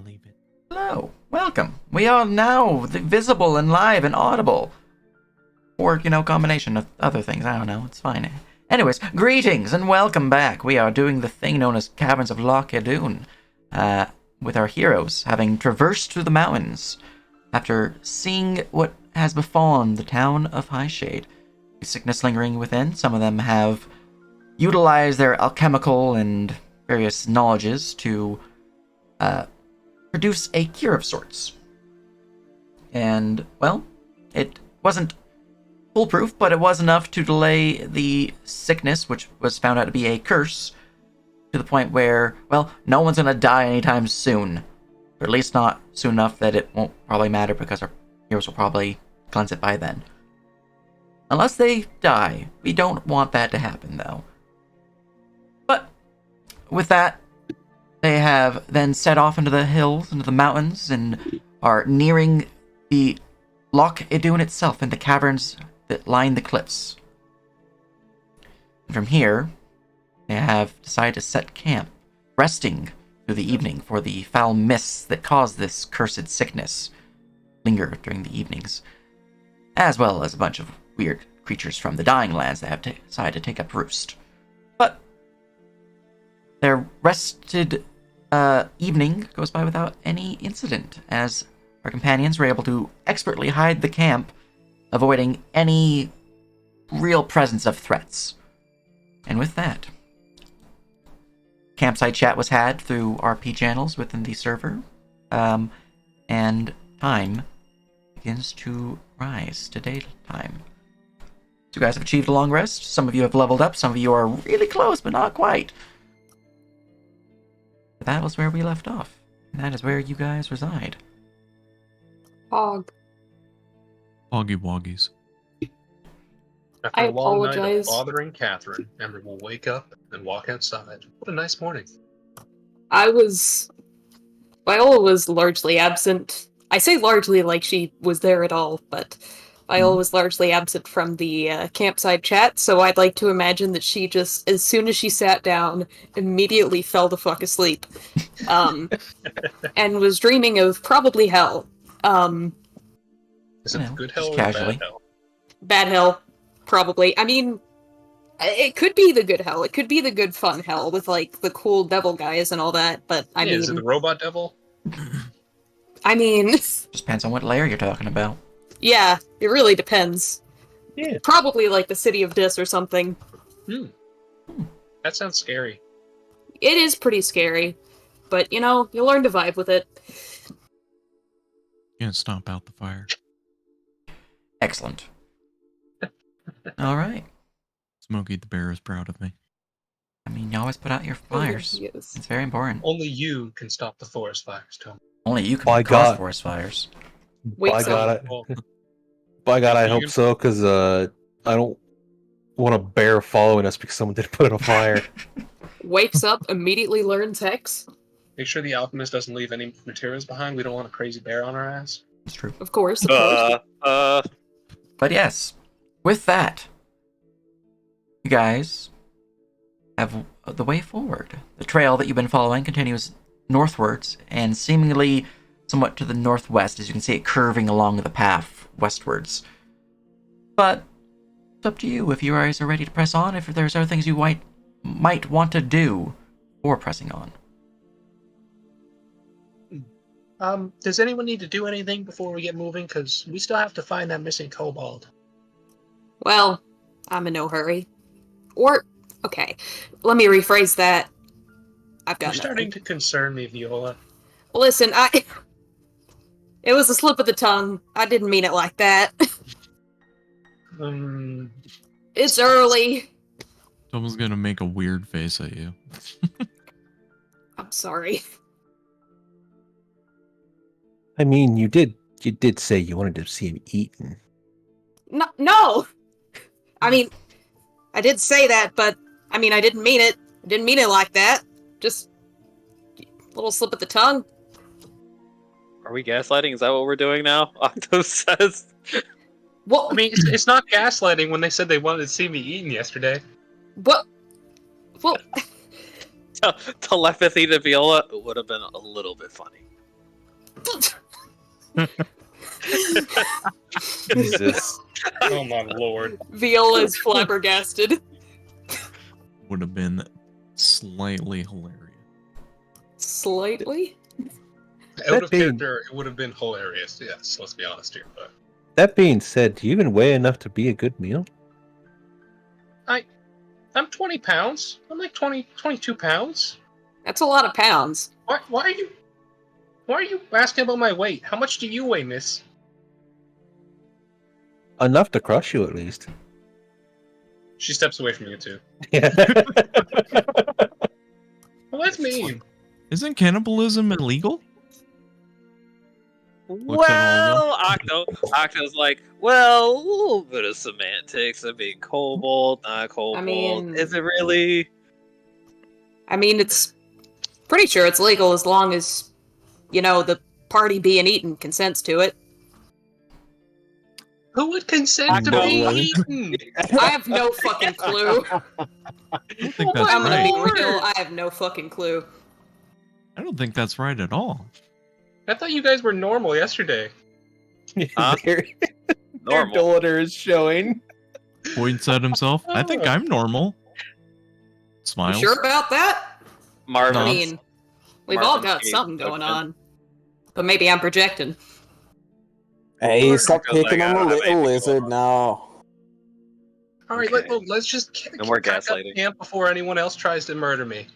leave it. Hello, welcome. We are now visible and live and audible. Or, combination of other things. I don't know. It's fine. Anyways, greetings and welcome back. We are doing the thing known as Caverns of Loch Aeduhn, with our heroes having traversed through the mountains after seeing what has befallen the town of Highshade. Sickness lingering within. Some of them have utilized their alchemical and various knowledges to produce a cure of sorts. And, well, it wasn't foolproof, but it was enough to delay the sickness, which was found out to be a curse, to the point where, well, no one's going to die anytime soon. Or at least not soon enough that it won't probably matter, because our heroes will probably cleanse it by then. Unless they die. We don't want that to happen, though. But with that, they have then set off into the hills, into the mountains, and are nearing the Loch Aeduhn itself and the caverns that line the cliffs. And from here, they have decided to set camp, resting through the evening for the foul mists that cause this cursed sickness linger during the evenings, as well as a bunch of weird creatures from the dying lands that have decided to take up roost. But their rested evening goes by without any incident, as our companions were able to expertly hide the camp, avoiding any real presence of threats. And with that, campsite chat was had through RP channels within the server, and time begins to rise to daytime. So you guys have achieved a long rest. Some of you have leveled up. Some of you are really close, but not quite. That was where we left off. And that is where you guys reside. Hog. Woggy woggies. After I a long night apologize. of bothering Catherine, Ember will wake up and walk outside. What a nice morning. Viola was largely absent. I say largely like she was there at all, but Viola was largely absent from the campsite chat, so I'd like to imagine that she just, as soon as she sat down, immediately fell the fuck asleep. And was dreaming of probably hell. Is it the good hell just or casually. the bad hell? Bad hell, probably. I mean, it could be the good hell. It could be the good fun hell with, like, the cool devil guys and all that, but I mean... Is it the robot devil? I mean... Just depends on what layer you're talking about. Yeah, it really depends. Yeah. Probably like the City of Dis or something. That sounds scary. It is pretty scary, but, you'll learn to vibe with it. Can't stomp out the fire. Excellent. All right. Smokey the Bear is proud of me. I mean, you always put out your fires. Yes. It's very important. Only you can stop the forest fires, Tom. Only you can By cause God. forest fires. Wakes By up. God, Well, by God, I You hope can- so, because I don't want a bear following us because someone did put it on fire. Wakes up, immediately learns Hex. make sure the alchemist doesn't leave any materials behind. We don't want a crazy bear on our ass. It's true. Of course, of course. But yes, with that, you guys have the way forward. The trail that you've been following continues northwards and seemingly somewhat to the northwest, as you can see it curving along the path westwards. But it's up to you if you guys are ready to press on, if there's other things you might want to do before pressing on. Does anyone need to do anything before we get moving? Because we still have to find that missing kobold. Well, I'm in no hurry. Or, okay, let me rephrase that. I've You're got starting nothing. to concern me, Viola. Listen, it was a slip of the tongue. I didn't mean it like that. It's early. Someone's gonna make a weird face at you. I'm sorry. I mean, you did say you wanted to see him eaten. No! I mean, I did say that, but, I mean, I didn't mean it. I didn't mean it like that. Just a little slip of the tongue. Are we gaslighting? Is that what we're doing now? Octo says. What? I mean, it's not gaslighting when they said they wanted to see me eaten yesterday. What? Well, Telepathy to Viola would have been a little bit funny. Jesus. Oh my lord. Viola is flabbergasted. Would have been slightly hilarious. Slightly? Out of being- character, it would have been hilarious. Yes, let's be honest here. But That being said, do you even weigh enough to be a good meal? I'm 20 pounds. I'm like 22 pounds. That's a lot of pounds. Why are you asking about my weight? How much do you weigh, miss? Enough to crush you, at least. She steps away from you too. Yeah. Well, that's mean. Isn't cannibalism illegal? Looks at all Well, Octo's like, well, a little bit of semantics of being kobold, not kobold. mean- Is it really? I mean, it's pretty sure it's legal as long as, the party being eaten consents to it. Who would consent to Octo. being Really? eaten? I have no fucking clue. I don't think that's I'm gonna right. be Lord. real. I have no fucking clue. I don't think that's right at all. I thought you guys were normal yesterday. Huh? Their Normal. daughter is showing. Points at himself. I think I'm normal. You Smiles. sure about that? Marvin. I mean, we've all Marvin's got being something going open. on. But maybe I'm projecting. Hey, stop Feels like picking I on the don't have little anything lizard going now. All right, Okay. let's just No more pack up gaslighting. camp before anyone else tries to murder me.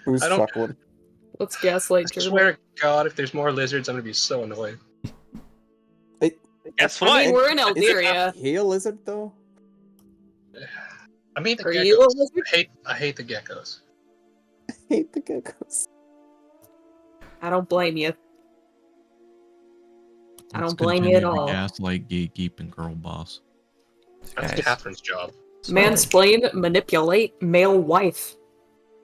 Who's I don't- chuckling? Let's gaslight I German. swear to God, if there's more lizards, I'm gonna be so annoyed. Guess I what? mean, we're in Is it Elderia. he a lizard though? I mean the Are you a geckos. lizard? I hate the geckos. I hate the geckos. I don't blame you. I Let's don't blame you at continue to all. Gaslight, gatekeep, and girl boss. That's Guys. Catherine's job. Slowly Mansplain, manipulate, male wife.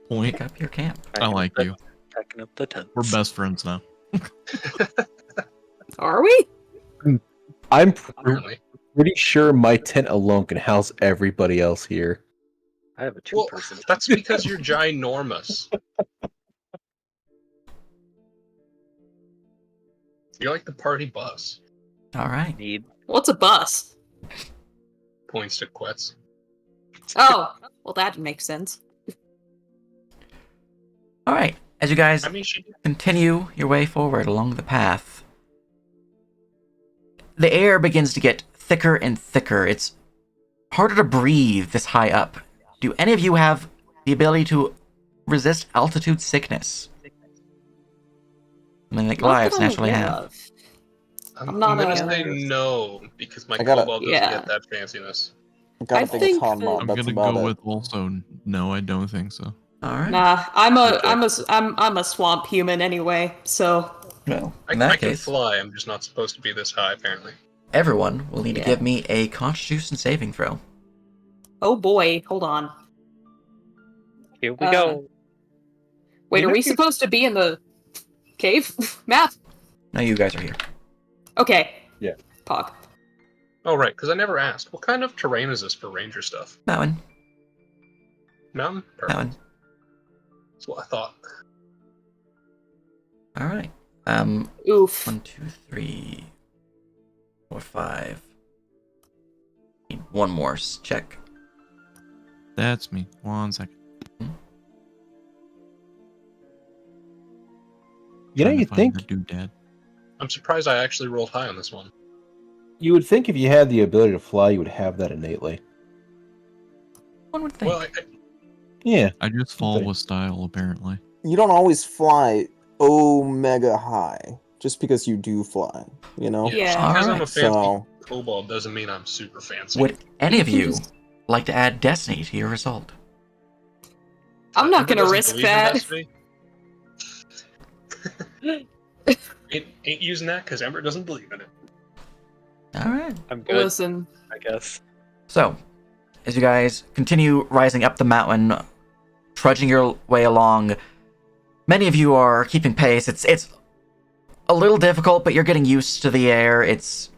Point. pick up your camp. I like you. Packing up the tents. We're best friends now. Are we? I'm Apparently. pretty sure my tent alone can house everybody else here. I have a Well, two-person. that's because you're ginormous. You're like the party bus. All right. Need. What's a bus? Points to Quetz. Oh, well, that makes sense. All right. As you guys I mean, she continue your way forward along the path, the air begins to get thicker and thicker. It's harder to breathe this high up. Do any of you have the ability to resist altitude sickness? I mean, like Not Goliaths that I'm naturally aware have. of. I'm not gonna a- say no because my I gotta- kobold doesn't Yeah. get that fanciness. I got I a big think con that- mod. I'm That's gonna about go it. with also no. I don't think so. All right. Nah, I'm Okay. I'm a swamp human anyway, so Well, I in that can case, fly. I'm just not supposed to be this high, apparently. everyone will need Yeah. to give me a Constitution saving throw. oh boy, hold on. Here we Uh, go. Wait, You are know we you- supposed to be in the cave? Matt? Now you guys are here. Okay. Yeah. Pog. Oh, right, because I never asked. What kind of terrain is this for ranger stuff? Mountain. Mountain? Perfect. Mountain. That's what I thought. All right. Oof. 1, 2, 3, 4, 5. Need one more check. That's me. 1 second. You know, Trying to you find think the doodad. I'm surprised I actually rolled high on this one. you would think if you had the ability to fly, you would have that innately. One would think. Well, Yeah. I just fall Okay. with style, apparently. You don't always fly mega high just because you do fly. You know. Yeah. because I'm Alright, a fancy So kobold doesn't mean I'm super fancy. Would any of you Just- like to add destiny to your result? I'm not Amber gonna doesn't risk believe in that. destiny. Ain't using that because Ember doesn't believe in it. All right. I'm good, Listen. I guess. So, as you guys continue rising up the mountain, trudging your way along, many of you are keeping pace. It's a little difficult, but you're getting used to the air. It's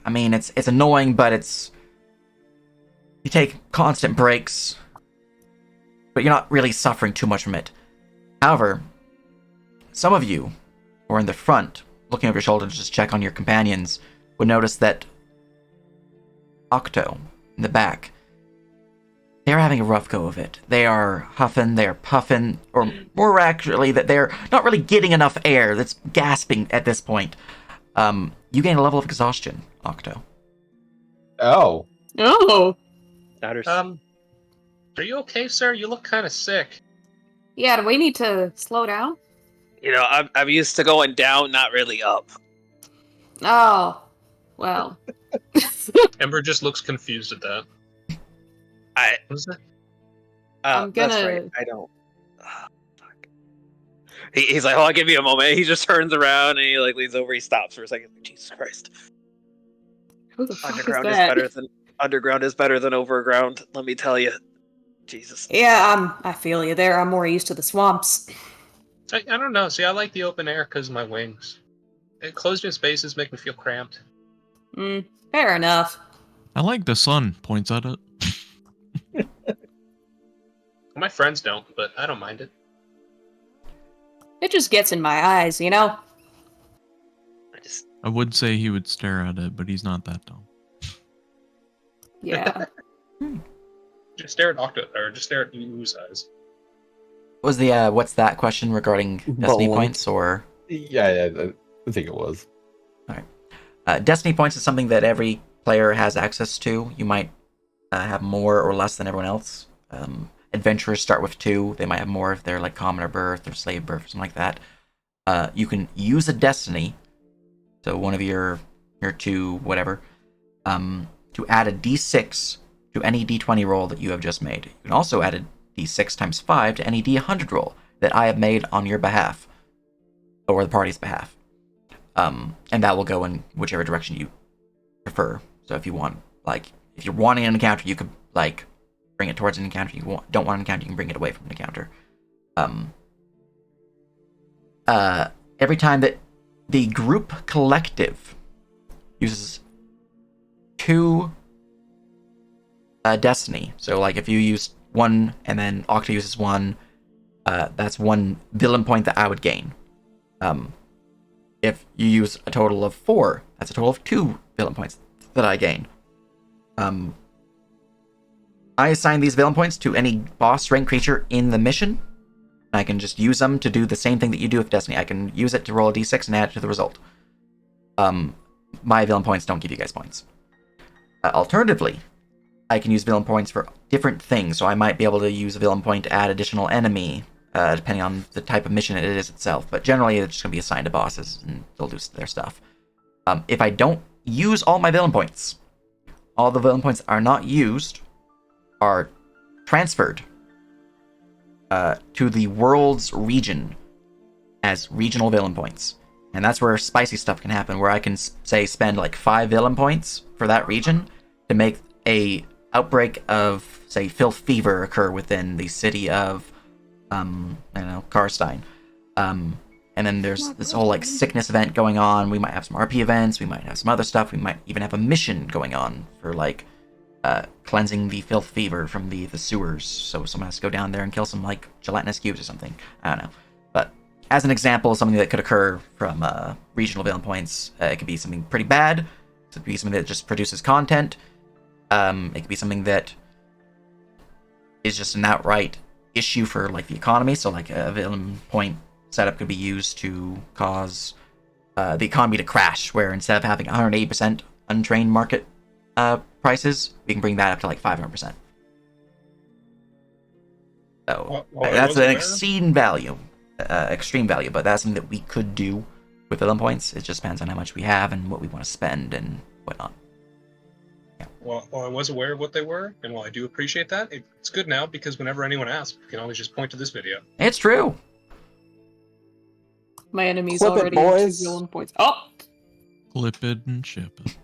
annoying, but you take constant breaks, but you're not really suffering too much from it. However, some of you, who are in the front, looking over your shoulder to just check on your companions, would notice that Octo, in the back, they're having a rough go of it. They are huffing, they're puffing, or more accurately, that they're not really getting enough air. That's gasping at this point. You gain a level of exhaustion, Octo. Oh. Oh, Doubters. Are you okay, sir? You look kind of sick. yeah. Do we need to slow down? You know, I'm used to going down, not really up. Oh, well. Ember just looks confused at that. What is that? I'm That's gonna- right. I don't. Fuck. He's like, "Oh, give me a moment." He just turns around and he like leans over. He stops for a second. Jesus Christ! Who the fuck Underground is is that? better than overground. Let me tell you. Jesus. Yeah, I feel you there. I'm more used to the swamps. I don't know. See, I like the open air because of my wings. Closed in spaces make me feel cramped. Fair enough. I like the sun points at it. My friends don't, but I don't mind it. It just gets in my eyes, you know? I would say he would stare at it, but he's not that dumb. Yeah. Just stare at Octo, or just stare at U's eyes. Was the what's that question regarding destiny Bone. points, or Yeah, I think it was. destiny points is something that every player has access to. You might have more or less than everyone else. Adventurers start with 2. They might have more if they're like commoner birth or slave birth or something like that. You can use a destiny, so one of your 2 whatever, to add a d6 to any d20 roll that you have just made. You can also add a d6 times 5 to any d100 roll that I have made on your behalf, or the party's behalf. And that will go in whichever direction you prefer. So if you want, like, if you're wanting an encounter, you could, like, bring it towards an encounter. You don't want an encounter, you can bring it away from an encounter. Every time that the group collective uses 2 destiny, so like if you use 1 and then Octa uses 1, that's 1 villain point that I would gain. If you use a total of 4, that's a total of 2 villain points that I gain. I assign these villain points to any boss rank creature in the mission. I can just use them to do the same thing that you do with Destiny. I can use it to roll a d6 and add it to the result. My villain points don't give you guys points. Alternatively, I can use villain points for different things, so I might be able to use a villain point to add additional enemy, depending on the type of mission it is itself. But generally, it's just going to be assigned to bosses, and they'll do their stuff. If I don't use all my villain points, all the villain points that are not used are transferred to the world's region as regional villain points. And that's where spicy stuff can happen, where I can, say, spend like 5 villain points for that region to make a outbreak of, say, filth fever occur within the city of, Karstein. And then there's this whole, like, sickness event going on. We might have some RP events. We might have some other stuff. We might even have a mission going on for, like, cleansing the filth fever from the sewers. So someone has to go down there and kill some, like, gelatinous cubes or something. I don't know. But as an example, something that could occur from regional villain points, it could be something pretty bad. It could be something that just produces content. It could be something that is just an outright issue for, like, the economy. So, like, a villain point setup could be used to cause the economy to crash, where instead of having 180% untrained market prices, we can bring that up to like 500%. So that's an extreme value, but that's something that we could do with villain points. It just depends on how much we have and what we want to spend and whatnot. Yeah. Well, I was aware of what they were, and while I do appreciate that, it's good now because whenever anyone asks, we can always just point to this video. It's true. My enemy's Clip it, already boys. 2 villain points. Oh! Clip it and ship it.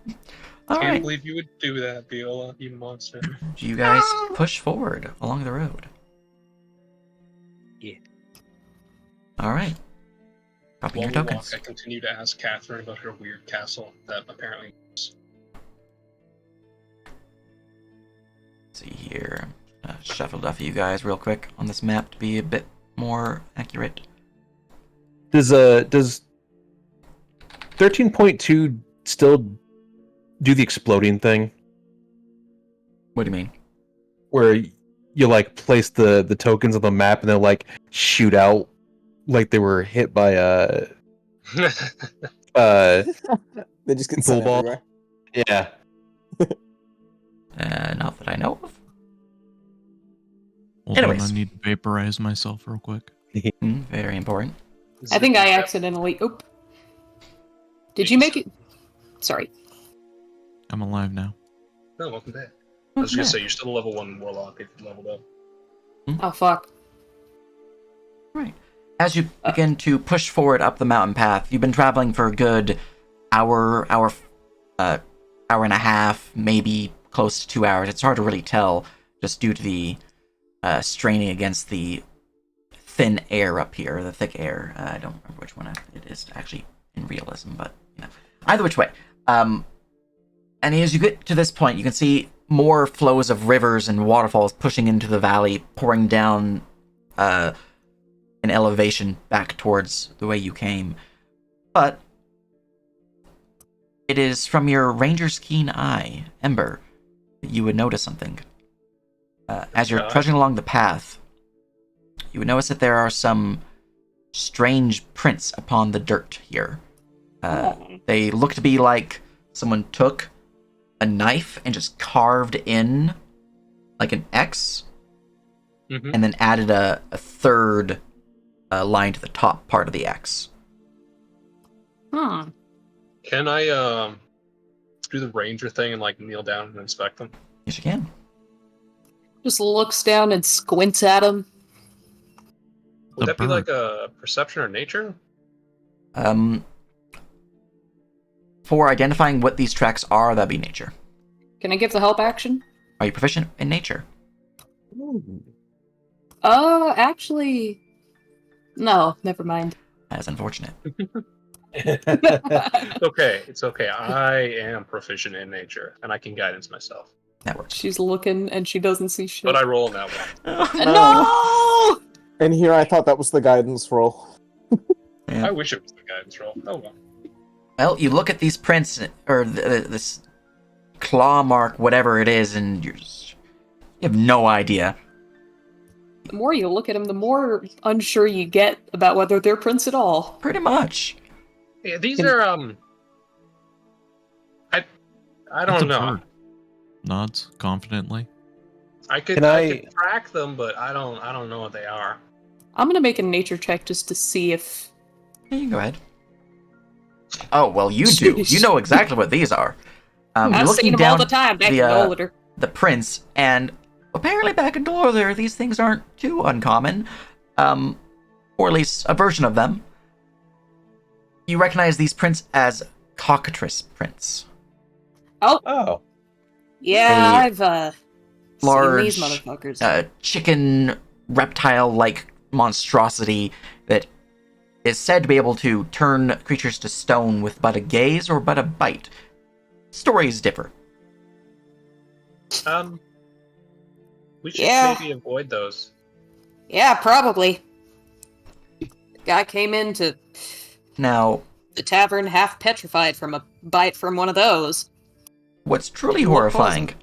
All Can't right. believe you would do that, Viola, you monster. Do you guys push forward along the road? Yeah. All right. Copying While your we walk, tokens. I continue to ask Catherine about her weird castle that apparently is. See here. Shuffled off you guys real quick on this map to be a bit more accurate. Does 13.2 still do the exploding thing What do you mean? where you like place the tokens on the map and they'll like shoot out like they were hit by a They just get pool sent ball? everywhere. Yeah. Not that I know of. Hold on, Anyways. I need to vaporize myself real quick. Very important. I think I accidentally. Oop. Did you make it? Sorry. I'm alive now. Oh, welcome back. I was gonna say you're still a level 1 warlock if you leveled up. Oh fuck. Right. As you begin to push forward up the mountain path, you've been traveling for a good hour and a half, maybe close to 2 hours. It's hard to really tell, just due to the straining against the thin air up here, the thick air. I don't remember which one it is actually in realism, but either which way. And as you get to this point, you can see more flows of rivers and waterfalls pushing into the valley, pouring down an elevation back towards the way you came. But it is from your ranger's keen eye, Ember, that you would notice something. As you're trudging along the path, you would notice that there are some strange prints upon the dirt here. They look to be like someone took a knife and just carved in like an X, and then added a third line to the top part of the X. Can I do the ranger thing and like kneel down and inspect them? Yes, you can. Just looks down and squints at him. Would The that be bird. like a perception or nature? For identifying what these tracks are, that'd be nature. Can I give the help action? Are you proficient in nature? Actually, no. Never mind. That is unfortunate. Okay, it's okay. I am proficient in nature, and I can guidance myself. That works. She's looking and she doesn't see shit. But I roll in that one. No! And here I thought that was the guidance roll. Yeah. I wish it was the guidance roll. Oh well. Well, you look at these prints, or this claw mark, whatever it is, and you have no idea. The more you look at them, the more unsure you get about whether they're prints at all. Pretty much. Yeah, these are I It's don't a know. bird. Nods confidently. I could track them, but I don't know what they are. I'm gonna make a nature check just to see if. Yeah, you can go ahead. Oh, well, you do. You know exactly what these are. You're I've looking seen them down all the time back in Dolittle. the prints, and apparently back in Dolittle, these things aren't too uncommon. Or at least a version of them. You recognize these prints as cockatrice prints. Oh. Yeah, A I've large, seen these motherfuckers. chicken reptile-like monstrosity that is said to be able to turn creatures to stone with but a gaze or but a bite. Stories differ. We should maybe avoid those. Yeah, probably. The guy came into Now, the tavern half petrified from a bite from one of those. what's truly What horrifying, caused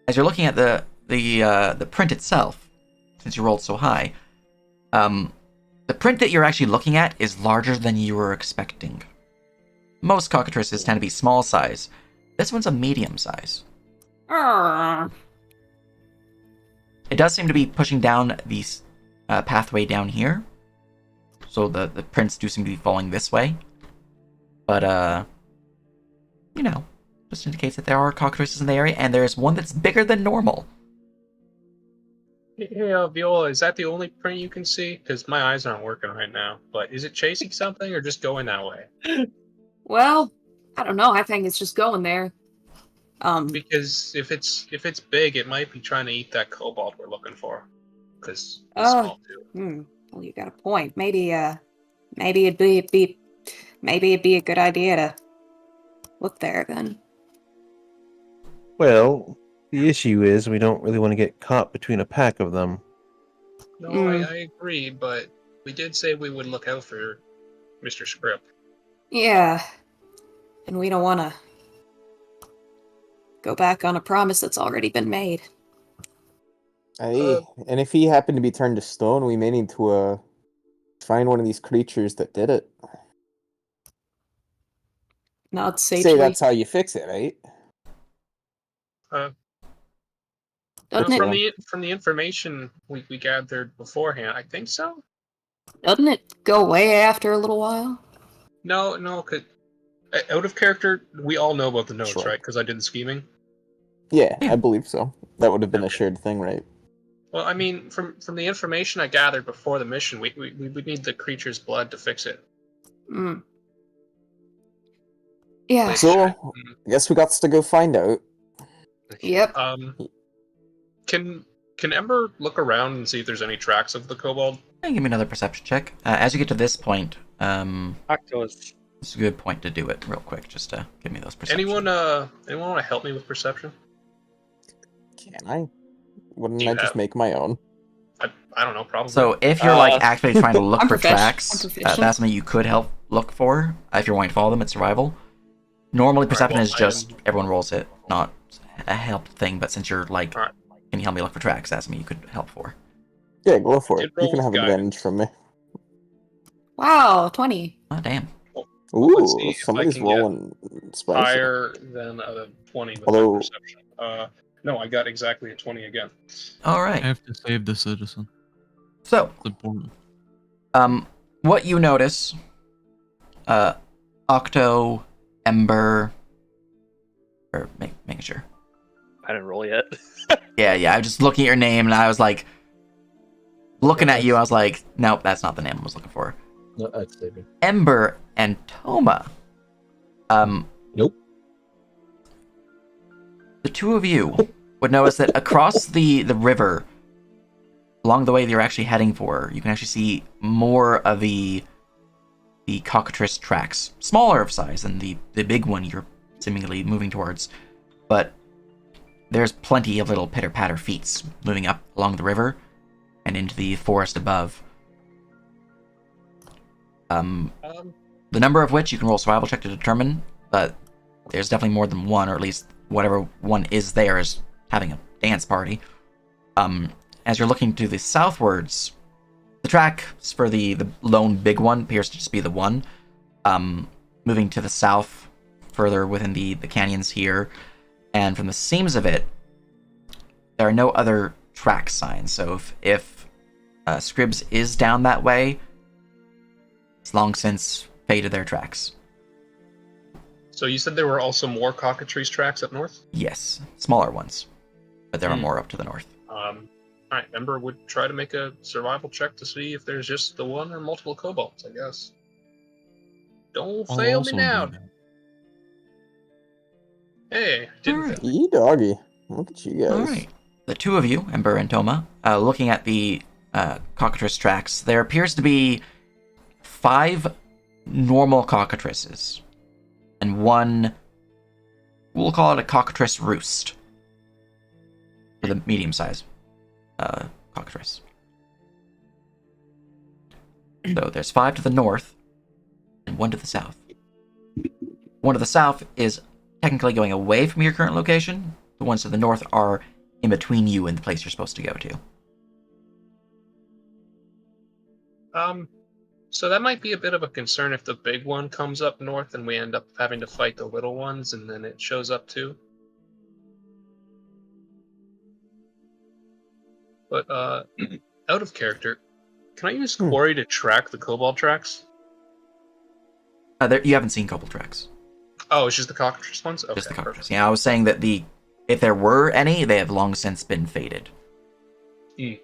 as you're looking at the print itself, since you rolled so high, the print that you're actually looking at is larger than you were expecting. Most cockatrices tend to be small size. This one's a medium size. It does seem to be pushing down the pathway down here. So the prints do seem to be falling this way. But, just indicates that there are cockatrices in the area, and there's one that's bigger than normal. Hey, Viola, is that the only print you can see? Because my eyes aren't working right now. But is it chasing something or just going that way? Well, I don't know. I think it's just going there. Because if it's big, it might be trying to eat that cobalt we're looking for. Because it's small too. Well, you got a point. Maybe it'd be a good idea to look there then. Well, the issue is we don't really want to get caught between a pack of them. No, I agree, but we did say we would look out for Mr. Script. Yeah. And we don't want to go back on a promise that's already been made. Aye, and if he happened to be turned to stone, we may need to find one of these creatures that did it. Not Say sagely. that's how you fix it, right? Doesn't From it, the information we gathered beforehand, I think so. doesn't it go away after a little while? No, cause out of character, we all know about the notes, Sure. right? Because I did the scheming. Yeah, Yeah. I believe so. That would have been a Okay. shared thing, right? Well, I mean, from the information I gathered before the mission, we would need the creature's blood to fix it. Mm. Yeah. So, I guess we got to go find out. Okay. Yep. Can Ember look around and see if there's any tracks of the kobold? Give me another perception check. As you get to this point, Octos. it's a good point to do it real quick. Just to give me those perception. Anyone want to help me with perception? Can I? Wouldn't Do you I just have- make my own? I don't know, probably. So if you're actually trying to look I'm for proficient. tracks, I'm proficient. that's something you could help look for. If you're wanting to follow them, it's survival. Normally, perception well, is just everyone rolls it, not a help thing. But since you're like, Alright. can you help me look for tracks? That's something you could help for. Yeah, go for Did it. You roll can have guidance. advantage from me. Wow, 20. Oh damn. Let's see Ooh, if I somebody's can get rolling spicy. higher than a 20 with Although- my perception. No, I got exactly a 20 again. All I right. have to save the citizen. So, It's important. what you notice, Octo, Ember, or making sure. I didn't roll yet. Yeah. I was just looking at your name, and I was like, looking at you. I was like, nope, that's not the name I was looking for. No, that's saving. Ember and Toma. Nope. The two of you would notice that across the river, along the way that you're actually heading for, you can actually see more of the cockatrice tracks. Smaller of size than the big one you're seemingly moving towards. But there's plenty of little pitter-patter feet moving up along the river and into the forest above. The number of which you can roll a survival check to determine, but there's definitely more than one, or at least whatever one is there is having a dance party. As you're looking to the southwards, the tracks for the lone big one appears to just be the one. Moving to the south, further within the canyons here, and from the seams of it, there are no other track signs. So if Scribs is down that way, it's long since faded their tracks. So you said there were also more cockatrice tracks up north? Yes, smaller ones, but there are more up to the north. Alright, Ember would try to make a survival check to see if there's just the one or multiple kobolds, I guess. Don't I'll fail me also now. do that. Hey, didn't Alright. fail. Yee doggy. Look at you guys. All right. The two of you, Ember and Toma, looking at the cockatrice tracks, there appears to be 5 normal cockatrices and one, we'll call it a cockatrice roost, for the medium-sized cockatrice. So there's 5 to the north and 1 to the south. One to the south is technically going away from your current location. The ones to the north are in between you and the place you're supposed to go to. So that might be a bit of a concern if the big one comes up north and we end up having to fight the little ones and then it shows up too. But out of character, can I use Quarry to track the kobold tracks? You haven't seen couple tracks. Oh, it's just the cockatrice ones? Okay, Just the cockatrice. perfect. Yeah, I was saying that if there were any, they have long since been faded. I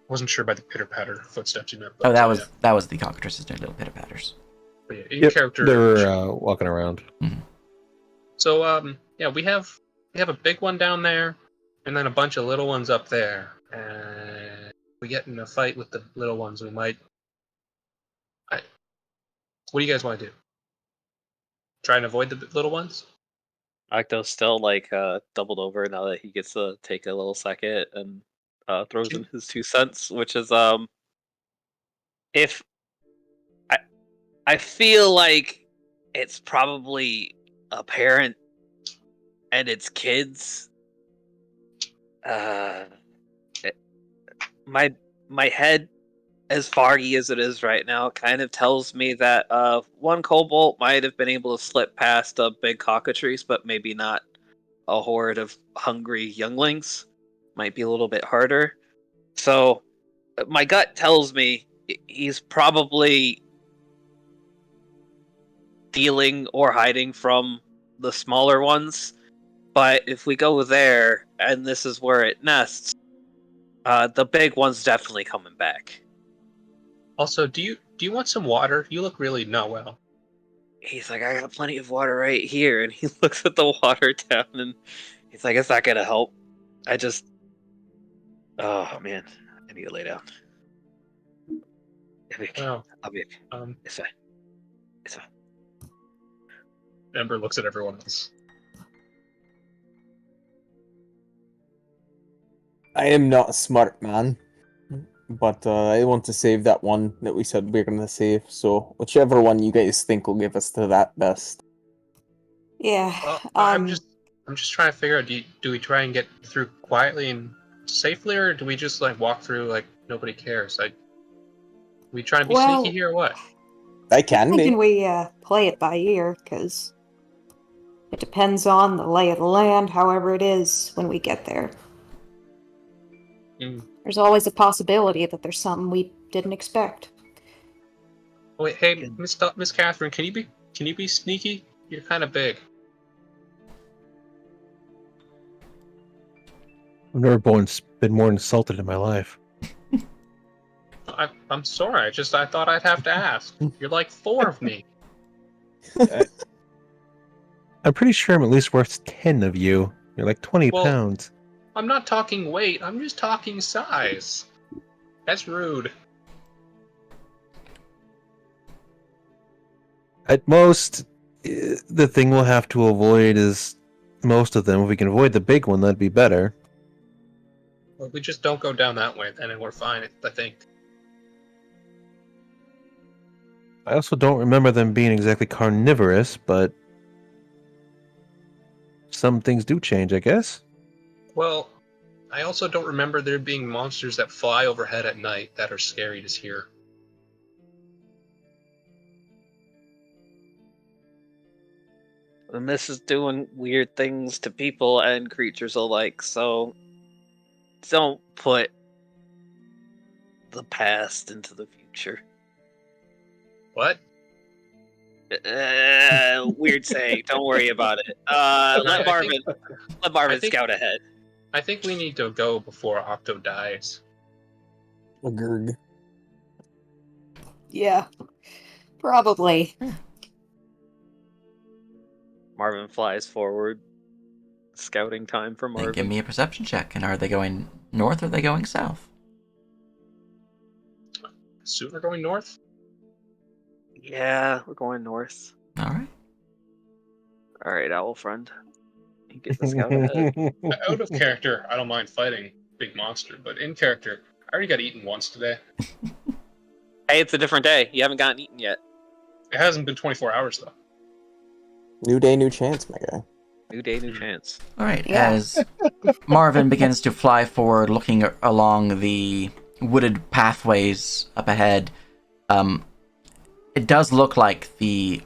wasn't sure by the pitter patter footsteps you meant. Oh, But, that was the cockatrices doing little pitter patters. but yeah, in character. They were walking around. So yeah, we have a big one down there, and then a bunch of little ones up there. And if we get in a fight with the little ones, we might. What do you guys want to do? Try and avoid the little ones? Octo's still doubled over now that he gets to take a little second and throws in his 2 cents, which is if I feel like it's probably a parent and its kids. My head, as foggy as it is right now, kind of tells me that one kobold might have been able to slip past a big cockatrice, but maybe not a horde of hungry younglings. Might be a little bit harder. So my gut tells me he's probably stealing or hiding from the smaller ones. But if we go there, and this is where it nests, the big one's definitely coming back. Also, do you want some water? You look really not well. He's like, I got plenty of water right here, and he looks at the water down, and he's like, it's not gonna help. Oh man, I need to lay down. Oh, I'll be okay. It's fine. It's fine. Ember looks at everyone else. I am not a smart man, but I want to save that one that we said we are going to save. So whichever one you guys think will give us to that best. Yeah. I'm just trying to figure out. Do we try and get through quietly and safely, or do we just like walk through like nobody cares? Like, we trying to be sneaky here or what? I can thinking be. we play it by ear, because it depends on the lay of the land, however it is when we get there. There's always a possibility that there's something we didn't expect. Wait, hey, Miss Catherine, can you be sneaky? You're kind of big. I've never been more insulted in my life. I'm sorry. I thought I'd have to ask. You're like 4 of me. I'm pretty sure I'm at least worth 10 of you. You're like 20 Well, pounds. I'm not talking weight. I'm just talking size. That's rude. At most, the thing we'll have to avoid is most of them. If we can avoid the big one, that'd be better. Well, we just don't go down that way, then, and we're fine. I think. I also don't remember them being exactly carnivorous, but some things do change, I guess. Well, I also don't remember there being monsters that fly overhead at night that are scary to hear. And this is doing weird things to people and creatures alike, so don't put the past into the future. What? Weird saying. Don't worry about it. Let Marvin scout ahead. I think we need to go before Octo dies. Agurg. Yeah, probably. Marvin flies forward. Scouting time for Then Marvin. give me a perception check. And are they going north or are they going south? Soon we're going north? Yeah, we're going north. Alright. Alright, owl friend. You get the scout ahead. Out of character, I don't mind fighting big monster, but in character, I already got eaten once today. Hey, it's a different day. You haven't gotten eaten yet. It hasn't been 24 hours, though. New day, new chance, my guy. New day, new chance. Alright, Yeah. as Marvin begins to fly forward, looking along the wooded pathways up ahead, it does look like the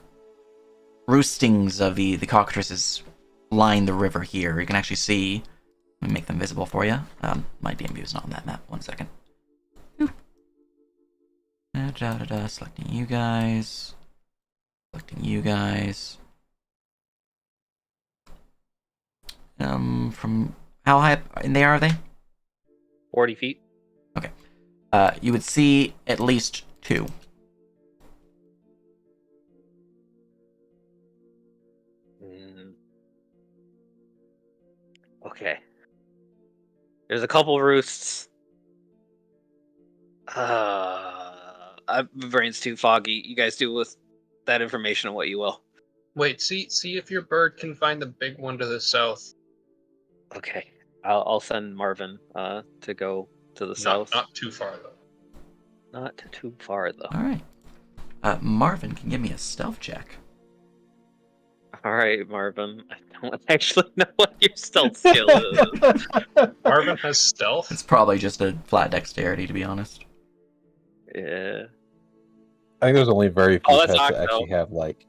roostings of the cockatrices line the river here. You can actually see. Let me make them visible for you. My DM view is not on that map. 1 second. Selecting you guys. Selecting you guys. From how high up in there are they? 40 feet. Okay. You would see at least 2. Okay. There's a couple roosts. My brain's too foggy. You guys do with that information what you will. Wait, see if your bird can find the big one to the south. Okay. I'll send Marvin to go to the south. Not too far, though. Not too far though. All right. Marvin can give me a stealth check. All right, Marvin. I don't actually know what your stealth skill is. Marvin has stealth. It's probably just a flat dexterity, to be honest. Yeah. I think there's only very few Oh, that's pets that Octo. actually have like.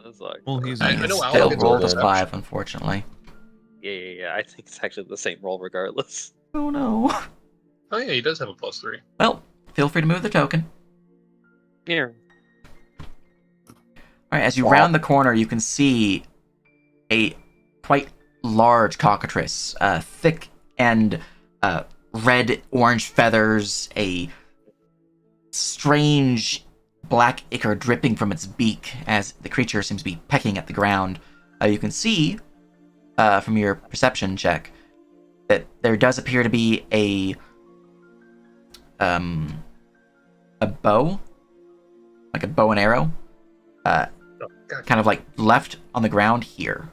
That's like, Well, he's I an know animal. Al Still gets rolled a perception. 5, unfortunately. yeah. I think it's actually the same roll regardless. Oh no. Oh yeah, he does have a +3. Well, feel free to move the token. Here. Alright, as you Wow. round the corner, you can see a quite large cockatrice. Thick and red-orange feathers, a strange black ichor dripping from its beak as the creature seems to be pecking at the ground. You can see, from your perception check, that there does appear to be a bow, like a bow and arrow, Oh, God. kind of like left on the ground here.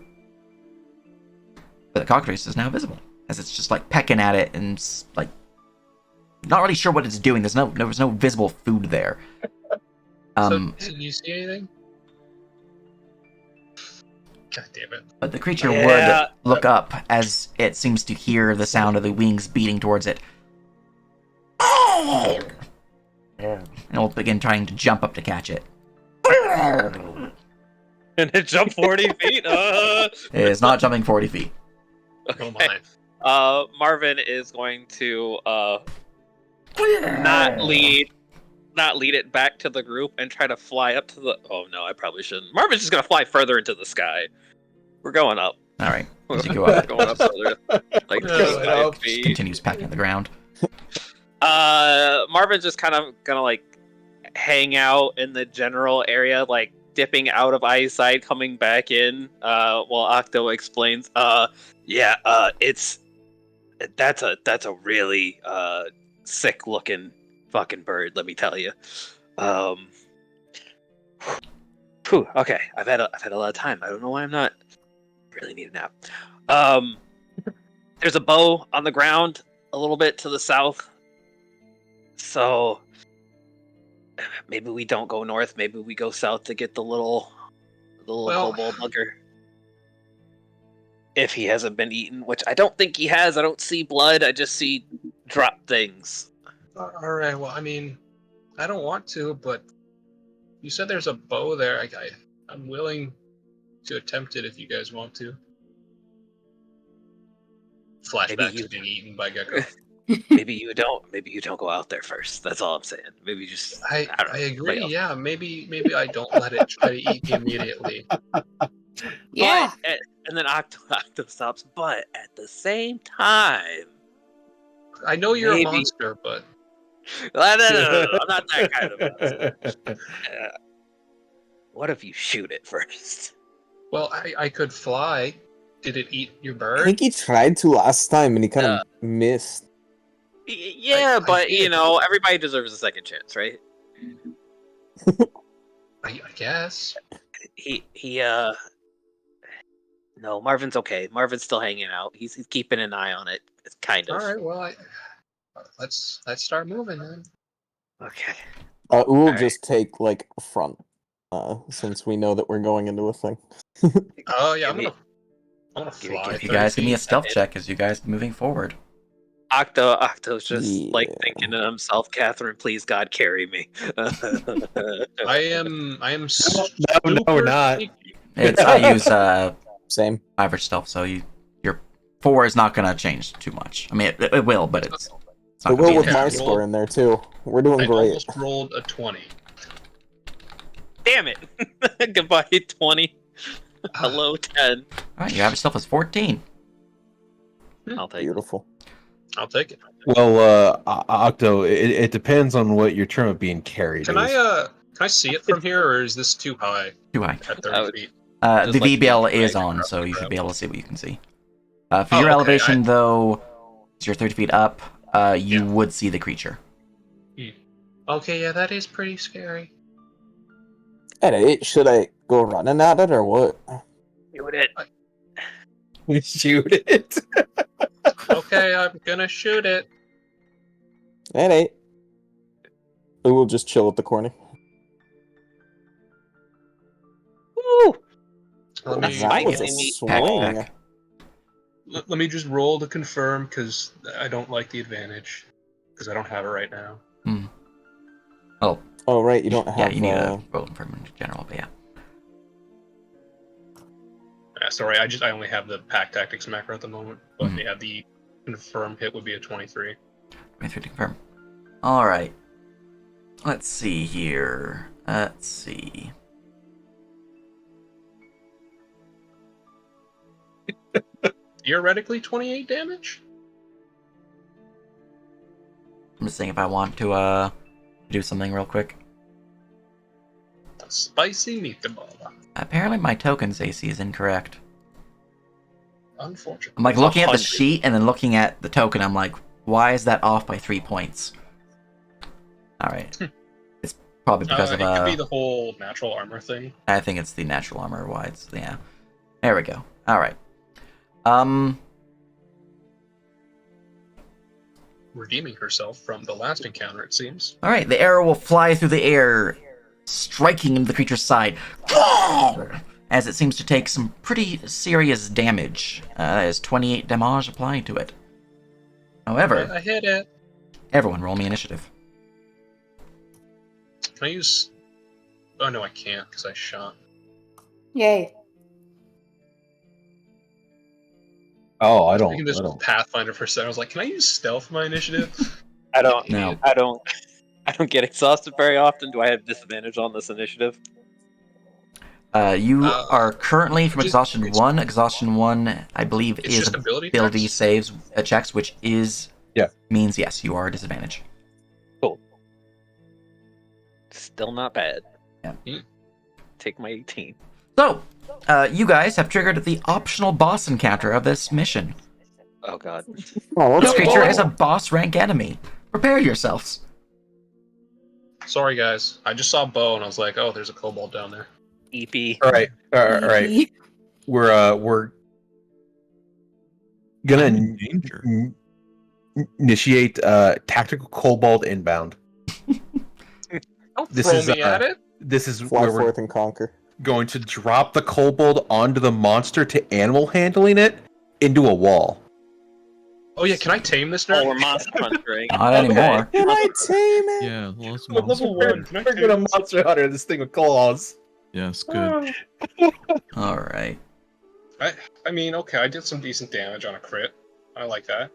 But the cockatrice is now visible, as it's just like pecking at it and like not really sure what it's doing. There was no visible food there. So, do you see anything? God damn it. But the creature Yeah. would look up as it seems to hear the sound of the wings beating towards it. And it will begin trying to jump up to catch it. And it jumped 40 feet? It is not jumping 40 feet. Oh my. Marvin is going to not lead it back to the group and try to fly up to the. Oh no, I probably shouldn't. Marvin's just gonna fly further into the sky. We're going up. All right, as you go We're up, going up further, like Yeah, 25 just feet. continues pecking at the ground. Marvin's just kind of gonna like hang out in the general area, like dipping out of eyesight, coming back in. While Octo explains. It's that's a really sick looking fucking bird. Let me tell you. Okay, I've had a lot of time. I don't know why I'm not. Really need a nap. There's a bow on the ground a little bit to the south. So maybe we don't go north. Maybe we go south to get the little kobold bugger. If he hasn't been eaten, which I don't think he has. I don't see blood. I just see drop things. All right. Well, I mean, I don't want to, but you said there's a bow there. I'm willing to attempt it if you guys want to. Flashback to being eaten by gecko. Maybe you don't go out there first. That's all I'm saying. Maybe you just. I don't know, agree. play Yeah, maybe I don't let it try to eat me immediately. Yeah. And then Octo stops. But at the same time, I know you're Maybe. a monster, but no, I'm not that kind of monster. What if you shoot it first? well, I could fly. Did it eat your I bird? think he tried to last time and he kind of missed. Yeah, I but did. everybody deserves a second chance, right? I guess. No, Marvin's okay. Marvin's still hanging out. He's keeping an eye on it. It's kind of. All right. Well, let's start moving then. Okay. We'll Alright. just take like a front, since we know that we're going into a thing. Oh yeah, I'm Give me- gonna give me- fly. If you 30 guys give me a feet. stealth check as you guys moving forward. Octo's just like Yeah. thinking to himself, Catherine, please God carry me. I am No, we're super not. sneaky. I use Same. average stealth, so your 4 is not gonna change too much. I mean, it will, but it's not It gonna will be with an my issue. score in there too. We're doing I great. almost rolled a 20. Damn it. Goodbye 20. Hello 10. All right, your average stealth is 14. I'll take it. Beautiful. I'll take it. Well, Octo, it depends on what your term of being carried Can is. I see it from here, or is this too high Too high. at I 30 would- feet? Just The like VBL the is drag on, across so the you should ground. be able to see what you can see. For Oh, your okay, elevation, though, as you're 30 feet up, you Yeah. would see the creature. Okay, yeah, that is pretty scary. Alright, should I go running at it or what? Shoot it. We shoot it. Okay, I'm gonna shoot it. Alright. We'll just chill at the corner. Let That's me That was a giving me- swing. Heck. let me just roll to confirm because I don't like the advantage because I don't have it right now. Oh, Oh, right, you don't have... yeah, you need a roll from in general, but yeah. Sorry, I only have the pack tactics macro at the moment, but Mhm. yeah, the confirm hit would be a 23. 23 to confirm. Alright. Let's see here. Let's see. Theoretically, 28 damage. I'm just saying if I want to do something real quick. A spicy meatball. Apparently my token's AC is incorrect. Unfortunate. I'm like It's looking at the 100. sheet and then looking at the token, I'm like, why is that off by 3 points? Alright. It's probably because It of could be the whole natural armor thing. I think it's the natural armor wides. Yeah. There we go. Alright. Redeeming herself from the last encounter, it seems. Alright, the arrow will fly through the air, striking into the creature's side, as it seems to take some pretty serious damage. That is 28 damage applied to it. However, I hit it. everyone roll me initiative. Can I use... Oh, no, I can't, because I shot. Yay. Oh, I Thinking this don't. was Pathfinder for a second. I was like, can I use stealth for my initiative? I don't. No. I don't get exhausted very often. Do I have disadvantage on this initiative? You are currently from just- Exhaustion it's- 1. Exhaustion 1, I believe, It's is just ability ability checks? saves checks, which is... Yeah. Means, yes, you are at disadvantage. Still not bad. Yeah. Take my 18. So, you guys have triggered the optional boss encounter of this mission. Oh god. Oh, This okay. creature is a boss rank enemy. Prepare yourselves. Sorry, guys. I just saw Bo, and I was like, oh, there's a kobold down there. EP. All right. We're gonna I'm in danger. initiate tactical kobold inbound. Don't This throw is, me at it. This is Fly where we're forth and conquer. going to drop the kobold onto the monster to animal handling it into a wall. Oh, yeah, can I tame this Oh, nerd? we're monster huntering. Not anymore. Can I tame it? Yeah, let's I'm level monster. 1. Can I We're tame gonna this? monster hunter this thing with claws. Yes, good. Alright. I mean, okay, I did some decent damage on a crit. I like that.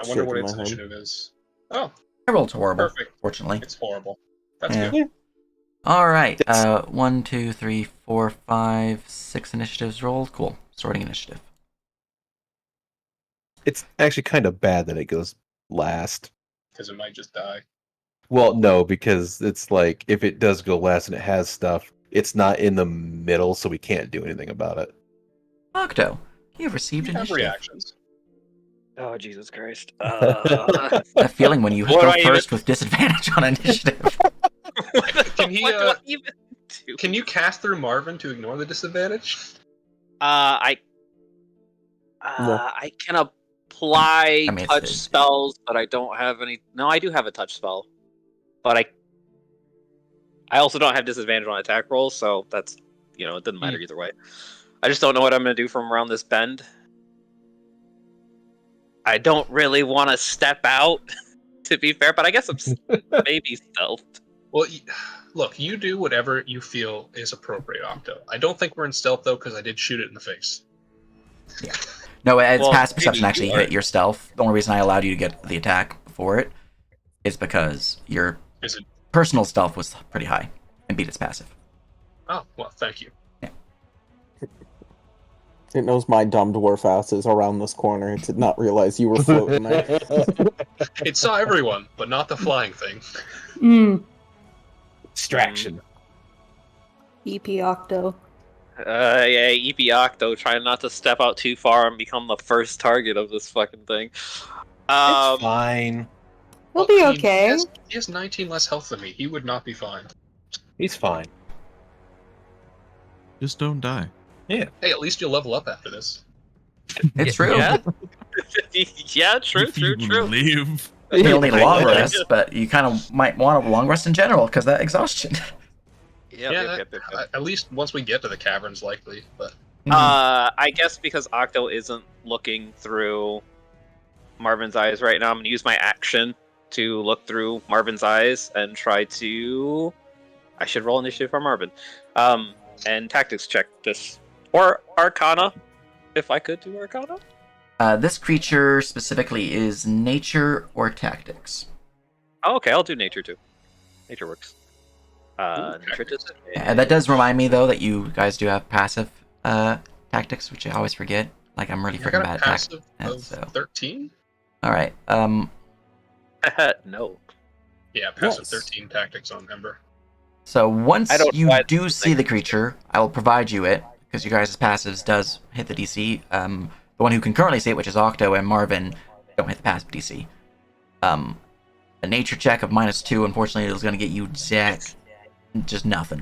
I wonder what Shaking its my head. initiative is. Oh, I rolled horrible, perfect. fortunately. It's horrible. That's Yeah. good. Alright, 1, 2, 3, 4, 5, 6 initiatives rolled. Cool. Sorting initiative. It's actually kind of bad that it goes last. Because it might just die. Well, no, because it's like if it does go last and it has stuff, it's not in the middle, so we can't do anything about it. Octo, you have received You have initiative. reactions. Oh Jesus Christ. That feeling when you What do go I even- first with disadvantage on initiative. Can he, what do I even do? Can you cast through Marvin to ignore the disadvantage? I can apply I mean, it's touch the- spells, but I don't have any. No, I do have a touch spell, but I also don't have disadvantage on attack rolls, so that's it doesn't matter either way. I just don't know what I'm gonna do from around this bend. I don't really want to step out, to be fair, but I guess I'm maybe stealth. Well, look, you do whatever you feel is appropriate, Octo. I don't think we're in stealth, though, because I did shoot it in the face. No, it's Well, passive perception maybe actually you hit are. your stealth. The only reason I allowed you to get the attack before it is because your Is it? personal stealth was pretty high and beat its passive. Oh, well, thank you. It knows my dumb dwarf ass is around this corner. It did not realize you were floating there. It saw everyone, but not the flying thing. Distraction. EP Octo. Yeah, EP Octo trying not to step out too far and become the first target of this fucking thing. It's fine. We'll be I mean, okay. He has 19 less health than me. He would not be fine. He's fine. Just don't die. Hey, at least you'll level up after this. It's true. Yeah, yeah, true. If you leave. You'll need a long rest, but you kind of might want a long rest in general because that exhaustion. Yep. At least once we get to the caverns, likely. But I guess because Octo isn't looking through Marvin's eyes right now, I'm gonna use my action to look through Marvin's eyes and try to. I should roll initiative for Marvin, and tactics check this or Arcana, if I could do Arcana. This creature specifically is nature or tactics. Oh, okay, I'll do nature too. Nature works. Nature does it. That does remind me though that you guys do have passive tactics, which I always forget. Like I'm really I freaking got a bad at passive tactics. of 13. All right. No. Yeah, passive Yes. 13 tactics on Ember. So once I don't you know why do this see thing- the creature, I will provide you it because you guys' passives does hit the DC. The one who can currently see it, which is Octo and Marvin, don't hit the passive DC. A nature check of -2, unfortunately, is going to get you just nothing.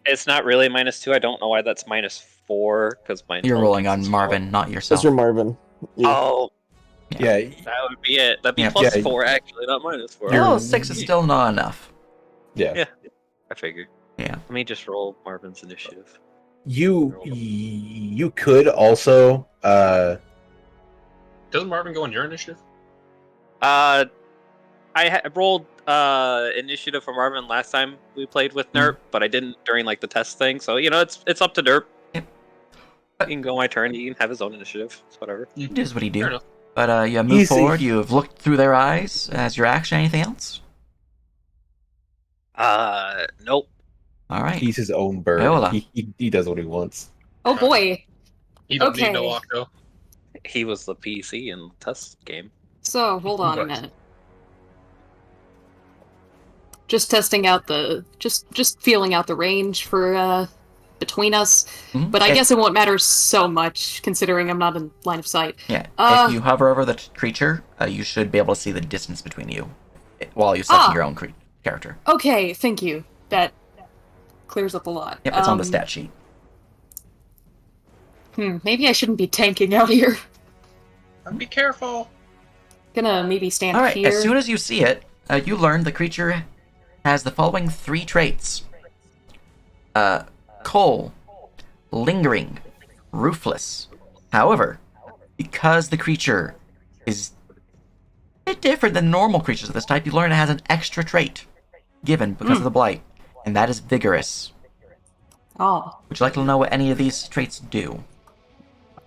It's not really -2. I don't know why that's -4 because my. You're rolling on is Marvin, not yourself. Because you're Marvin. Yeah. Oh, Yeah, that would be it. That'd be Yeah. plus Yeah. 4 actually, not -4. Oh, 6 is still not enough. yeah. I figured. Yeah. Let me just roll Marvin's initiative. You could also Doesn't Marvin go on your initiative? I rolled initiative for Marvin last time we played with Nerp, but I didn't during like the test thing. So it's up to Nerp. Yep. He can go my turn. He can have his own initiative. It's whatever. It is what he Fair do. enough. But you move Easy. forward. You have looked through their eyes as your action. Anything else? Nope. All right. he's his own bird. Viola. He does what he wants. Oh boy. You don't need no Okay. Octo. He was the PC in the test game. So hold on a Right. minute. Just testing out just feeling out the range for between us. Mhm. But I If- guess it won't matter so much considering I'm not in line of sight. Yeah. Uh, If you hover over the creature, you should be able to see the distance between you while you select Ah. your own character. Okay, thank you. That clears up a lot. Yep, it's on the stat sheet. Maybe I shouldn't be tanking out here. Be careful. Gonna maybe stand All right. here. As soon as you see it, you learn the creature has the following 3 traits: coal, lingering, ruthless. However, because the creature is a bit different than normal creatures of this type, you learn it has an extra trait given because of the blight, and that is vigorous. Oh, Would you like to know what any of these traits do?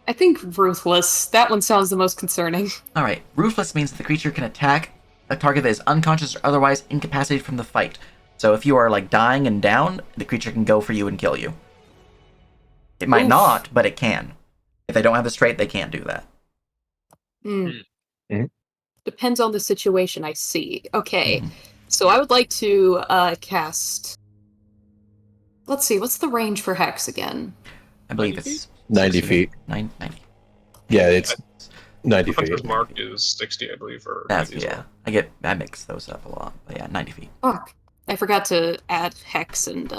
I think ruthless. That one sounds the most concerning. All right. Ruthless means that the creature can attack a target that is unconscious or otherwise incapacitated from the fight. So if you are like dying and down, the creature can go for you and kill you. It might Oof. not, but it can. If they don't have this trait, they can't do that. Mhm. Depends on the situation, I see. Okay, Mhm. so I would like to cast. Let's see, what's the range for Hex again? I believe 90 it's 90 feet. 90. Yeah, it's 90 Hunter's feet. Mark is 60, I believe. Or That's 90 as well. yeah. I mix those up a lot, but yeah, 90 feet. Fuck, I forgot to add Hex and.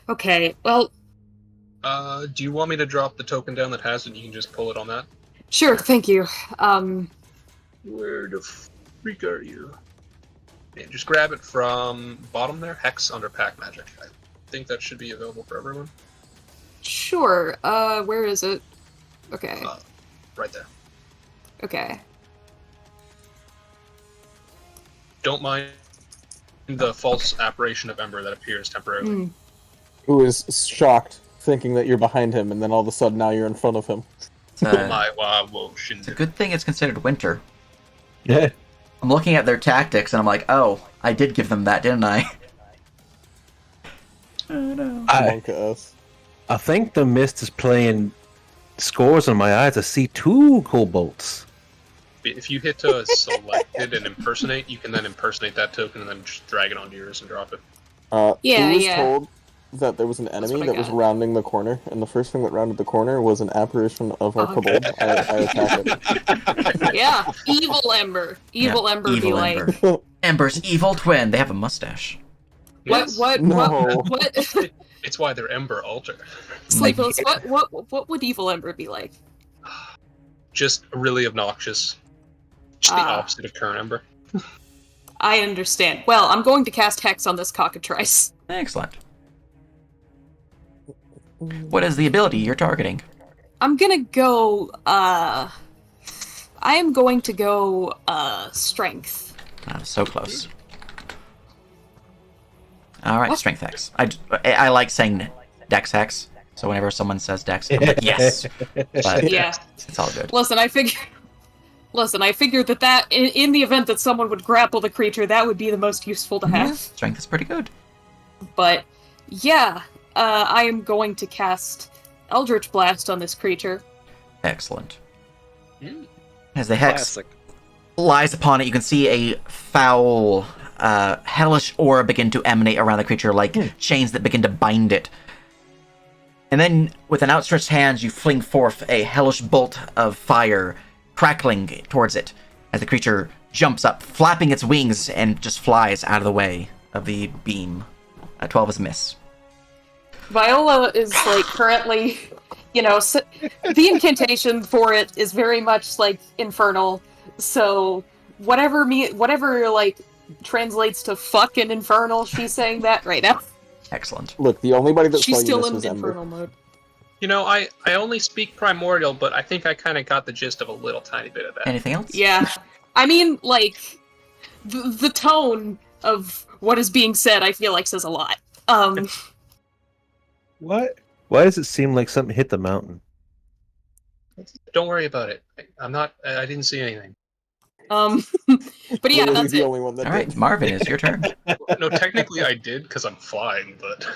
Okay, well, Do you want me to drop the token down that has it? You can just pull it on that. sure, thank you. Where the freak are you? And just grab it from bottom there. Hex under pack magic. I think that should be available for everyone. Sure. Where is it? Okay. Right there. Okay. Don't mind the false apparition of Ember that appears temporarily. Who is shocked, thinking that you're behind him, and then all of a sudden now you're in front of him. It's Oh a, my wow, whoa, it's a shindig. good thing it's considered winter. Yeah. I'm looking at their tactics and I'm like, oh, I did give them that, didn't I? Oh no. Monk us. I think the mist is playing scores on my eyes. I see 2 kobolds. If you hit selected and impersonate, you can then impersonate that token and then just drag it onto yours and drop it. Yeah, who was yeah. told that there was an enemy what I that was got. rounding the corner, and the first thing that rounded the corner was an apparition of our Oh, kobold. I attack it. Yeah, Evil Ember. Evil Ember be Evil like. Ember. Ember's evil twin. They have a mustache. Yes. What? No. It's why they're Ember Alter. Sleepless. What would Evil Ember be like? Just really obnoxious. Just the Ah. opposite of current Ember. I understand. Well, I'm going to cast Hex on this cockatrice. Excellent. What is the ability you're targeting? I'm gonna go, I am going to go, strength. So close. All right, What? strength hex. I like saying dex hex, so whenever someone says dex, I'm like, yes. But Yeah. it's all good. Listen, I figured that in the event that someone would grapple the creature, that would be the most useful to have. Yeah, strength is pretty good. But, yeah, I am going to cast Eldritch Blast on this creature. Excellent. Mm, As the hex classic. lies upon it, you can see a foul, hellish aura begin to emanate around the creature like chains that begin to bind it. And then, with an outstretched hand, you fling forth a hellish bolt of fire, crackling towards it, as the creature jumps up, flapping its wings, and just flies out of the way of the beam. 12 is a miss. Viola is, like, currently, the incantation for it is very much, like, infernal, so whatever, like, translates to fuck in infernal, she's saying that right now. Excellent. Look, the only body that She's saw you still miss in was Ember. infernal mode. I only speak primordial, but I think I kind of got the gist of a little tiny bit of that. Anything else? Yeah. I mean, like, the tone of what is being said, I feel like, says a lot. What? Why does it seem like something hit the mountain? Don't worry about it. I didn't see anything. But yeah, Literally that's the it. only one that All right, did. Marvin, it's your turn. No, technically I did because I'm flying, but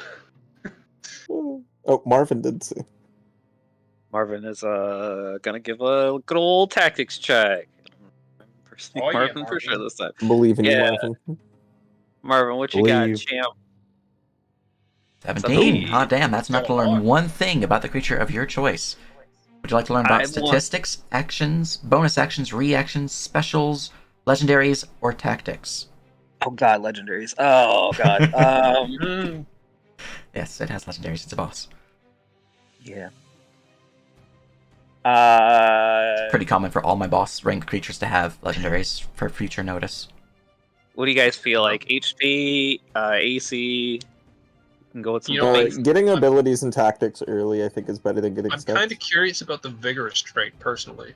Oh, Marvin did say. Marvin is gonna give a good old tactics check. Oh, yeah, Marvin for sure Marvin. this time. Believe in you, Yeah. Marvin. Marvin, what you got, Believe. champ? 17. Ooh. Hot damn, that's enough to learn one thing about the creature of your choice. Would you like to learn about statistics, actions, bonus actions, reactions, specials, legendaries, or tactics? Oh god, legendaries. Oh god. Yes, it has legendaries. It's a boss. Yeah. Pretty common for all my boss ranked creatures to have legendaries for future notice. What do you guys feel like? HP, AC. You can go with some basic. Getting abilities and tactics early, I think, is better than getting I'm stats. kind of curious about the vigorous trait personally.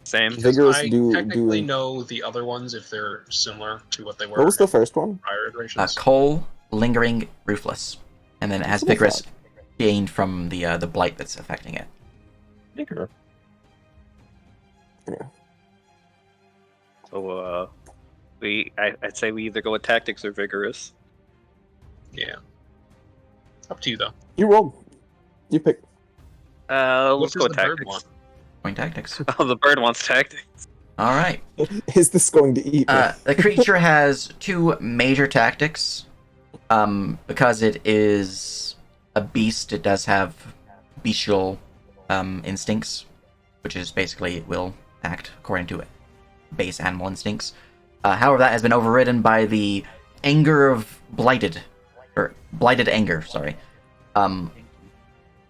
Same. Vigorous I do technically know the other ones if they're similar to what they were. What was the first one? Prior iterations. Coal, lingering, ruthless, and then it has That's what I vigorous thought. gained from the blight that's affecting it. Bigger. So I'd say we either go with tactics or vigorous. Yeah. Up to you though. You roll. You pick. Let's What go does with the bird tactics. want? Point tactics. Oh, the bird wants tactics. All right. Is this going to eat me? The creature has two major tactics. Because it is a beast, it does have bestial instincts, which is basically it will act according to base animal instincts. However, that has been overridden by the anger of blighted anger. Sorry.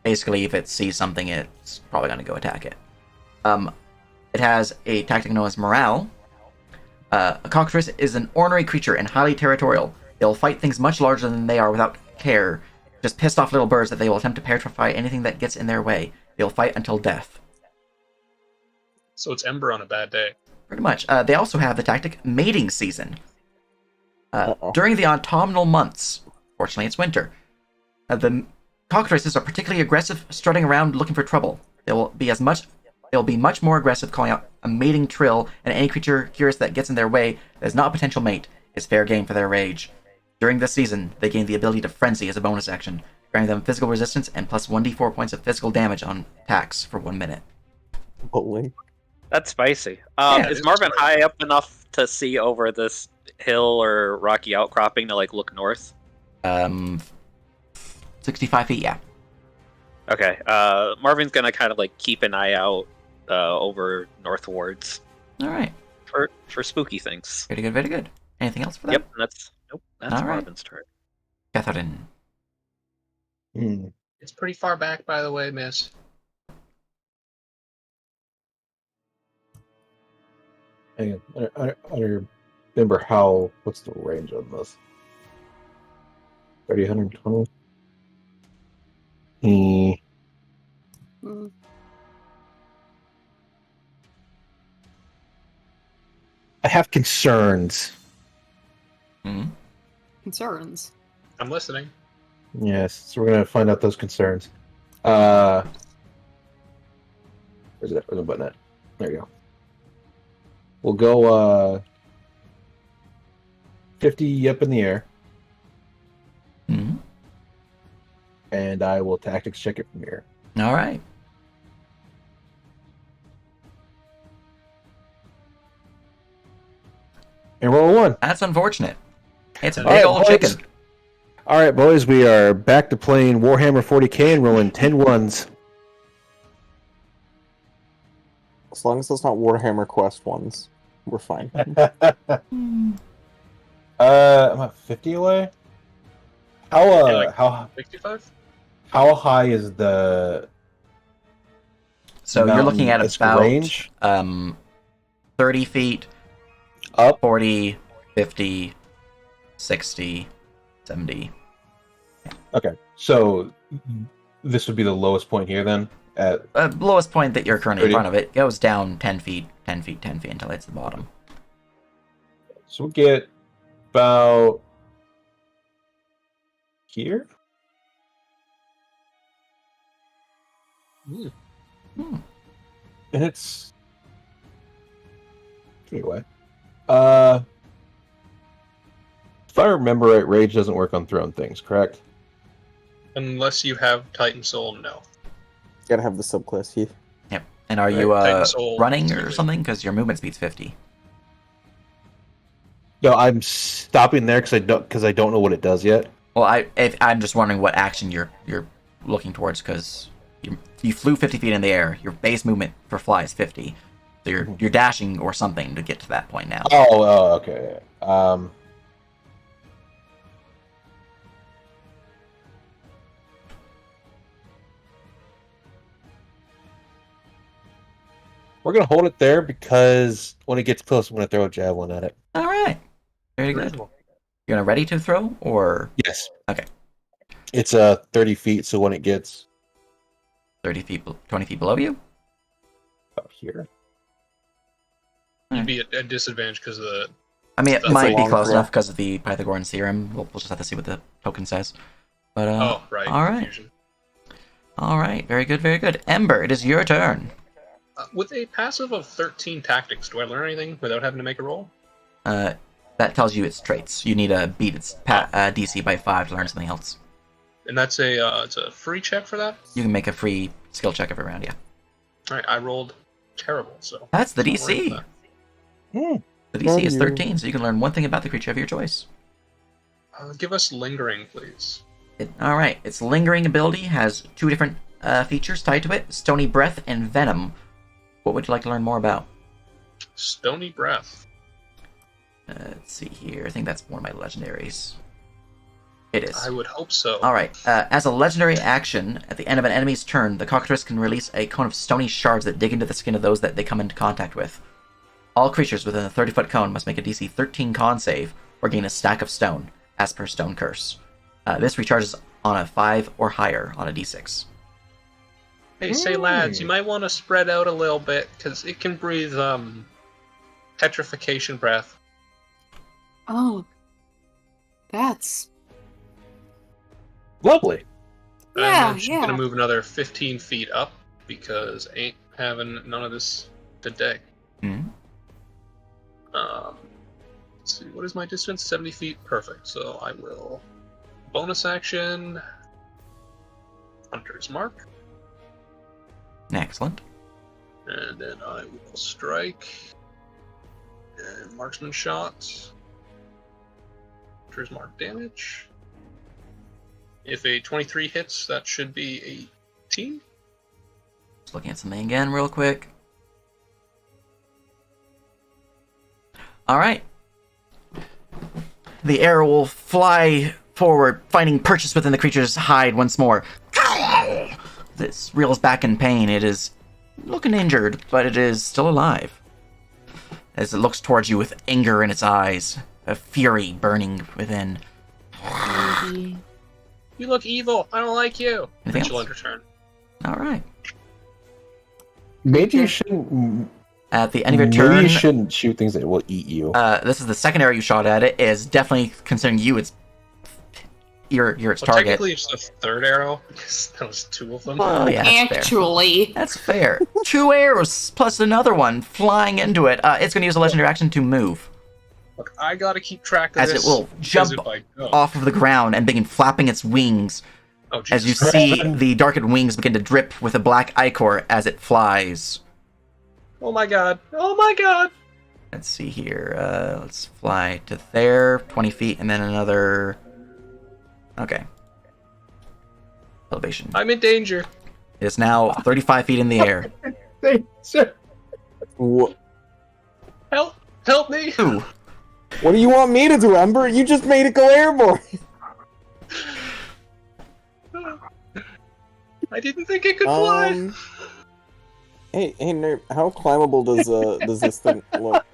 Basically, if it sees something, it's probably going to go attack it. It has a tactic known as morale. A cockatrice is an ornery creature and highly territorial. They'll fight things much larger than they are without care. Just pissed off little birds that they will attempt to petrify anything that gets in their way. They'll fight until death. So it's Ember on a bad day. Pretty much. They also have the tactic mating season. Uh-oh. During the autumnal months, fortunately it's winter, the cockatrices are particularly aggressive, strutting around looking for trouble. They'll be much more aggressive, calling out a mating trill, and any creature curious that gets in their way that is not a potential mate is fair game for their rage. During this season, they gain the ability to Frenzy as a bonus action, granting them physical resistance and plus 1d4 points of physical damage on attacks for 1 minute. Bowling. That's spicy. Yeah, Is Marvin high up enough to see over this hill or rocky outcropping to look north? 65 feet, yeah. Okay. Marvin's gonna kind of keep an eye out over northwards All right. for spooky things. Very good, very good. Anything else for that? Yep, that's All right. Marvin's turn. Catherine. It's pretty far back, by the way, miss. Hang on. I don't remember what's the range on this? 30, 120? Mm. I have concerns. Hmm? Concerns. I'm listening. Yes, so we're gonna find out those concerns. Where's that? Where's the button at? There you go. We'll go 50 up in the air, Hmm? and I will tactics check it from here. All right. And roll a 1. That's unfortunate. It's a All big right, old boys. chicken. All right, boys, we are back to playing Warhammer 40k and rolling 10 ones. As long as it's not Warhammer Quest ones, we're fine. I'm at 50 away. How Yeah, like- how 65? how high is the So you're looking at its about range 30 feet, up? 40, 50, 60, 70. Okay, so this would be the lowest point here then. At Lowest point that you're currently in 30. front of it goes down 10 feet, 10 feet, 10 feet until it's the bottom. so we'll get about here. Ooh. Hmm. And it's anyway. If I remember right, rage doesn't work on thrown things, correct? Unless you have Titan Soul, no. Gotta have the subclass Heath. Yep. And are Right, you Titan Soul running or typically. something? Because your movement speed's 50. No, I'm stopping there because I don't know what it does yet. Well, I'm just wondering what action you're looking towards, because you flew 50 feet in the air. Your base movement for fly is 50. So you're dashing or something to get to that point now. Oh, okay. We're gonna hold it there because when it gets close, I'm gonna throw a javelin at it. All right. Very good. Reasonable. You're gonna ready to throw, or Yes. Okay. It's 30 feet, so when it gets 30 feet, 20 feet below you? up here, You'd be at disadvantage because of the. I mean, it That's might a be long close throw. enough because of the Pythagorean theorem. We'll just have to see what the token says. But Oh, right. all right. Confusion. All right. Very good. Very good. Ember, it is your turn. With a passive of 13 tactics, do I learn anything without having to make a roll? That tells you its traits. You need to beat its DC by 5 to learn something else. And that's it's a free check for that? You can make a free skill check every round, yeah. Alright, I rolled terrible, so. That's the Don't worry DC. about The DC is you. 13, so you can learn one thing about the creature of your choice. that. Give us lingering, please. All right, its lingering ability has 2 different features tied to it: Stony Breath and Venom. What would you like to learn more about? Stony Breath. Let's see here. I think that's one of my legendaries. It is. I would hope so. All right. As a legendary action, at the end of an enemy's turn, the cockatrice can release a cone of stony shards that dig into the skin of those that they come into contact with. All creatures within a 30-foot cone must make a DC 13 con save or gain a stack of stone, as per Stone Curse. This recharges on a 5 or higher on a D6. Hey, say lads, you might want to spread out a little bit, because it can breathe, petrification breath. Oh. That's... lovely. Yeah, I'm yeah. gonna move another 15 feet up, because ain't having none of this today. Hmm? Let's see, what is my distance? 70 feet? Perfect. So I will bonus action Hunter's Mark, Excellent. and then I will strike and marksman shot. Hunter's Mark damage. If a 23 hits, that should be 18. Just looking at something again real quick. All right. The arrow will fly forward, finding purchase within the creature's hide once more. This reels back in pain. It is looking injured, but it is still alive. As it looks towards you with anger in its eyes, a fury burning within. You look evil. I don't like you. Anything She'll else? end her turn. All right. Maybe you shouldn't. At the end of your Maybe turn, you shouldn't shoot things that will eat you. this is the second arrow you shot at it. Is definitely considering you. You're its Well, target. technically, it's the third arrow because that was two of them. Oh yeah, that's fair. Actually, That's fair. 2 arrows plus another one flying into it. It's going to use a legendary action to move, Look, I gotta keep track of as this. it will because jump if I don't- off of the ground and begin flapping its wings. Oh, As you Jesus. see the darkened wings begin to drip with a black ichor as it flies. Oh my god! Oh my god! Let's see here. Let's fly to there, 20 feet, and then another. Okay. Elevation. I'm in danger. It is now 35 feet in the air. What Help me! Ooh. do you want me to do, Ember? You just made it go airborne. I didn't think it could fly. Hey, nerd, how climbable does this thing look?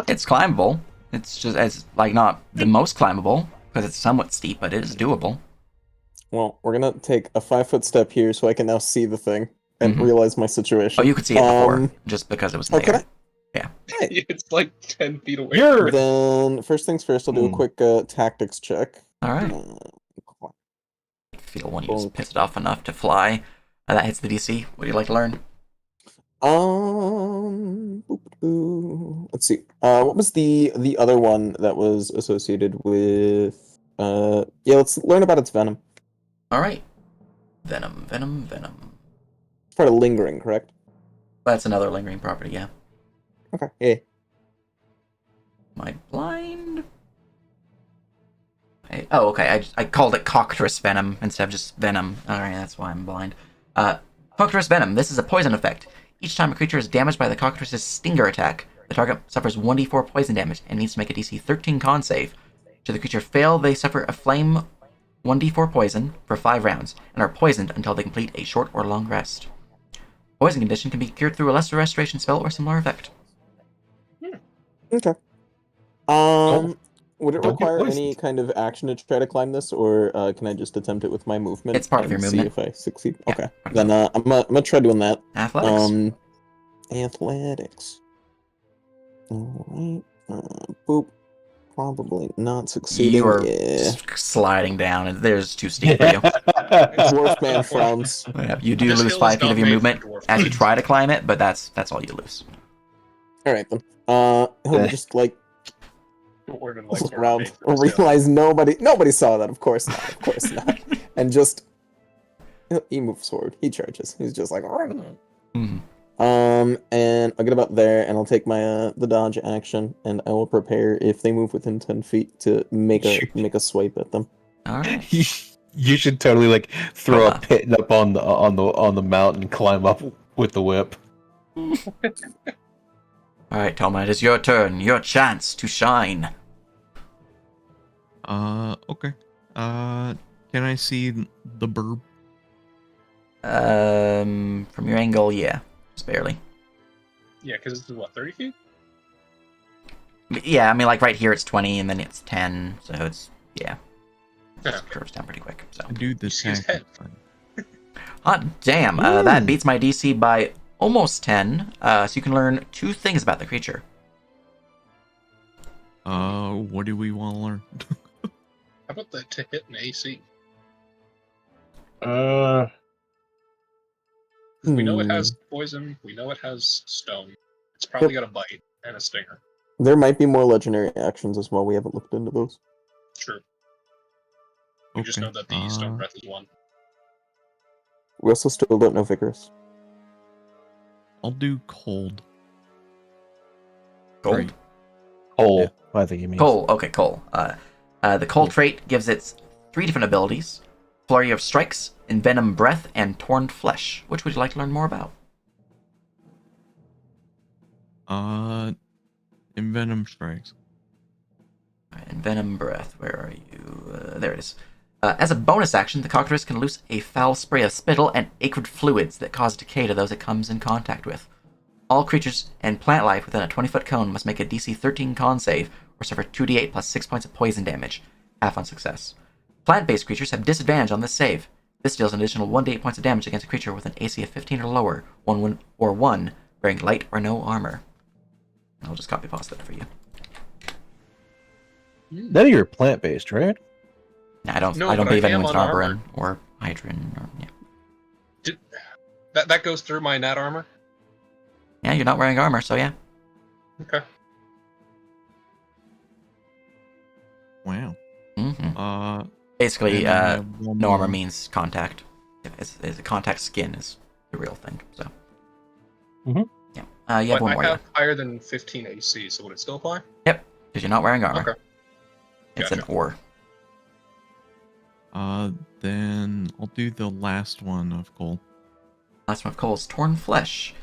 It's climbable. It's just not the most climbable because it's somewhat steep, but it is doable. Well, we're gonna take a 5-foot step here so I can now see the thing and realize my situation. Oh, you could see it before, just because it was in the can air. Yeah. It's like 10 feet away. Then, first things first, I'll do a quick tactics check. All right. Feel when you just piss it off enough to fly. That hits the DC. What do you like to learn? Let's see. What was the other one that was associated with? Yeah, let's learn about its venom. All right. Venom. It's part of lingering, correct? That's another lingering property, yeah. Okay. Yeah. Am I blind? Okay. I called it cockatrice venom instead of just venom. Alright, that's why I'm blind. Cockatrice venom. This is a poison effect. Each time a creature is damaged by the cockatrice's stinger attack, the target suffers 1d4 poison damage and needs to make a DC 13 con save. Should the creature fail, they suffer a flame 1d4 poison for 5 rounds and are poisoned until they complete a short or long rest. Poison condition can be cured through a lesser restoration spell or similar effect. Okay. Would it Don't get require poisoned. any kind of action to try to climb this, or can I just attempt it with my movement? It's part of your and movement. See if I succeed. Yeah. Okay. Then I'm gonna try doing that. Athletics. Athletics. Alright. Boop. Probably not succeeding. You are Yeah. sliding down, and there's too steep for you. Dwarf man frowns. Yeah, you do This lose hill 5 is feet not of your made for movement dwarf as you men. try to climb it, but that's all you lose. Alright then. He'll just like Dwarven legs look were around made for or this hill. realize nobody saw that. Of course not. Of course not. And just he moves forward. He charges. He's just like. Mhm. And I'll get about there, and I'll take my the dodge action, and I will prepare if they move within 10 feet to make a swipe at them. All right. You should totally like throw Hold a pit up on the mountain and climb up with the whip. All right, Toma, it is your turn. Your chance to shine. Okay. Can I see the burb? From your angle, yeah, just barely. Yeah, because it's what, 30 feet? Yeah, I mean, like right here it's 20, and then it's 10, so it's Yeah. curves down pretty quick. So. Dude, this See his head. Hot damn! That beats my DC by almost 10. So you can learn 2 things about the creature. What do we want to learn? How about the to hit an AC? We know it has poison. We know it has stone. It's probably got a bite and a stinger. There might be more legendary actions as well. We haven't looked into those. True. We just know that the stone breath is one. We also still don't know vigorous. I'll do cold. Gold? Right. Coal, Yeah. I think you mean. Coal. Okay, coal. The coal trait gives it 3 different abilities: Flurry of Strikes, Envenom Breath, and Torn Flesh. Which would you like to learn more about? Envenom strikes. Envenom Breath. Where are you? There it is. As a bonus action, the cockatrice can loose a foul spray of spittle and acrid fluids that cause decay to those it comes in contact with. All creatures and plant life within a 20-foot cone must make a DC 13 con save or suffer 2d8 plus 6 points of poison damage, half on success. Plant-based creatures have disadvantage on this save. This deals an additional 1d8 points of damage against a creature with an AC of 15 or lower, one wearing light or no armor. I'll just copy paste that for you. None of you are plant-based, right? No, I don't No, but believe I am anyone's an unarmored. Arborin or Hydran. Or, yeah. That goes through my net armor? Yeah, you're not wearing armor, so yeah. Okay. Wow. Mm-hmm. Basically, and I have one no armor more. means contact. It's a contact skin is the real thing. So. Mhm. Yeah. You have But one I more. have higher than 15 AC, so would it still apply? Yep. Because you're not wearing armor. Okay. It's Gotcha. an ore. Then I'll do the last one of Cole. Last one of Cole's Torn Flesh.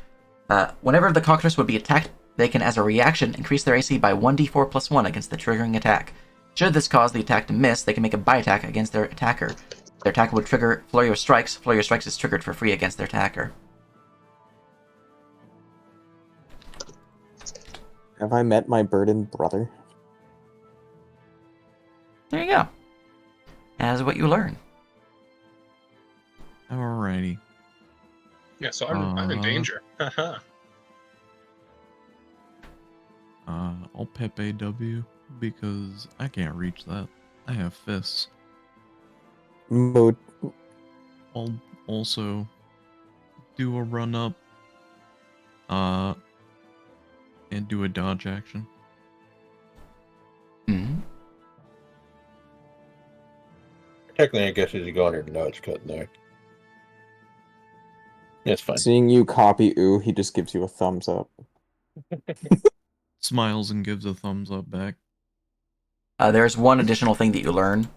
Whenever the cockatrice would be attacked, they can, as a reaction, increase their AC by 1d4 plus 1 against the triggering attack. Should this cause the attack to miss, they can make a bite attack against their attacker. Their attacker would trigger Flurry of Strikes. Flurry of Strikes is triggered for free against their attacker. Have I met my burdened brother? There you go. As what you learn. Alrighty. Yeah, so I'm in danger. Haha. I'll pep AW because I can't reach that. I have fists. Mood. I'll also do a run up. And do a dodge action. Mm-hmm. Technically, I guess you should go on your nudge cut there. It's fine. Seeing you copy ooh, he just gives you a thumbs up. Smiles and gives a thumbs up back. There's one additional thing that you learn.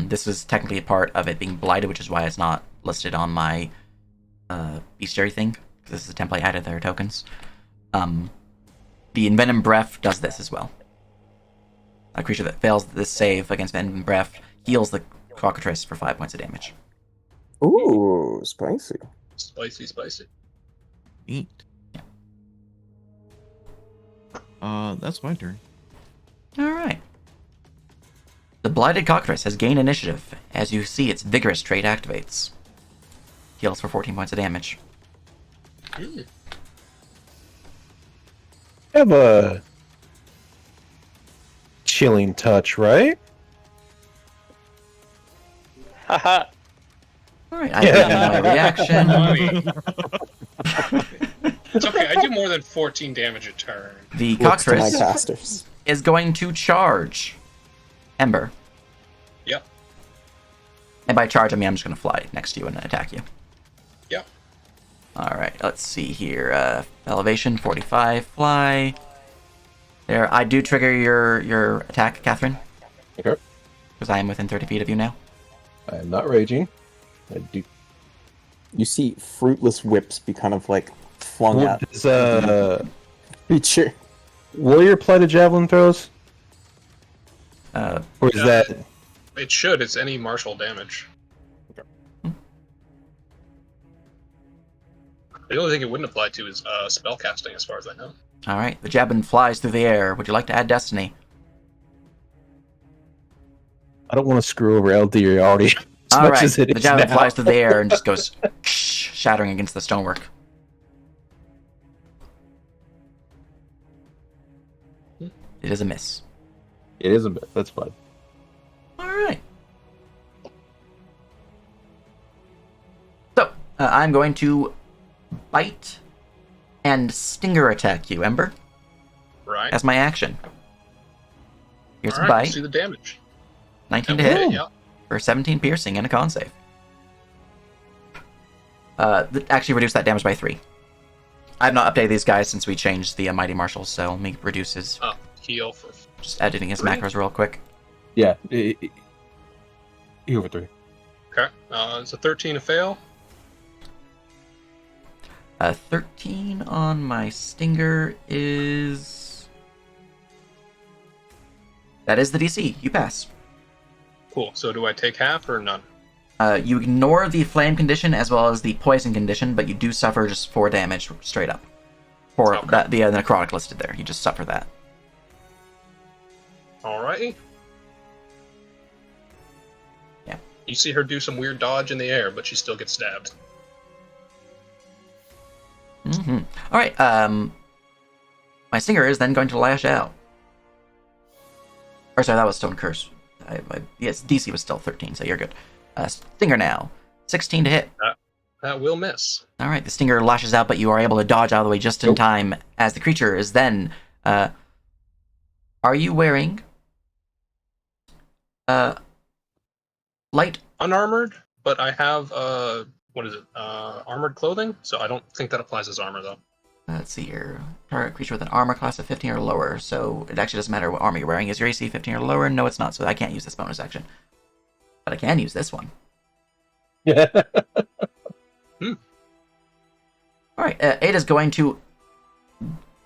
This is technically a part of it being blighted, which is why it's not listed on my bestiary thing, because this is a template added to their tokens. The Envenom Breath does this as well. A creature that fails this save against Envenom Breath heals the cockatrice for 5 points of damage. Ooh, spicy. Spicy. Neat. That's my turn. Alright. The Blighted Cockatrice has gained initiative. As you see, its Vigorous trait activates. Heals for 14 points of damage. Have a chilling touch, right? Haha. Alright, I give my reaction. Funny. It's okay, I do more than 14 damage a turn. The Looks to my cockatrice casters. is going to charge Ember. Yep. And by charge, I mean I'm just going to fly next to you and attack you. Yep. Alright, let's see here. Elevation, 45, fly. There, I do trigger your attack, Catherine. Okay. Because I am within 30 feet of you now. I am not raging. I do. You see fruitless whips be kind of like flung What at does creature. warrior apply to javelin throws? Or is Yeah. that It should, it's any martial damage. The only thing it wouldn't apply to is spellcasting, as far as I know. Alright, the javelin flies through the air. Would you like to add Destiny? I don't want to screw over LD already as much Alright, as it the is javelin now. flies through the air and just goes shattering against the stonework. It is a miss. It is a bit. That's fine. Alright. So, I'm going to bite and stinger attack you, Ember, Right? as my action. Here's a Alright, bite. let's see the damage. 19 to Okay, hit yeah. for 17 piercing and a con save. Actually reduce that damage by 3. I have not updated these guys since we changed the Mighty Marshals, so let me reduce his... Heal for... Just editing his 3? macros real quick. Yeah. You over 3. Okay. It's a 13 to fail. 13 on my stinger is... That is the DC. You pass. Cool. So do I take half or none? You ignore the flame condition as well as the poison condition, but you do suffer just 4 damage straight up. For Okay. that, the necrotic listed there. You just suffer that. Alrighty. You see her do some weird dodge in the air, but she still gets stabbed. Mm-hmm. All right. My stinger is then going to lash out. Or sorry, that was Stone Curse. Yes, DC was still 13, so you're good. Stinger now. 16 to hit. That will miss. All right, the stinger lashes out, but you are able to dodge out of the way just in time as the creature is then... are you wearing... light... Unarmored, but I have, armored clothing? So I don't think that applies as armor, though. Let's see here. Target creature with an armor class of 15 or lower, so it actually doesn't matter what armor you're wearing. Is your AC 15 or lower? No, it's not, so I can't use this bonus action. But I can use this one. Alright, Ada's going to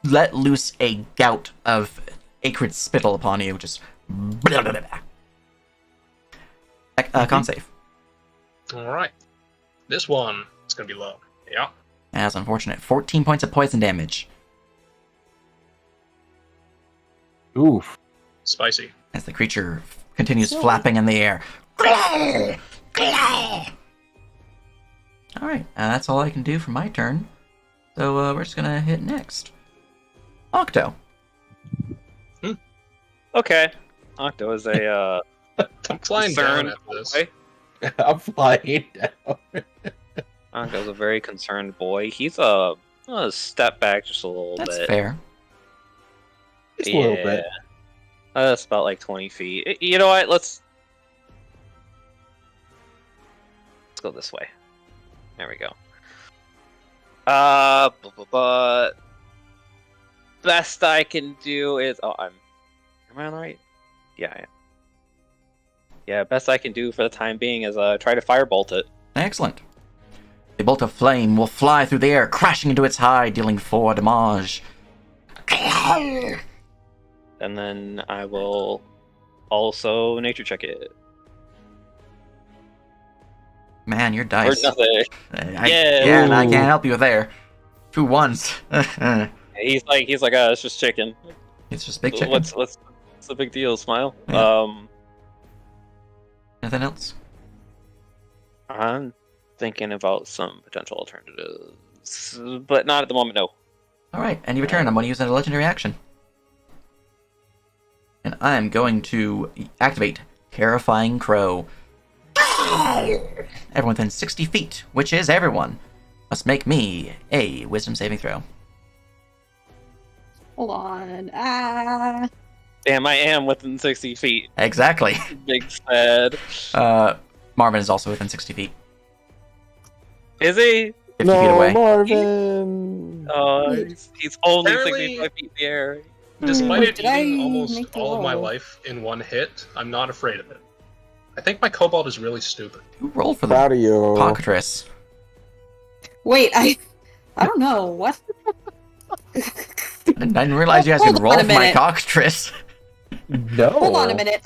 let loose a gout of acrid spittle upon you, just... Con save. Alright. This one is going to be low. Yeah. That's unfortunate. 14 points of poison damage. Oof. Spicy. As the creature continues flapping in the air. Alright, that's all I can do for my turn. So we're just gonna hit next. Octo. Okay. Octo is a I'm flying down after this. boy. I'm flying down. Octo's a very concerned boy. He's a step back just a little That's bit. fair. Just a little bit. That's about like 20 feet. You know what? Let's go this way. There we go. But best I can do is am I on the right? Yeah, I am. Yeah, best I can do for the time being is try to firebolt it. Excellent. A bolt of flame will fly through the air, crashing into its hide, dealing 4 damage. And then I will also nature check it. Man, your Or dice. nothing. Yeah, and I can't help you there. 2 ones. He's like, it's just chicken. It's just big chicken. What's the big deal? Smile. Yeah. Nothing else? I'm thinking about some potential alternatives, but not at the moment. No. All right, end of your turn. I'm going to use a legendary action. And I'm going to activate Terrifying Crow. Everyone within 60 feet, which is everyone, must make me a wisdom saving throw. Hold on. Damn, I am within 60 feet. Exactly. Big sad. Marvin is also within 60 feet. Is he? 50 feet away. Marvin! He's only Apparently- 65 feet in the air. Despite it Did I eating almost make the all of my roll? life in one hit, I'm not afraid of it. I think my kobold is really stupid. Who rolled for the Proud of you. cockatrice? Wait, I don't know. What? I didn't realize you guys Hold could on roll a for my minute. cockatrice. No. Hold on a minute.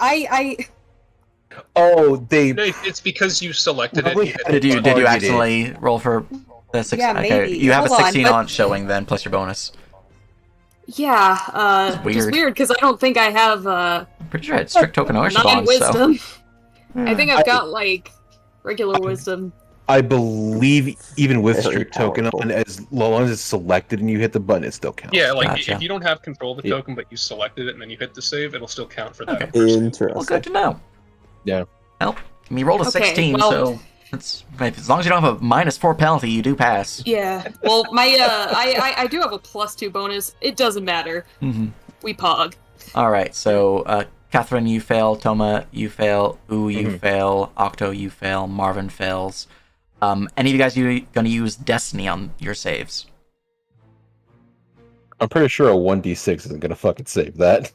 Oh, they. No, it's because you selected it. Probably You hit Did the you button. did you Targeted. accidentally roll for the 16? Yeah, Okay, maybe. you have a Hold on, 16 but- on showing then, plus your bonus. Yeah, It's just weird. weird because I don't think I have I'm pretty sure I had strict token ownership 9 on, so. wisdom. I think I've got like regular wisdom. I believe even with Very strict token powerful. on, as long as it's selected and you hit the button, it still counts. Yeah, like Gotcha. if you don't have control of the Yeah. token, but you selected it and then you hit the save, it'll still count for that. Okay. first save. Interesting. Well, good to know. Yeah. Well, we rolled a Okay, 16, well- so it's, as long as you don't have a -4 penalty, you do pass. Yeah. Well, my I do have a +2 bonus. It doesn't matter. Mm-hmm. We pog. All right, so Catherine, you fail. Toma, you fail. Ooh, you fail. Octo, you fail. Marvin fails. Any of you guys going to use Destiny on your saves? I'm pretty sure a 1d6 isn't gonna fucking save that.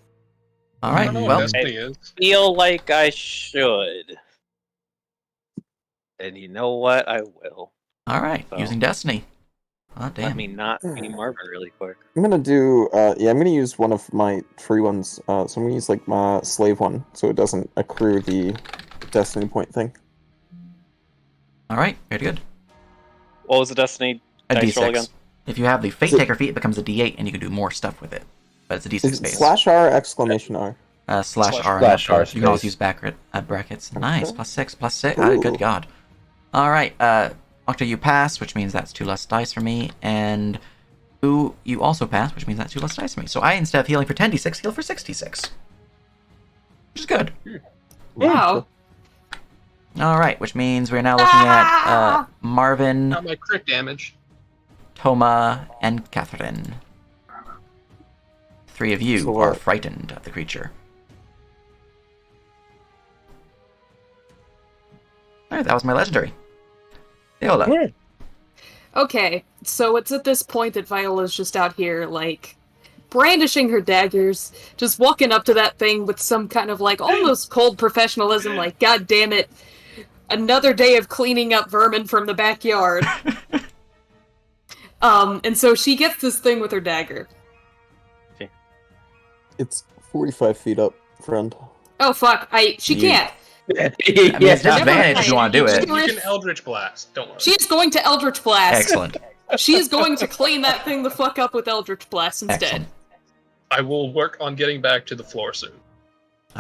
All I right, don't know well, what Destiny is. Feel like I should. And you know what? I will. all right, So- using Destiny. Oh, Let damn. me not be Marvin really quick. I'm gonna do, I'm gonna use one of my free ones. So I'm gonna use like my slave one, so it doesn't accrue the destiny point thing. All right, very good. What was the Destiny A dice roll D6. again? If you have the Fate Is it- Taker feat, it becomes a D8, and you can do more stuff with it. But it's a D6 Is it base. /R exclamation R? Slash R. Slash R You can also space. use brackets. Nice. Okay. +6. Ooh. Good God. All right. Octa, you pass, which means that's 2 less dice for me, and Ooh, you also pass, which means that's 2 less dice for me. So I, instead of healing for 10d6, heal for 66. Which is good. Wow. All right, which means we're now looking at Marvin, Not my crit damage. Toma, and Catherine. 3 of you So are what? frightened of the creature. Alright, that was my legendary. Viola. Yeah. Okay, so it's at this point that Viola's just out here, like, brandishing her daggers, just walking up to that thing with some kind of, like, almost cold professionalism, like, God damn it, another day of cleaning up vermin from the backyard. And so she gets this thing with her dagger. It's 45 feet up, friend. Oh, fuck, she You- can't. I mean, it's disadvantage if you want to do Never it. mind. You can Eldritch Blast. Don't worry. She is going to Eldritch Blast. Excellent. She is going to clean that thing the fuck up with Eldritch Blast instead. Excellent. I will work on getting back to the floor soon.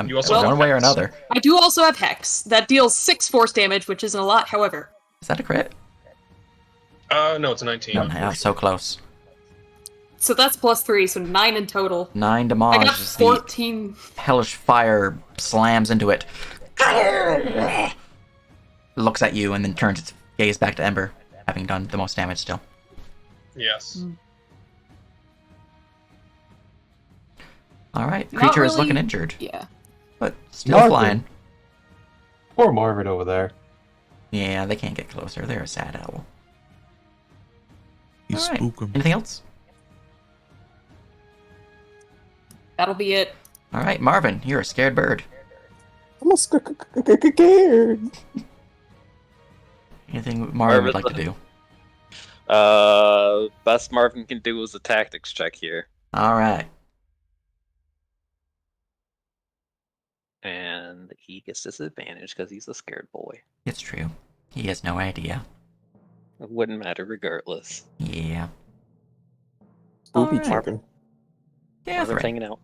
You also Well- have one way or Hex. another. I do also have Hex. That deals 6 force damage, which isn't a lot, however. Is that a crit? No, it's a 19. No, so close. So that's +3, so 9 in total. 9 I damage got as the 14. hellish fire slams into it. Looks at you and then turns its gaze back to Ember, having done the most damage still. Yes. Alright, Not creature is really- looking injured, Yeah. but still Marvin. flying. Poor Marvin over there. Yeah, they can't get closer. They're a sad owl. You Alright. spook him. Anything else? That'll be it. Alright, Marvin, you're a scared bird. I'm scared. Anything Marvin would Marvin- like to do? Best Marvin can do is a tactics check here. Alright. And he gets disadvantage because he's a scared boy. It's true. He has no idea. It wouldn't matter regardless. Yeah. Booby Alright. chicken. Marvin's Catherine. hanging out.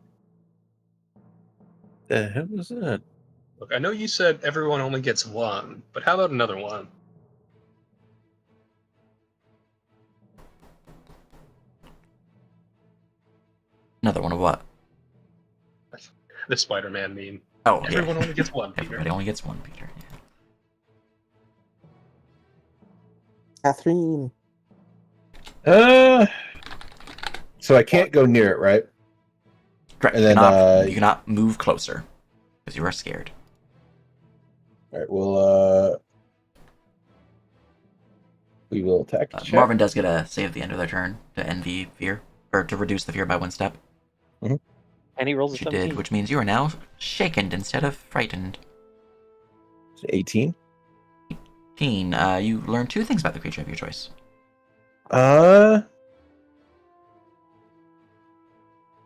The hell was that? Look, I know you said everyone only gets one, but how about another one? Another one of what? The Spider-Man meme. Oh, Everyone yeah. only gets one, Peter. Everybody only gets one, Peter. Yeah. Catherine. So I can't go near it, right? Correct. And then, you cannot move closer because you are scared. All right. Well, we will attack. check. Marvin does get a save at the end of their turn to end the fear, or to reduce the fear by 1 step. And he rolls a Which you 17. did, which means you are now shaken instead of frightened. 18. You learn 2 things about the creature of your choice.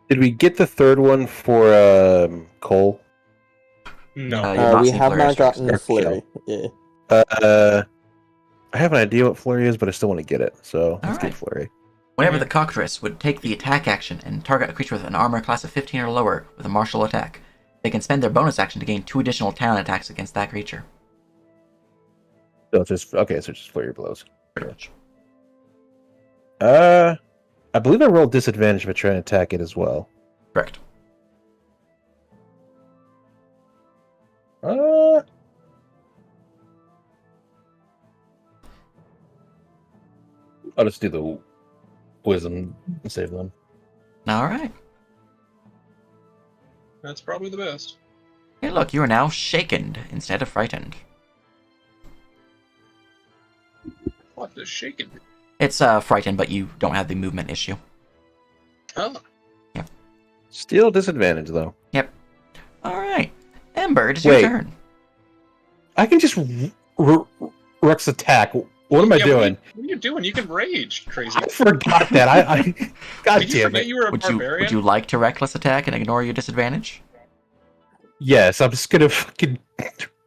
Did we get the third one for Cole? No. You have not We seen have Flurry of not gotten Strokes. the flurry. Yeah. I have an idea what flurry is, but I still want to get it. So let's Alright. get flurry. Whenever the cockatrice would take the attack action and target a creature with an armor class of 15 or lower with a martial attack, they can spend their bonus action to gain 2 additional talent attacks against that creature. So it's just okay. So it's just flurry blows. Pretty much. I believe I rolled disadvantage if I try and attack it as well. Correct. I'll just do the wisdom and save them. Alright. That's probably the best. Hey, look, you are now shaken instead of frightened. What the shaking? It's frightened, but you don't have the movement issue. Oh. Still disadvantage though. Yep. Alright. Ember, it is your Wait. turn. I can just Rux attack. What am I Yeah, doing? What are you doing? You can rage, crazy. I forgot that. I God Did you damn forget it. you were a Would barbarian? you like to reckless attack and ignore your disadvantage? Yes, I'm just gonna fucking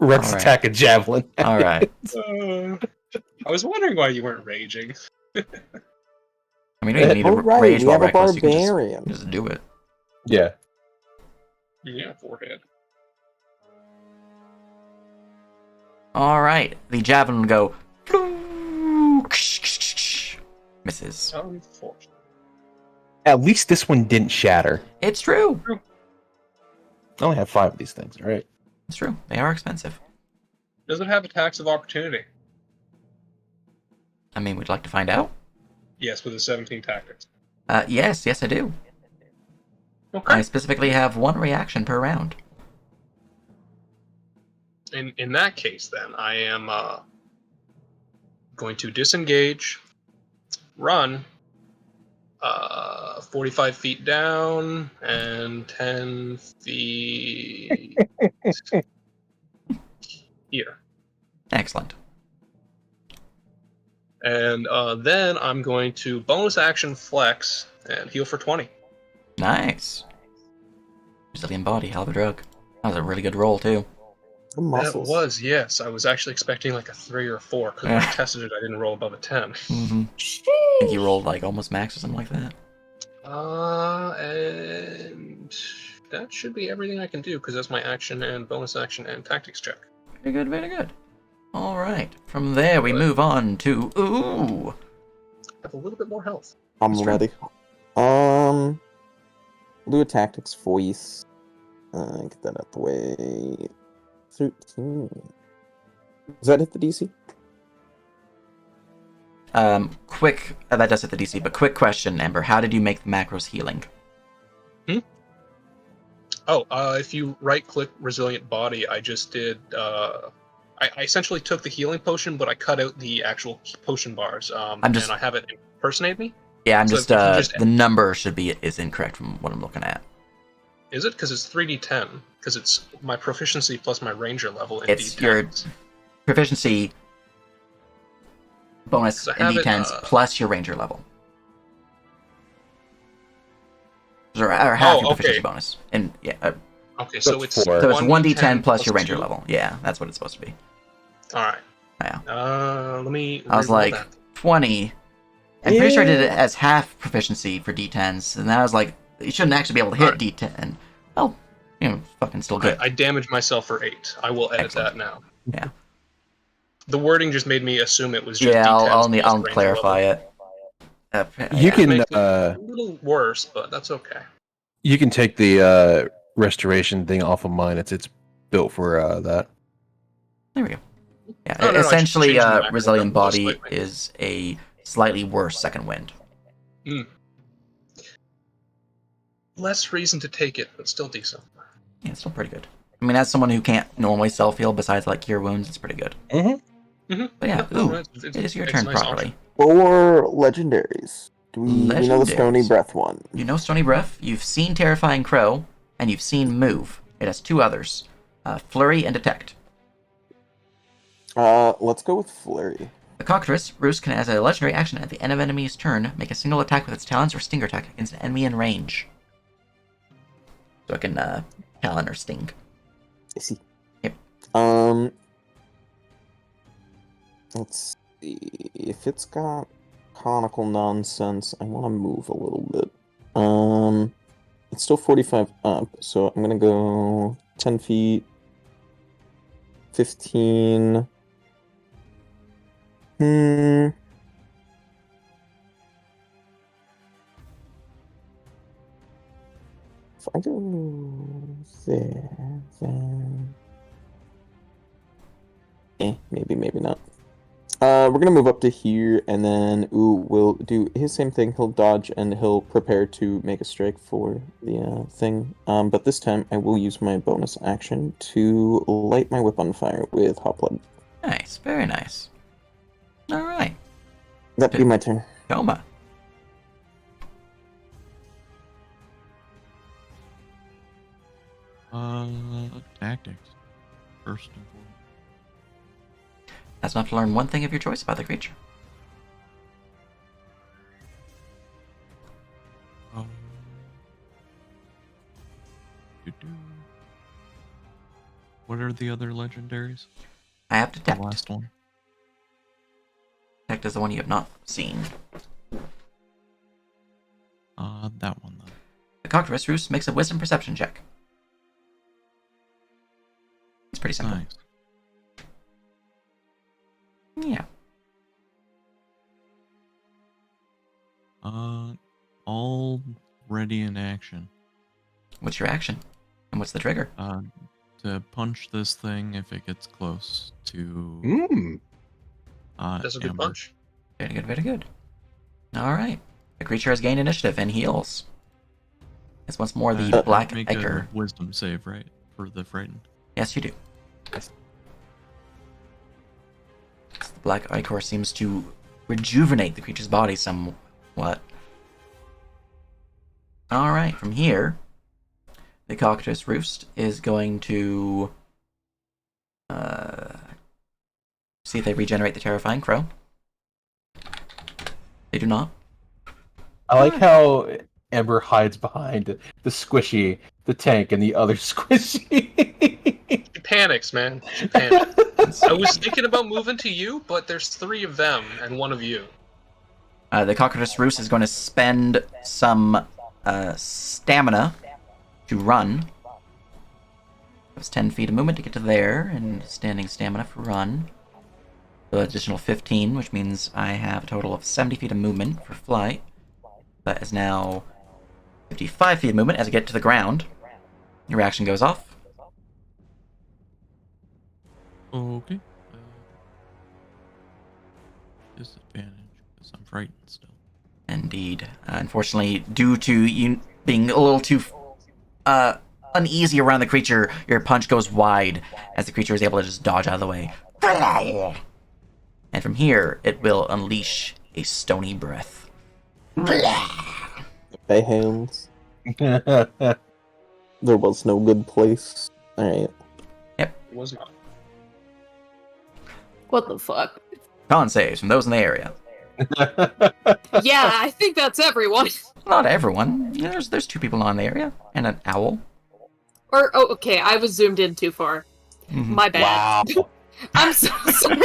Rux Alright. attack a javelin. Alright. I was wondering why you weren't raging. I mean, you don't need to Oh, right, rage we while have a reckless. You can barbarian. just do it. Yeah. Yeah, forehead. All right, the javelin will go. Misses. Unfortunate. At least this one didn't shatter. It's true. I only have 5 of these things, all right? It's true. They are expensive. Does it have attacks of opportunity? I mean, we'd like to find out. Yes, with the 17 tactics. Yes, I do. Okay. I specifically have 1 reaction per round. In that case, then, I am going to disengage, run 45 feet down, and 10 feet here. Excellent. And then I'm going to bonus action flex and heal for 20. Nice. Resilient body, hell of a drug. That was a really good roll, too. The muscles. That was, yes. I was actually expecting like a 3 or 4, because when I tested it, I didn't roll above a 10. Mm-hmm. I think you rolled like almost max or something like that. And that should be everything I can do, because that's my action and bonus action and tactics check. Very good, very good. All right. From there, we move on to... Ooh! I have a little bit more health. I'm That's ready. Do a tactics voice. Get that out the way. 13. Does that hit the DC? Quick... that does hit the DC, but quick question, Ember. How did you make the macros healing? Oh, if you right-click Resilient Body, I just did... I essentially took the healing potion, but I cut out the actual potion bars, and I have it impersonate me. Yeah, I'm So just... if you just... the number is incorrect from what I'm looking at. Is it? Because it's 3d10. Because it's my proficiency plus my ranger level in It's D10s. your proficiency bonus So I in have it, D10s plus your ranger level. Or half your proficiency okay. bonus. And yeah, Okay, so That's it's 4. so it's 1d10 plus your plus ranger 2. level. Yeah, that's what it's supposed to be. Alright. Yeah. Let me... I was reroll like, that. 20. I'm pretty sure I did it as half proficiency for D10s, and then I was like, you shouldn't actually be able to hit Alright. D10. Well, you know, fucking still good. I damaged myself for 8. I will edit Excellent. that now. Yeah. The wording just made me assume it was just Yeah, D10s I'll plus ranger clarify level. it. You Yeah. can Makes it a little worse, but that's okay. you can take the restoration thing off of mine. It's built for that. There we go. Yeah, Oh, no, I should essentially, change the macro Resilient down just Body slightly. is a slightly worse second wind. Less reason to take it, but still decent. Yeah, it's still pretty good. I mean, as someone who can't normally self-heal besides, like, cure wounds, it's pretty good. Mm-hmm. But yeah, No, ooh, it's it is your it's turn a nice properly. Or legendaries. We know the Stony Legendaries. Breath one. You know Stony Breath, you've seen Terrifying Crow, and you've seen Move. It has 2 others, Flurry and Detect. Let's go with Flurry. The Cockatrice, Roost can, as a legendary action at the end of an enemy's turn, make a single attack with its talons or stinger attack against an enemy in range. So it can, talon or sting. I see. Yep. Let's see. If it's got conical nonsense, I want to move a little bit. It's still 45 up, so I'm gonna go 10 feet, 15. If I go there, then... maybe not. We're gonna move up to here, and then we'll do his same thing. He'll dodge, and he'll prepare to make a strike for the thing. But this time, I will use my bonus action to light my whip on fire with hot blood. Nice, very nice. Alright, That'd be my turn. Coma. Tactics. First and foremost. That's enough to learn one thing of your choice about the creature. Doo-doo. What are the other legendaries? I have The Detect. last one. Detect is the one you have not seen. That one then. The Cockatrice Roost makes a wisdom perception check. pretty simple. Nice. Yeah. All ready in action. What's your action? And what's the trigger? To punch this thing if it gets close to That's a good Amber. punch. Very good, very good. All right. The creature has gained initiative and heals. It's once more the Black Make Ichor. a wisdom save, right? For the frightened. Yes, you do. The Black Ichor seems to rejuvenate the creature's body somewhat. Alright, from here, the Cockatrice Roost is going to see if they regenerate the Terrifying Crow. They do not. I like how Ember hides behind the squishy, the tank, and the other squishy. She panics, man. She panics. I was thinking about moving to you, but there's 3 of them and 1 of you. The Cockatrice Roost is going to spend some stamina to run. That's 10 feet of movement to get to there, and standing stamina for run. So additional 15, which means I have a total of 70 feet of movement for flight. That is now 55 feet of movement as I get to the ground. Your reaction goes off. Okay. Disadvantage because I'm frightened still. Indeed. Unfortunately, due to you being a little too uneasy around the creature, your punch goes wide as the creature is able to just dodge out of the way. And from here, it will unleash a stony breath. By hands. There was no good place. Alright. It was not. What the fuck? Con saves from those in the area. Yeah, I think that's everyone. Not everyone. Yeah, there's 2 people not in the area. And an owl. Okay, I was zoomed in too far. My bad. Wow. I'm so sorry.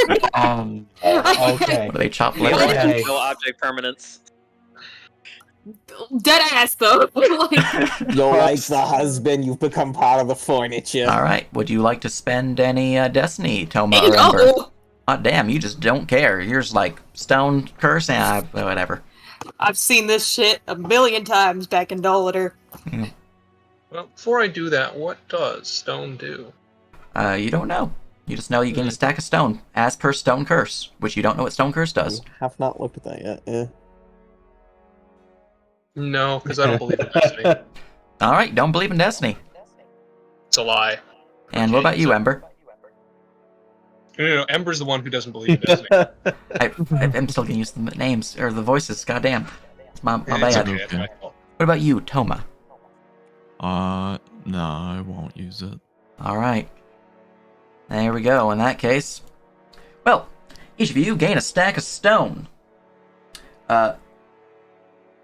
Okay. What do they chop You liver? Okay. no object permanence. Dead ass though. Like, You're like the husband, you've become part of the furniture. Alright, would you like to spend any destiny, Toma or Ember? no. Oh, damn, you just don't care. You're just like, stone, curse, whatever. I've seen this shit a million times back in Doliter. Well, before I do that, what does stone do? You don't know. You just know you gain a stack of stone, as per stone curse, which you don't know what stone curse does. I have not looked at that yet. Yeah. No, because I don't believe in destiny. Alright, don't believe in destiny. It's a lie. And what about you, Ember? No, Ember's the one who doesn't believe in destiny. I'm still gonna use the names, or the voices, goddamn. It's my It's bad. okay, it's my fault. What about you, Toma? No, I won't use it. Alright. There we go, in that case. Well, each of you gain a stack of stone.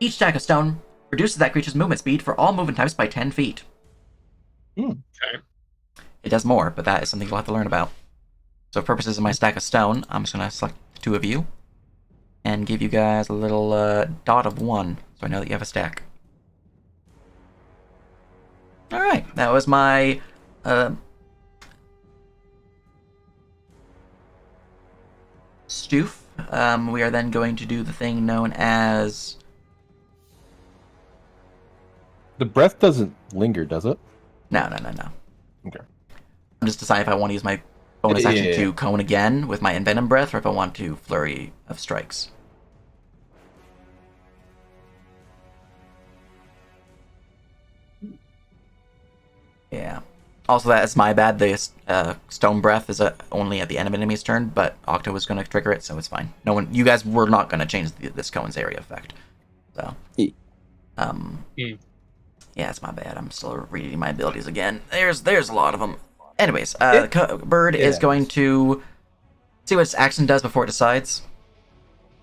Each stack of stone reduces that creature's movement speed for all movement types by 10 feet. Okay. It does more, but that is something you'll have to learn about. So for purposes of my stack of stone, I'm just going to select the 2 of you and give you guys a little dot of 1, so I know that you have a stack. Alright, that was my stoof. We are then going to do the thing known as... The breath doesn't linger, does it? No. Okay. I'm just deciding if I want to use my bonus action Yeah. to cone again with my envenom breath, or if I want to flurry of strikes. Yeah. Also, that's my bad. The stone breath is only at the end of an enemy's turn, but Octo was going to trigger it, so it's fine. No one, you guys were not going to change this cone's area effect. So, yeah, it's my bad. I'm still reading my abilities again. There's a lot of them. Anyways, Bird is going to see what its action does before it decides,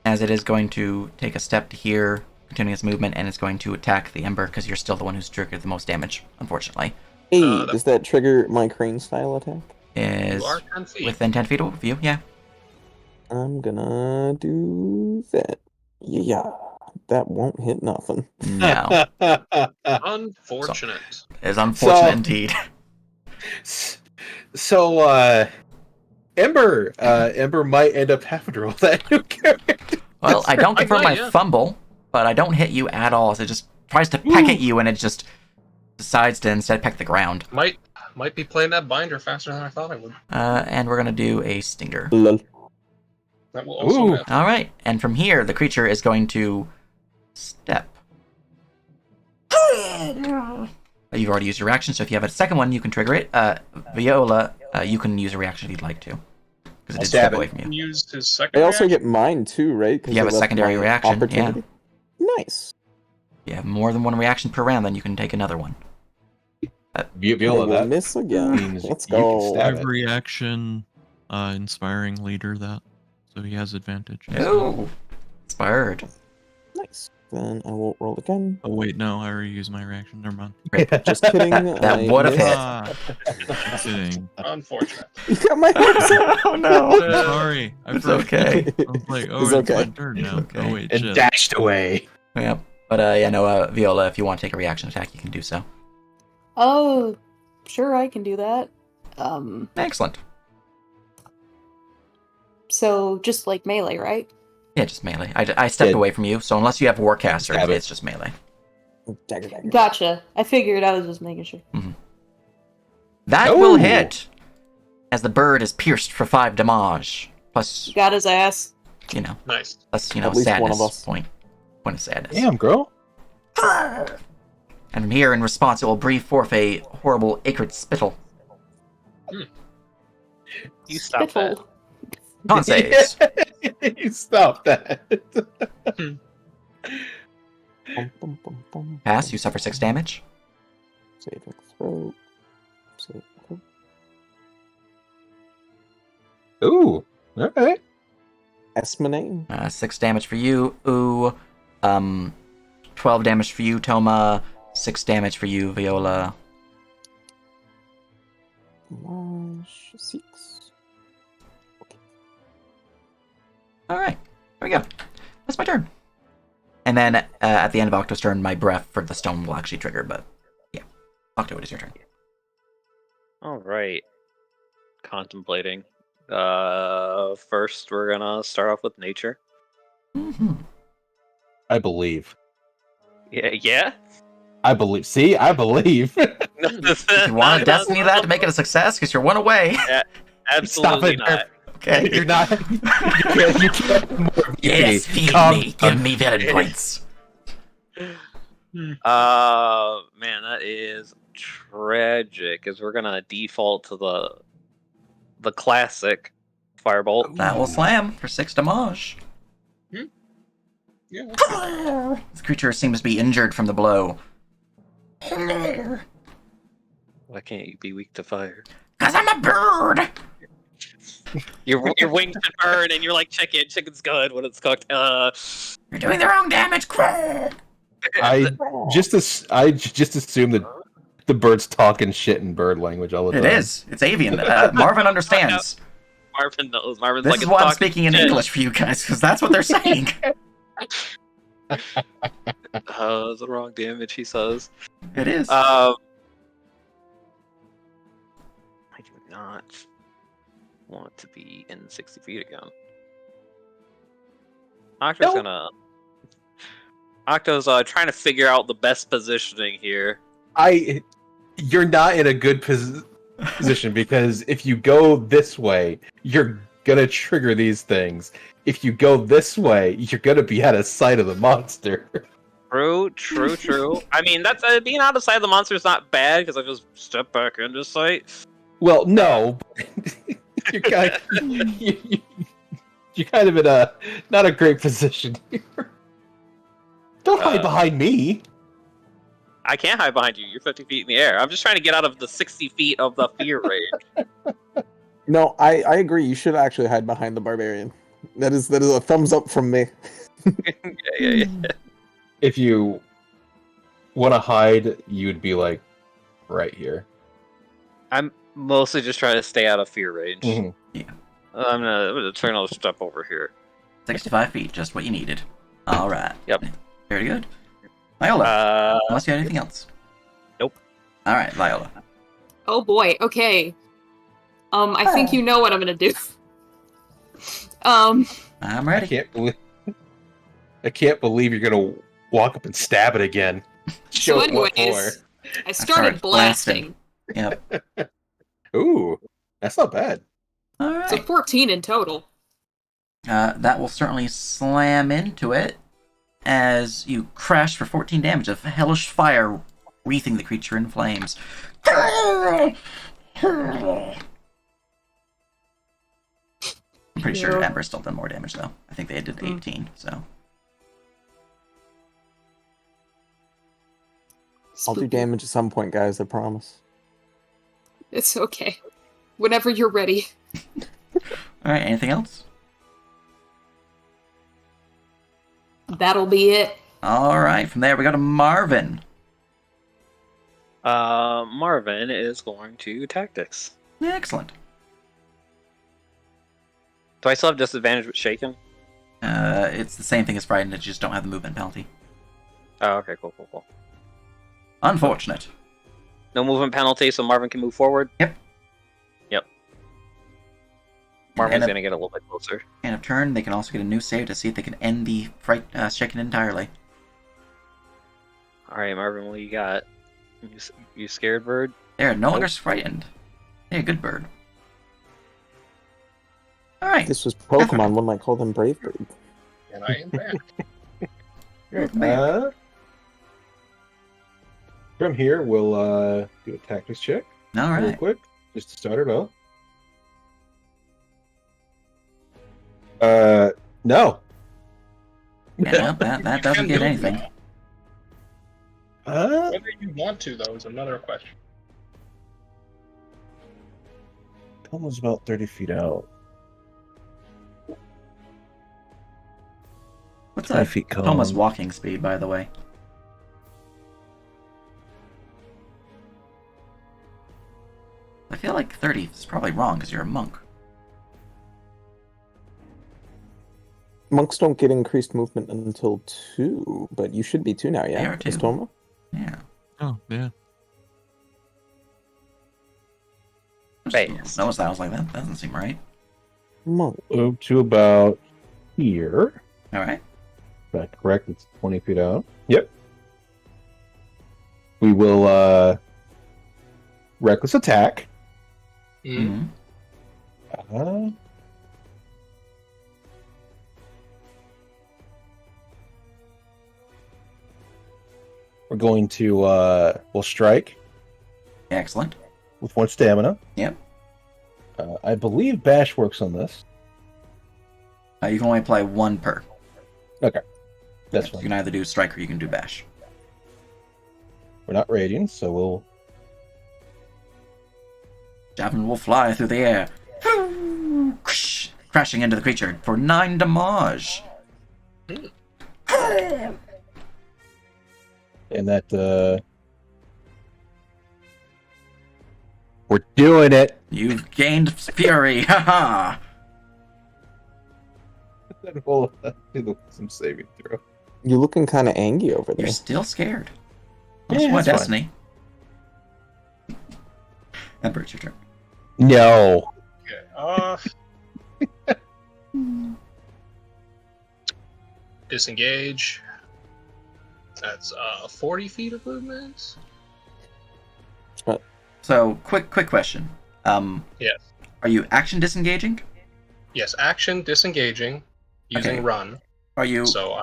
as it is going to take a step to here, continuing its movement, and it's going to attack the Ember, because you're still the one who's triggered the most damage, unfortunately. Hey, does that trigger my crane style attack? Is You are 10 feet. within 10 feet of you, yeah. I'm gonna do that. Yeah, that won't hit nothing. No. Unfortunate. It's unfortunate So- indeed. So, Ember might end up having to roll that new character. Well, I don't confirm my yeah. fumble, but I don't hit you at all. So it just tries to peck at you, and it just decides to instead peck the ground. Might be playing that binder faster than I thought I would. And we're gonna do a stinger. Lol. That will also Ooh. miss. All right, and from here, the creature is going to step. You've already used your reaction, so if you have a second one, you can trigger it. Viola, you can use a reaction if you'd like to, because it did step away from you. Used his second. I also reaction? get mine too, right? 'Cause You have it a left secondary my reaction, opportunity. Nice. If you have more than one reaction per round, then you can take another one. Viola, We'll that miss again. means Let's you can go. stab it. Every action, inspiring leader that, so he has advantage. Oh, inspired. Nice. Then I will roll again. Oh wait, no, I already used my reaction. Never mind. Just kidding. That I would have missed. hit. Just kidding. Unfortunate. You got my hopes up. Oh no. Sorry, I It's forgot. okay. I was like, oh, It's it's my okay. turn now. Okay. Oh wait, And shit. dashed away. Yep. But yeah, no, Viola, if you want to take a reaction attack, you can do so. Oh, sure, I can do that. Excellent. So just like melee, right? Yeah, just melee. I stepped Yeah. away from you, so unless you have Warcaster, Stab it. it's just melee. Dagger, dagger. Gotcha. I figured. I was just making sure. That will Ooh. hit, as the bird is pierced for 5 damage. Plus, Got his ass. Nice. plus At least sadness. one of us. Point of sadness. Damn, girl. And from here, in response, it will breathe forth a horrible acrid spittle. You stop that. Spittle. Con saves. You stop that. Bum, bum, bum, bum, Pass, bum. you suffer 6 damage. Saving throw. Save throw. Ooh. Okay. Esmane. 6 damage for you. Ooh. 12 damage for you, Toma. 6 damage for you, Viola. Damage 6. Alright, there we go. That's my turn. And then at the end of Octo's turn, my breath for the stone will actually trigger, but yeah. Octo, it is your turn. All right. Contemplating. First, we're gonna start off with nature. Mm-hmm. I believe. Yeah. I believe. See, I believe. If you want to destiny that to make it a success, because you're one away. Absolutely Stop it. not. Okay. You're not. You can't have more Yes, VP. feed Calm me. down. Give me villain points. Man, that is tragic. As we're gonna default to the classic firebolt. That will slam for 6 damage. Yeah. This creature seems to be injured from the blow. Why can't you be weak to fire? Because I'm a bird! Your wings can burn, and you're like chicken. Chicken's good when it's cooked. You're doing the wrong damage. I just assume that the bird's talking shit in bird language all the It time. is. It's avian. Marvin understands. Marvin knows. Marvin's This like, is it's why I'm talking speaking in shit. English for you guys, because that's what they're saying. That's the wrong damage, he says. It is. I do not want to be in 60 feet again. Octo's trying to figure out the best positioning here. You're not in a good position because if you go this way, you're gonna trigger these things. If you go this way, you're gonna be out of sight of the monster. True. I mean, that's being out of sight of the monster is not bad because I just step back into sight. Well, no, you're kind you're kind of in a not a great position here. Don't hide behind me. I can't hide behind you. You're 50 feet in the air. I'm just trying to get out of the 60 feet of the fear range. No, I agree. You should actually hide behind the barbarian. That is a thumbs up from me. Yeah. If you want to hide, you'd be like right here. I'm mostly just trying to stay out of fear range. Mhm. I'm gonna turn a step over here. 65 feet, just what you needed. Alright. Yep. Very good. Viola, unless you had anything else. Nope. Alright, Viola. Oh boy. Okay. I think you know what I'm gonna do. I'm I ready. can't believe you're gonna walk up and stab it again. Show So it what for. anyways, I started started blasting. Yep. Ooh, that's not bad. All right. So 14 in total. That will certainly slam into it as you crash for 14 damage of hellish fire, wreathing the creature in flames. I'm pretty sure Yeah. Ember still done more damage, though. I think they did 18, so. I'll do Spooky. damage at some point, guys. I promise. It's okay. Whenever you're ready. Alright, anything else? That'll be it. Alright, from there we go to Marvin. Marvin is going to tactics. Excellent. Do I still have disadvantage with shaken? It's the same thing as Frightened, you just don't have the movement penalty. Oh, okay, cool. Unfortunate. No movement penalty, so Marvin can move forward? Yep. Marvin's gonna get a little bit closer. End of turn, they can also get a new save to see if they can end the shaken entirely. Alright, Marvin, what you got? You scared, bird? They're no longer frightened. They're good bird. Alright. If this was Pokemon, one might call them Brave Bird. And I am back. Right. From here, we'll do a tactics check real Alright. quick, just to start it off. No. Yeah, that doesn't get anything. Whether you want to, though, is another question. Almost about 30 feet out. What's 5 that? feet calm. Thomas' walking speed, by the way. I feel like 30 is probably wrong because you're a monk. Monks don't get increased movement until 2, but you should be 2 now, yeah? They are 2. Estoma? Yeah. Oh, yeah. Fast. Notice that. I was like, that doesn't seem right. Monk. Move to about here. Alright. Is that correct? It's 20 feet out. Yep. We will reckless attack. Mm-hmm. We're going to we'll strike Excellent. with 1 stamina. Yep. I believe bash works on this. You can only apply 1 per. That's You fine. can either do strike or you can do bash. We're not raging, so we'll Javelin will fly through the air, crashing into the creature for 9 damage. and that we're doing it. You've gained fury, haha! Then we'll do some saving throw. You're looking kind of angry over there. You're still scared. Yeah, Just want that's fine. destiny. Ember, it's your turn. No. Okay. Disengage. That's 40 feet of movement. So, quick question. Yes. Are you action disengaging? Yes, action disengaging using Okay. run. Are you So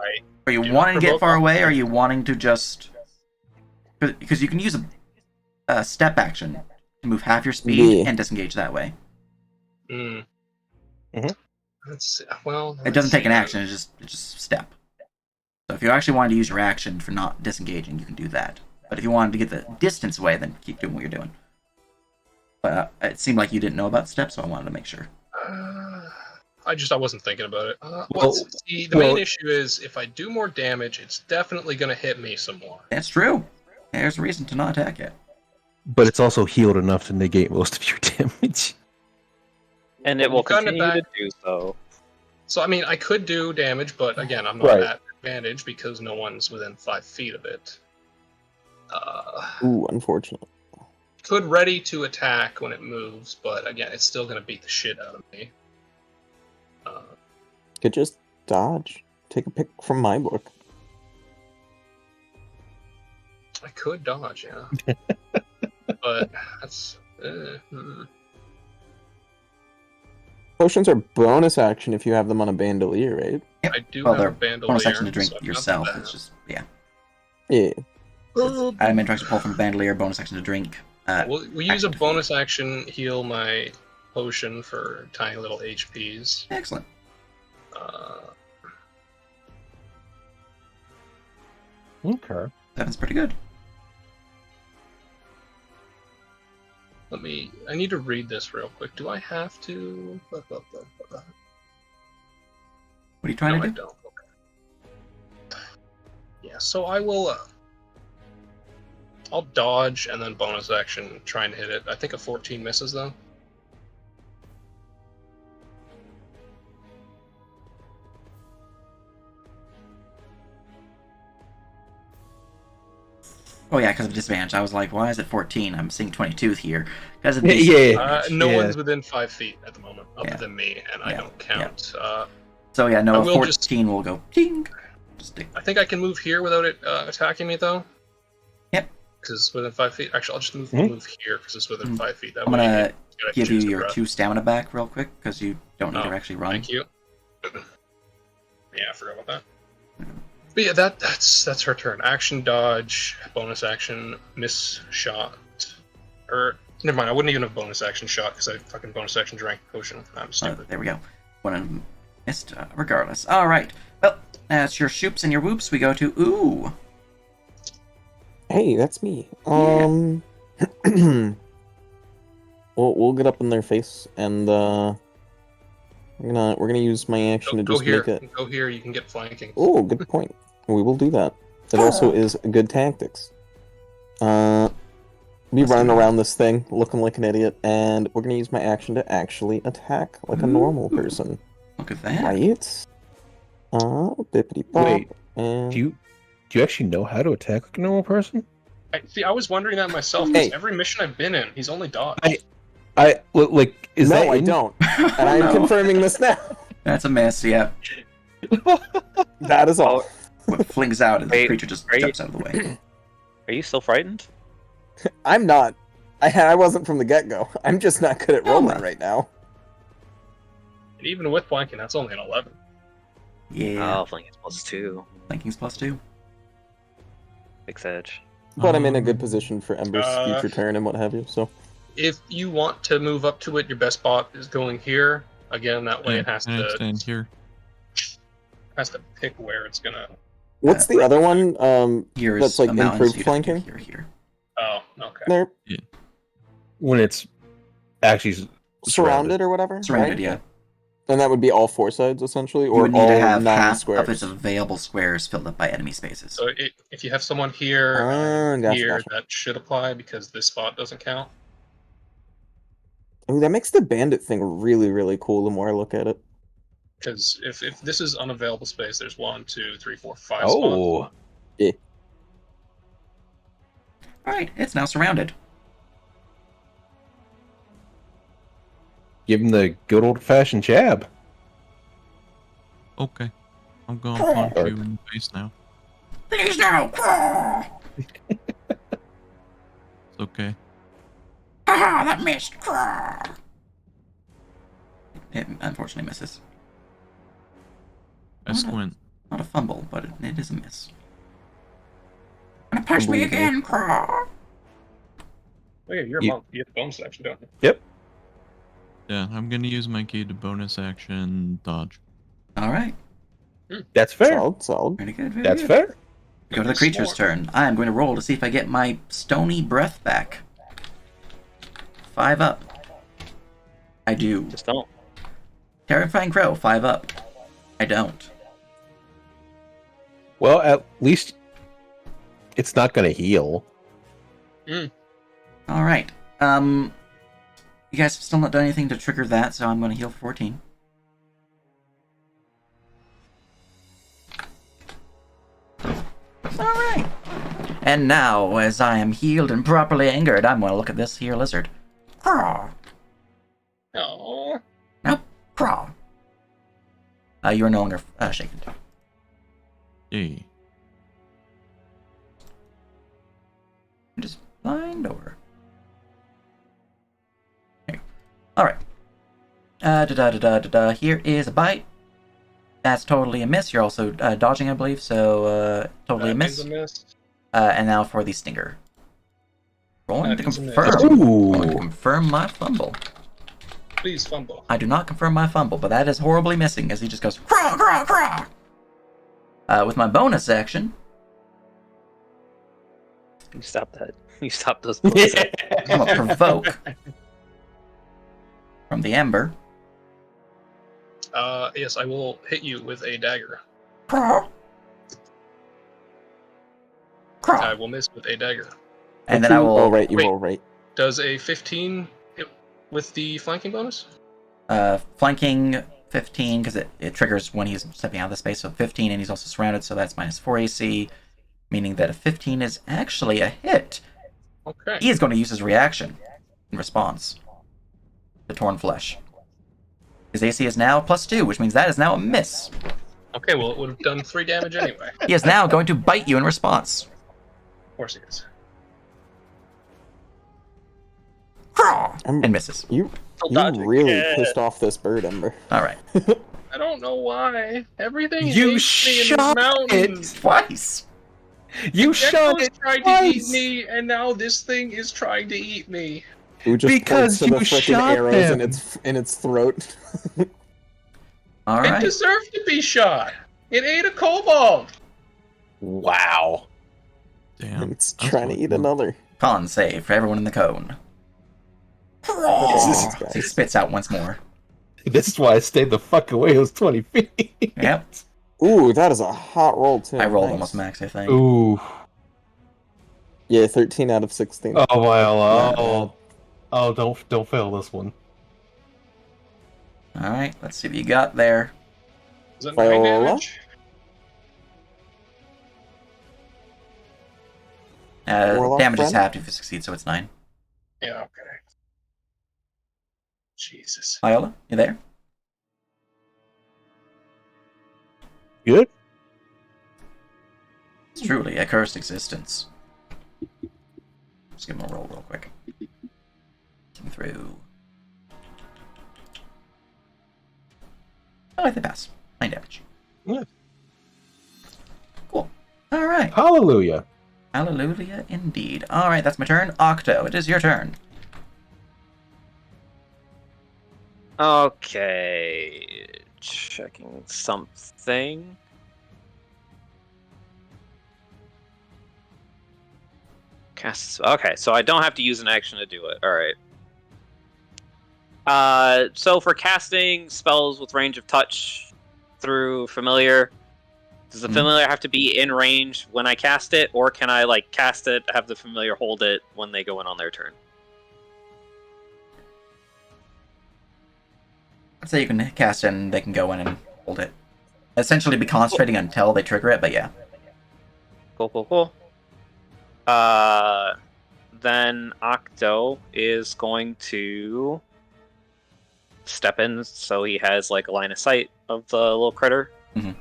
are you do wanting to not get provoke far away? Or are opportunity. you wanting to just because you can use a step action to move half your speed Yeah. and disengage that way. Mm. Mhm. It doesn't take an action. It's just step. So if you actually wanted to use your action for not disengaging, you can do that. But if you wanted to get the distance away, then keep doing what you're doing. But it seemed like you didn't know about steps, so I wanted to make sure. I wasn't thinking about it. Well- See, the main issue is if I do more damage, it's definitely going to hit me some more. That's true. There's a reason to not attack it. But it's also healed enough to negate most of your damage. And it will You've gotten it continue to back. do so. So, I mean, I could do damage, but again, I'm not Right. at advantage because no one's within 5 feet of it. Ooh, unfortunate. could ready to attack when it moves, but again, it's still going to beat the shit out of me. Could just dodge. Take a pick from my book. I could dodge, yeah. But that's... Potions are bonus action if you have them on a bandolier, right? Yep. I do Well, have a they're bandolier. bonus action to drink so yourself. not that It's just, yeah. Yeah. Item interaction to pull from bandolier, bonus action to drink. We'll use a action to bonus action heal my potion for tiny little HPs. Excellent. Okay. That's pretty good. I need to read this real quick. Do I have to? What are you trying No, to I do? don't. Okay. Yeah, so I will. I'll dodge and then bonus action try and hit it. I think a 14 misses though. Oh yeah, because of disadvantage. I was like, why is it 14? I'm seeing 22 here. Because of No one's within 5 feet at the moment, other Yeah. than me, and I Yeah. don't count. So yeah, I no, will 14 will go ding. I think I can move here without it attacking me though. Yep. Because it's within 5 feet. Actually, I'll just move here because it's within 5 feet. That I'm way gonna I can give you choose the your breath. 2 stamina back real quick because you don't need to actually run. Thank you. Yeah, I forgot about that. But yeah, that's her turn. Action dodge, bonus action miss shot, or never mind. I wouldn't even have bonus action shot because I fucking bonus action drank potion. I'm stupid. There we go. One of them missed. Regardless. All right. Well, that's your shoops and your whoops. We go to ooh. Hey, that's me. We'll get up in their face and we're gonna use my action to Go just here. make it. Go here. You can get flanking. Oh, good point. We will do that. It also is good tactics. Be running around this thing, looking like an idiot, and we're gonna use my action to actually attack like a normal person. Look at that. Right? Bippity bop. Wait, and... Do you actually know how to attack like a normal person? I was wondering that myself. 'Cause Hey. every mission I've been in, he's only dodged. Is no, that I in- don't. And I'm confirming this now. That's a miss. Yeah. That is all. What flings out and the Wait, creature just are you- steps out of the way. Are you still frightened? I'm not. I wasn't from the get-go. I'm just not good at rolling right now. And even with flanking, that's only an 11. Yeah. Oh, flanking plus 2. Flanking's +2. Big edge. But I'm in a good position for Ember's future turn and what have you, so... If you want to move up to it, your best spot is going here. Again, that way Yeah, it has and I to stand here. pick where it's gonna. What's the other one? Here's That's like a mountain, improved so you'd have to do flanking? Here. Oh, okay. They're When it's actually surrounded or whatever? Surrounded, right? yeah. And that would be all 4 sides, essentially? You Or would need all to have 9 half squares? of its available squares filled up by enemy spaces. So if you have someone here, Gotcha, here, gotcha. that should apply because this spot doesn't count. Ooh, that makes the bandit thing really, really cool the more I look at it. Because if this is unavailable space, there's 1, 2, 3, 4, 5 spots. Oh, Alright, it's now surrounded. give him the good old-fashioned jab. Okay. I'm gonna punch you in the face now. Please no! It's okay. Haha, that missed! It unfortunately misses. I squint. Not a fumble, but it is a miss. Gonna punch me again! Oh yeah, you're a You- monk. You have bonus action, don't you? Yep. Yeah, I'm gonna use my key to bonus action dodge. Alright, That's fair. Solid. very good, very That's good. fair. Go to the creature's turn. I'm going to roll to see if I get my stony breath back. 5 up. I do. Just don't. Terrifying Crow, 5 up. I don't. Well, at least it's not going to heal. Alright. You guys have still not done anything to trigger that, so I'm going to heal 14. Alright. And now, as I am healed and properly angered, I'm going to look at this here lizard. Craw. Oh. Nope. Craw. You are no longer shaken. Yay. Just blind or... Alright. Here is a bite. That's totally a miss. You're also dodging, I believe, so totally a miss. And now for the stinger. Rolling to confirm. Rolling to confirm my fumble. Please fumble. I do not confirm my fumble, but that is horribly missing as he just goes craw, craw, craw. With my bonus action. You stop that. You stop those. I'm gonna provoke from the ember. Yes, I will hit you with a dagger. Craw. Craw. I will miss with a dagger. And then I will. Oh, right, you Wait. roll right. Does a 15 hit with the flanking bonus? Flanking 15 because it triggers when he's stepping out of the space. So 15, and he's also surrounded, so that's -4 AC, meaning that a 15 is actually a hit. Okay. He is going to use his reaction in response to Torn Flesh. His AC is now +2, which means that is now a miss. Okay, well, it would have done 3 damage anyway. He is now going to bite you in response. Of course he is. And misses. You dodging. really Yeah. pissed off this bird, Ember. All right. I don't know why. Everything You hates me in shot this mountain. Twice. You shot Geckos it tried to eat twice. me, and now this thing is trying to eat me. Who just Because points to the you frickin' shot arrows him. in its throat. All It right. deserved to be shot. It ate a kobold. Wow. Damn. It's that's trying to fucked eat up. another. Con save for everyone in the cone. Jesus, guys. He spits out once more. This is why I stayed the fuck away. It was 20 feet. Yep. Ooh, that is a hot roll too. I rolled Nice. almost max, I think. Ooh. Yeah, 13 out of 16. Oh, well. Yeah. Oh, don't fail this one. All right. Let's see what you got there. Is that 9 Viola? damage? Warlock Damage is friend? halved if you succeed, so it's 9. Yeah, okay. Jesus. Viola, you there? Good? It's truly a cursed existence. Just give him a roll real quick. Come through. Oh, I think pass. 9 damage. Yeah. Cool. All right. Hallelujah. Hallelujah indeed. All right, that's my turn. Octo, it is your turn. Okay, checking something. Cast. Okay, so I don't have to use an action to do it. All right. So for casting spells with range of touch through familiar, does the familiar have to be in range when I cast it, or can I like cast it, have the familiar hold it when they go in on their turn? I'd say you can cast it and they can go in and hold it. Essentially be concentrating until they trigger it, but yeah. Cool. Then Octo is going to step in so he has like a line of sight of the little critter. Mhm.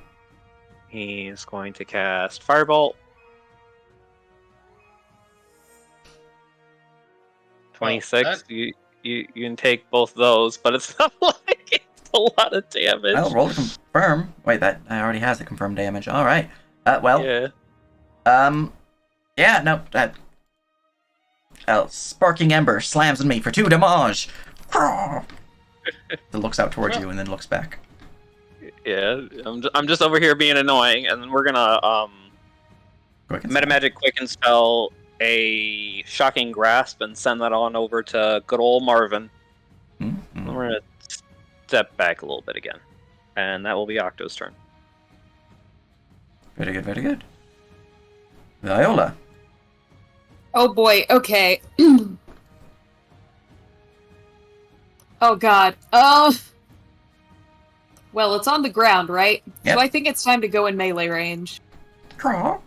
He's going to cast Firebolt. 26. You can take both those, but it's not like it's a lot of damage. Well, roll to confirm. Wait, that already has the confirmed damage. All right. Yeah. Yeah, no. Sparking Ember slams on me for 2 damage. It looks out towards you and then looks back. Yeah, I'm just over here being annoying, and then we're gonna Quicken Metamagic Quicken spell a Shocking Grasp and send that on over to good old Marvin. Mhm. And we're gonna step back a little bit again, and that will be Octo's turn. Very good, very good. Viola. Oh boy, okay. Oh god. Well, it's on the ground, right? Yep. So I think it's time to go in melee range. Craw.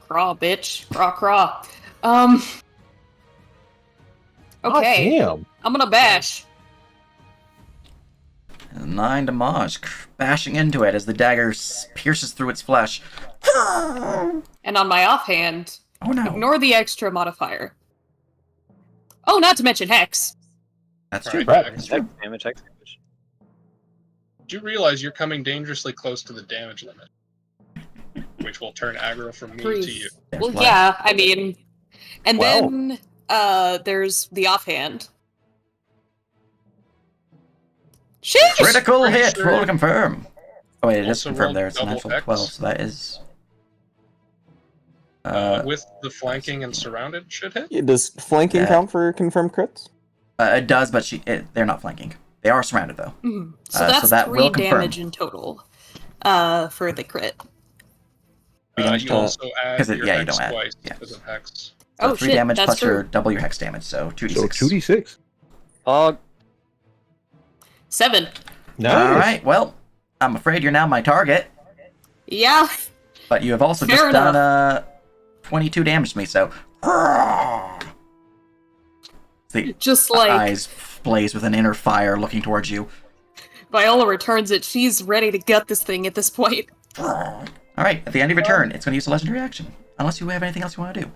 Craw, bitch. Craw, craw. Okay. Damn. I'm gonna bash. 9 damage, bashing into it as the dagger pierces through its flesh. And on my offhand, Oh no. ignore the extra modifier. Oh, not to mention Hex. That's Alright, true. Right. That's Hex true. damage, hex damage. Do you realize you're coming dangerously close to the damage limit? Which will turn aggro from me to you. There's Well, life. yeah, I mean... And Wow. then, there's the offhand. Sheesh! Critical Pretty hit! sure- Roll to confirm. Oh wait, it is Also roll confirmed there. It's a double natural X. 12, so that is... With the flanking and surrounded should hit? Does flanking That- count for confirmed crits? it does, but they're not flanking. They are surrounded, though. Mhm. So So that's that 3 will confirm. damage in total. For the crit. damage You to- also add 'cause your you hex don't add. twice Yeah. because of hex. So Oh 3 shit, damage that's plus true. your double your hex damage, so 2d6. So 2d6. Pog. 7. Nice. Alright, well, I'm afraid you're now my target, Yeah. but you have also Fair just enough. done 22 damage to me, so... The Just like eyes blaze with an inner fire looking towards you. Viola returns it, she's ready to gut this thing at this point. Alright, at the end of your turn, it's going to use a legendary action. Unless you have anything else you want to do.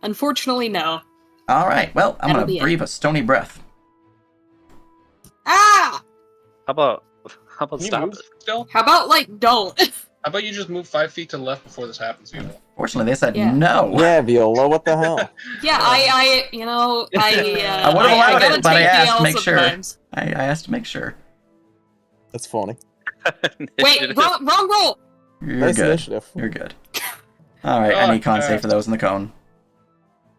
Unfortunately, no. Alright, well, I'm That'll going be to it. breathe a stony breath. Ah! How about Can you stop move it? still? How about, like, don't? How about you just move 5 feet to the left before this happens, Viola? Fortunately, they said Yeah. no. Yeah, Viola, what the hell? Yeah, I you know, I would've allowed gotta it, but I take the asked to L make sure. sometimes. I asked to make sure. That's funny. Wait, wrong roll! You're Nice good. initiative. You're good. Alright, I need con save for those in the cone.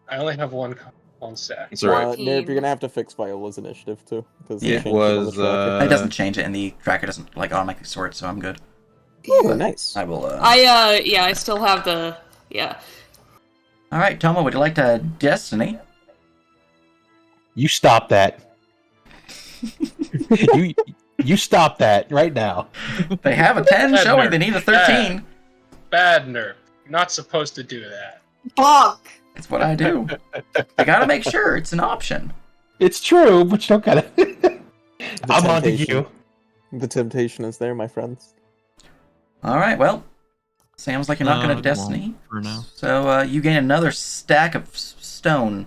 I only have one on stack. It's alright. Nerp, you're gonna have to fix Viola's initiative too. Because Yeah. they It changed on the was, tracker. It doesn't change it, and the tracker doesn't like automatically sort, so I'm good. Ooh, nice. I will. I still have the Alright, Tomo, would you like to Destiny? You stop that. you stop that right now. They have a 10 Bad showing, nerf. they need a 13. Bad nerf. You're not supposed to do that. fuck. That's what I do. I gotta make sure it's an option. It's true, but you don't gotta. I'm on to temptation. you. The temptation is there, my friends. Alright, well, Sam's like you're not gonna it Destiny. won't for now. So you gain another stack of stone.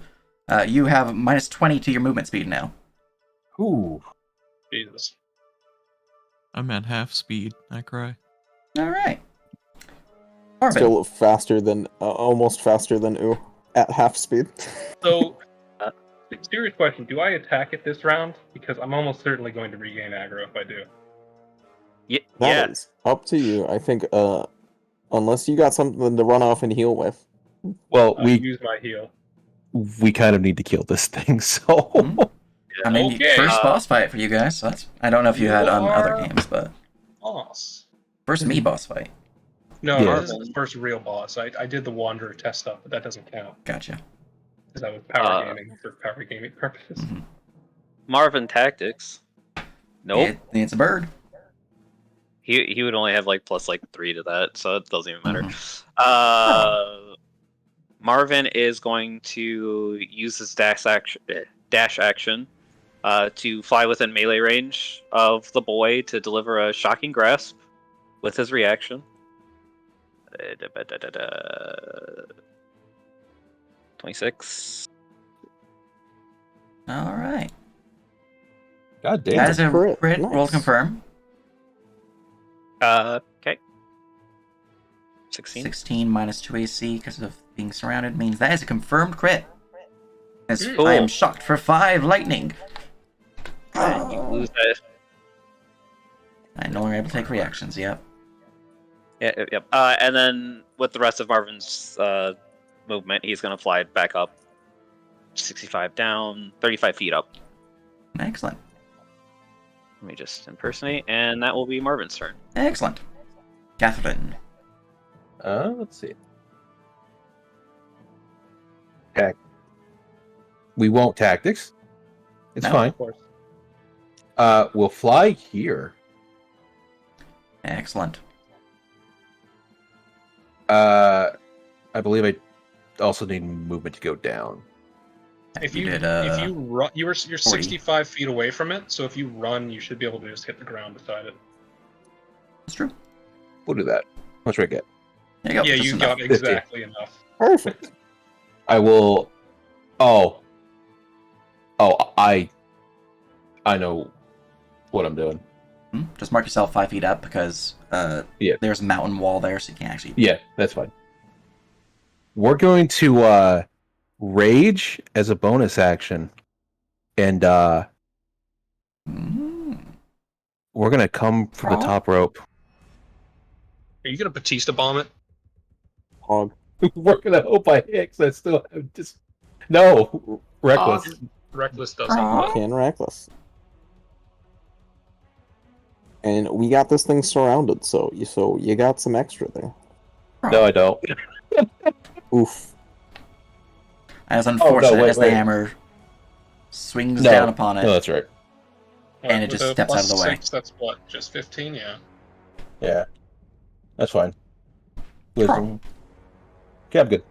You have minus 20 to your movement speed now. Ooh. Jesus. I'm at half speed. I cry. Alright. Marvin. Still faster than, almost faster than Ooh. At half speed. So, serious question. Do I attack it this round? Because I'm almost certainly going to regain aggro if I do. That is up to you. I think, unless you got something to run off and heal with. Well, I we use my heal. kind of need to kill this thing, so. I mean, Okay. first boss fight for you guys. So I don't know if you had on other are- games, but Boss. first me boss fight. No, Yeah. this is the first real boss. I did the Wanderer test stuff, but that doesn't count. Gotcha. Because that was power gaming for power gaming purposes. Mhm. Marvin Tactics. Nope. It's a bird. He would only have like plus like 3 to that, so it doesn't even matter. Mm-hmm. Marvin is going to use his dash action to fly within melee range of the boy to deliver a shocking grasp with his reaction. 26. All right. God damn. That is a crit. crit. Roll Nice. to confirm. Okay. 16. 16 minus 2 AC because of being surrounded means that is a confirmed crit. As Cool. I am shocked for 5 lightning. And you lose that. I no longer able to take reactions. Yep. Yep. And then with the rest of Marvin's movement, he's going to fly back up 65 down, 35 feet up. Excellent. Let me just impersonate, and that will be Marvin's turn. Excellent. Catherine. Let's see. We won't tactics. It's No. fine. Of course. We'll fly here. Excellent. I believe I also need movement to go down. If You you did, if you run, you're 40. 65 feet away from it. So if you run, you should be able to just hit the ground beside it. That's true. We'll do that. How much do I get? There you go. Yeah, just you enough. got exactly enough. Perfect. I will. Oh, I know what I'm doing. Just mark yourself 5 feet up because Yeah. there's a mountain wall there, so you can't actually. Yeah, that's fine. We're going to rage as a bonus action, and Mm. we're gonna come from the top rope. Are you gonna Batista bomb it? Hog. We're gonna hope I hit, 'cause I still have just no reckless. Reckless doesn't. You Oh. can reckless. And we got this thing surrounded, so you got some extra there. No, I don't. Oof. As unfortunate wait, as the wait. hammer swings No, down upon it. No, that's right. And it with just a steps out of the way. +6, that's what, just 15? Yeah. Yeah, that's fine. Wisdom. Okay, I'm good.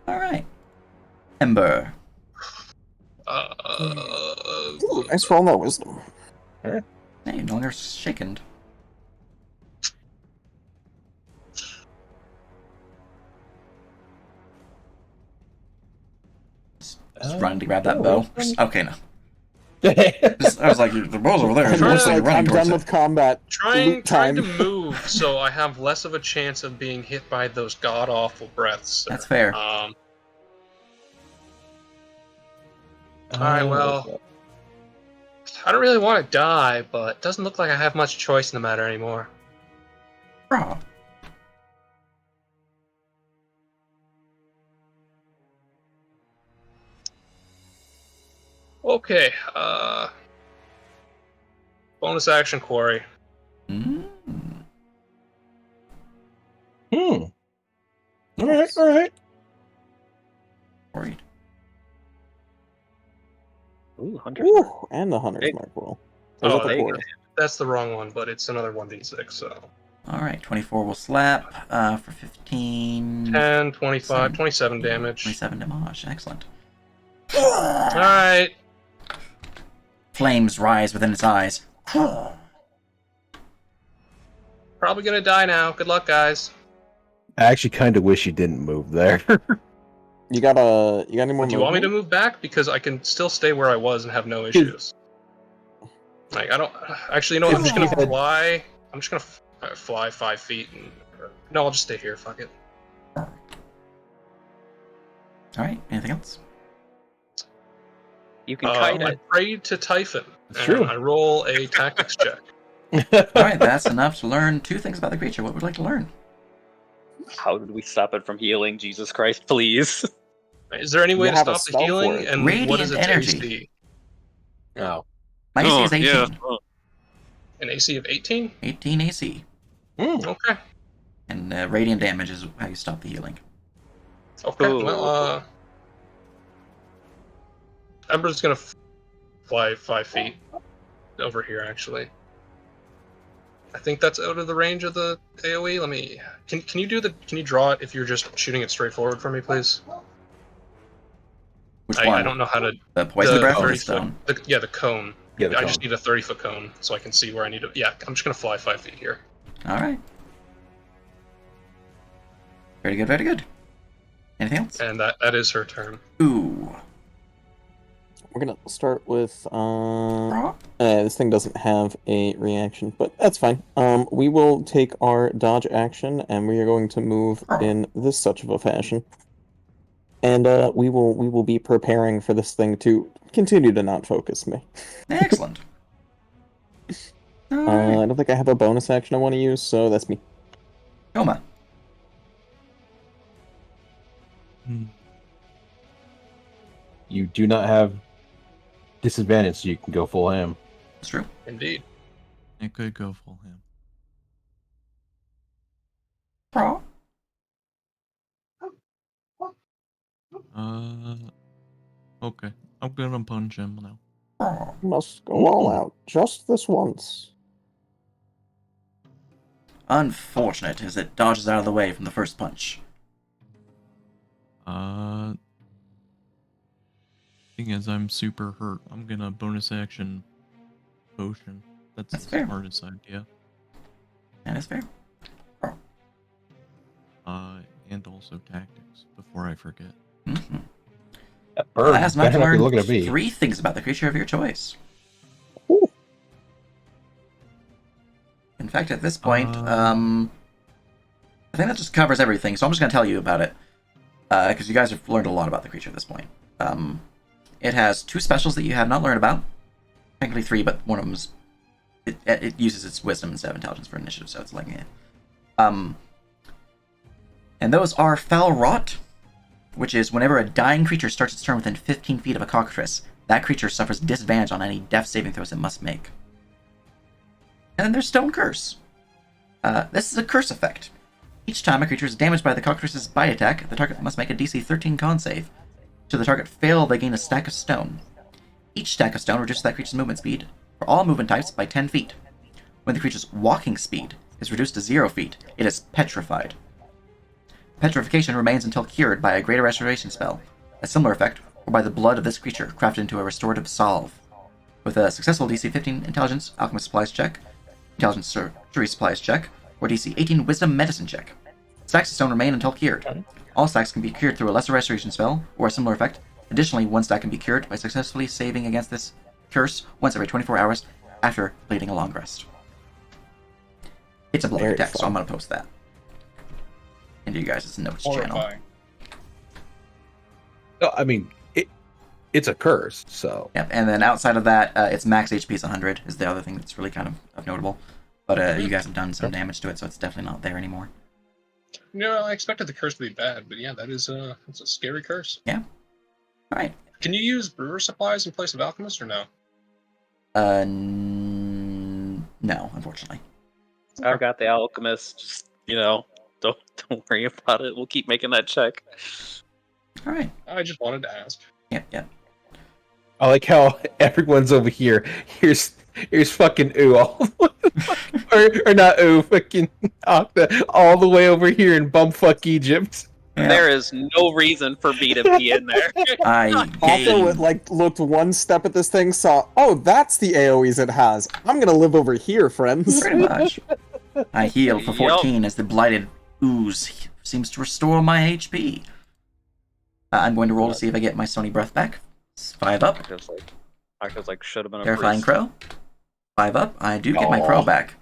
All right. Ember. Ooh, nice roll on that wisdom. Hey, no longer shaken. Just running to grab that bow. Okay, no. I was like, the bow's over there. I'm, trying Looks to- like you're running I'm towards done it. with combat. Trying Loot time. to move so I have less of a chance of being hit by those god awful breaths. That's fair. All right, well, I don't really want to die, but it doesn't look like I have much choice in the matter anymore. Oh. Okay, bonus action quarry. Mm. All right. Worried. Ooh, 100. Ooh, and the hunter's Hey. mark roll. Oh, Was that the there you quarry? That's the wrong one, but it's another 1d6, so. All right, 24 will slap for 15. 10, 25, Seven. 27 damage. 27 damage. Excellent. Alright. Flames rise within its eyes. Probably gonna die now. Good luck, guys. I actually kind of wish you didn't move there. You got any more Do you want me to movement? move back? Because I can still stay where I was and have no issues. Like, I don't... Actually, you know what? I'm just gonna fly... I'm just gonna fly 5 feet and... No, I'll just stay here. Fuck it. All right, anything else? You can kite I it. prayed to Typhon. It's And true. I roll a tactics check. All right, that's enough to learn 2 things about the creature. What would you like to learn? How did we stop it from healing? Jesus Christ, please. Is there any way You to have a stop the spell for healing? it. And what Radiant is its energy. AC? Oh. My AC is 18. Yeah. An AC of 18? 18 AC. Okay. And radiant damage is how you stop the healing. Okay, Ooh. well, Ember's gonna fly 5 feet over here, actually. I think that's out of the range of the AoE. Let me... Can you draw it if you're just shooting it straight forward for me, please? Which one? I don't know how to... The poison breath or the 30-foot stone? the cone. Yeah, the I just cone. need a 30-foot cone, so I can see where I need to... Yeah, I'm just gonna fly 5 feet here. All right. Very good, very good. Anything else? And that is her turn. Ooh. We're gonna start with this thing doesn't have a reaction, but that's fine. We will take our dodge action and we are going to move in this such of a fashion. And we will be preparing for this thing to continue to not focus me. Excellent. All right. I don't think I have a bonus action I want to use, so that's me. Coma. You do not have disadvantage, so you can go full ham. That's true. Indeed. It could go full ham. Okay. I'm gonna punch him now. Must go all out just this once. unfortunate as it dodges out of the way from the first punch. Thing is, I'm super hurt. I'm gonna bonus action potion. That's That's the fair. smartest idea. That is fair. And also tactics, before I forget. Mm-hmm. That bird As better much not be learned looking at me. 3 things about the creature of your choice. Ooh. In fact, at this point, I think that just covers everything, so I'm just going to tell you about it. Because you guys have learned a lot about the creature at this point. It has 2 specials that you have not learned about. Technically 3, but one of them is... It uses its wisdom instead of intelligence for initiative, so it's like... And those are Foul Rot, which is whenever a dying creature starts its turn within 15 feet of a cockatrice, that creature suffers disadvantage on any death saving throws it must make. And then there's Stone Curse. This is a curse effect. Each time a creature is damaged by the cockatrice's bite attack, the target must make a DC 13 con save. Should the target fail, they gain a stack of stone. Each stack of stone reduces that creature's movement speed for all movement types by 10 feet. When the creature's walking speed is reduced to 0 feet, it is petrified. Petrification remains until cured by a greater restoration spell, a similar effect, or by the blood of this creature crafted into a restorative salve. With a successful DC 15 Intelligence Alchemist Supplies check, Intelligence Surgery Supplies check, or DC 18 Wisdom Medicine check. Stacks of stone remain until cured. All stacks can be cured through a lesser restoration spell, or a similar effect. Additionally, one stack can be cured by successfully saving against this curse once every 24 hours after completing a long rest. It's a bloody Very attack, so fun. I'm going to post that into you guys' notes channel. Horrifying. No, I mean, it's a curse, so... Yep, and then outside of that, its max HP is 100, is the other thing that's really kind of notable. But you guys have done some damage to it, so it's definitely not there anymore. No, I expected the curse to be bad, but yeah, it's a scary curse. Yeah. Alright. Can you use brewer supplies in place of alchemist or no? No, unfortunately. I've got the alchemist. Just don't worry about it. We'll keep making that check. Alright. I just wanted to ask. Yep. I like how everyone's over here. Here's fucking Ooh, all or not Ooh, fucking Octa, all the way over here in bumfuck Egypt. Yeah. There is no reason for me to be in there. I Also, gained... looked one step at this thing, saw, oh, that's the AoEs it has. I'm gonna live over here, friends. Pretty much. I healed for 14 as the blighted ooze seems to restore my HP. I'm going to roll to see if I get my Stony Breath back. 5 up. I was like should have been a Terrifying priest. Crow. 5 up. I do get my crow back.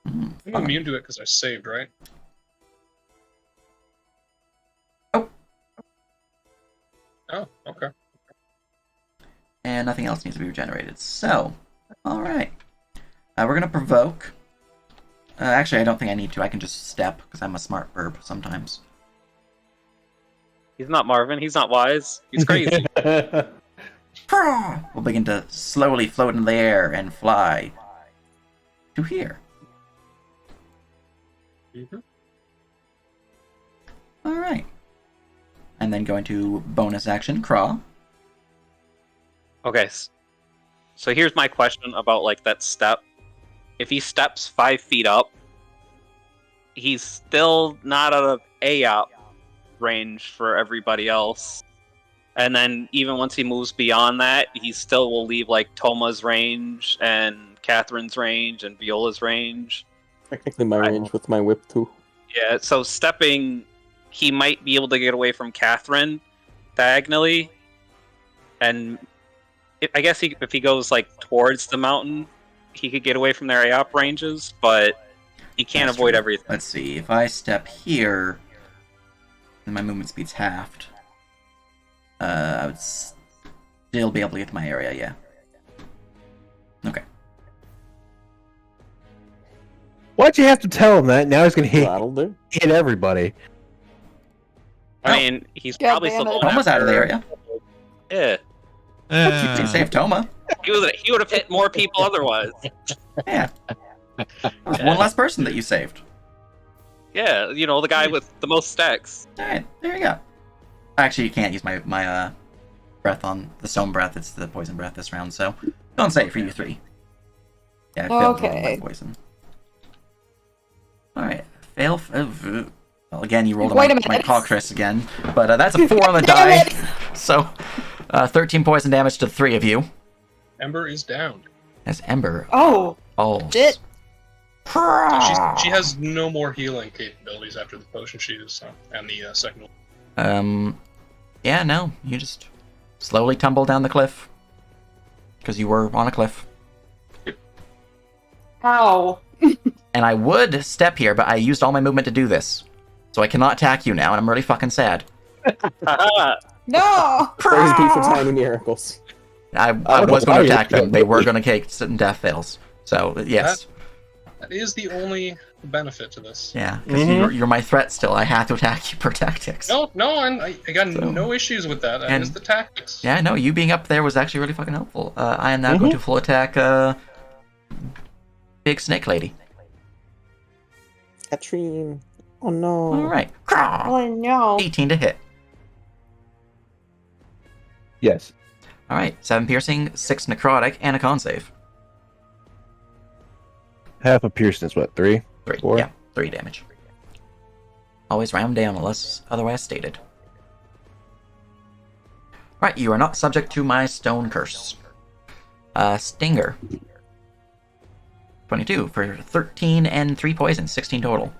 I'm immune to it because I saved, right? Oh, okay. And nothing else needs to be regenerated. So, alright. We're going to provoke. Actually, I don't think I need to. I can just step, because I'm a smart herb sometimes. He's not Marvin. He's not wise. He's crazy. We'll begin to slowly float in the air and fly to here. Mm-hmm. Alright. And then going to bonus action, crawl. Okay, so here's my question about that step. If he steps 5 feet up, he's still not out of AOP range for everybody else. And then even once he moves beyond that, he still will leave Toma's range and Catherine's range and Viola's range. Technically my range with my whip too. Yeah, so stepping, he might be able to get away from Catherine diagonally, and I guess if he goes towards the mountain, he could get away from their AOP ranges, but he can't That's avoid true. everything. Let's see. If I step here, then my movement speed's halved. I would still be able to get to my area, yeah. Okay. Why'd you have to tell him that? Now he's gonna That'll do. hit everybody. I mean, he's God probably damn still it. going Toma's out of the area. Yeah, You can save Toma. he would have hit more people otherwise. Yeah. That was one less person that you saved. Yeah, the guy with the most stacks. Alright, there you go. Actually, you can't use my breath on the stone breath. It's the poison breath this round, so don't save for you 3. Yeah, I failed to roll my Okay. poison. All right. Fail. Well, again, you rolled Wait a my minute. cockatrice again, but that's a 4 on the Damn die. it! So, 13 poison damage to the 3 of you. Ember is down. As Ember Oh, falls. shit. So she has no more healing capabilities after the potion she used, and the second one. Yeah, no. You just slowly tumble down the cliff. Because you were on a cliff. Ow. And I would step here, but I used all my movement to do this. So I cannot attack you now, and I'm really fucking sad. No! Praise be for tiny miracles. I was going to attack them. They were going to take certain death fails. So, yes. That is the only benefit to this. Yeah, because you're my threat still. I have to attack you per tactics. No, I got no issues with that. That is the tactics. Yeah, no, you being up there was actually really fucking helpful. I am now going to full attack Big Snake Lady. Katrine. Oh no. Alright. Oh no. 18 to hit. Yes. Alright, 7 piercing, 6 necrotic, and a con save. Half a piercing is what, 3? 3. 4? Yeah, 3 damage. Always round down unless otherwise stated. Right, you are not subject to my stone curse. Stinger. 22 for 13 and 3 poison, 16 total.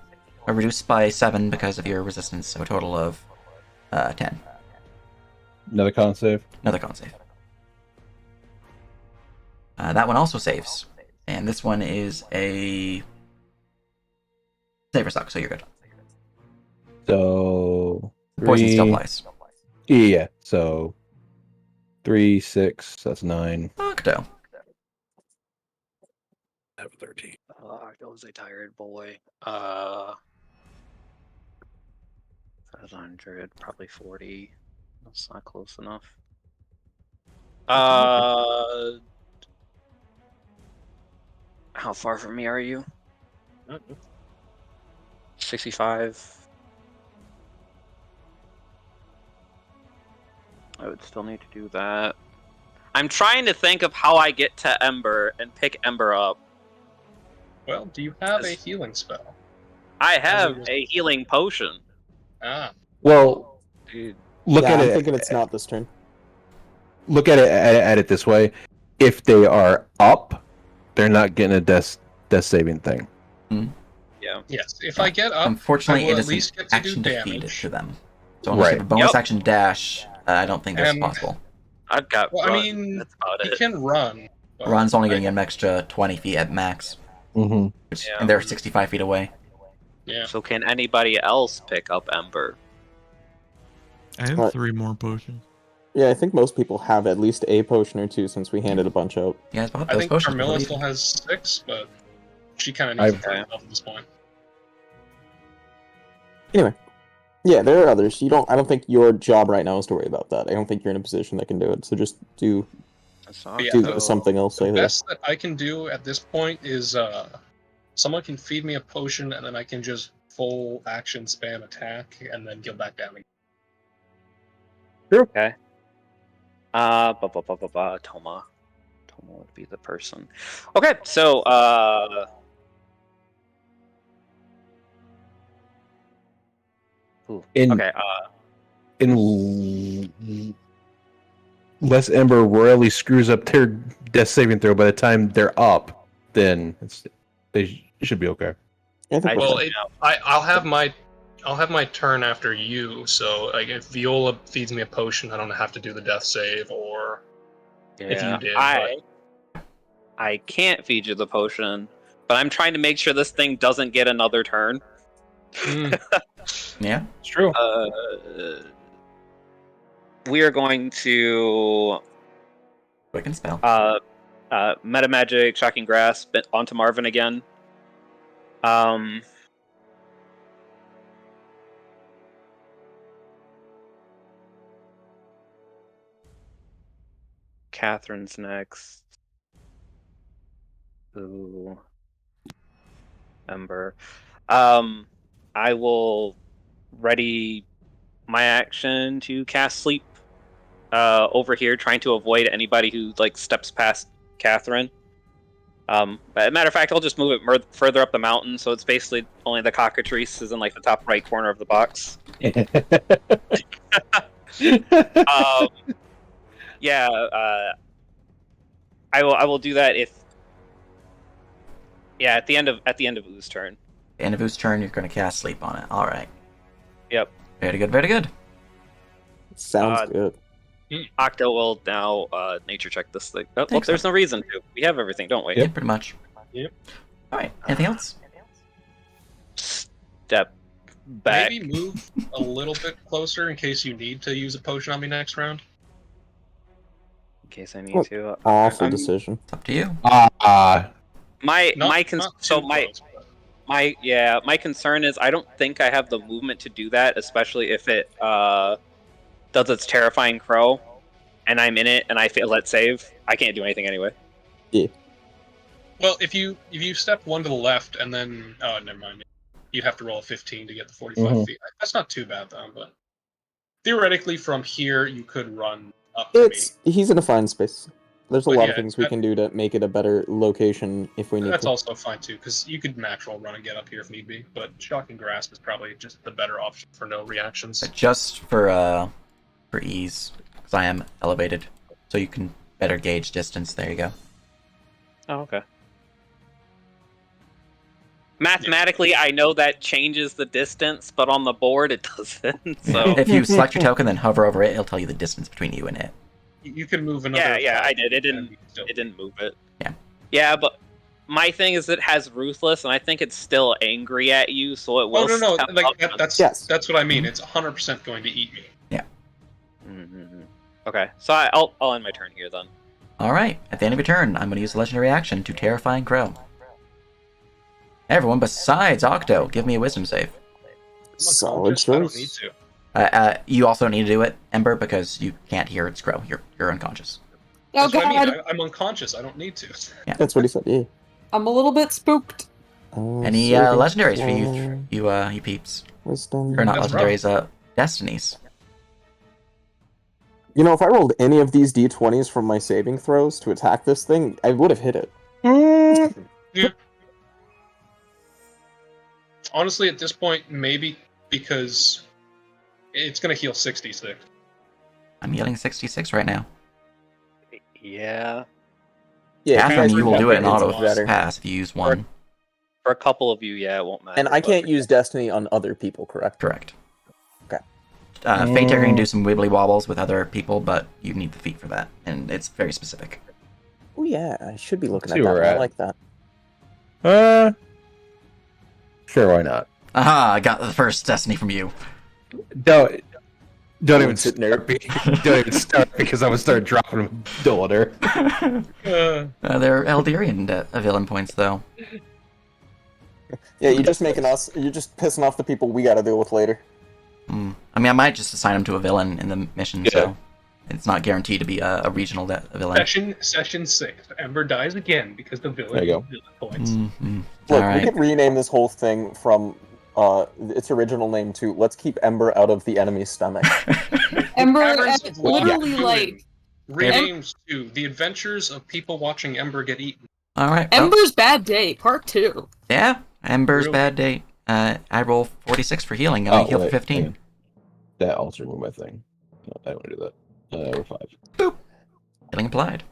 Reduced by 7 because of your resistance, so a total of 10. Another con save. Another con save. That one also saves. And this one is a saver suck, so you're good. So Poison still applies. Yeah. So 3, 6. That's 9. Octo. I have 13. Octo's a tired boy. 500, probably 40. That's not close enough. How far from me are you? 65. I would still need to do that. I'm trying to think of how I get to Ember and pick Ember up. Well, do you have a healing spell? I have a healing potion. Ah. Well, Dude. look at I'm it. thinking it's not this turn. Look at it this way: if they are up, they're not getting a death saving thing. Yeah. Yes. If I get up, Unfortunately, I will it at is least an get to do action defeat damage. to them. So unless you have a bonus action dash, I don't think that's possible. I've got Well, run. I mean, That's about he it. can run. but Ron's only getting an extra 20 feet at max. Mm-hmm. And they're 65 feet away. Yeah. So can anybody else pick up Ember? I have 3 more potions. Yeah, I think most people have at least a potion or 2 since we handed a bunch out. You guys bought I those think potions. Carmilla believe still me. has 6, but she kind of needs to turn it off at this point. Anyway, yeah, there are others. I don't think your job right now is to worry about that. I don't think you're in a position that can do it. So just do something else. The best that I can do at this point is someone can feed me a potion, and then I can just full action spam attack, and then go back down again. Okay. Toma. Toma would be the person. Okay, so okay. Unless Ember royally screws up their death saving throw by the time they're up, then they should be okay. I'll have my turn after you. So like, if Viola feeds me a potion, I don't have to do the death save, or if you did. I can't feed you the potion, but I'm trying to make sure this thing doesn't get another turn. Yeah, it's true. We are going to Quicken spell. Meta Magic, Shocking Grasp onto Marvin again. Catherine's next. Ooh. Ember. I will ready my action to cast Sleep over here, trying to avoid anybody who like steps past Catherine. Matter of fact, I'll just move it further up the mountain, so it's basically only the cockatrice is in like the top right corner of the box. Yeah, I will do that if. Yeah, at the end of Oo's turn. At the end of whose turn you're going to cast sleep on it. All right. Yep. Very good. Very good. Sounds good. Octo will now nature check this thing. Oh, well, there's no reason to. We have everything, don't we? Yeah, pretty much. Yep. All right. Anything else? Step back. Maybe move a little bit closer in case you need to use a potion on me next round. In case I need to. Awful decision. It's up to you. My concern is I don't think I have the movement to do that, especially if it does its terrifying crow, and I'm in it and I fail that save. I can't do anything anyway. Yeah. Well, if you step one to the left and then never mind. You'd have to roll a 15 to get the 45 feet. That's not too bad though, but theoretically from here you could run up to me. He's in a fine space. There's a But lot yeah, of things we can do to make it a better location if we need That's to. also fine too, because you could natural run and get up here if need be. But Shocking Grasp is probably just the better option for no reactions. Just for ease, because I am elevated, so you can better gauge distance. There you go. Oh, okay. Mathematically, I know that changes the distance, but on the board it doesn't. So If you select your token, then hover over it, it'll tell you the distance between you and it. You can move another. yeah, I did. It didn't move it. Yeah, but my thing is it has Ruthless, and I think it's still angry at you, so it will. Oh no, step like up. that's what I mean. It's 100% going to eat me. Mm-hmm. Okay, so I'll end my turn here then. All right. At the end of your turn, I'm going to use the legendary action to Terrifying Crow. Everyone besides Octo, give me a wisdom save. Solid I don't choice. need to. You also don't need to do it, Ember, because you can't hear its crow. You're unconscious. Oh That's what I god, mean. I'm unconscious. I don't need to. That's what he said, yeah. I'm a little bit spooked. Any Saving legendaries for throw, you peeps? Wisdom. Or not That's legendaries, destinies. You know, if I rolled any of these d20s from my saving throws to attack this thing, I would have hit it. Yeah. Honestly, at this point, maybe because it's going to heal 66. I'm healing 66 right now. Yeah. Yeah, Half you of guys you will can do it in make auto better. pass if you use one. For a couple of you, yeah, it won't matter. And I but- can't use Destiny on other people, correct? Correct. Okay. Fate Taker can do some wibbly wobbles with other people, but you need the feat for that, and it's very specific. Oh yeah, I should be looking See at where that. we're I at. like that. Sure, why not? Aha! I got the first destiny from you. Don't even sit start. Don't even start because I'm gonna start dropping daughter. Uh, They're Eldirian villain points, though. Yeah, you're just pissing off the people we gotta deal with later. I mean, I might just assign him to a villain in the mission, Yeah. so it's not guaranteed to be a regional villain. session 6. Ember dies again because the villain There you go. villain points. Mm-hmm. Look, Alright. we could rename this whole thing from its original name to "Let's keep Ember out of the enemy's stomach." Ember, Caverns of Loch literally Ruin like renames to The Adventures of People Watching Ember Get Eaten. Alright. Well, Ember's Bad Day Part 2. yeah, Ember's Really? bad date. I roll 46 for healing, and I heal for 15. hang on. That also remove my thing. No, I don't want to do that. We're 5. Healing applied.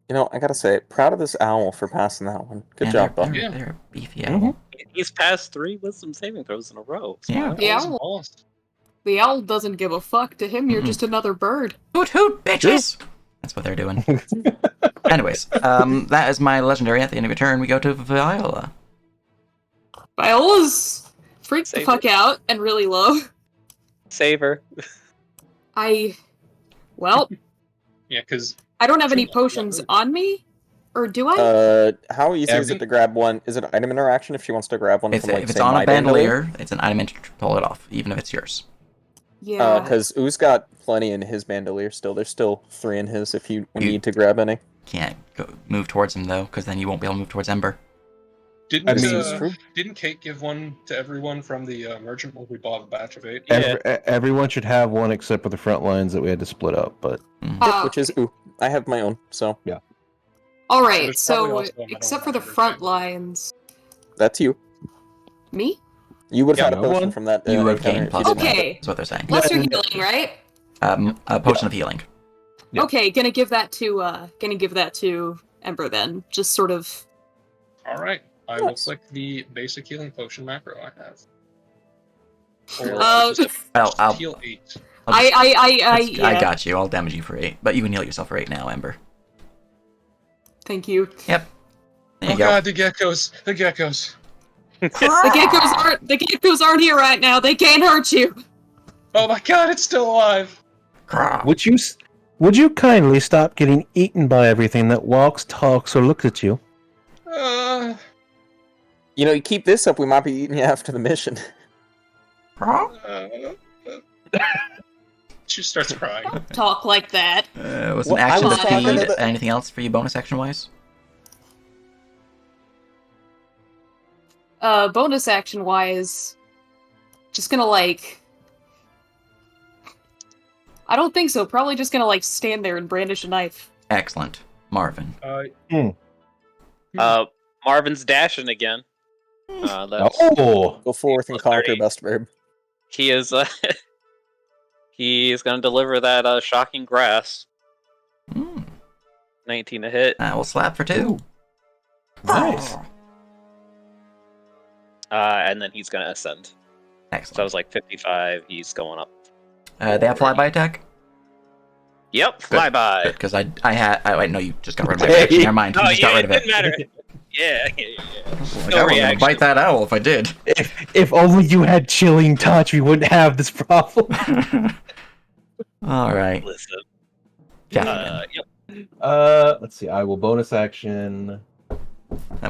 You know, I gotta say, proud of this owl for passing that one. Good Yeah, job, they're, bud. they're, Yeah. they're a beefy owl. He's passed 3 wisdom saving throws in a row. So Yeah. The Always owl, lost. the owl doesn't give a fuck. To him, you're Mhm. just another bird. Hoot hoot, bitches! That's what they're doing. Anyways, that is my legendary. At the end of your turn, we go to Viola. Viola's freaked the Save fuck out and really low. Saver. Well, Yeah, because I don't have any potions on me, or do I? How easy is it to grab one? Is it an item interaction if she wants to grab one If from, like, it's say, on my a bandolier, it's an item to pull it off, even if it's yours. Yeah. Because Oo's got plenty in his bandolier still. There's still 3 in his if you You- need to grab any. Can't move towards him, though, because then you won't be able to move towards Ember. didn't I mean, it's true. didn't Kate give one to everyone from the merchant when we bought a batch of 8? Yeah. Everyone should have one except for the front lines that we had to split up. But Mhm. Uh, Which is Ooh. I have my own, so. Yeah. All right, there's probably so also a metal except for the number front thing. lines, That's you. me? You would have Yeah, had a no potion one- from that You would have encounter gained if you plus didn't have it. Okay. is what they're saying. Lesser no. healing, right? A potion of healing. Yeah. Okay, gonna give that to Ember then. Just sort of. All right, I will Nice. click the basic healing potion macro I have. Or just Well, I'll, heal 8. I got you. I'll damage you for 8, but you can heal yourself for 8 now, Ember. Thank you. Yep. There Oh you go. god, the geckos! The geckos! The geckos aren't here right now. They can't hurt you. Oh my god, it's still alive! Grah. Would you kindly stop getting eaten by everything that walks, talks, or looks at you? You know, you keep this up, we might be eating you after the mission. She starts crying. Talk like that. Was Well, an I action was to talking feed. to the- Anything else for you bonus action wise? Bonus action wise, just gonna like. I don't think so. Probably just gonna like stand there and brandish a knife. Excellent. Marvin. Marvin's dashing again. That's, Oh, Go forth and Plus conquer, 30. best babe. he is. He is going to deliver that shocking grass. 19 to hit. We'll slap for 2. nice. And then he's going to ascend. So that Excellent. was like 55. He's going up. They have flyby attack? Yep, flyby. Because I know you just got rid of my reaction. Never mind. You Oh, just yeah, got rid it of it. didn't matter. Yeah. Like, No I wasn't gonna reaction. bite that owl if I did. If only you had chilling touch, we wouldn't have this problem. All right. Listen. Yeah. Yep. Let's see. I will bonus action.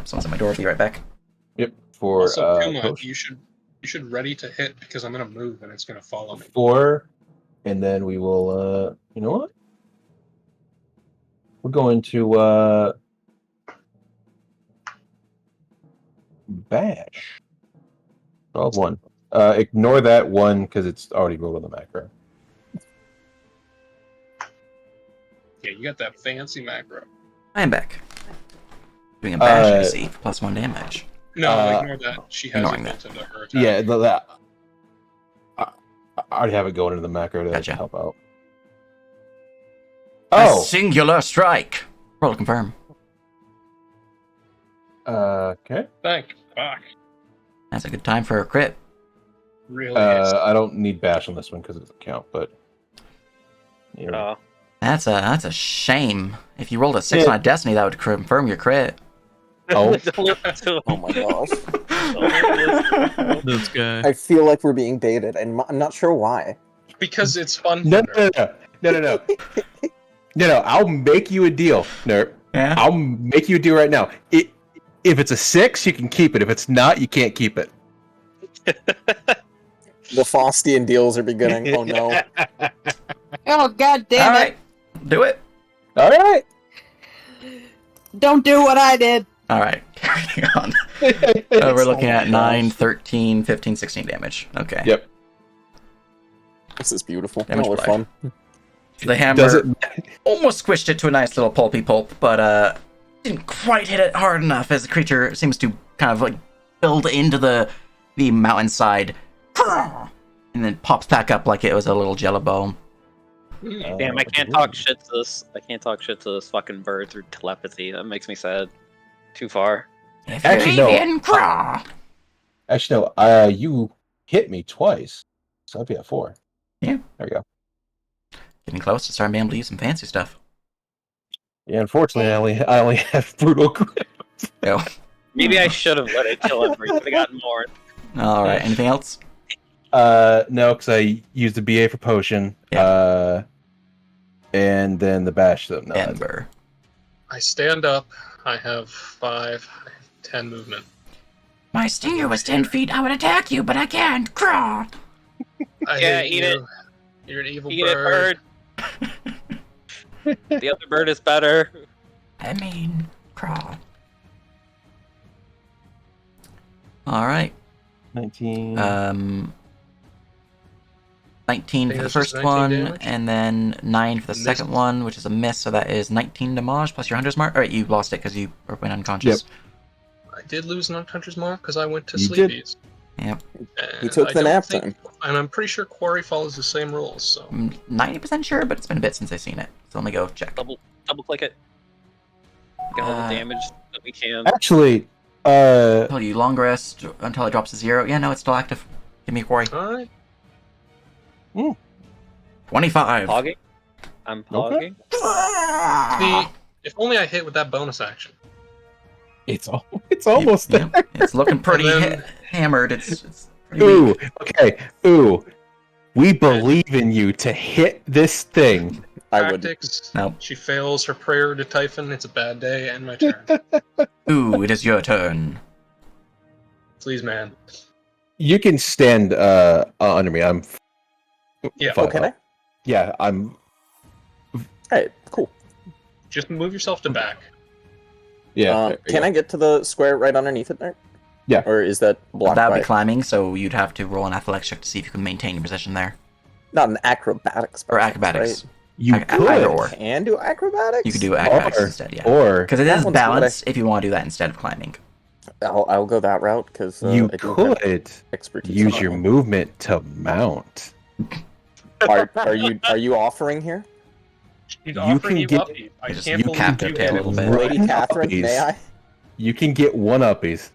Someone's at my door. Be right back. Yep. For Also, Kuma, potion. you should ready to hit because I'm gonna move and it's gonna follow me. 4, and then we will. You know what? We're going to bash. 12-1. Ignore that one because it's already rolled on the macro. Yeah, you got that fancy macro. I am back. Doing a bash, I Uh, see. Plus 1 damage. No, ignore that. She has it ignoring built into her attack. Yeah, that. I already have it going into the macro to Gotcha. help out. A Oh, singular strike. Roll to confirm. okay. Thank fuck. That's a good time for a crit. Really is. I don't need bash on this one because it doesn't count, but yeah. That's a shame. If you rolled a 6 Yeah. on a destiny, that would confirm your crit. Oh, Oh my gosh. This guy. I feel like we're being baited, and I'm not sure why. Because it's fun. no, for her. no. I'll make you a deal, nerd. Yeah. I'll make you a deal right now. If it's a 6, you can keep it. If it's not, you can't keep it. The Faustian deals are beginning. Oh no. Oh god All damn right. Do it. All right. Don't do what I did. All right. Carrying on. We're looking at 9, 13, 15, 16 damage. Okay. Yep. This is beautiful. Damage Oh, we're play. fun. The hammer Does it? almost squished it to a nice little pulpy pulp, but didn't quite hit it hard enough as the creature seems to kind of like build into the mountainside and then pops back up like it was a little jello bone. Damn, I can't talk shit to this. I can't talk shit to this fucking bird through telepathy. That makes me sad. Too far. Actually, no. Avian craw. Actually, no. You hit me twice, so I'd be at 4. Yeah. There we go. Getting close to starting being able to use some fancy stuff. Yeah, unfortunately, I only have brutal grip. Go. Maybe I should have let it kill him. We could have gotten more. All right. Anything else? No, because I used the BA for potion. Yeah. And then the bash. So no, Ember. I stand up. I have 5, 10 movement. My stinger was 10 feet. I would attack you, but I can't. Craw. I Yeah, hate eat you. it. You're an evil Eat it, bird. bird. The other bird is better. I mean, craw. All right. 19. 19 for the that's just first 19 one, damage? and then 9 for the Miss. second one, which is a miss, so that is 19 damage plus your Hunter's Mark. Alright, you lost it because you went unconscious. I did lose an unconscious mark because I went to You did. sleepies. Yep. You took the nap time. And I'm pretty sure Quarry follows the same rules, so. I'm 90% sure, but it's been a bit since I've seen it. So let me go check. Double click it. Get all the damage that we can. Actually, Tell you long rest until it drops to 0. Yeah, no, it's still active. Give me a quarry. Alright. 25. Pogging. I'm pogging. See, if only I hit with that bonus action. it's almost there. Yep, it's looking pretty And then- hammered. It's pretty Ooh, weak. okay. Ooh, we believe in you to hit this thing. I would. Tactics. Nope. She fails her prayer to Typhon. It's a bad day, and my turn. Ooh, it is your turn. Please, man. You can stand under me. I'm. Yeah. fine. Okay. Yeah, I'm. Alright, cool. Just move yourself to back. Yeah. Can I get to the square right underneath it there? Yeah. Or is that blocked That would by be climbing, so you'd have to roll an athletics check to see if you can maintain your position there. not an acrobatics? Or special, acrobatics. Right? You Either or. Can do acrobatics? You could do acrobatics Or- instead, yeah. Or Because it That is one's what I- balance if you want to do that instead of climbing. I'll go that route because you I do have could expertise. use on your that. movement to mount. Are you offering here, She's You offering can you get- upbeat. I Just can't you believe capped you it get a it. little bit. Lady Right. Catherine? Uppies. May I? You can get one uppies.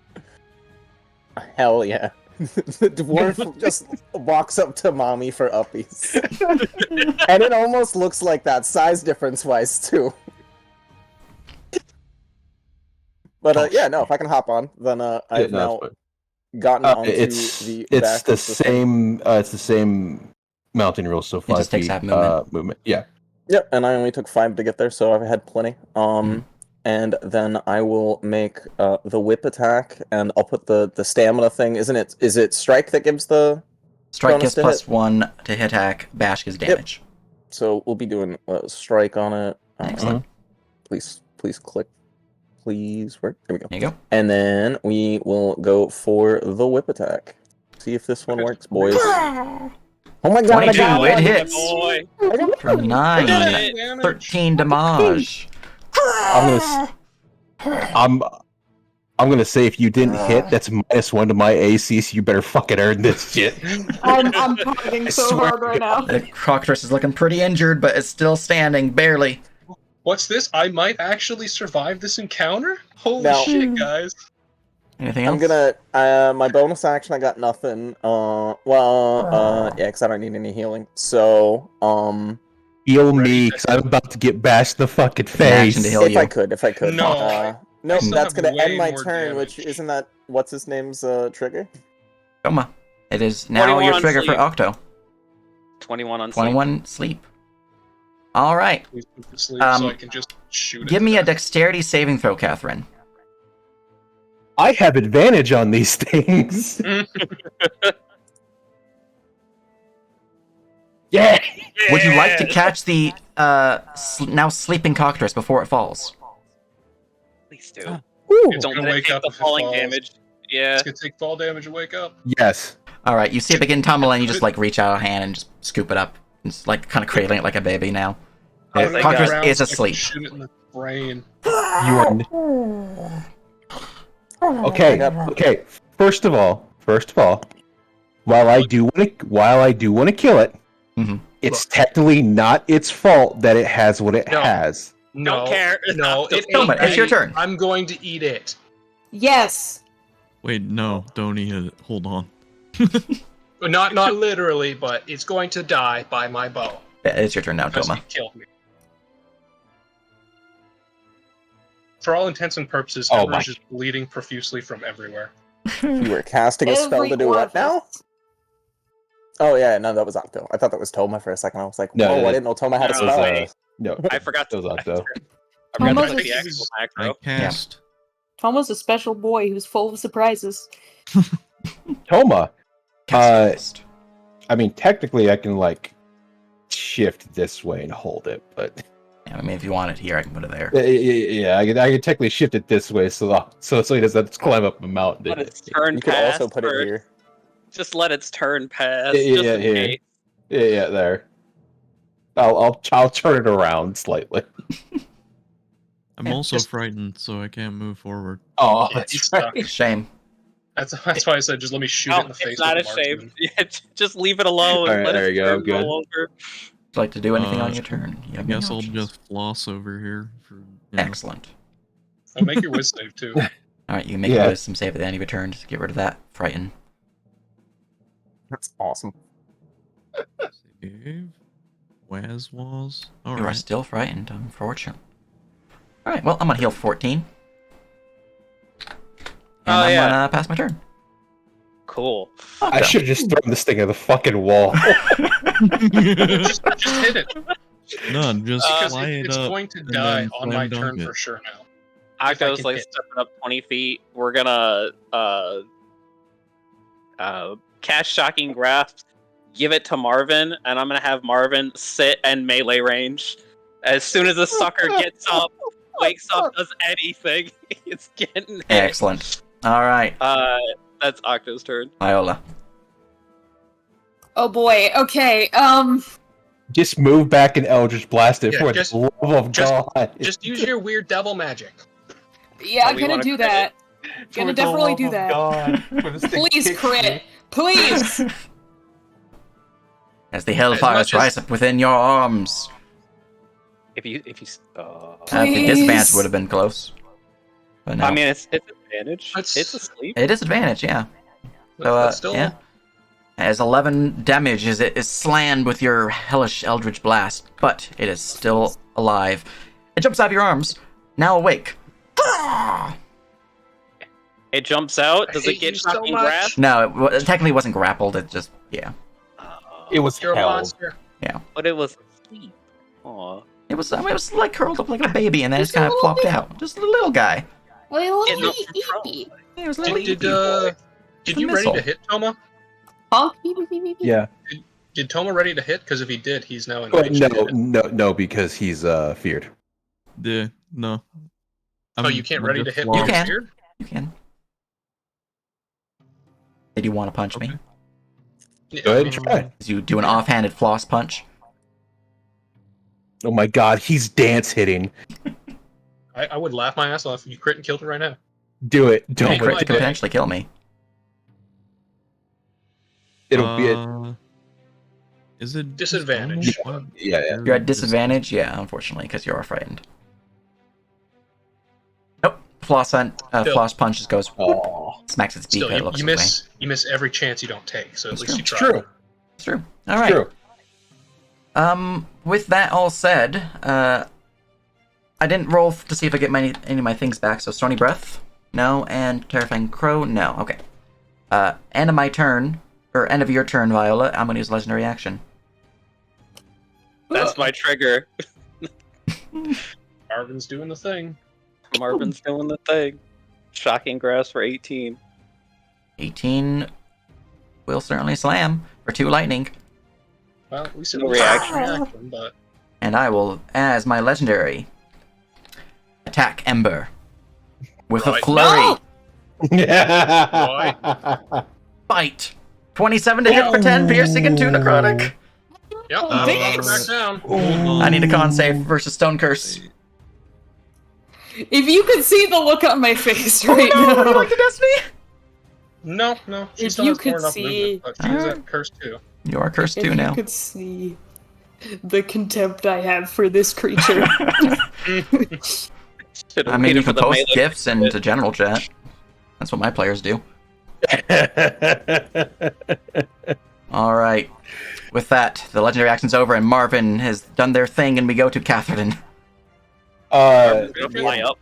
Hell yeah! The dwarf just walks up to mommy for uppies, and it almost looks like that size difference wise too. But yeah, no. If I can hop on, then I've Yeah, no, now it's fine. gotten onto It's the it's back the of thing. same. It's the same mountain rule. So 5 just takes feet half movement. movement. Yeah. Yep, and I only took 5 to get there, so I've had plenty. And then I will make the whip attack, and I'll put the stamina thing. Isn't it? Is it strike that gives the Strike bonus gets to plus hit? 1 to hit attack, bash gives damage. So we'll be doing strike on it. Excellent. Please click. Please work. There we go. There you go. And then we will go for the whip attack. See if this one works, boys. Oh my god! 22, I got it one. hits. Boy. For 9, Damage. 13 damage. I'm gonna say if you didn't hit, that's -1 to my AC. So you better fucking earn this shit. I'm pogging I so swear hard right now. The crocodile is looking pretty injured, but it's still standing, barely. What's this? I might actually survive this encounter? Holy Now- shit, guys. Anything else? I'm gonna my bonus action. I got nothing. Yeah, because I don't need any healing. So Heal me, because I'm about to get bashed in the fucking An action to face. heal if you. I could. No. No, still that's have gonna way end my more turn. damage. Which isn't that what's his name's trigger? Coma. It is now 21 your on trigger for sleep. Octo. 21 on 21 sleep. All right. Please put to sleep so I can just shoot it. Give to me a death. dexterity saving throw, Catherine. I have advantage on these things. Yeah. Would you like to catch the now sleeping cockatrice before it falls? Please do. It's Don't gonna let it wake take up the if it falling falls. damage. Yeah. It's gonna take fall damage to wake up. Yes. All right, you see it begin tumbling, you just like reach out a hand and just scoop it up. It's like kind of cradling it like a baby now. I The look cockatrice around is so I can asleep. Shoot it in the brain. You are. Okay. First of all, while I do want to kill it, Mhm. it's technically not its fault that it has what it No. has. No, Don't care. No, it Toma, ain't it's your me. turn. I'm going to eat it. Yes. Wait, no, don't eat it. Hold on. Not literally, but it's going to die by my bow. Yeah, it's your turn now, Because Toma. he killed me. For all intents and purposes, Oh Ember my- is just bleeding profusely from everywhere. You were casting a spell to do what now? Oh yeah, no, that was Octo. I thought that was Toma for a second. I was like, No, whoa, no, I didn't know Toma had a no, spell. wait. No, I forgot It was Octo. I forgot to Almost put the as- actual I macro. cast. Tomo's a special boy who's full of surprises. Toma. Cast. I mean, technically, I can like shift this way and hold it, but Yeah, I mean, if you want it here, I can put it there. yeah, I can technically shift it this way, so he doesn't have to climb up a mountain. Let its turn You could pass also put it first. here. Just let its turn pass. Yeah, just in here. case. Yeah, there. I'll turn it around slightly. I'm Yeah, also just- frightened, so I can't move forward. Oh, Yeah, that's he's right. stuck. Shame. That's why I said just let me shoot it No, in the face it's not a with the shame. marksman. Yeah, just leave it alone. Alright, Let there his you go, turn good. roll over. Would you like to do anything on Uh, your turn? You I have many guess I'll options. just floss over here for Excellent. Oh, make your whiz save too. All right, you can make Yeah. a wisdom save at the end of your turn to get rid of that frighten. That's awesome. save. Was. You are Alright. still frightened, unfortunately. All right, well, I'm gonna heal 14. And Oh, I'm yeah. gonna pass my turn. Cool. Fuck I them. should have just thrown this thing at the fucking wall. just hit it. No, just Because fly it it's up. going to and die then on slam my dunk turn it. for sure now. If I Octo's can like hit. stepping up 20 feet. We're gonna cast Shocking Grasp, give it to Marvin, and I'm gonna have Marvin sit and melee range. As soon as the sucker gets up, wakes up, does anything, it's getting hit. Excellent. All right, That's Octo's turn. Viola. Oh boy. Okay. Just move back and Eldritch Blast it Yeah, for just- the love of just- God. Just use your weird devil magic. Yeah, Oh, I'm we gonna wanna do crit that. For Gonna the definitely love do of that. God, for this thing Please kicks crit. me. Please. As the hellfires much as- rise up within your arms. If you The Please. disadvantage would have been close. But no. I mean, it's advantage. That's- It's asleep. a disadvantage, yeah. So, That's still yeah. As 11 damage as it is slammed with your hellish eldritch blast, but it is still alive. It jumps out of your arms, now awake. Ah! It jumps out. Does I it hate get you so Shocking much. Grasp? No, it technically wasn't grappled, it just, yeah. It was You're a hell. monster. But it was asleep. Aw. It was like curled up like a baby and then just kind of flopped out. Just a little guy. Getting up from trouble. It was a little Did a you ready missile. to hit Toma? Honk. Yeah. Did Toma ready to hit? Because if he did, he's now in But range. no, because he's feared. Yeah, no. Oh, you can't I'm ready to just hit You while can. he's feared? You can. Did you want to punch me? Okay. Yeah, Go ahead I and mean, try. Did you do an offhanded floss punch? Oh my God, he's dance hitting. I would laugh my ass off if you crit and killed it right now. Do it. You Don't Make can my worry. day. potentially kill me. It'll be. Is it Disadvantage. Yeah. You're at disadvantage? Yeah, unfortunately, because you are frightened. Nope. Floss punch just goes, Oh, smacks its beak, Still, it you, looks you away. miss every chance you don't take. So at That's least you it's try. true. It's true. All It's right. true. With that all said, I didn't roll to see if I get any of my things back. So Stony Breath, no, and Terrifying Crow, no. Okay. End of my turn, or end of your turn, Viola. I'm gonna use legendary action. That's my trigger. Marvin's doing the thing. Marvin's doing the thing. Shocking Grasp for 18. 18 will certainly slam for 2 lightning, Well, at least it No was reaction. a reaction, but and I will, as my legendary, attack Ember with a Right. flurry. Yeah. Bite. 27 to hit for 10 piercing and 2 necrotic. yep, Damn. back down. Hold on. I need a con save versus Stone Curse. If you could see the look on my face right Would you now. like to test me? No, she If still you has more could enough see- movement, but she's Alright. at curse too. You are cursed If too you now. could see the contempt I have for this creature. Should've I mean, you waited for can the post melee. gifts into general chat. That's what my players do. All right. With that, the legendary action's over, and Marvin has done their thing, and we go to Catherine. We're gonna fly up.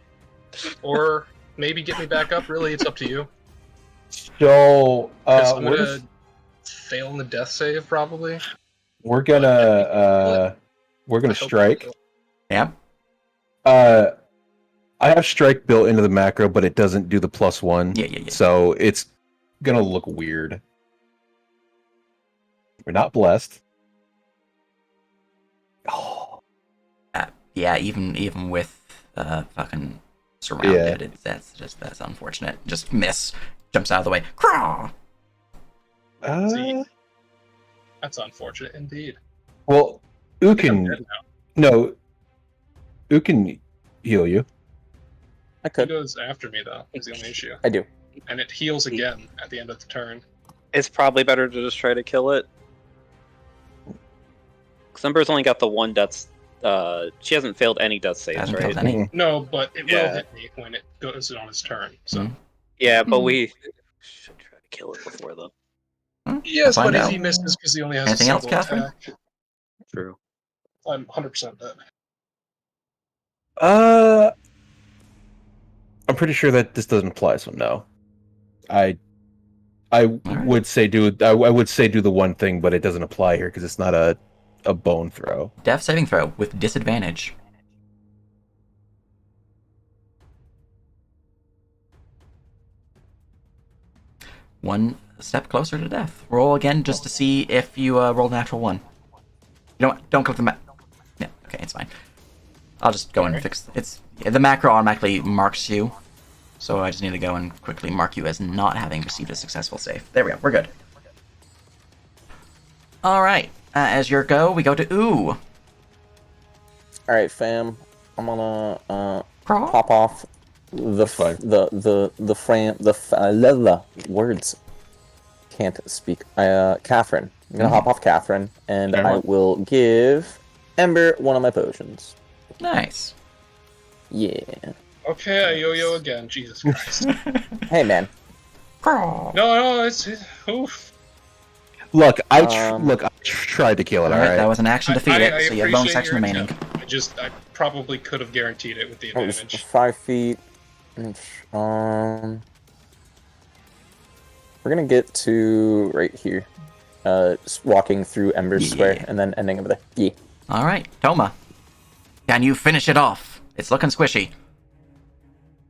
Or maybe get me back up. Really, it's up to you. So, 'Cause I'm we're gonna just- fail in the death save probably. we're gonna I hope strike. Yeah. I have strike built into the macro, but it doesn't do the +1. Yeah. So it's gonna look weird. We're not blessed. Oh, Yeah, even with fucking surrounded, that's unfortunate. Just miss. Jumps out of the way. Craw! See. That's unfortunate indeed. Well, I U think I'm can dead now. no, U can heal you. I He could. goes after me though. Is the only issue, I do. and it heals again at the end of the turn. It's probably better to just try to kill it. Because Ember's only got the one death. She hasn't failed any death saves, Hasn't right? failed any. Mhm. No, but it will Yeah. hit me when it goes on its turn. So Mhm. Yeah, but Hmm. we should try to kill it before then. yes, I'll but find if out. he misses because he only has Anything a else, single Catherine? attack, True. I'm 100% dead. I'm pretty sure that this doesn't apply, so no. I right. would say I would say do the one thing, but it doesn't apply here because it's not a bone throw. Death saving throw with disadvantage. One step closer to death. Roll again just to see if you roll a natural one. You don't click the Yeah, okay, it's fine. I'll just go and fix the macro automatically marks you. So I just need to go and quickly mark you as not having received a successful save. There we go, we're good. Alright, as your go, we go to Ooh. Alright, fam. I'm gonna Crawl. pop off the fine. words. Can't speak. Catherine. I'm gonna hop off Catherine, and Sure. I will give Ember one of my potions. Nice. Yeah. Okay, I yo-yo again. Jesus Christ. Hey, man. Crawl. No, it's oof. Look, I Um, tried to kill it. All Alright, right. that was an action to defeat it, so you have bonus appreciate action your remaining. attempt. I probably could have guaranteed it with the Oh, it's advantage. 5 feet. We're gonna get to right here. Just walking through Ember's Square and then ending over there. Yeah. Alright, Toma. Can you finish it off? It's looking squishy.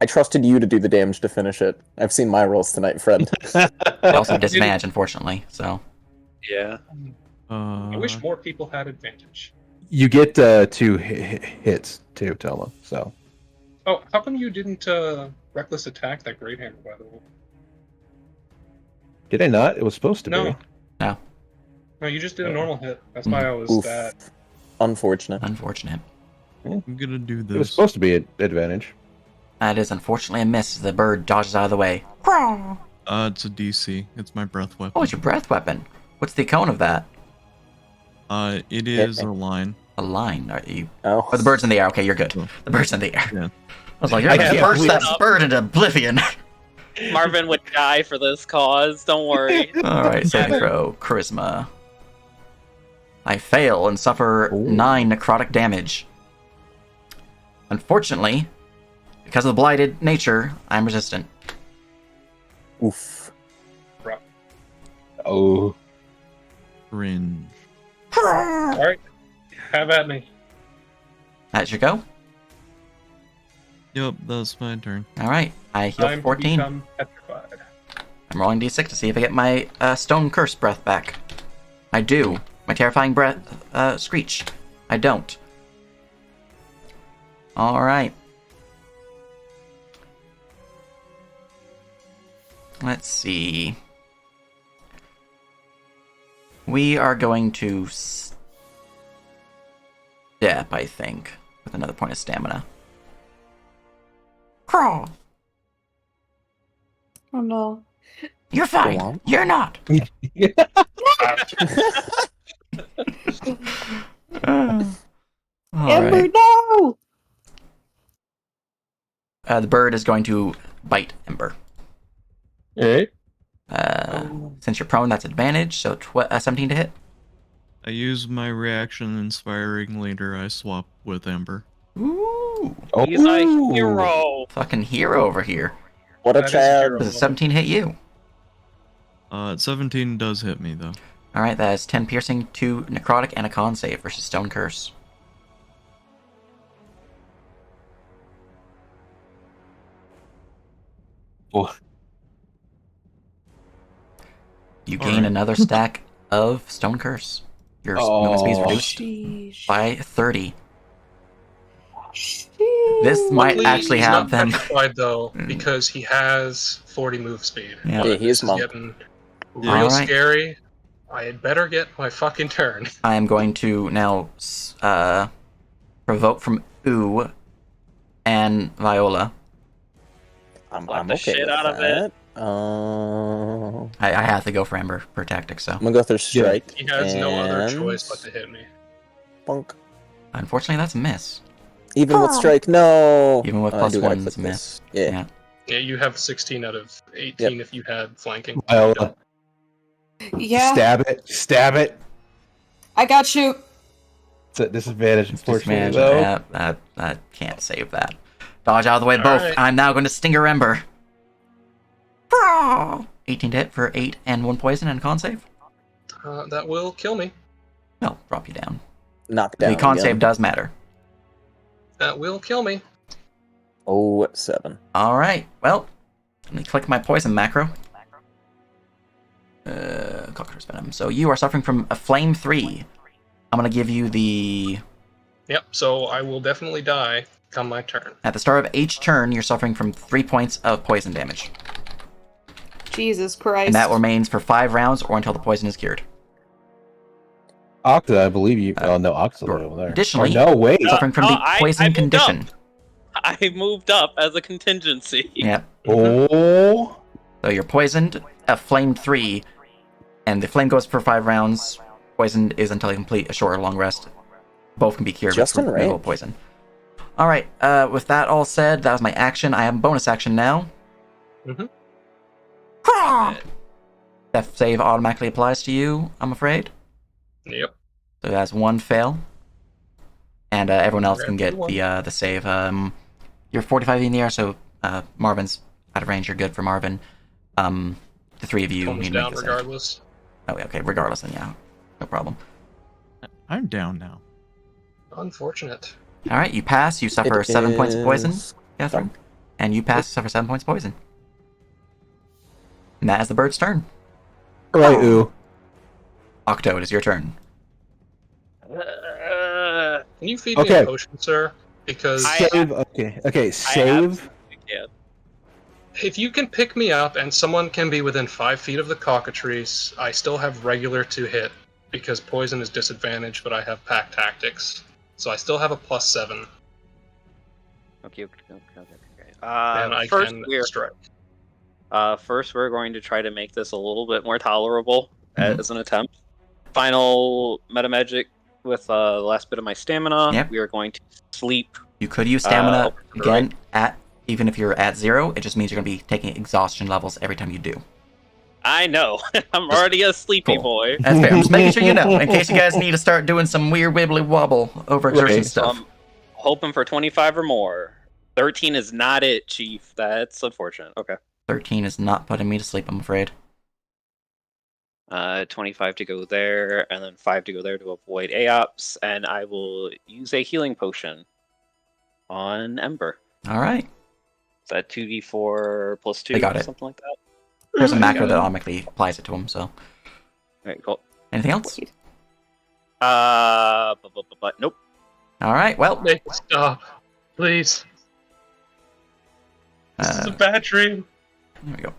I trusted you to do the damage to finish it. I've seen my rolls tonight, friend. I also have disadvantage, unfortunately, so. Yeah. I wish more people had advantage. You get 2 hits too, Toma. So Oh, how come you didn't reckless attack that great hammer, by the way? did I not? It was supposed to No. be. No, you just did a normal hit. That's why I was Oof. that. Unfortunate. Unfortunate. I'm gonna do It was this. supposed to be an advantage. That is unfortunately a miss. The bird dodges out of the way. It's a DC. It's my breath weapon. Oh, it's your breath weapon. What's the cone of that? It is a line. A line. Are you? Oh. Oh, the bird's in the air. Okay, you're good. The bird's in the air. Yeah. I was like, you're I gonna can't burst that believe- bird into oblivion. Marvin would die for this cause. Don't worry. All right, saving throw, charisma. I fail and suffer 9 necrotic damage. Unfortunately, because of the blighted nature, I'm resistant. Oof. Oh, Cringe. Alright, have at me. That's your go. Yep, that's my turn. All right, I heal Time to 14. become petrified. I'm rolling d6 to see if I get my stone curse breath back. I do. My terrifying breath screech. I don't. All right. Let's see. We are going to step, I think, with another point of stamina. Crawl. Oh no. You're fine. on. You're not. All Ember, right. no! The bird is going to bite Ember. all right. Since you're prone, that's advantage, so 17 to hit. I use my reaction inspiring later. I swap with Ember. Ooh, Oh, He's a hero. fucking hero over here. What a That is Chad. hero. Does a 17 hit you? 17 does hit me though. All right, that is 10 piercing, 2 necrotic, and a con save versus stone curse. Oh. You All gain right. another stack of stone curse. Your movement speed is Oh. reduced Sheesh. by 30. Sheesh. This might Luckily, actually he's have not them. petrified though, because he has 40 move speed. Yeah. Yeah, he is This monk. getting real Alright. scary. I had better get my fucking turn. I am going to now provoke from Ooh and Viola. I'm Slap the okay shit with out of it. that. I'm I have to go for Ember per tactic, so gonna go through strike. He has no other and choice but to hit me. Bonk. unfortunately that's a miss. Even with strike, no. Even with I plus do gotta one, it's a click miss. this. Yeah. Yeah. Yeah, you have 16 out of 18 if you had flanking. Viola, Yeah, stab it. Stab it. I got you. It's a disadvantage, It's unfortunately, disadvantage. though. Yeah, that can't save that. Dodge out of the way, both. Alright. I'm now going to Stinger Ember. 18 to hit for 8 and 1 poison and con save. That will kill me. No, drop you down. Knock down. The con again. save does matter. That will kill me. Oh, 7. Alright, well, let me click my poison macro. Cocker's Venom. So you are suffering from a Flame 3. I'm going to give you the... Yep, so I will definitely die come my turn. At the start of each turn, you're suffering from 3 points of poison damage. Jesus Christ. And that remains for 5 rounds or until the poison is cured. Octa, I believe you. Oh, no, Octa's sure. over there. Additionally- Oh, no, wait. Suffering from no, the poison I moved condition. I moved up as a contingency. Yeah. Oh. So you're poisoned, a flame 3, and the flame goes for 5 rounds. Poison is until you complete a short or long rest. Both can be cured Just with in removal range. poison. Alright, with that all said, that was my action. I have a bonus action now. Mhm. Death save automatically applies to you, I'm afraid. Yep. So that's 1 fail. And everyone else can get Everyone. the save. You're 45 feet in the air, so Marvin's out of range. You're good for Marvin. The 3 of you Comes need to make down the save. regardless. Oh, okay. Regardless, then yeah, no problem. I'm down now. Unfortunate. All right, you pass. You suffer 7 points of poison, is Catherine, done. and you pass. Suffer 7 points of poison. And that is the bird's turn. Right, ooh. Octo, it is your turn. Can you feed me Okay. a potion, sir? Because Save. Okay, save. Yeah. if you can pick me up and someone can be within 5 feet of the cockatrice, I still have regular to hit because poison is disadvantage, but I have pack tactics. So I still have a +7, Okay. and I First, can we're strike. first we're going to try to make this a little bit more tolerable Mhm. as an attempt. Final meta magic with the last bit of my stamina. Yep. We are going to sleep. You could use stamina right. again even if you're at 0. It just means you're going to be taking exhaustion levels every time you do. I know. I'm already a sleepy Cool. boy. That's fair. I'm just making sure you know, in case you guys need to start doing some weird wibbly wobble overexertion Right. stuff. I'm hoping for 25 or more. 13 is not it, Chief. That's unfortunate. Okay. 13 is not putting me to sleep, I'm afraid. 25 to go there, and then 5 to go there to avoid AOPS, and I will use a healing potion on Ember. All right. Is that 2d4 plus 2? I got it. Something like that? There's a macro that automatically applies it to him, so. Alright, cool. Anything else? But nope. All right, well. Make it stop, please. This is a bad dream. There we go.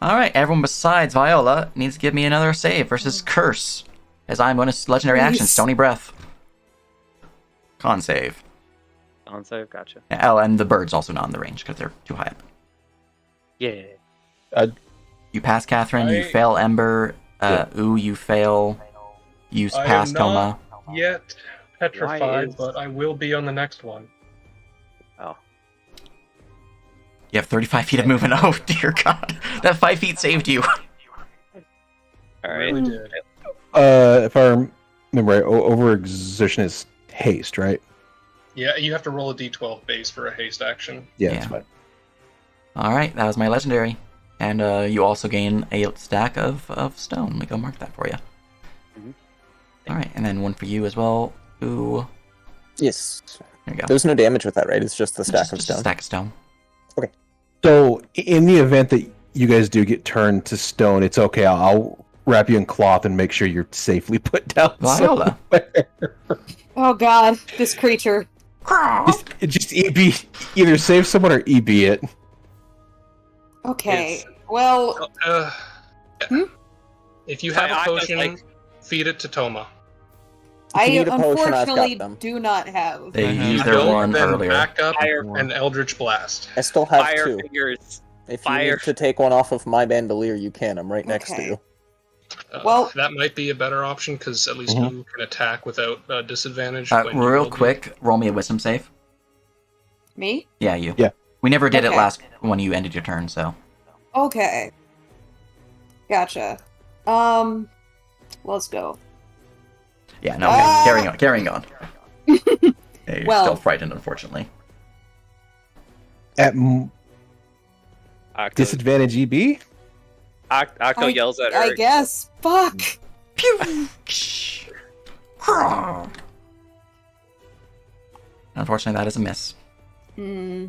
All right, everyone besides Viola needs to give me another save versus Curse, as I'm going to legendary action, Please. Stony Breath. Con save. On save, gotcha. Oh, and the bird's also not in the range because they're too high up. Yeah. You pass Catherine, you fail Ember, Ooh, you fail. You I pass am Toma. not yet petrified, Why is- but I will be on the next one. Oh. You have 35 feet of movement. Oh, dear God. That 5 feet saved you. Alright. Really did. If I remember right, overexertion is haste, right? Yeah, you have to roll a d12 base for a haste action. Yeah, Yeah. that's fine. All right, that was my legendary. And you also gain a stack of stone. Let me go mark that for you. Mhm. All right, and then one for you as well. Ooh, Yes. there you go. There's no damage with that, right? It's just the stack of Just a stone. stack of stone. So, in the event that you guys do get turned to stone, it's okay. I'll wrap you in cloth and make sure you're safely put down. Viola. somewhere. Oh god, this creature. Just EB, either save someone or EB it. Okay. It's- Well, If you have a Octo's potion, like- feed it to Toma. I need a potion, I've got unfortunately them. do not have. They I have- used You their don't, one then earlier. back up Fire- and Eldritch Blast. I still have Fire 2. fingers. If you Fire. need to take one off of my bandolier, you can. I'm right next to Okay. you. Well- that might be a better option because at least you can attack without disadvantage. when you Real roll quick, roll me a wisdom save. Me? Yeah, you. Yeah. We never did it Okay. last when you ended your turn, so. Okay. Gotcha. Let's go. Yeah, no, Ah! carrying on. Yeah, you're Well- still frightened, unfortunately. At Octo, disadvantage EB? Octo yells at her. I guess. Fuck. Pew! Unfortunately, that is a miss. Hmm.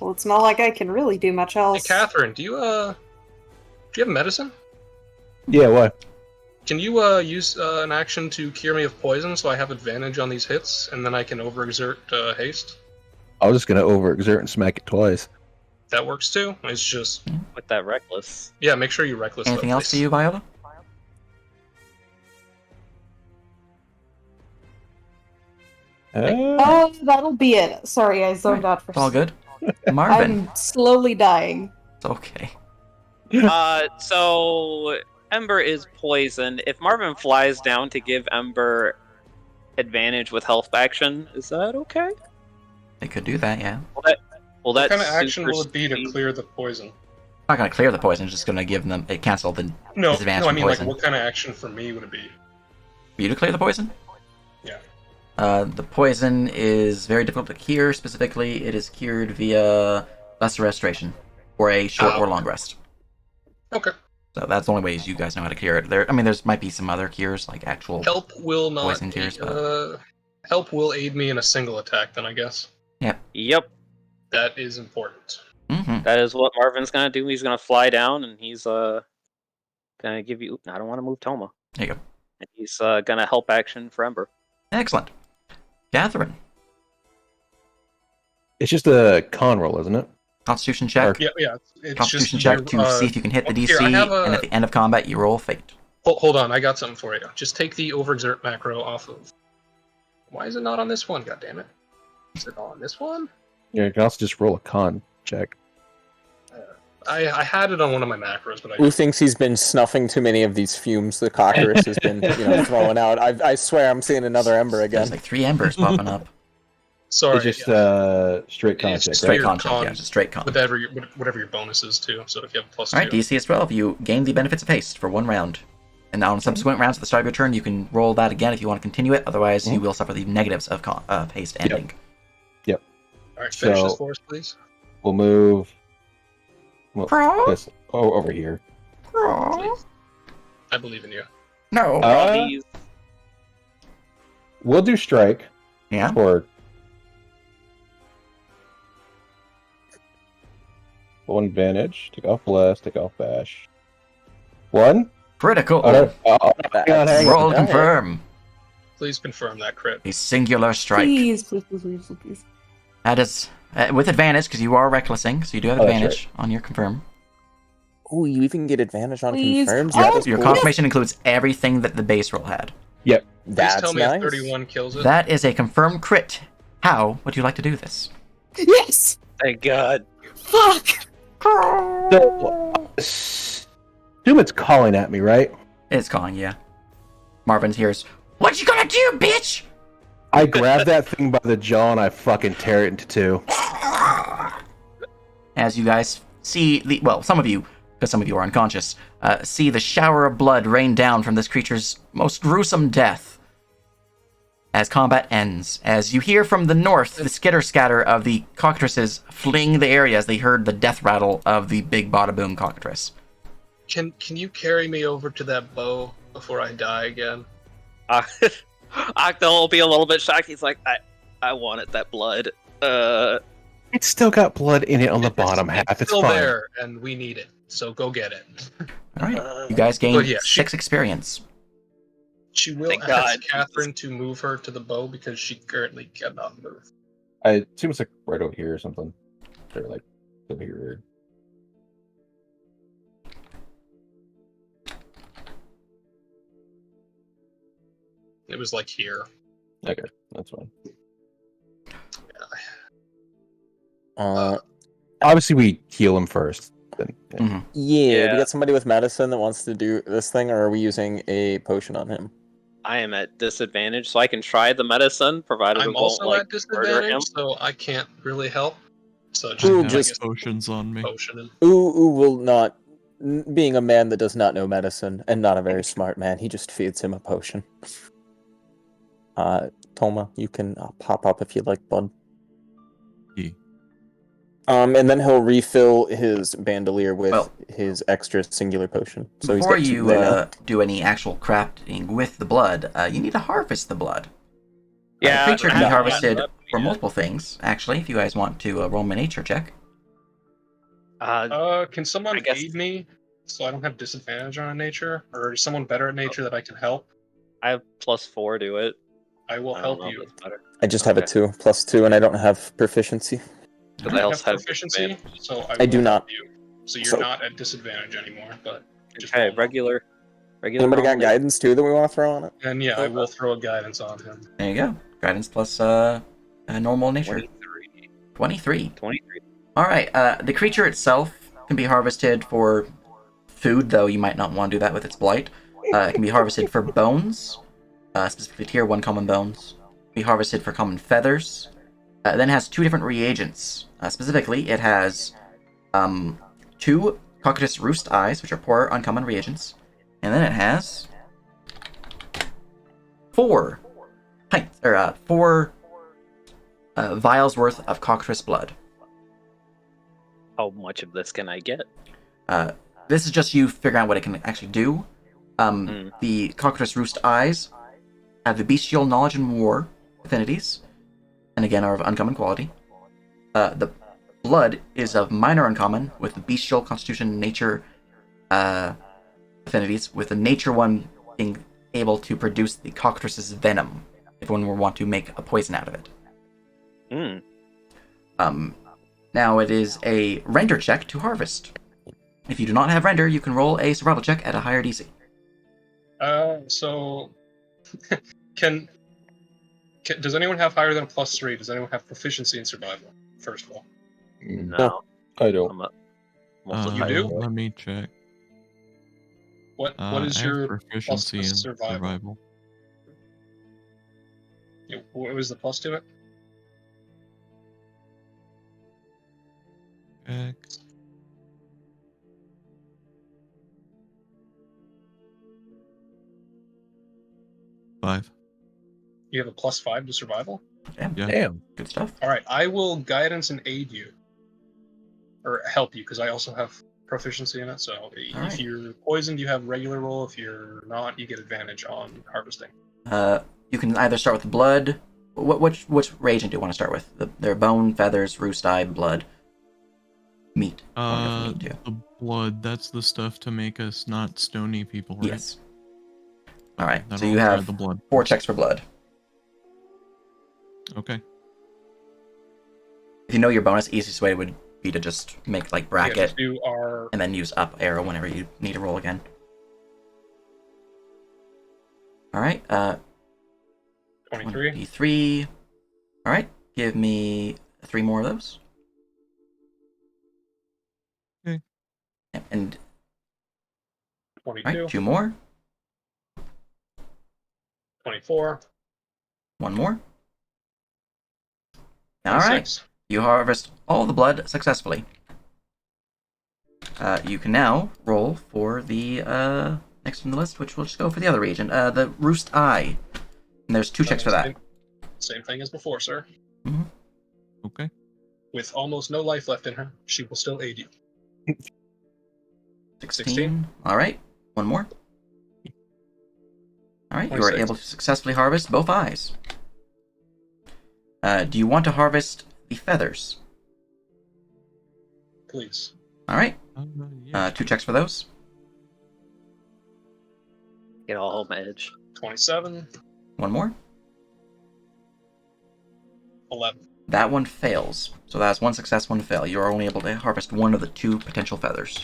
Well, it's not like I can really do much Hey, else. Catherine, do you have medicine? Yeah, what? Can you use an action to cure me of poison so I have advantage on these hits, and then I can overexert haste? I was just gonna overexert and smack it twice. That works too. It's just With that reckless. yeah. Make sure you reckless. Anything though, else for please. you, Viola? Oh, that'll be it. Sorry, I zoned out for It's all good. Marvin. I'm slowly dying. It's okay. So Ember is poisoned. If Marvin flies down to give Ember advantage with health action, is that okay? They could do that, yeah. Will What that kind of action will it be to supersede- clear the poison? Not gonna clear the poison, it's just gonna give them cancel the No, disadvantage no. I from mean, like, poison. what kind of action for me would it be? For you to clear the poison? Yeah. The poison is very difficult to cure. Specifically, it is cured via lesser restoration, or a short or long rest. Okay. So that's the only ways you guys know how to cure it. There's might be some other cures, like actual. Help will not. Poison cures, Help will aid me in a single attack. Then I guess Yep, that is important. Mm-hmm. that is what Marvin's gonna do. He's gonna fly down and he's gonna give you. I don't want to move Toma. There you go. And he's gonna help action for Ember. Excellent. Catherine, It's just a con roll, isn't it? Constitution check. Yeah, yeah. It's Constitution just check to your, see if you can hit the DC, here, I have a- and at the end of combat, you roll fate. Hold on, I got something for you. Just take the overexert macro off of. Why is it not on this one? God damn it! Is it on this one? Yeah, you can also just roll a con check. I had it on one of my macros, but I Who thinks he's been snuffing too many of these fumes the cockerus has been, throwing out? I swear I'm seeing another ember There's again. like 3 embers popping up. sorry. It's just straight con It's check, just Straight right? Your con check, con. yeah, just straight con. whatever your bonus is too. So if you have a plus Alright, 2. DC is 12. You gain the benefits of haste for 1 round. And on subsequent rounds at the start of your turn, you can roll that again if you want to continue it. Otherwise, you will suffer the negatives of haste ending. All right, finish this So- for us, please. We'll move this over here. Please. I believe in you. No. He's We'll do strike Yeah. for 1 advantage. Take off blast. Take off bash. 1. Critical. Oh, no. Hang on. Roll confirm. Please confirm that crit. A singular strike. Please, please, please, please, please. That is with advantage because you are recklessing, so you do have Oh, that's advantage on your confirm. Oh, you even get advantage on Please. confirms? Oh, That is Your cool. confirmation includes everything that the base roll had. Please That's tell me nice. if 31 kills it. That is a confirmed crit. How would you like to do this? Yes! thank God. Fuck! So, assume it's calling at me, right? It's calling, yeah. Marvin hears, "What you gonna do, bitch?" I grab that thing by the jaw and I fucking tear it into 2. As you guys see some of you, because some of you are unconscious, see the shower of blood rain down from this creature's most gruesome death. As combat ends, as you hear from the north the skitter-scatter of the cockatrices fleeing the area as they heard the death rattle of the big bada-boom cockatrice. Can you carry me over to that bow before I die again? Octo will be a little bit shocked. He's like, I wanted that blood. It's still got blood in it on the bottom half. It's still fine. there, and we need it. So go get it. All right, you guys gain Well, yeah, 6 experience. She will Thank ask God. Catherine to move her to the bow because she currently cannot move. I assume it's like right over here or something. Or like over here. It was like here. Okay, that's fine. Obviously, we heal him first. Then, yeah. Mhm. Yeah, we Yeah. got somebody with medicine that wants to do this thing, or are we using a potion on him? I am at disadvantage, so I can try the medicine, provided it I'm won't also like at murder him. disadvantage, so I can't really help. So I just Ooh, have just- potions on me. potion him. Ooh will not. Being a man that does not know medicine and not a very smart man, he just feeds him a potion. Toma, you can pop up if you'd like, bud. Yeah. And then he'll refill his bandolier with Well- his extra singular potion. So he's Before got 2 you there now. do any actual crafting with the blood, you need to harvest the blood. Yeah, the creature can be yeah, harvested yeah. for multiple things, actually, if you guys want to roll my nature check. Can someone I guess- aid me so I don't have disadvantage on a nature? Or is someone better at nature that I can help? I have +4 to it. I will I don't help know if you. that's better. I just have a Okay. 2, +2, and I don't have proficiency. Because I I have also have proficiency, disadvantage. so I I will do help not. you. So you're So- not at disadvantage anymore, but just Okay, roll. regular. Anybody got normal. guidance too that we want to throw on it? And yeah, I will throw a guidance on him. There you go. Guidance plus normal nature. 23. 23. 23. Alright, the creature itself can be harvested for food, though you might not want to do that with its blight. It can be harvested for bones, specifically tier 1 common bones. Be harvested for common feathers. It then has 2 different reagents. Specifically, it has 2 cockatrice roost eyes, which are poor uncommon reagents. And then it has 4 vials worth of cockatrice blood. How much of this can I get? This is just you figuring out what it can actually do. The cockatrice roost eyes have the bestial knowledge and war affinities, and again are of uncommon quality. The blood is of minor uncommon, with the bestial constitution and nature affinities, with the nature one being able to produce the cockatrice's venom, if one would want to make a poison out of it. Now it is a render check to harvest. If you do not have render, you can roll a survival check at a higher DC. So does anyone have higher than a +3? Does anyone have proficiency in survival? First of all, No. I don't. I'm also You do? Let me check. what is I your have proficiency in survival? survival. What was the plus to it? Check. Five. You have a +5 to survival? Damn, Yeah. Damn. good stuff. All right, I will guidance and aid you, or help you, because I also have proficiency in it. So if right. you're poisoned, you have regular roll. If you're not, you get advantage on harvesting. You can either start with the blood. Which reagent do you want to start with? Their bone, feathers, roost eye, blood, meat. Meat too. The blood, that's the stuff to make us not stony people, right? Yes. All right, Then so I'll you try have the blood. 4 checks for blood. Okay. If you know your bonus, easiest way would be to just make like Yeah, bracket just do our and then use up arrow whenever you need to roll again. All right, 23. 23. All right, give me 3 more of those. Okay. And 22. all right, 2 more. 24. 1 more. All right, 26. you harvest all the blood successfully. You can now roll for the next on the list, which we'll just go for the other reagent, the roost eye. And there's 2 checks for that. Same thing as before, sir. Okay. With almost no life left in her, she will still aid you. 16. All right, 1 more. All right, you are 26. able to successfully harvest both eyes. Do you want to harvest the feathers? Please. All right, Yeah. 2 checks for those. Get all home edge. 27. 1 more. 11. That one fails. So that's 1 success, 1 fail. You're only able to harvest 1 of the 2 potential feathers.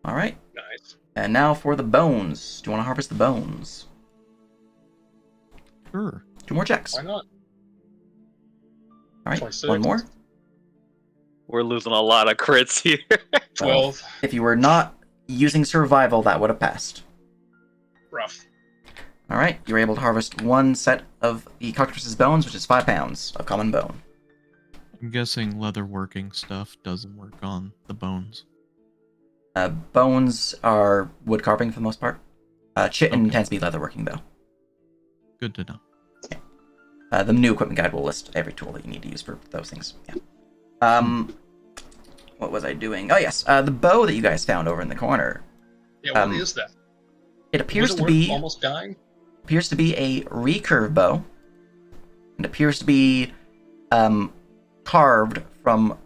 All right. Nice. And now for the bones. Do you want to harvest the bones? Sure. 2 more checks. Why All not? right, 26. 1 more. We're losing a lot of crits here. 12. If you were not using survival, that would have passed. Rough. All right, you were able to harvest 1 set of the cockatrice's bones, which is 5 pounds of common bone. I'm guessing leatherworking stuff doesn't work on the bones. Bones are wood carving for the most part. Chitin Okay. tends to be leatherworking, though. Good to know. The new equipment guide will list every tool that you need to use for those things. Yeah. What was I doing? Oh yes, the bow that you guys found over in the corner. Yeah, what is that? It appears Was it to worth be almost dying? a recurve bow, and appears to be carved from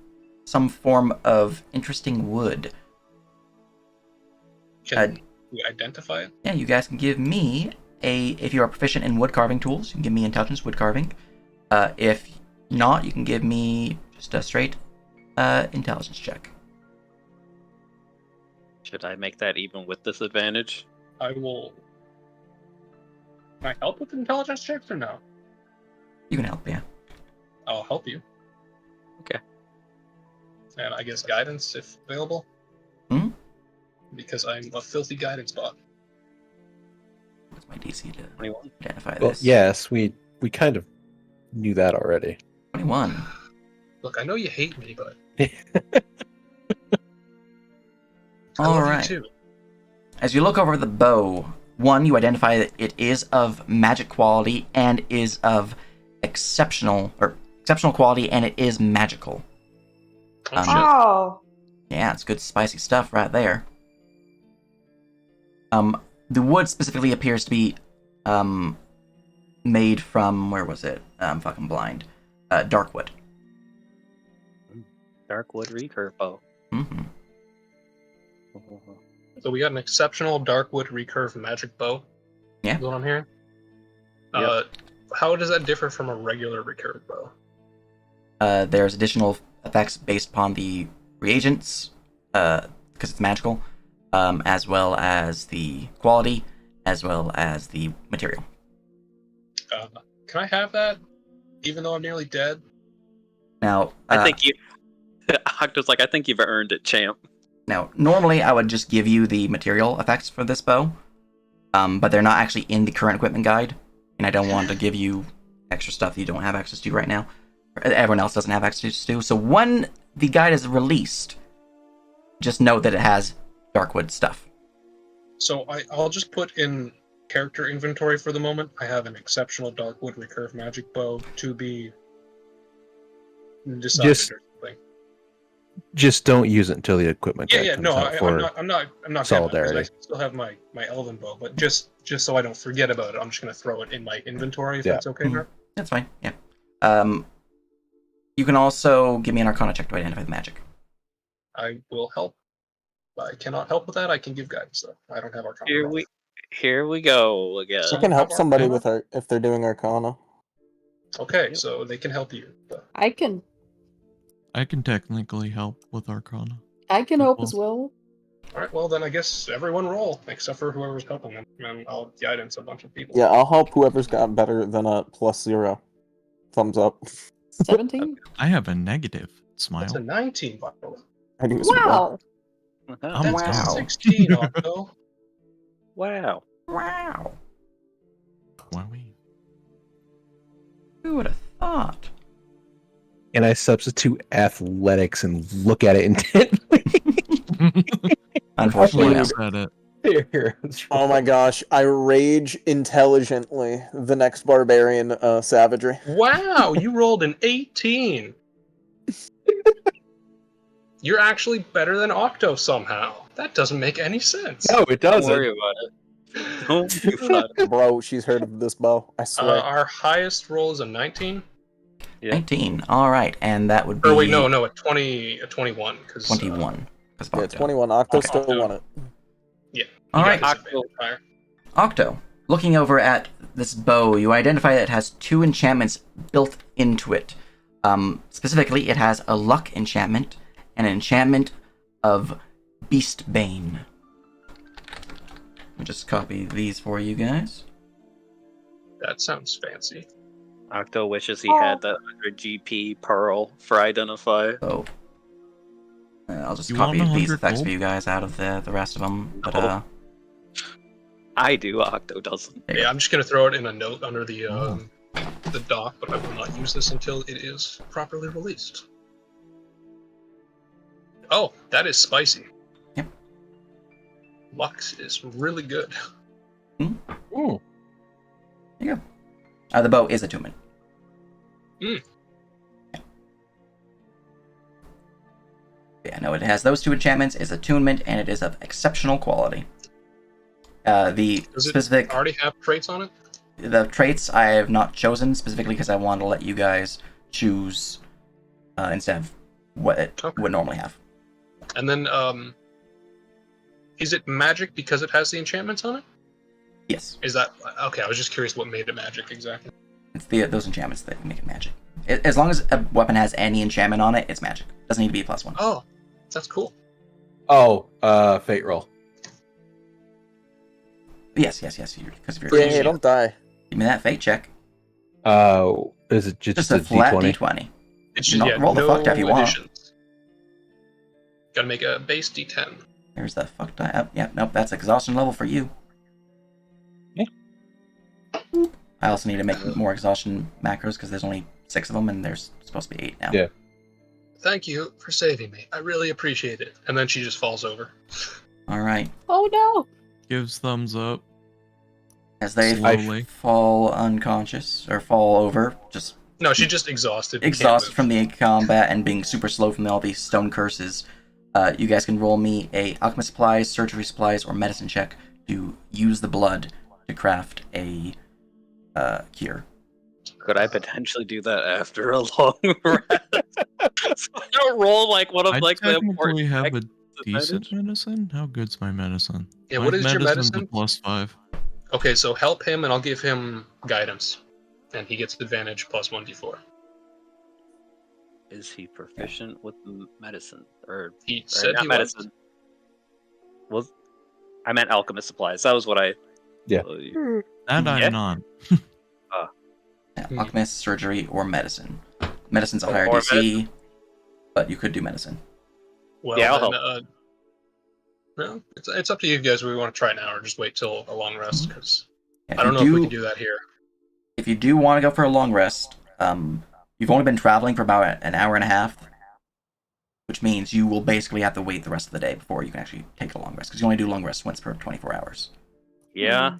some form of interesting wood. Can we identify it? Yeah, you guys can give me if you are proficient in wood carving tools, you can give me intelligence wood carving. If not, you can give me just a straight intelligence check. Should I make that even with disadvantage? I will. Can I help with intelligence checks or no? You can help, yeah. I'll help you. Okay. And I guess guidance if available. Hmm? Because I'm a filthy guidance bot. What's my DC to 21. identify Well, this? yes, we kind of knew that already. 21. Look, I know you hate me, but I All love right. you too. As you look over the bow, 1, you identify that it is of magic quality and is of exceptional quality, and it is magical. Oh, shit. Oh. Yeah, it's good spicy stuff right there. The wood specifically appears to be made from, where was it? I'm fucking blind. Dark wood. Darkwood recurve bow. Mm-hmm. So we got an exceptional darkwood recurve magic bow. Yeah. Is what I'm hearing. Yep. How does that differ from a regular recurve bow? There's additional effects based upon the reagents, because it's magical, as well as the quality, as well as the material. Can I have that, even though I'm nearly dead? Now, I think you. Octo's like, I think you've earned it, champ. Now, normally I would just give you the material effects for this bow, but they're not actually in the current equipment guide, and I don't want to give you extra stuff that you don't have access to right now. Or everyone else doesn't have access to. So when the guide is released, just note that it has Darkwood stuff. So I'll just put in character inventory for the moment. I have an exceptional darkwood recurve magic bow to be decided Just- or something. Just don't use it until the equipment guide Yeah, comes no, out for I'm not solidarity. I still have my elven bow, but just so I don't forget about it, I'm just gonna throw it in my inventory if Yeah. that's okay. Mhm. Her? That's fine, yeah. You can also give me an Arcana check to identify the magic. I will help. I cannot help with that. I can give guidance though. I don't have Arcana. Here we go again. Uh, You can help Have somebody Arcana? if they're doing Arcana. Okay, so they can help you. But I can technically help with Arcana. help as well. all right, well then I guess everyone roll except for whoever's helping them, and I'll guidance a bunch of people. Yeah, I'll help whoever's got better than a +0. Thumbs up. 17? I have a negative smile. That's a 19, by the way. I do as well. Wow. I'm That's Wow. a 16, Octo. Wow. Wow. Wowee. Who would have thought? And I substitute athletics and look at it intently. Unfortunately, no. Like said it. Here, Oh my gosh, I rage intelligently. The next barbarian savagery. Wow, you rolled an 18. You're actually better than Octo somehow. That doesn't make any sense. No, it Don't doesn't. worry about it. Don't you fuck. Bro, she's heard of this bow. I swear. Our highest roll is a 19. Yeah. 19. All right, and that would be Or wait, no, a 21. 21. Because Yeah, 21. Octo Octo. still won it. All right, Octo. Octo. Looking over at this bow, you identify that it has 2 enchantments built into it. Specifically, it has a luck enchantment and an enchantment of Beastbane. Let me just copy these for you guys. That sounds fancy. Octo wishes he had that 100 GP Pearl for Identify. So I'll just You copy want these 100 effects gold? for you guys out of the rest of them. But Oh. I do, Octo doesn't. there you Yeah, go. I'm just gonna throw it in a note under Oh. the dock, but I will not use this until it is properly released. Oh, that is spicy. Yep. Lux is really good. Ooh. There you go. The bow is attunement. Mm. Yeah, no, it has those two enchantments, is attunement, and it is of exceptional quality. The Does it specific already have traits on it? the traits I have not chosen specifically because I wanted to let you guys choose instead of what it would normally have. And then, is it magic because it has the enchantments on it? Yes, Is that okay? I was just curious what made it magic exactly. it's those enchantments that make it magic. As long as a weapon has any enchantment on it, it's magic. Doesn't need to be a +1. Oh, that's cool. Oh, fate roll. Yes, because if you're Yeah, don't die. give me that fate check. Is it just a a flat D20? D20. It's You just, can roll the fuck die if you want. additions. Gotta make a base D10. There's the fuck die. Oh, yeah, nope, that's exhaustion level for you. Yeah. I also need to make more exhaustion macros because there's only 6 of them and there's supposed to be 8 now. Yeah. Thank you for saving me. I really appreciate it. And then she just falls over. All right. Oh no! Gives thumbs up. As they Slowly. fall unconscious or fall over, just No, she just exhausted. exhausted from the combat and being super slow from all these stone curses. You guys can roll me a alchemist supplies, surgery supplies, or medicine check to use the blood to craft a cure. Could I potentially do that after a long rest? So I don't roll like one of I like the technically important have a checks decent advantage? medicine. How good's my medicine? Yeah, My what is your medicine's medicine? a +5. Okay, so help him and I'll give him guidance. And he gets advantage +1d4. Is he proficient with medicine or He or said not he medicine? Was I meant alchemist supplies? That was what I. Yeah. That Yeah. I'm not. Yeah, alchemist, surgery, or medicine. Medicine's a Or higher DC, medicine. but you could do medicine. Well, Yeah, I'll then, well, it's up to you guys. We want to try it now or just wait till a long rest because If I don't you know if we can do that here. If you do want to go for a long rest, you've only been traveling for about an hour and a half, which means you will basically have to wait the rest of the day before you can actually take a long rest because you only do long rest once per 24 hours. Yeah,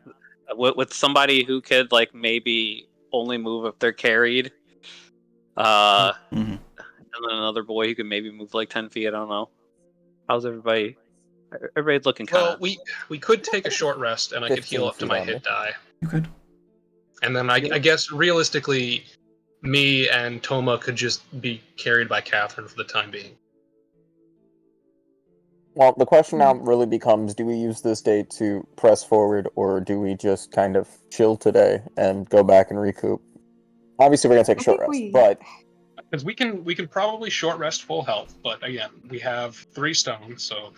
with somebody who could like maybe only move if they're carried. Mm-hmm. And then another boy who could maybe move like 10 feet. I don't know. How's everybody? Everybody's looking kind Well, of. we could take a short rest and I could heal 15 up to feet my on me. hit die. You could. And then I guess realistically, me and Toma could just be carried by Catherine for the time being. Well, the question now really becomes, do we use this day to press forward, or do we just kind of chill today and go back and recoup? Obviously, we're going to take a short rest, but... Because we can probably short rest full health, but again, we have 3 stones, so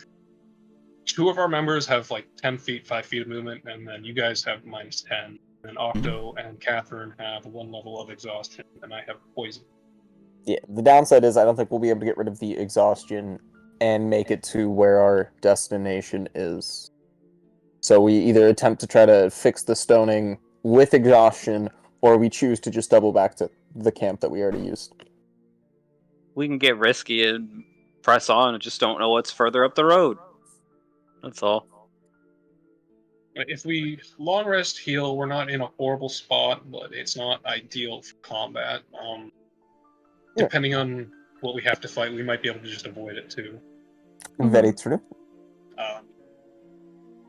2 of our members have like 10 feet, 5 feet of movement, and then you guys have -10. And Octo and Catherine have 1 level of exhaustion, and I have poison. Yeah, the downside is I don't think we'll be able to get rid of the exhaustion and make it to where our destination is. So we either attempt to try to fix the stoning with exhaustion, or we choose to just double back to the camp that we already used. We can get risky and press on and just don't know what's further up the road. That's all. If we long rest heal, we're not in a horrible spot, but it's not ideal for combat. Yeah. Depending on what we have to fight, we might be able to just avoid it too. Very true.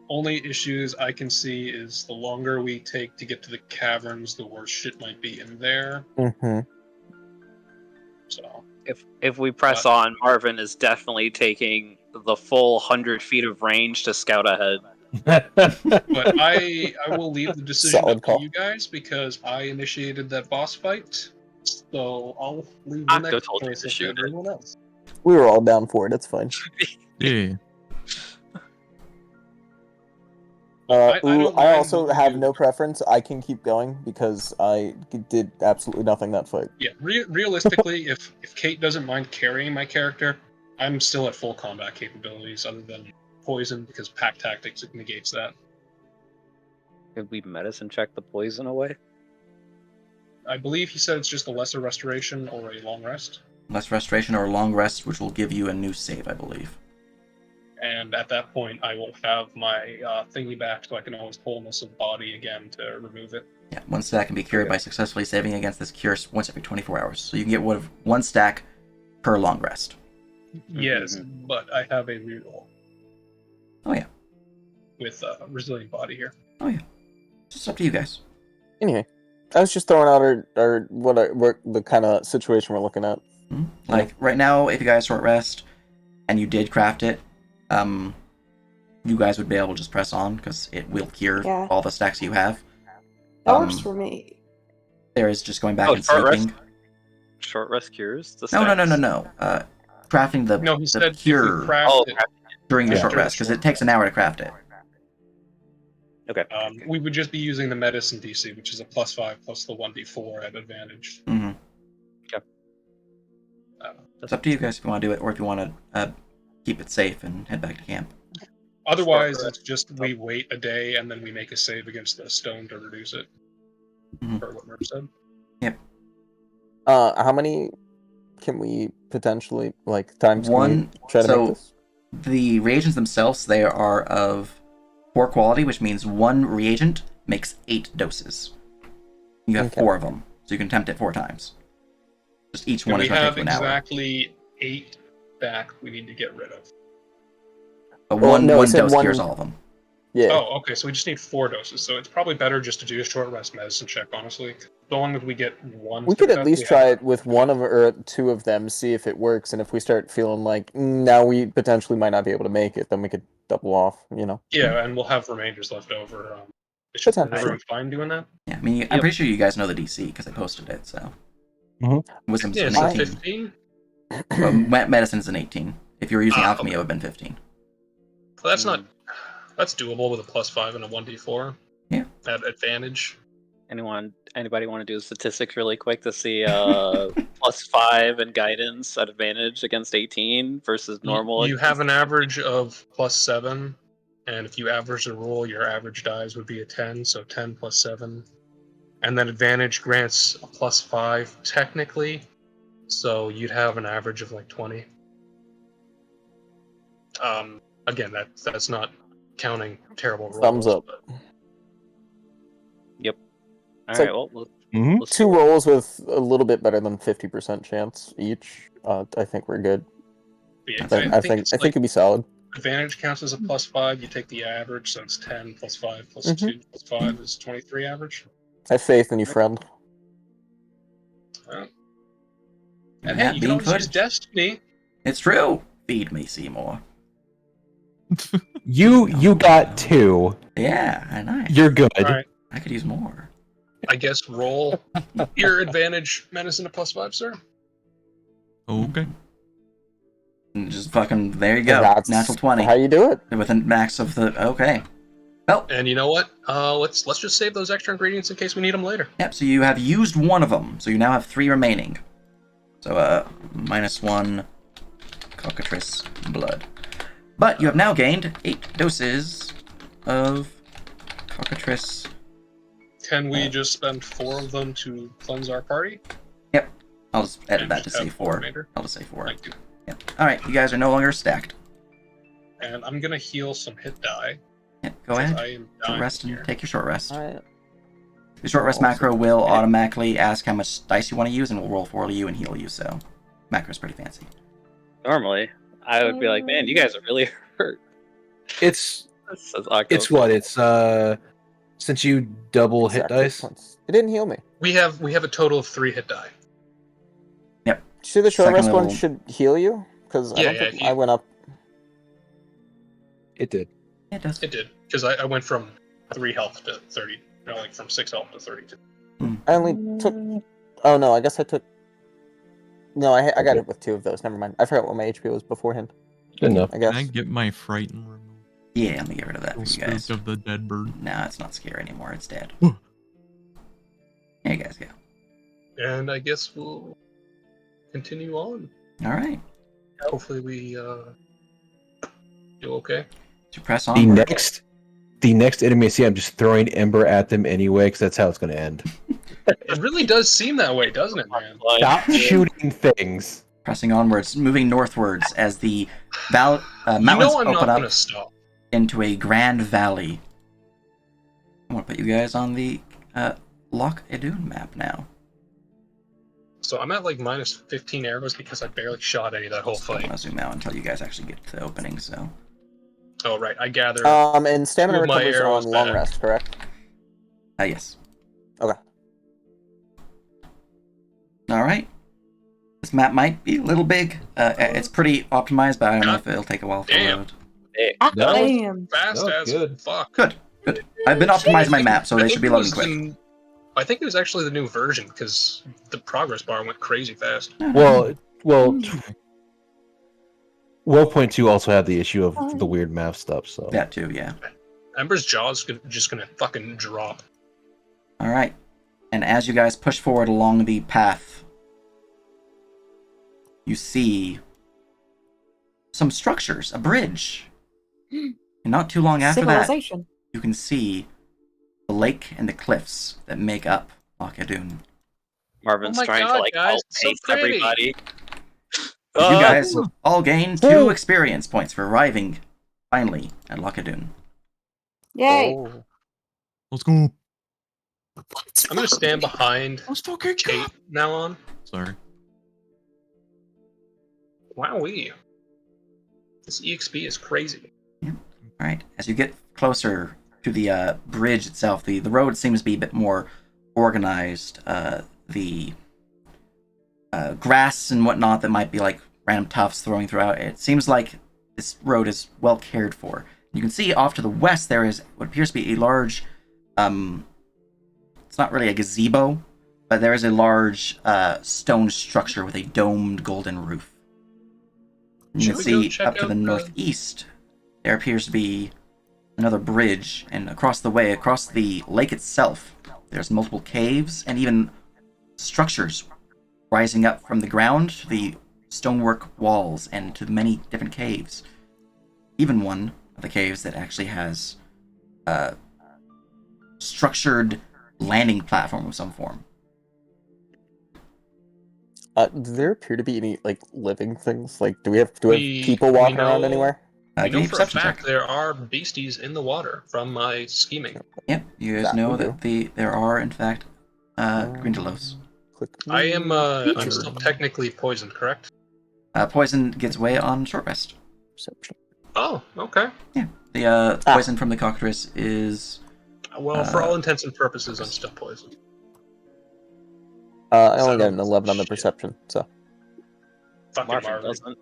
Only issues I can see is the longer we take to get to the caverns, the worse shit might be in there. Mm-hmm. So If we press on, Marvin is definitely taking the full 100 feet of range to scout ahead. but I will leave the decision Solid up call. to you guys because I initiated that boss fight. So I'll leave the Octo next told you choice to up to shoot it. everyone else. We were all down for it, it's fine. Yeah. I don't I mind also what we have do. no preference. I can keep going because I did absolutely nothing that fight. Yeah, realistically, if Kate doesn't mind carrying my character, I'm still at full combat capabilities, other than poison, because pack tactics negates that. Could we medicine check the poison away? I believe he said it's just a lesser restoration or a long rest. Less restoration or a long rest, which will give you a new save, I believe. And at that point, I will have my thingy back, so I can always wholeness of body again to remove it. Yeah, one stack can be cured by successfully saving against this cure once every 24 hours. So you can get one stack per long rest. Yes, but I have a reroll. Oh yeah. With resilient body here. Oh yeah. It's just up to you guys. Anyway, I was just throwing out what the kind of situation we're looking at. Mm-hmm. Like right now, if you guys short rest and you did craft it, you guys would be able to just press on because it will cure all the stacks you have. That works for me. There is just going back and sleeping. Short rest cures the No. stacks? Crafting the cure during the short rest because it takes an hour to craft it. Okay. We would just be using the medicine DC, which is a +5 plus the 1d4 at advantage. Mm-hmm. Okay. It's up to you guys if you want to do it or if you want to keep it safe and head back to camp. Otherwise, it's just we wait a day and then we make a save against the stone to reduce it. For what Merv said. Yep. How many can we potentially times one try to make this? The reagents themselves, they are of poor quality, which means one reagent makes 8 doses. You have 4 of them, so you can attempt it 4 times. Just each one is going to take you an hour. We have exactly 8 back we need to get rid of. But one dose cures all of them. Yeah. Oh, okay, so we just need 4 doses, so it's probably better just to do a short rest medicine check, honestly. As long as we get one. We could at least try it with one of or 2 of them, see if it works, and if we start feeling like now we potentially might not be able to make it, then we could double off, Yeah, and we'll have remainders left over. Is everyone fine doing that? Yeah, I mean, I'm pretty sure you guys know the DC because I posted it, so. Wisdom's an 18. 15? Well, medicine's an 18. If you were using alchemy, it would have been 15. Well, that's not. That's doable with a +5 and a 1d4. Yeah. At advantage. Anybody want to do statistics really quick to see +5 and guidance at advantage against 18 versus normal? You have an average of +7, and if you average the roll, your average dies would be a 10, so 10 + 7. And then advantage grants a +5 technically, so you'd have an average of 20. Again, that's not counting terrible rolls. Thumbs up. Yep. All right. Well, 2 rolls with a little bit better than 50% chance each. I think we're good. Yeah, I think it'd be solid. Advantage counts as a +5. You take the average, so it's 10 + 5 + 2 + 5 is 23 average. I have faith in you, friend. Well, and hey, you can always use Destiny. It's true. Feed me, Seymour. You got 2. Yeah, I know. You're good. All right. I could use more. I guess roll your advantage medicine a +5, sir. Okay. And just fucking there you go. That's Natural 20. How you do it? With a max of the okay. Well, and you know what? Let's just save those extra ingredients in case we need them later. Yep. So you have used one of them. So you now have 3 remaining. So -1 cockatrice blood. But you have now gained 8 doses of cockatrice. Can we just spend 4 of them to cleanse our party? Yep. I'll just edit that to say 4. I'll just say 4. Thank you. Yep. Alright, you guys are no longer stacked. And I'm gonna heal some hit die. Yep, go ahead. I am Short rest and take your short rest. Alright. The short rest macro will automatically ask how much dice you want to use and will roll for you and heal you, so macro's pretty fancy. Normally, I would be like, man, you guys are really hurt. It's what? It's since you double hit dice. It didn't heal me. We have a total of 3 hit die. Yep. See, the short rest one should heal you because I don't think I went up. It did. It does. It did because I went from 3 health to 30. From 6 health to 32. I only took. Oh no, I guess I took. No, I got it with 2 of those. Never mind. I forgot what my HP was beforehand. Good enough. I guess. Can I get my frighten removed? Yeah, let me get rid of that for Little you guys. spook of the dead bird. No, it's not scary anymore. It's dead. Huh. There you guys go. And I guess we'll continue on. All right. Hopefully we do okay. To press The on. next enemy I see, I'm just throwing Ember at them anyway, because that's how it's going to end. It really does seem that way, doesn't it, man? Stop shooting things. Pressing onwards, moving northwards as the mountains I'm not open going to up stop. into a grand valley. I'm going to put you guys on the Loch Aeduhn map now. So I'm at like minus 15 arrows because I barely shot any that whole So I'm fight. going to zoom out until you guys actually get to the opening. So Oh, right. I gather. And stamina Move my recovers on arrows long back. rest, correct? yes. Okay. All right. This map might be a little big. It's pretty optimized, but I don't know if it'll take a while for Damn. load. No, Damn. Fast No, as good. fuck. Good. I've been optimizing my map, so I they think should be it loading was quick. I think it was actually the new version because the progress bar went crazy fast. Well, 1.2 also had the issue of the weird map stuff, so. That too, yeah. Ember's jaw's just gonna fucking drop. All right. And as you guys push forward along the path, you see some structures, a bridge. And not too long after that, Civilization. you can see the lake and the cliffs that make up Loch Aeduhn. Marvin's Oh my trying God, to like guys, outpace so pretty. everybody. You guys all gain 2 Ooh. experience points for arriving finally at Loch Aeduhn. Yay. Oh. Let's go. I'm gonna stand behind Let's fucking Kate now on. Sorry. Wowee. This EXP is crazy. All right. As you get closer to the bridge itself, the road seems to be a bit more organized. The grass and whatnot that might be like random tufts throwing throughout. It seems like this road is well cared for. You can see off to the west there is what appears to be a large, it's not really a gazebo, but there is a large stone structure with a domed golden roof. You Should can we see go check up to the out the- northeast, there appears to be another bridge, and across the lake itself, there's multiple caves and even structures rising up from the ground to the stonework walls and to the many different caves. Even one of the caves that actually has a structured landing platform of some form. Do there appear to be any like living things? Like, do we have We- people we walking around know- anywhere? I Give me know a for a perception fact check. there are beasties in the water from my scheming. Yep, you guys That know we that there are in fact Grindelos. Click. I am I'm Feature. still technically poisoned, correct? Poison gets away on short rest. Perception. Oh, okay. The poison from the cockatrice is Well, for all intents and purposes, I'm still poisoned. I only got an So- 11 on the shit. perception, so. Fucking Marvin Marvin. doesn't.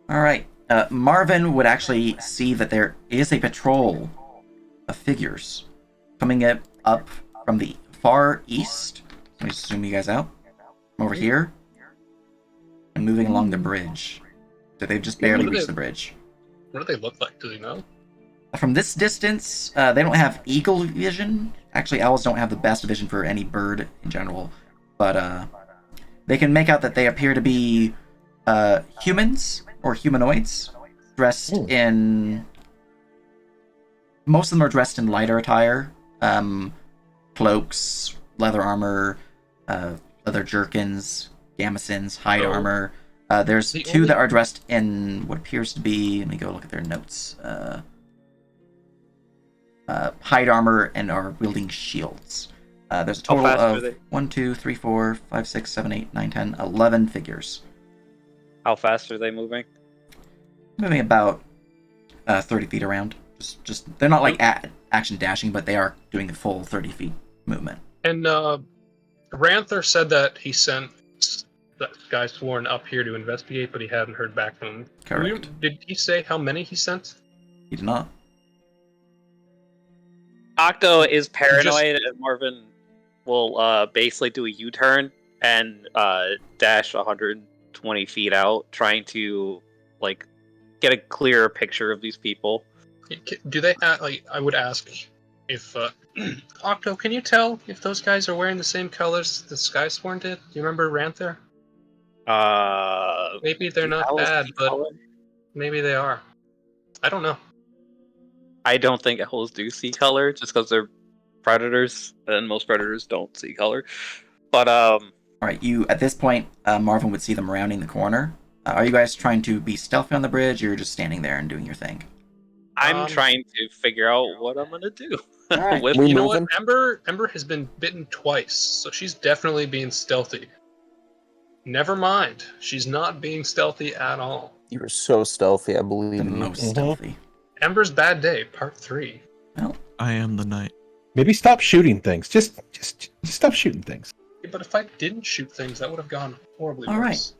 all right. Marvin would actually see that there is a patrol of figures coming up from the far east. Let me zoom you guys out from over here and moving along the bridge. So they've just barely What do reached they- the bridge. What do they look like? Do you know? From this distance, they don't have eagle vision. Actually, owls don't have the best vision for any bird in general. But they can make out that they appear to be humans or humanoids dressed in... Most of them are dressed in lighter attire. Cloaks, leather armor, leather jerkins, gamisons, hide Oh. armor. There's The two only- that are dressed in what appears to be... Let me go look at their notes. Hide armor and are wielding shields. There's a How total fast are of they? 1, 2, 3, 4, 5, 6, 7, 8, 9, 10, 11 figures. How fast are they moving? Moving about 30 feet around. Just they're not like action dashing, but they are doing the full 30 feet movement. And Ranther said that he sent that guy sworn up here to investigate, but he hadn't heard back from him. Correct. Did he say how many he sent? He did not. Octo is paranoid, and Marvin will basically do a U-turn and dash 120 feet out, trying to like get a clearer picture of these people. Do they like? I would ask if Octo, can you tell if those guys are wearing the same colors the Skysworn did? Do you remember Ranther? Maybe they're do not owls bad, see but color? maybe they are. I don't know. I don't think owls do see color just because they're predators, and most predators don't see color. But All right, you at this point, Marvin would see them rounding the corner. Are you guys trying to be stealthy on the bridge, or you're just standing there and doing your thing? I'm trying to figure out what I'm gonna do. All right. With We You know what? moving? Ember has been bitten twice, so she's definitely being stealthy. Never mind, she's not being stealthy at all. You were so stealthy, I believe The in you. most Mhm. stealthy. Ember's bad day, part 3. Well, I am the knight. Maybe stop shooting things. Just stop shooting things. Yeah, but if I didn't shoot things, that would have gone horribly All worse.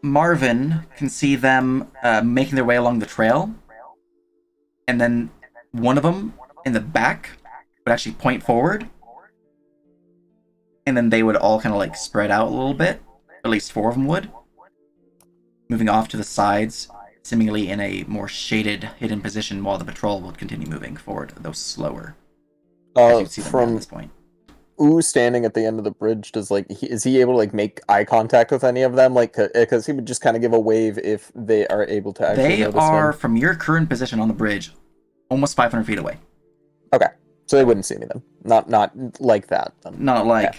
Marvin can see them making their way along the trail, and then one of them in the back would actually point forward, and then they would all kind of like spread out a little bit. At least 4 of them would, moving off to the sides, seemingly in a more shaded, hidden position, while the patrol would continue moving forward, though slower. As you'd see them around From this point. standing at the end of the bridge, is he able to like make eye contact with any of them? Like, because he would just kind of give a wave if they are able to actually They notice are, him. from your current position on the bridge, almost 500 feet away. Okay, so they wouldn't see me then. Not like that. Then. Not like,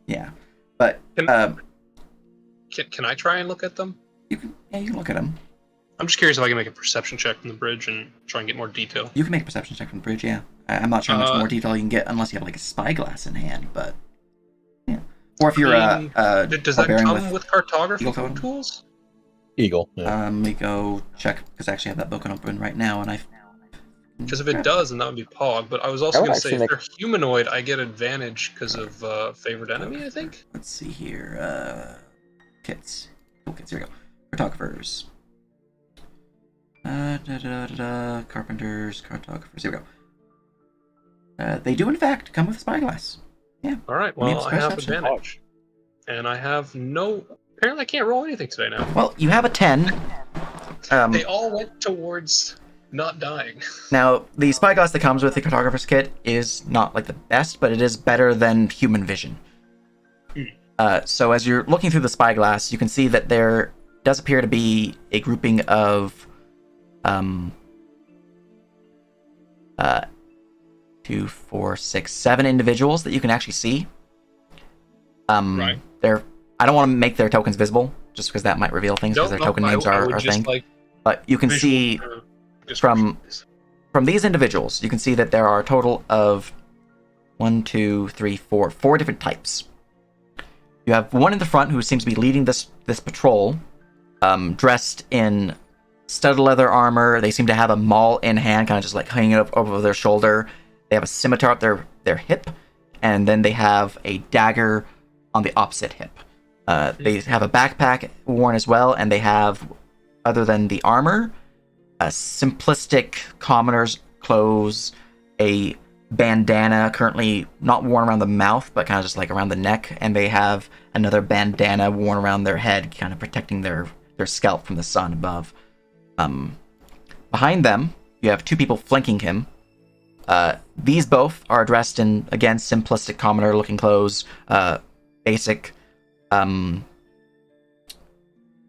yeah. But Can I try and look at them? you can look at them. I'm just curious if I can make a perception check from the bridge and try and get more detail. You can make a perception check from the bridge, yeah. I'm not sure how much more detail you can get unless you have like a spyglass in hand, but yeah. Or if you're does that barbarian come with cartography eagle totem? tools? Eagle. Yeah. Let me go check because I actually have that book open right now, and Because if it does, then that would be Pog. But I was also That would going to say, actually if they're humanoid, I get advantage because of favored enemy, I think? Let's see here. Kits. Toolkits, here we go. Cartographers. Carpenters, cartographers. Here we go. They do, in fact, come with a spyglass. Yeah. Alright, Give me well, a I have perception. advantage. And I have no... Apparently I can't roll anything today now. Well, you have a 10. They all went towards not dying. Now, the spyglass that comes with the cartographer's kit is not like the best, but it is better than human vision. So as you're looking through the spyglass, you can see that there does appear to be a grouping of 2, 4, 6, 7 individuals that you can actually see. Right. I don't want to make their tokens visible, just because that might reveal things, because their token names are a thing. But you can see from these individuals, you can see that there are a total of 4 different types. You have one in the front who seems to be leading this patrol, dressed in studded leather armor. They seem to have a maul in hand, kind of just like hanging up over their shoulder. They have a scimitar at their hip, and then they have a dagger on the opposite hip. They have a backpack worn as well, and they have, other than the armor, a simplistic commoner's clothes, a bandana currently not worn around the mouth, but kind of just like around the neck, and they have another bandana worn around their head, kind of protecting their scalp from the sun above. Behind them, you have 2 people flanking him. These both are dressed in, again, simplistic commoner-looking clothes, basic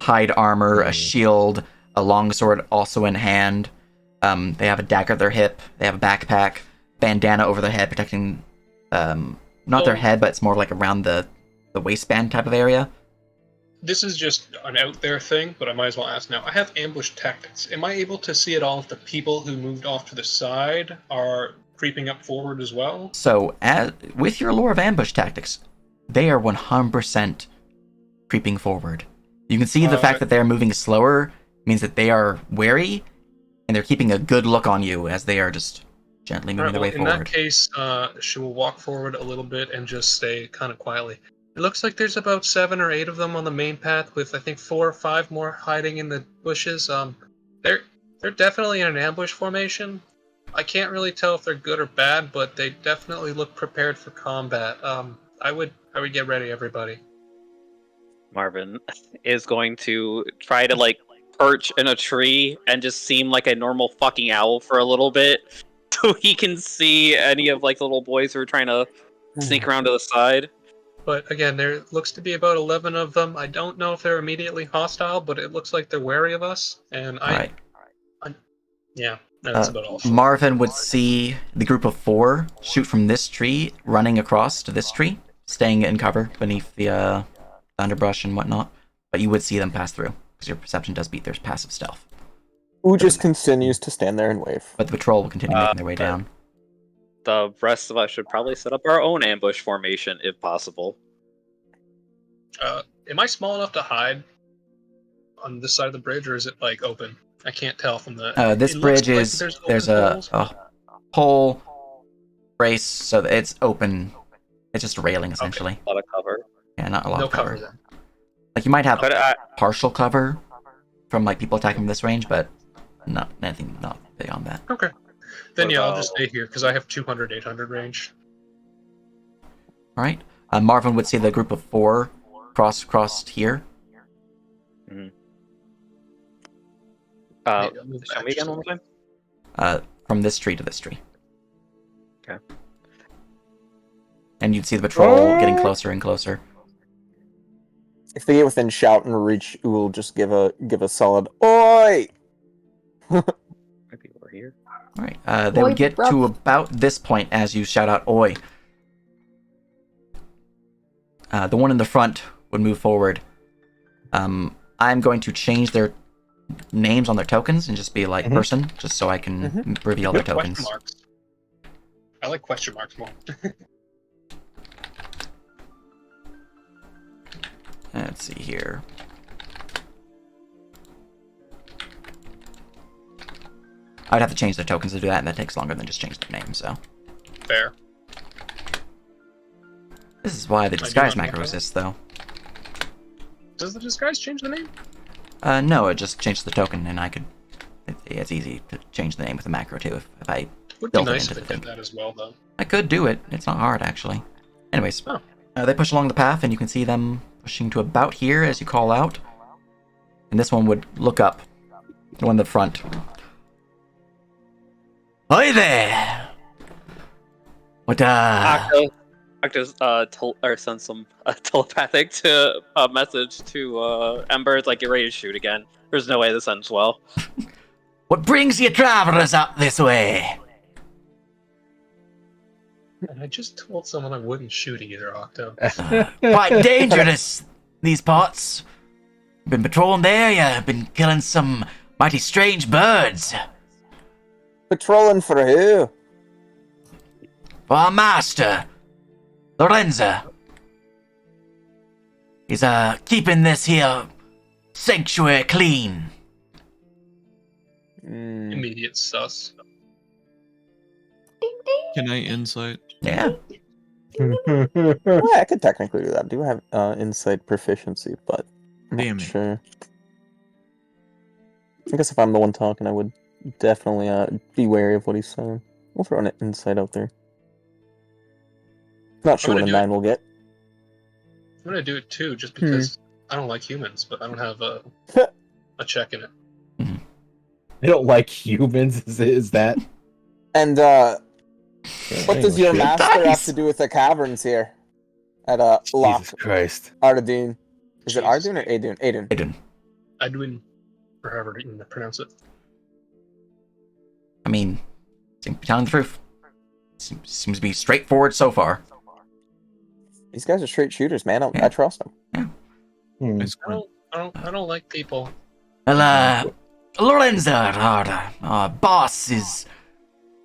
hide armor, a shield, a longsword also in hand. They have a dagger at their hip. They have a backpack, bandana over their head, protecting not their head, but it's more like around the waistband type of area. This is just an out there thing, but I might as well ask now. I have ambush tactics. Am I able to see at all if the people who moved off to the side are creeping up forward as well? So, with your lore of ambush tactics, they are 100% creeping forward. You can see the fact that they're moving slower means that they are wary, and they're keeping a good look on you as they are just gently moving their way forward. In that case, she will walk forward a little bit and just stay kind of quietly. It looks like there's about 7 or 8 of them on the main path, with I think 4 or 5 more hiding in the bushes. They're definitely in an ambush formation. I can't really tell if they're good or bad, but they definitely look prepared for combat. I would get ready, everybody. Marvin is going to try to like perch in a tree and just seem like a normal fucking owl for a little bit, so he can see any of like the little boys who are trying to sneak around to the side. But again, there looks to be about 11 of them. I don't know if they're immediately hostile, but it looks like they're wary of us. And All right. Yeah, that's about all. Marvin would see the group of 4 shoot from this tree, running across to this tree, staying in cover beneath the underbrush and whatnot. But you would see them pass through, because your perception does beat their passive stealth. Who just continues to stand there and wave. But the patrol will continue making their way down. The rest of us should probably set up our own ambush formation if possible. Am I small enough to hide on this side of the bridge, or is it like open? I can't tell from the. This bridge is there's a whole brace, so it's open. It's just a railing essentially. Okay, a lot of cover. Yeah, not a lot No of cover. cover then. Like you might have But partial cover from like people attacking from this range, but not anything not beyond that. Okay. Then What yeah, I'll about- just stay here because I have 200, 800 range. All right. Marvin would see the group of 4 crossed here. Show Maybe I'll move me back again just a one more time. From this tree to this tree. Okay. And you'd see the patrol getting closer and closer. If they get within shout and reach, we'll just give a solid oi. Maybe over here. All right. They would get to about this point as you shout out "Oi." The one in the front would move forward. I'm going to change their names on their tokens and just be like person, just so I can reveal their tokens. Question marks. I like question marks more. Let's see here. I'd have to change their tokens to do that, and that takes longer than just change their name, so. Fair. This is why the disguise not macro know. exists, though. Does the disguise change the name? No, it just changed the token, and I could... It's easy to change the name with a macro, too, if I Would be built nice it if into it the did thing. that as well, though. I could do it. It's not hard, actually. Anyways, Oh. They push along the path, and you can see them pushing to about here as you call out. And this one would look up. The one in the front. Hi there! What, Octo's sent some telepathic to a message to Ember. It's like, get ready to shoot again. There's no way this ends well. What brings you travelers up this way? And I just told someone I wouldn't shoot either, Octo. Quite dangerous, these parts. Been patrolling there, you've been killing some mighty strange birds. Patrolling for who? For our master, Lorenzo. He's, keeping this here sanctuary clean. Immediate sus. Can I insight? Yeah. Yeah, I could technically do that. I do have insight proficiency, but I'm Damn not it. sure. I guess if I'm the one talking, I would definitely be wary of what he's saying. We'll throw an insight out there. Not sure I'm what gonna a do it. 9 will get. I'm gonna do it too, just because I don't like humans, but I don't have a check in it. They don't like humans. Is that? And what does your master have to do with the caverns here? At Loch, Jesus Christ. Aeduhn. Is it Jesus. Aeduhn or Aeduhn? Aeduhn. Aeduhn. Aeduhn, or however you pronounce it. I mean, seems to be telling the truth. Seems to be straightforward so far. These guys are straight shooters, man. Yeah. I trust them. I I squint. don't like people. Well, Lorenzo, our boss is...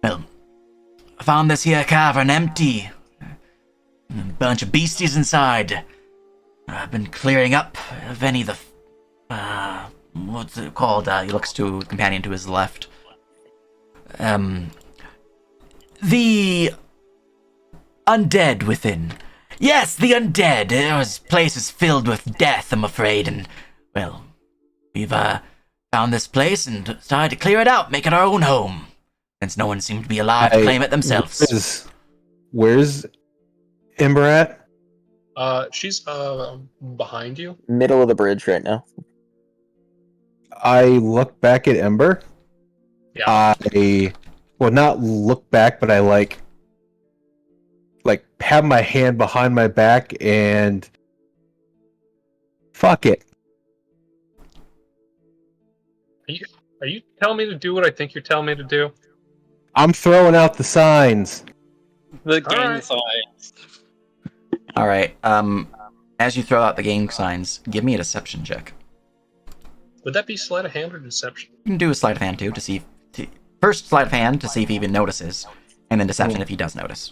Well, I found this here cavern empty. A bunch of beasties inside. I've been clearing up of any of the... what's it called? He looks to a companion to his left. The... undead within. Yes, the undead. This place is filled with death, I'm afraid, and... Well, we've, found this place and decided to clear it out, make it our own home. Since no one seemed to be alive to claim it themselves. Where's Ember at? She's behind you. Middle of the bridge right now. I look back at Ember. Yeah. Well, not look back, but I like have my hand behind my back and fuck it. Are you telling me to do what I think you're telling me to do? I'm throwing out the signs. The gang Alright. signs. All right. As you throw out the gang signs, give me a deception check. Would that be sleight of hand or deception? You can do a sleight of hand too to see. First sleight of hand to see if he even notices, and then deception if he does notice.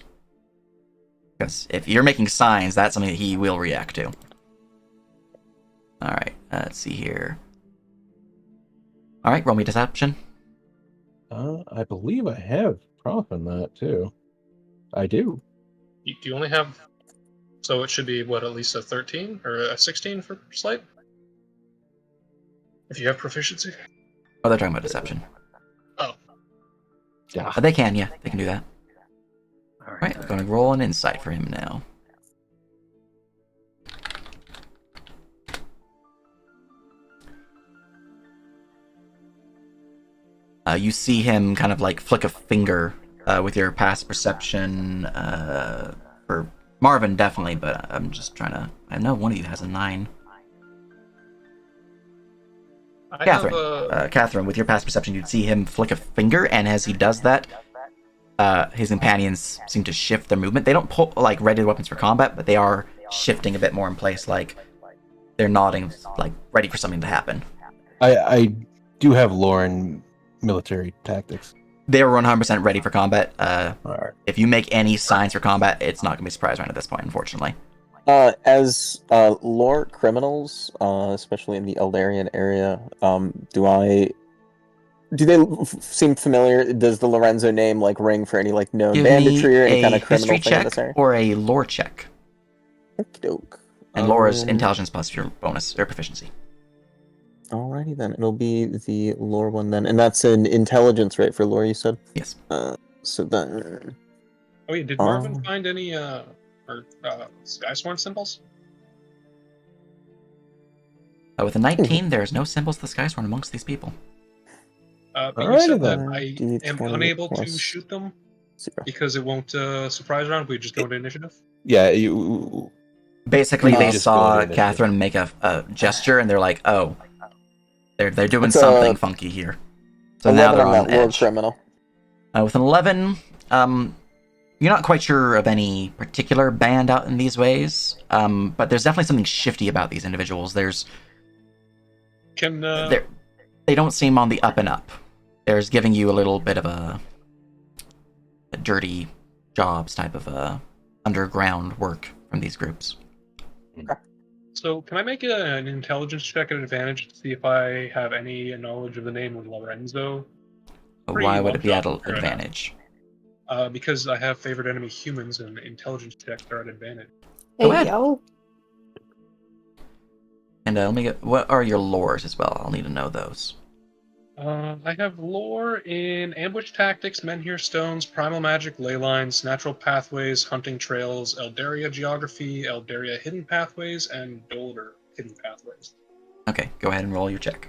Because if you're making signs, that's something that he will react to. All right. Let's see here. All right. Roll me deception. I believe I have prof in that too. I do. Do you only have... So it should be, what, at least a 13? Or a 16 for sleight? If you have proficiency? Oh, they're talking about deception. Oh. Yeah. But they can, yeah. They can do that. All right. I'm going to roll an insight for him now. You see him kind of like flick a finger with your past perception for Marvin, definitely, but I'm just trying to... I know one of you has a 9. Catherine, with your past perception, you'd see him flick a finger, and as he does that, his companions seem to shift their movement. They don't pull like ready weapons for combat, but they are shifting a bit more in place, like they're nodding, like ready for something to happen. I do have lore in military tactics. They're 100% ready for combat. Alright. If you make any signs for combat, it's not going to be a surprise round at this point, unfortunately. As lore criminals, especially in the Eldarian area, do they seem familiar? Does the Lorenzo name like ring for any like known Give banditry or me any kind a of criminal history thing in this check area? or a lore check. Okey-doke. And lore is intelligence plus your bonus or proficiency. Alrighty then, it'll be the lore one then, and that's an intelligence, right, for lore? You said. Yes. So then. Oh, yeah, did Marvin find any Skysworn symbols? With a 19, there is no symbols of the Skysworn amongst these people. But you Alrighty said then. that I am D20 unable to plus shoot them 0. because it won't surprise round. We just go into initiative. Yeah, you. Basically, No. they Just saw go to initiative. Catherine make a gesture, and they're like, "Oh, they're doing It's, something funky here." So now 11 they're on on that lore edge. criminal. With an 11, you're not quite sure of any particular band out in these ways, but there's definitely something shifty about these individuals. Can They don't seem on the up and up. There's giving you a little bit of a dirty jobs type of underground work from these groups. So can I make an intelligence check at advantage to see if I have any knowledge of the name of Lorenzo? Why would it be at Pretty well done. advantage? Because I have favored enemy humans and intelligence checks are at advantage. Go Hey, ahead. yo. And let me get, what are your lores as well? I'll need to know those. I have lore in ambush tactics, menhir stones, primal magic, ley lines, natural pathways, hunting trails, Eldaria geography, Eldaria hidden pathways, and Dolder hidden pathways. Okay, go ahead and roll your check.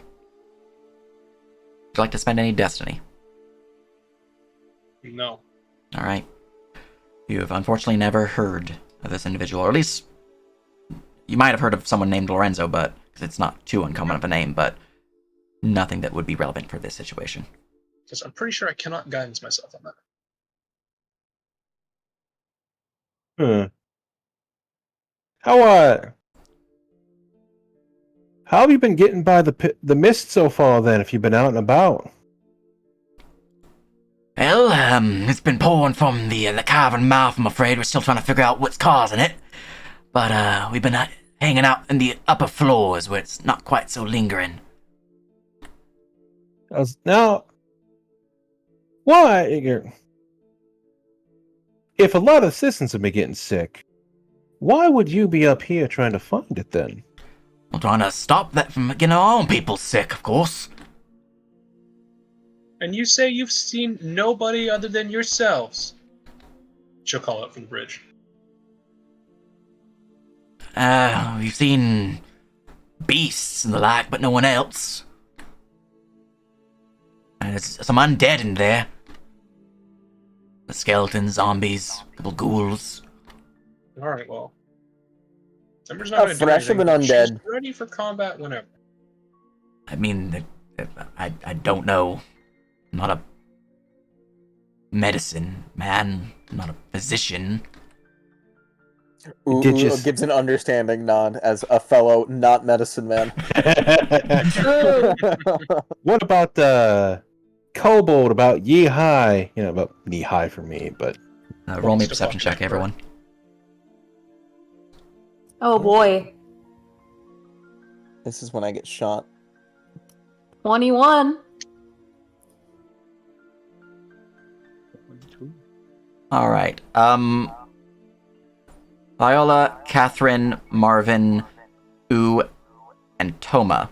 Would you like to spend any destiny? No. Alright. You have unfortunately never heard of this individual, or at least you might have heard of someone named Lorenzo, but because it's not too uncommon of a name, but nothing that would be relevant for this situation. Because I'm pretty sure I cannot guidance myself on that. How have you been getting by the mist so far then, if you've been out and about? Well, it's been pouring from the cavern mouth, I'm afraid. We're still trying to figure out what's causing it. But we've been hanging out in the upper floors where it's not quite so lingering. Now, why? If a lot of citizens have been getting sick, why would you be up here trying to find it then? We're trying to stop that from getting our own people sick, of course. And you say you've seen nobody other than yourselves. She'll call out from the bridge. We've seen beasts and the like, but no one else. There's some undead in there. The skeletons, zombies, couple ghouls. All right, well, Ember's not going to do fresh of anything. an But she's undead. ready for combat whenever. I mean, I don't know. I'm not a medicine man. I'm not a physician. Ooh, Did you- gives an understanding nod as a fellow not medicine man. What about Kobold? About Ye High? You know, about knee high for me, but Roll me a Wants to perception fucking check, everyone. Oh boy. This is when I get shot. 21. All right. Viola, Catherine, Marvin, Ooh, and Toma.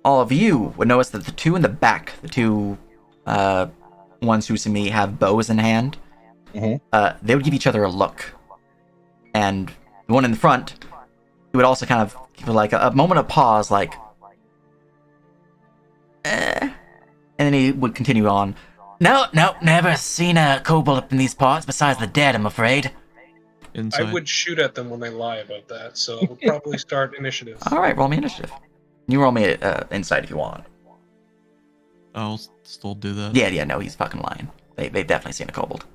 All of you would notice that the two in the back, the two ones who seem to have bows in hand, Mhm. they would give each other a look. And the one in the front, he would also kind of give like a moment of pause, like, and then he would continue on. No, never seen a kobold up in these parts besides the dead, I'm afraid. Inside. I would shoot at them when they lie about that, so I would probably start initiative. All right, roll me initiative. You roll me insight if you want. I'll still do that. Yeah, no, he's fucking lying. They've definitely seen a kobold.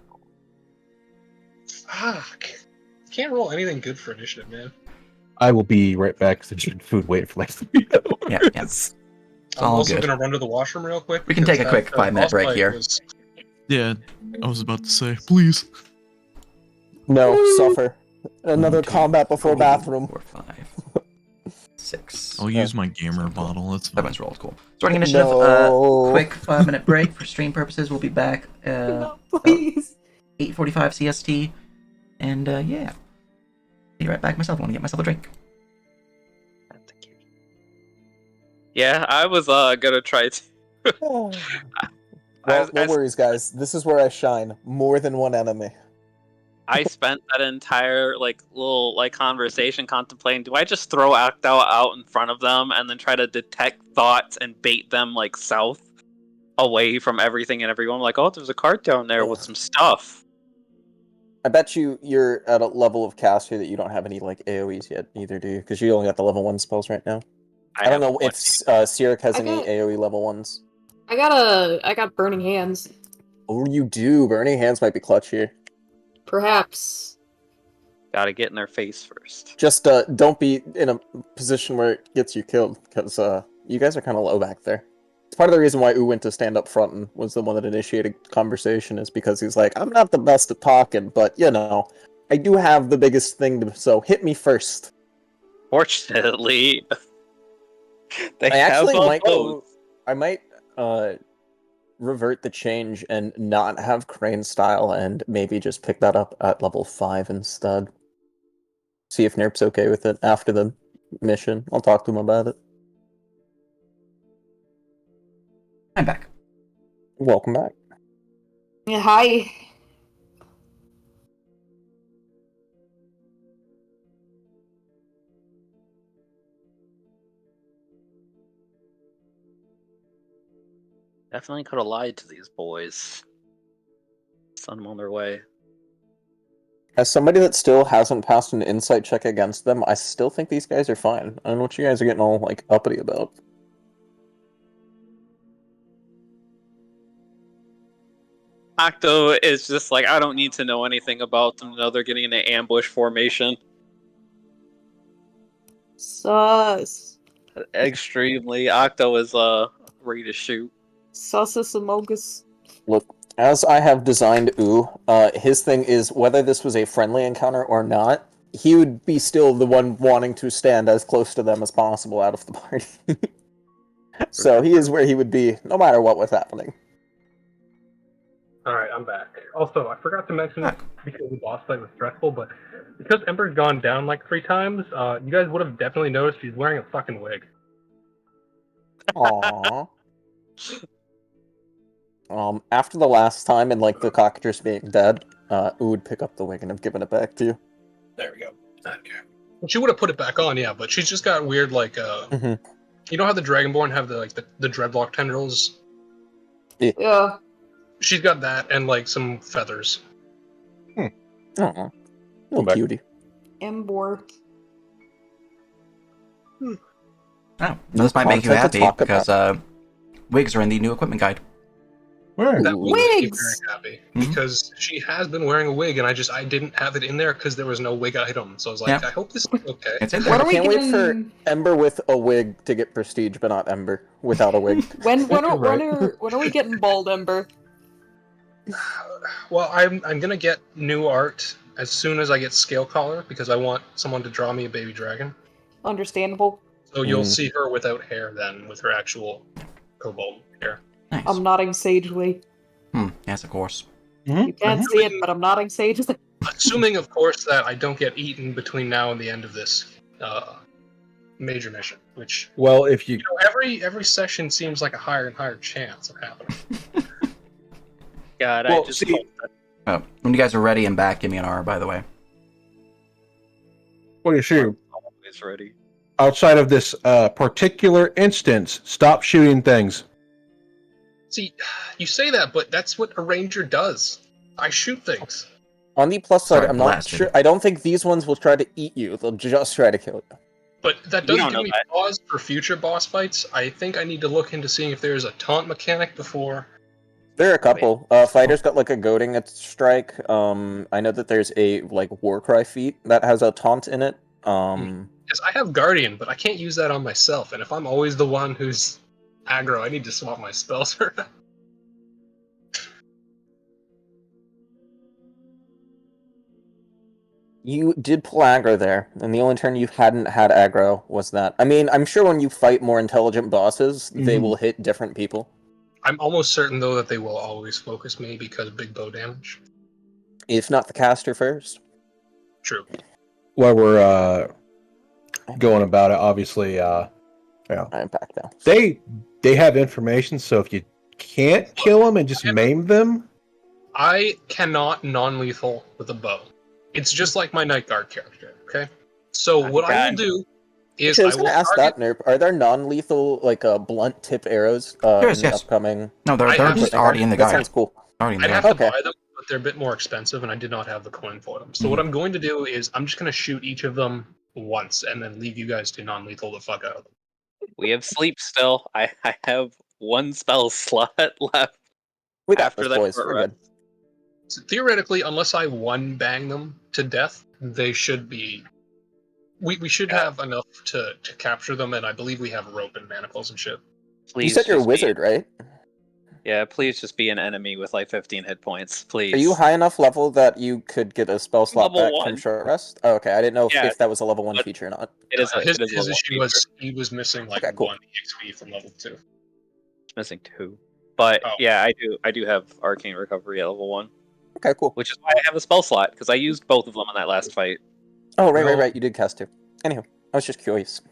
Fuck. Can't roll anything good for initiative, man. I will be right back since your food waiting for like 3 hours. Yeah. I'm all also good. going to run to the washroom real quick. We can take a because quick that, 5-minute boss break fight here. was- Yeah, I was about to say, please. No, suffer. Another 1, 2, combat before 3, bathroom. 4, 5, 6. I'll use my gamer bottle. That's fine. That one's rolled. Cool. Starting initiative. No. Quick 5-minute break for stream purposes. We'll be back. Please. 8:45 CST. And yeah. Be right back myself. I want to get myself a drink. Yeah, I was gonna try to. Well, As- no as- worries, guys. This is where I shine. More than one enemy. I spent that entire little conversation contemplating: do I just throw Actel out in front of them and then try to detect thoughts and bait them south, away from everything and everyone? Like, oh, there's a cart down there with some stuff. I bet you're at a level of caster that you don't have any AoEs yet, either, do you? Because you only got the level 1 spells right now. I don't know if Sirik has any AoE level 1s. I got burning hands. Oh, you do. Burning Hands might be clutch here. Perhaps. Gotta get in their face first. Just don't be in a position where it gets you killed, because you guys are kind of low back there. It's part of the reason why U went to stand up front and was the one that initiated conversation, is because he's like, I'm not the best at talking, but, I do have the biggest thing, so hit me first. Fortunately, they I have actually all might both. I might revert the change and not have Crane style and maybe just pick that up at level 5 instead. See if Nerp's okay with it after the mission. I'll talk to him about it. I'm back. Welcome back. Yeah, hi. Definitely could have lied to these boys. Send them on their way. As somebody that still hasn't passed an insight check against them, I still think these guys are fine. I don't know what you guys are getting all uppity about. Octo is just like, I don't need to know anything about them. No, they're getting in an ambush formation. Sus. Extremely. Octo is ready to shoot. Sussus amogus. Look, as I have designed his thing is whether this was a friendly encounter or not, he would be still the one wanting to stand as close to them as possible out of the party. So he is where he would be, no matter what was happening. Alright, I'm back. Also, I forgot to mention it because the boss fight was stressful, but because Ember's gone down 3 times, you guys would have definitely noticed she's wearing a fucking wig. Aww. After the last time and the cockatrice being dead, Ooh would pick up the wig and have given it back to you. There we go. Okay. She would have put it back on, yeah, but she's just got weird, Mhm. you know how the Dragonborn have the dreadlock tendrils Yeah. She's got that and like some feathers. Oh, Come little back. cutie. Embor. Oh, this might make you Content to happy talk because wigs are in the new equipment guide. Where? That would make me Wigs! very happy Mhm. because she has been wearing a wig, and I didn't have it in there because there was no wig item. So I was like, Yeah. I hope this is okay. It's in When there. are we Can't wait for getting... Ember with a wig to get prestige, but not Ember without a wig. When You're right. are we getting bald Ember? Well, I'm gonna get new art as soon as I get Scale Collar because I want someone to draw me a baby dragon. Understandable. So you'll Mm. see her without hair then, with her actual kobold hair. Nice. I'm nodding sagely. Yes, of course. You can't see it, but I'm nodding sagely. Assuming, of course, that I don't get eaten between now and the end of this major mission, which Well, if you every session seems like a higher and higher chance of happening. God, Well, I just see- hope that Oh, when you guys are ready and back, give me an R, by the way. what do you see? I'm always ready. Outside of this particular instance, stop shooting things. See, you say that, but that's what a ranger does. I shoot things. On the plus side, Sorry, I'm not blasted. sure. I don't think these ones will try to eat you. They'll just try to kill you. But that You does don't give know me that. pause for future boss fights. I think I need to look into seeing if there's a taunt mechanic before. There are a couple. Fighters got like a goading strike. I know that there's a like Warcry feat that has a taunt in it. Because I have Guardian, but I can't use that on myself. And if I'm always the one who's aggro, I need to swap my spells around. You did pull aggro there, and the only turn you hadn't had aggro was that. I mean, I'm sure when you fight more intelligent bosses, they Mhm. will hit different people. I'm almost certain, though, that they will always focus me because of big bow damage. If not the caster first. True. While we're going about it, obviously, I'm back now. they have information. So if you can't kill them and just maim them, I cannot non-lethal with a bow. It's just like my Night Guard character, okay? So what I will do is Actually, I was I will going to ask target... that, Nerp. Are there non-lethal, like, blunt tip arrows Yes, in the yes. upcoming... No, they're I have just to- already in the That guide. sounds cool. Already in the I'd have guide. to Okay. buy them, but they're a bit more expensive, and I did not have the coin for them. So what I'm going to do is I'm just going to shoot each of them once, and then leave you guys to non-lethal the fuck out of them. We have sleep still. I have one spell slot left. We got After this, that boys. short We're rest. good. So theoretically, unless I one-bang them to death, they should be... We should have enough to capture them, and I believe we have rope and manacles and shit. Please You said you're a just wizard, right? Yeah, please just be an enemy with like 15 hit points, please. Are you high enough level that you could get a spell slot Level back from 1. short rest? Oh, okay, I didn't know Yeah, if that was a level 1 but- feature or not. It is. His It is level issue one was he was missing like Okay, cool. 1 XP from level 2. missing 2. But Oh. yeah, I do have arcane recovery at level 1, Okay, cool. which is why I have a spell slot because I used both of them in that last fight. Oh, right, Well- right. You did cast 2. Anyhow, I was just curious.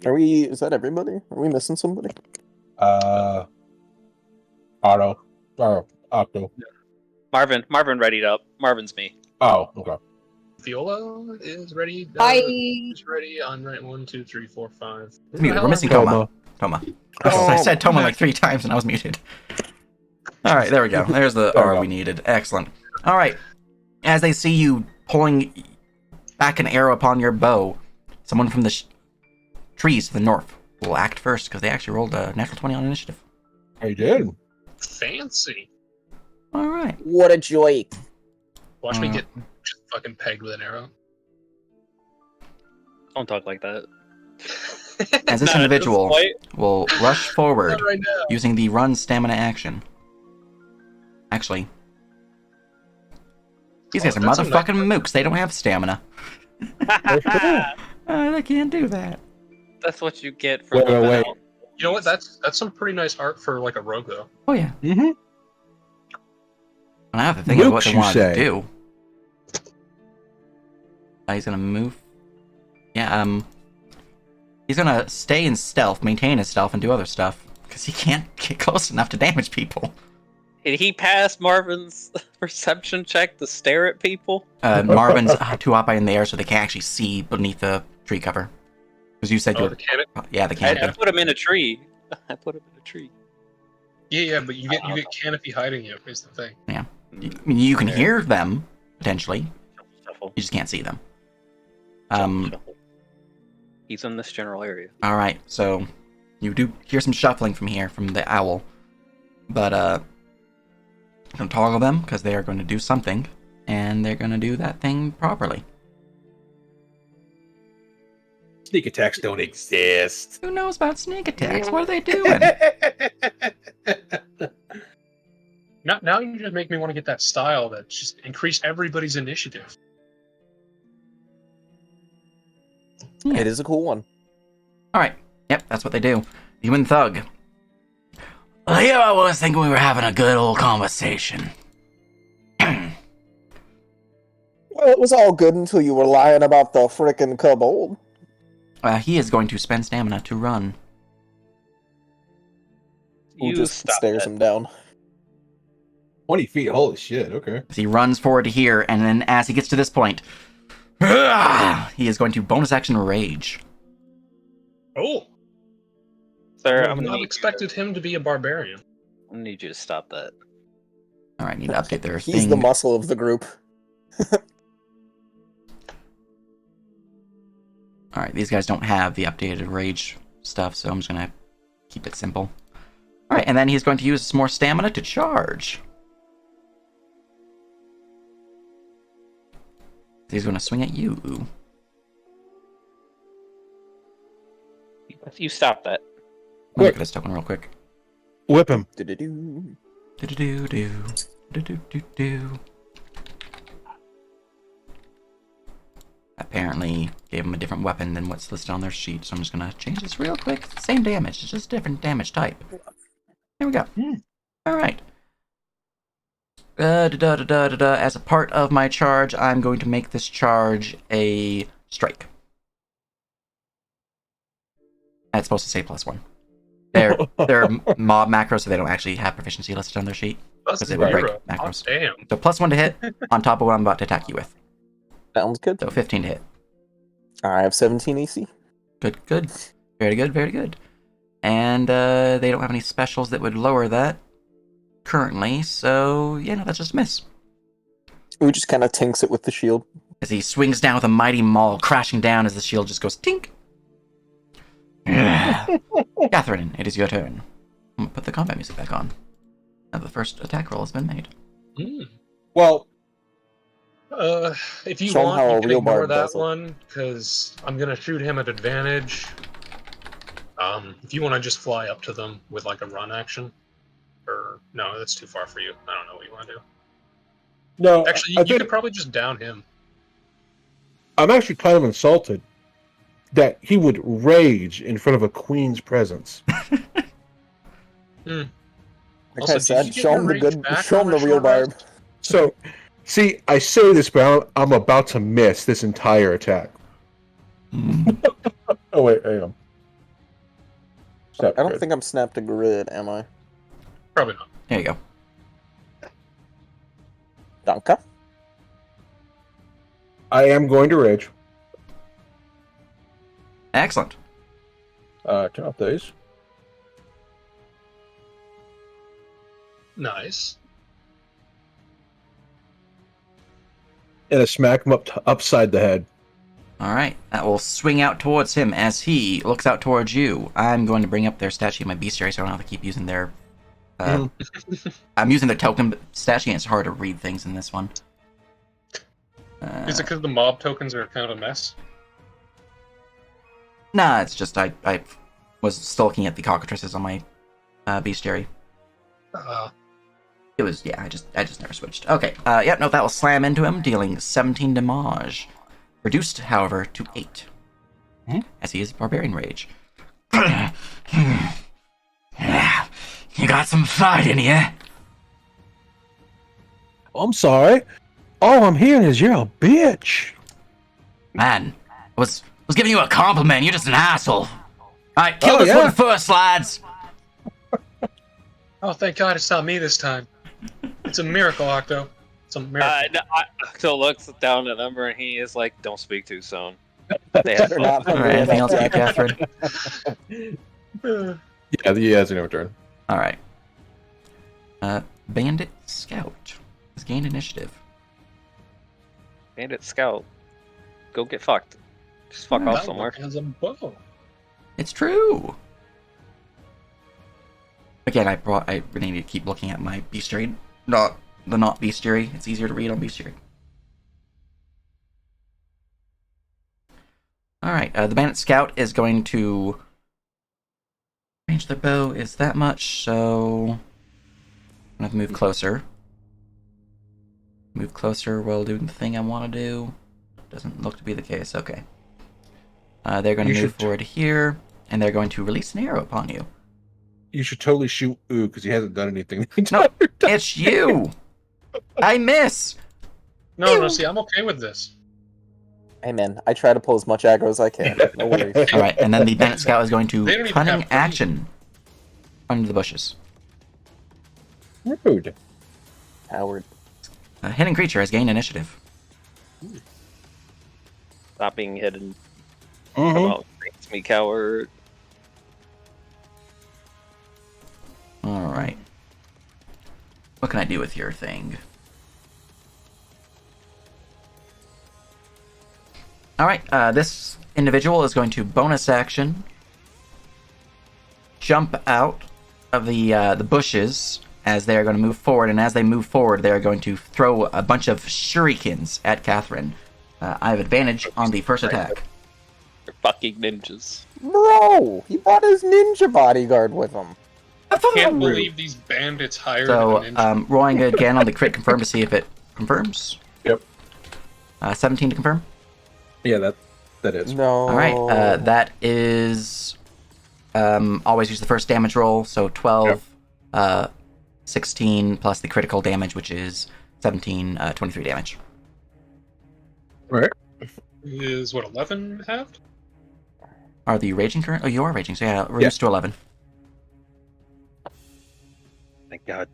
Is that everybody? Are we missing somebody? Otto. Octo. Marvin readied up. Marvin's me. Oh, okay. Viola is ready. Hi. Is ready on right 1, 2, 3, 4, 5. Muted. We're missing Toma. Toma. I said Toma like 3 times and I was muted. All right, there we go. There's the There we R go. we needed. Excellent. All right. As they see you pulling back an arrow upon your bow, someone from the trees to the north will act first because they actually rolled a natural 20 on initiative. I did. Fancy. All right. What a joy. Watch me get just fucking pegged with an arrow. Don't talk like that. As this Not at individual point. will rush forward Not right now. using the run stamina action. Actually, these guys are that's a motherfucking nightmare. mooks. They don't have stamina. They can't do that. That's what you get for Wait, the wait. You know what? That's some pretty nice art for like a rogue though. Oh yeah. Mm-hmm. And I have to think of what Mooks, they you want to say? do. He's gonna move. Yeah. He's gonna stay in stealth, maintain his stealth, and do other stuff because he can't get close enough to damage people. Did he pass Marvin's perception check to stare at people? Marvin's too up in the air, so they can't actually see beneath the tree cover. Because you said Oh, you're the cannon. yeah, the I canopy. put him in a tree. I put him in a tree. Yeah, but you get canopy hiding you is the thing. I mean, you can Yeah. hear them potentially. Shuffle. You just can't see them. Shuffle. He's in this general area. All right, so you do hear some shuffling from here from the owl, but don't toggle them because they are going to do something, and they're going to do that thing properly. Sneak attacks don't exist. Who knows about sneak attacks? What are they doing? Now you just make me want to get that style that just increase everybody's initiative. It is a cool one. All right, yep, that's what they do. Human thug. Well, here I was thinking we were having a good old conversation. Well, it was all good until you were lying about the frickin' kobold. He is going to spend stamina to run. Who You just stop stares that. him down. 20 feet, holy shit, okay. As he runs forward to here, and then as he gets to this point, he is going to bonus action rage. Oh, Sir, I I'm would gonna not need expected him to be a barbarian. I'm gonna need you to stop that. All right, need to update their He's thing. the muscle of the group. All right, these guys don't have the updated rage stuff, so I'm just gonna keep it simple. All right, and then he's going to use some more stamina to charge. He's going to swing at you. You stop that. Let me look at this token real quick. Whip him. Do-do-do. Do-do-do-do. Do-do-do-do. Apparently gave him a different weapon than what's listed on their sheet, so I'm just gonna change this real quick. Same damage, it's just different damage type. There we go. Alright. As a part of my charge, I'm going to make this charge a strike. It's supposed to say +1. They're mob macros, so they don't actually have proficiency listed on their sheet. That's Because it would break zero. macros. Oh, damn. So +1 to hit on top of what I'm about to attack you with. Sounds good. So 15 to hit. I have 17 AC. Good. Very good. And they don't have any specials that would lower that currently, so yeah, no, that's just a miss. We just kind of tinks it with the shield. As he swings down with a mighty maul, crashing down as the shield just goes tink. Catherine, it is your turn. I'm gonna put the combat music back on. Now the first attack roll has been made. Well, If you Show 'em want, how you a can real ignore bard that does it. one, because I'm going to shoot him at advantage. If you want to just fly up to them with, like, a run action. Or, no, that's too far for you. I don't know what you want to do. no, Actually, I you think could probably just down him. I'm actually kind of insulted that he would rage in front of a queen's presence. Like Also, I did said, you get show your him the rage good, back show on him the the real short barb. rest? So, see, I say this, but I'm about to miss this entire attack. Oh, wait, hang on. Snap I don't grid. think I'm snapped to grid, am I? Probably not. There you go. Danke. I am going to rage. Excellent. Count these. Nice. And I smack him upside the head. Alright, that will swing out towards him as he looks out towards you. I'm going to bring up their stat sheet in my bestiary so I don't have to keep using their... I'm using the token stat sheet and it's hard to read things in this one. Is it because the mob tokens are kind of a mess? Nah, it's just I was still looking at the cockatrices on my bestiary. It was, yeah, I just never switched. Okay, yeah, no, that will slam into him, dealing 17 damage. Reduced, however, to 8. As he is Barbarian Rage. You got some fight in you. I'm sorry. All I'm hearing is you're a bitch. Man, I was giving you a compliment, you're just an asshole. Alright, kill Oh, this yeah. one first, lads. Oh, thank God it's not me this time. It's a miracle, Octo. It's a miracle. Octo looks down at the number and he is like, "Don't speak too soon." They Better not hungry Alright, anything else, about that. Catherine? yeah, he has an turn. Alright. Bandit Scout has gained initiative. Bandit Scout, go get fucked. Just fuck off That somewhere. one has a bow. It's true. Again, I really need to keep looking at my bestiary, not bestiary. It's easier to read on bestiary. All right, the Bandit Scout is going to range their bow is that much, so I'm gonna move closer. Move closer while doing the thing I want to do. Doesn't look to be the case. Okay. They're going to move forward here, and they're going to release an arrow upon you. You should totally shoot Ooh because he hasn't done anything. No, it's you. I miss. No, see, I'm okay with this. Hey man, I try to pull as much aggro as I can. No worries. All right, and then the Bandit Scout is going to They don't even cunning have action under the bushes. Rude. Howard. A hidden creature has gained initiative. Stop being hidden. Mm-hmm. Come out, face me, coward. All right. What can I do with your thing? All right, this individual is going to bonus action jump out of the bushes as they are going to move forward, and as they move forward, they are going to throw a bunch of shurikens at Catherine. I have advantage on the first attack. You're fucking ninjas. Bro, he brought his ninja bodyguard with him. I can't believe these bandits hired So, an ninja. rolling again on the crit confirm to see if it confirms. Yep. 17 to confirm. Yeah, that is. No. All right, that is always use the first damage roll, so 12, 16 plus the critical damage, which is 17, 23 damage. Right. Is what 11 halved? Are the raging current? Oh, you are raging, so yeah, reduce to 11. Thank God.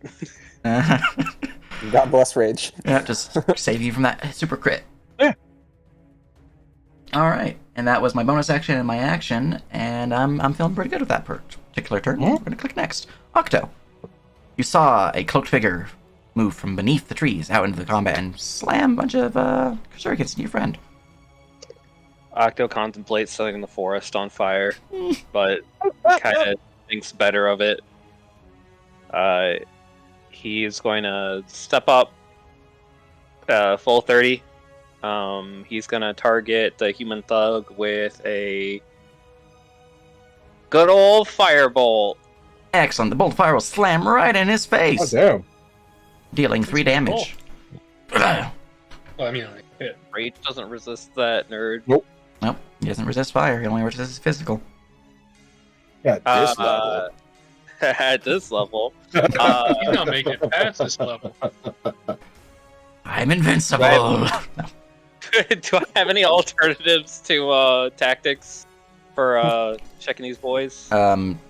God bless Rage. Yeah, just save you from that super crit. Yeah. All right, and that was my bonus action and my action, and I'm feeling pretty good with that particular turn. We're gonna click next. Octo, you saw a cloaked figure move from beneath the trees out into the combat and slam a bunch of shurikens into your friend. Octo contemplates setting the forest on fire, but kind of thinks better of it. He's going to step up full 30. He's going to target the human thug with a good old firebolt. Excellent. The bolt of fire will slam right in his face, Oh, damn. dealing 3 damage. Well, I mean, like, hit. Rage doesn't resist that, nerd. Nope, he doesn't resist fire. He only resists physical. Yeah, this level. At this level. He's not making it past this level. I'm invincible. Do I have any alternatives to tactics for checking these boys?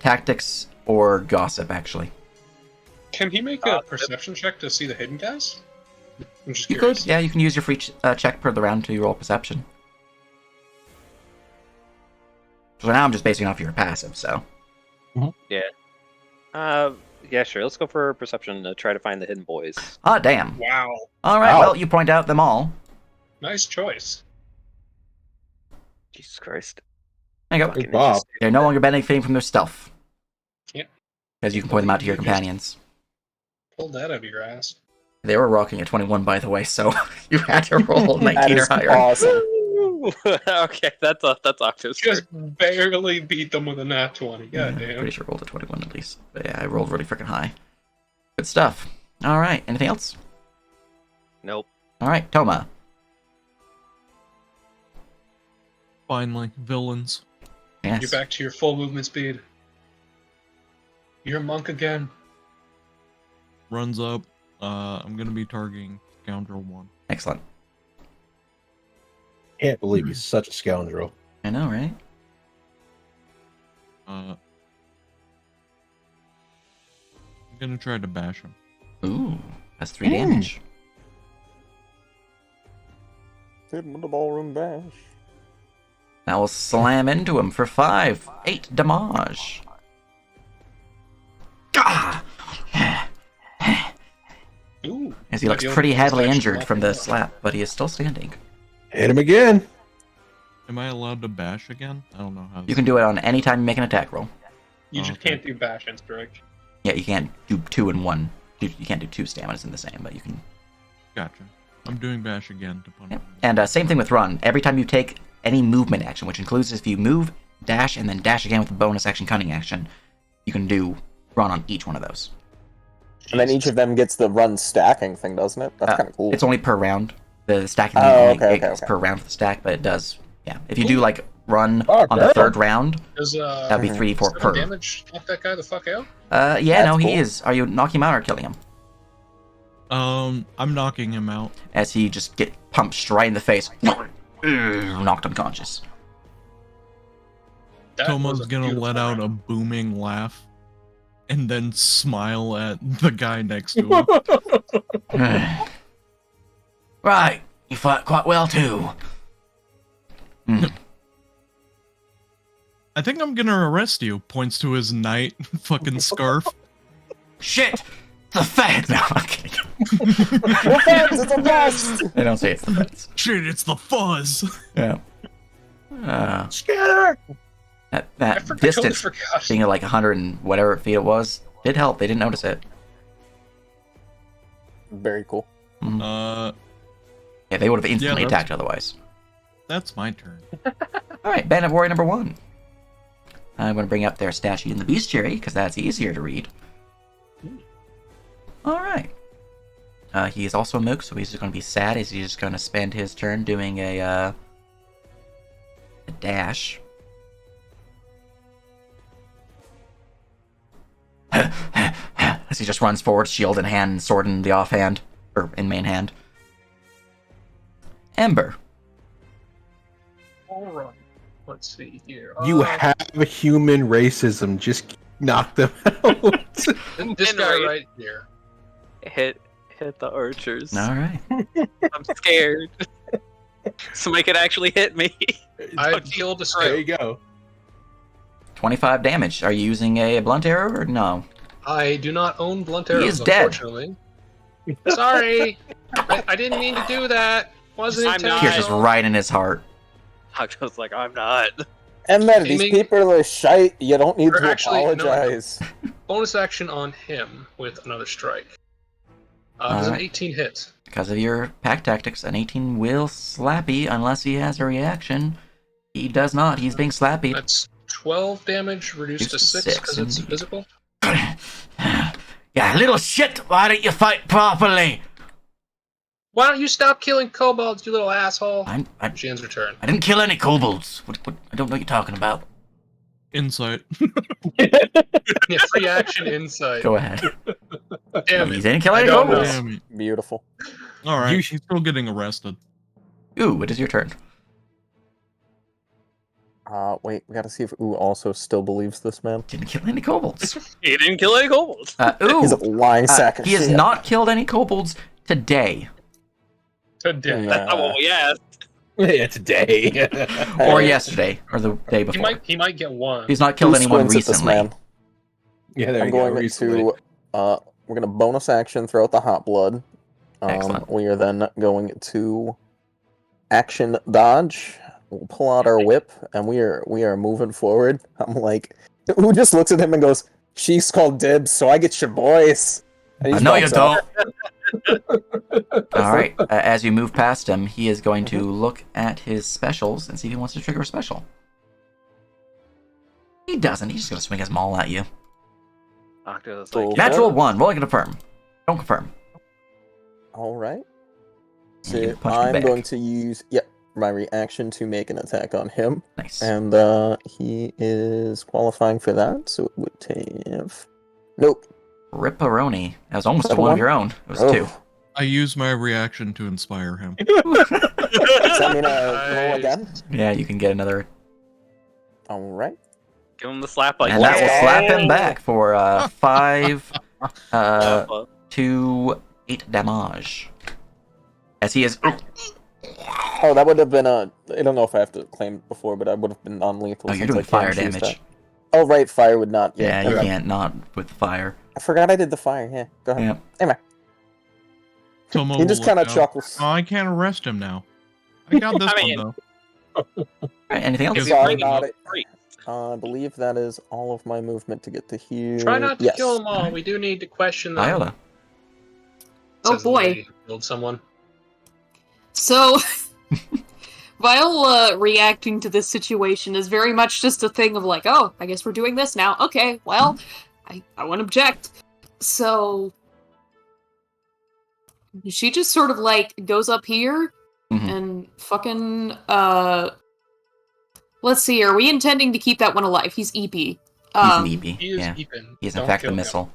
Tactics or gossip, actually. Can he make a perception check to see the hidden guys? I'm just You curious. could, yeah. You can use your free check per the round to roll perception. So now I'm just basing off your passive, so. Yeah, sure. Let's go for perception to try to find the hidden boys. Ah, damn. Wow. All right, Wow. well, you point out them all. Nice choice. Jesus Christ. There you go. Fucking Bob. They're no longer benefiting from their stealth. Yeah. Because you can point them out to your companions. Pull that out of your ass. They were rocking a 21, by the way, so you had to roll 19 That or is higher. awesome. Okay, that's Octo's turn. Just barely beat them with a nat 20. Yeah, God damn. pretty sure I rolled a 21 at least. But yeah, I rolled really freaking high. Good stuff. All right, anything else? Nope. All right, Toma. Finally, villains. Yes. You're back to your full movement speed. You're a monk again. Runs up. I'm gonna be targeting Scoundrel 1. Excellent. Can't believe he's such a scoundrel. I know, right? I'm gonna try to bash him. Ooh, that's 3 damage. Hit him with the ballroom bash. Now we'll slam into him for 5. 8 damage. Gah! as he looks Maybe pretty only heavily action injured knock from him the out. slap, but he is still standing. Hit him again. Am I allowed to bash again? I don't know how. You can do it on any time you make an attack roll. You just Okay. can't do bash and strike. Yeah, you can't do 2 in 1. You can't do 2 staminas in the same, but you can. Gotcha. I'm doing bash again to punish Yep. him. And same thing with run. Every time you take any movement action, which includes if you move, dash, and then dash again with a bonus action cunning action, you can do run on each one of those. And then each of them gets the run stacking thing, doesn't it? That's kind of cool. It's only per round. The stacking Oh, only okay, is per round for the stack, but it does. Yeah, if you do Ooh. like run Oh, on the damn. 3rd round, Does that'd be Mhm. 3d4 7 per. damage knock that guy the fuck out? Yeah, no, That's he cool. is. Are you knocking him out or killing him? I'm knocking him out. As he just get punched right in the face, knocked unconscious. That Tomo's was a gonna beautiful let out round. a booming laugh, and then smile at the guy next to him. Right, you fought quite well too. I think I'm gonna arrest you. Points to his knight fucking scarf. Shit! The feds! No, I'm kidding. The feds, it's a bust! They don't say it's the feds. Shit, it's the fuzz. Yeah. Scatter. I That totally distance, forgot. being at like 100 and whatever feet it was, did help. They didn't notice it. Very cool. Uh, Yeah, they would have instantly that's- attacked otherwise. that's my turn. Alright, Band of Warrior number 1. I'm going to bring up their stat sheet in the bestiary, because that's easier to read. Alright. He is also a mook, so he's just going to be sad as he's just going to spend his turn doing a dash. As he just runs forward, shield in hand, sword in the offhand, or in main hand. Ember. All right. Let's see here. You have human racism. Just knock them out. this guy Henry. right here. Hit the archers. Alright. I'm scared. Somebody could actually hit me. I killed a there scout. you go. 25 damage. Are you using a blunt arrow or no? I do not own blunt He arrows, is dead. unfortunately. Sorry. I didn't mean to do that. Wasn't I'm not. Tears just intentional. right in his heart. I was like, I'm not. And then these Aiming- people are shite. You don't need Or to actually, no, I don't. apologize. Bonus action on him with another strike. Does an Alright. 18 hit? Because of your pack tactics, an 18 will slappy unless he has a reaction. He does not. He's being slappy. That's 12 damage reduced to Reduced to 6 6, because it's indeed. physical. Yeah, little shit. Why don't you fight properly? Why don't you stop killing kobolds, you little asshole? I Jan's return. didn't kill any kobolds. What, I don't know what you're talking about. Insight. Yeah, free action insight. Go ahead. Damn He it. didn't kill I any don't know. kobolds. Damn it. Beautiful. All right, You he's still getting arrested. Ooh, it is your turn. Wait, we gotta see if Ooh also still believes this man. Didn't kill any kobolds. He didn't kill any kobolds. Ooh, He's a lying sack of he shit. has not killed any kobolds today Today. Nah. Well, yeah. Yeah, today. or Hey. yesterday or the day He before. might get one. He's not killed Who anyone squints at this recently. man? Yeah, there I'm you go. going recently. to we're gonna bonus action throw out the hot blood. Excellent. We are then going to action dodge. We'll pull out our whip and we are moving forward. I'm like, who just looks at him and goes, "She's called dibs, so I get your boys." And he just No, you walks off. don't. All right. As you move past him, he is going to look at his specials and see if he wants to trigger a special. He doesn't. He's just going to swing his maul at you. Doctor was Cool. like, Natural 1. Roll to confirm. Don't confirm. All right. And you So can punch me I'm back. going to use my reaction to make an attack on him. Nice. And he is qualifying for that, so it would take. Nope. Ripperoni. That was almost That's one of one? your own. It was Oh. 2. I use my reaction to inspire him. Does that mean roll Nice. again? Yeah, you can get another. All right. give him the slap like And that will yeah. slap him back for 5 Alpha. to 8 damage. As he is. Oh, that would have been a. I don't know if I have to claim it before, but I would have been non-lethal. Oh, you're since doing I can't fire choose damage. that. Oh, right, fire would not. Yeah, you okay. can't not with fire. I forgot I did the fire. Yeah, go ahead. Yeah. Anyway. Tomo He will just look kind of down. chuckles. Oh, I can't arrest him now. I got this I mean- one, though. Alright, anything else? If Yes. you Sorry bring him about up, it. great. I believe that is all of my movement to get to here. Try not to yes. kill them all. We do need to question them. Viola. Oh, Says the boy. lady who killed someone. So, Viola reacting to this situation is very much just a thing of like, oh, I guess we're doing this now. Okay, well, I won't object. So, she just sort of like goes up here Mhm. and fucking, let's see, are we intending to keep that one alive? He's EP. He's an EP. He is Yeah. Ethan. He's in Don't fact kill the him. missile.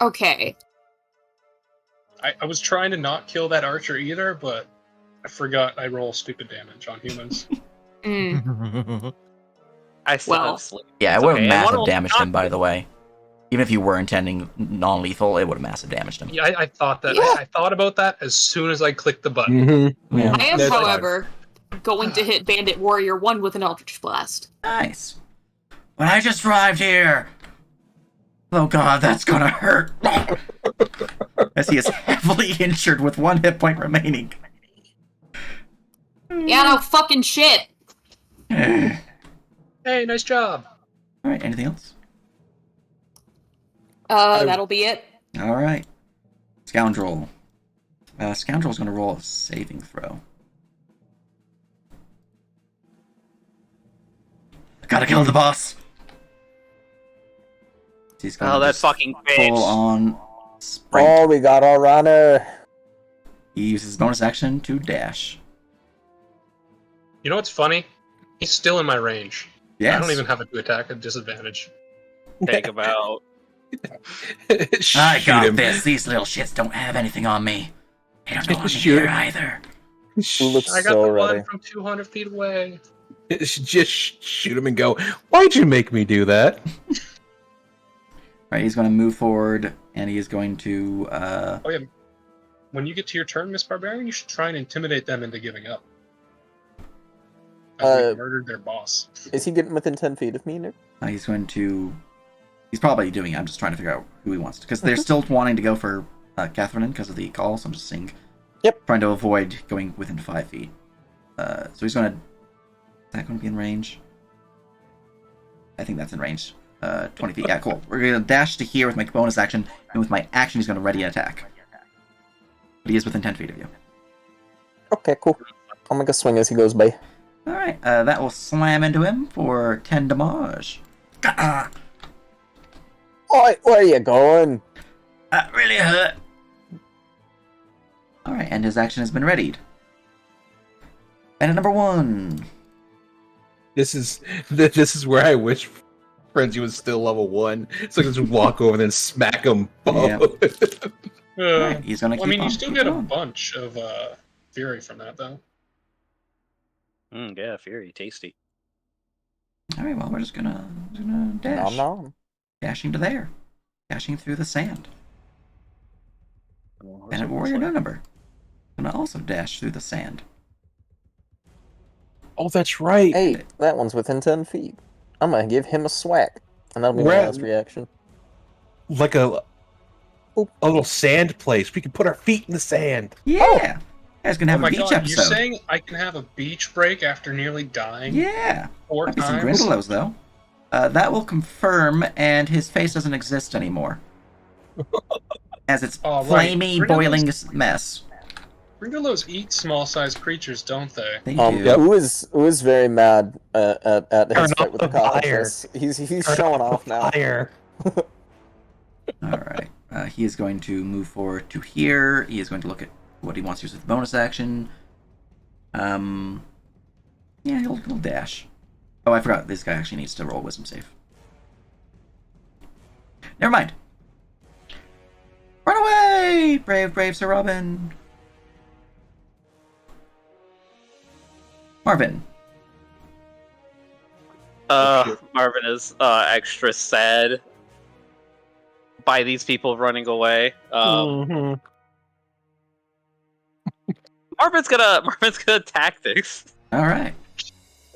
Okay. I was trying to not kill that archer either, but I forgot I roll stupid damage on humans. Mm. I still Well. have sleep. Yeah, it It's would have okay. And one massive will damaged not- him, by the way. Even if you were intending non-lethal, it would have massive damaged him. Yeah, I thought that. Yeah. I thought about that as soon as I clicked the button. Mm-hmm. Yeah. I am, That's fine. however, going to hit Bandit Warrior 1 with an Eldritch Blast. Nice. When I just arrived here. Oh god, that's gonna hurt. As he is heavily injured with 1 hit point remaining. Yeah, no fucking shit. Alright, Hey, nice job. anything else? That'll be it. Alright. Scoundrel. Scoundrel's gonna roll a saving throw. Gotta kill the boss! He's gonna Oh, that just fucking full bitch. on sprint. Oh, we got our runner. He uses his bonus action to dash. You know what's funny? He's still in my range. Yes. I don't even have a to attack at disadvantage. Take him out. I got him. this. These little shits don't have anything on me. They don't know I'm Shoot here him. either. Who looks I got so the ready. one from 200 feet away. Just shoot him and go, why'd you make me do that? Right, he's going to move forward, and he is going to, Oh yeah. When you get to your turn, Miss Barbarian, you should try and intimidate them into giving up. As we murdered their boss. Is he getting within 10 feet of me now? he's going to... He's probably doing it. I'm just trying to figure out who he wants. Because they're still wanting to go for Catherine because of the call, so I'm just seeing... Yep. Trying to avoid going within 5 feet. So he's going to... Is that going to be in range? I think that's in range. 20 feet. Yeah, cool. We're going to dash to here with my bonus action, and with my action, he's going to ready an attack. But he is within 10 feet of you. Okay, cool. I'll make a swing as he goes by. Alright, that will slam into him for 10 damage. That Oi, where are you going? really hurt. Alright, and his action has been readied. Bandit number 1. This is where I wish Frenzy was still level 1. So I can just walk over and then smack him both. Alright, he's gonna keep I mean, you on, still keep get a on. bunch of fury from that, though. Yeah, Fury, tasty. Alright, well, we're just gonna dash. Nom nom. Dashing to there. Dashing through the sand. Bandit warrior no number. Gonna also dash through the sand. Oh, that's right. Hey, that one's within 10 feet. I'm gonna give him a swack. And that'll be my Rat- last reaction. Like a little sand place. We can put our feet in the sand. Yeah! You guys gonna have Oh my a beach god, episode. you're saying I can have a beach break after nearly dying Yeah! 4 Might be some times? Grindelows, though. That will confirm, and his face doesn't exist anymore. As it's Oh, right. flamey, Grindelows- boiling mess. Grindelows eat small-sized creatures, don't they? They do. Yep. Who is very mad at his Turn fight off with the the fire. cockatrice. He's showing off now. Fire. Alright. He is going to move forward to here. He is going to look at what he wants to use with the bonus action. Yeah, he'll dash. Oh, I forgot. This guy actually needs to roll a wisdom save. Never mind. Run away! Brave Sir Robin. Marvin. Marvin is extra sad by these people running away. Mhm. Marvin's gonna attack this. Alright.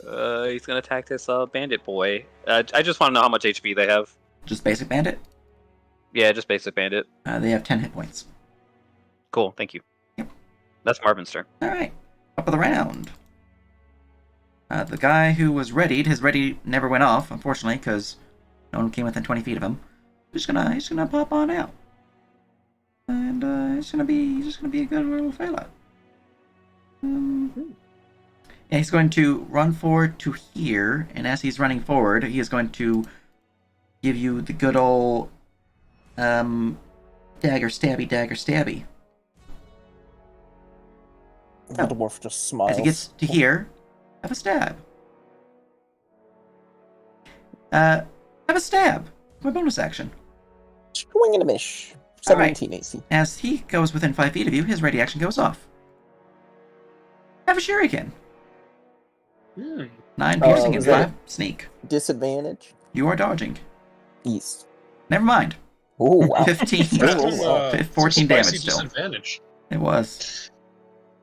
He's gonna attack this bandit boy. I just want to know how much HP they have. Just basic bandit. Yeah, just basic bandit. They have 10 hit points. Cool, thank you. That's Marvin's turn. All right, top of the round. The guy who was readied, his ready never went off, unfortunately, because no one came within 20 feet of him. He's gonna pop on out, and he's just gonna be a good little fella. Yeah, he's going to run forward to here, and as he's running forward, he is going to give you the good old dagger stabby. The dwarf just smiles. As he gets to here, have a stab. Have a stab. My bonus action. Swing and a miss. 17 AC. As he goes within 5 feet of you, his ready action goes off. Have a shuriken. 9 piercing and was that 5 sneak. Disadvantage? You are dodging. East. Never mind. Oh, wow. 15. Oh, wow. 14 damage still. Disadvantage. It was.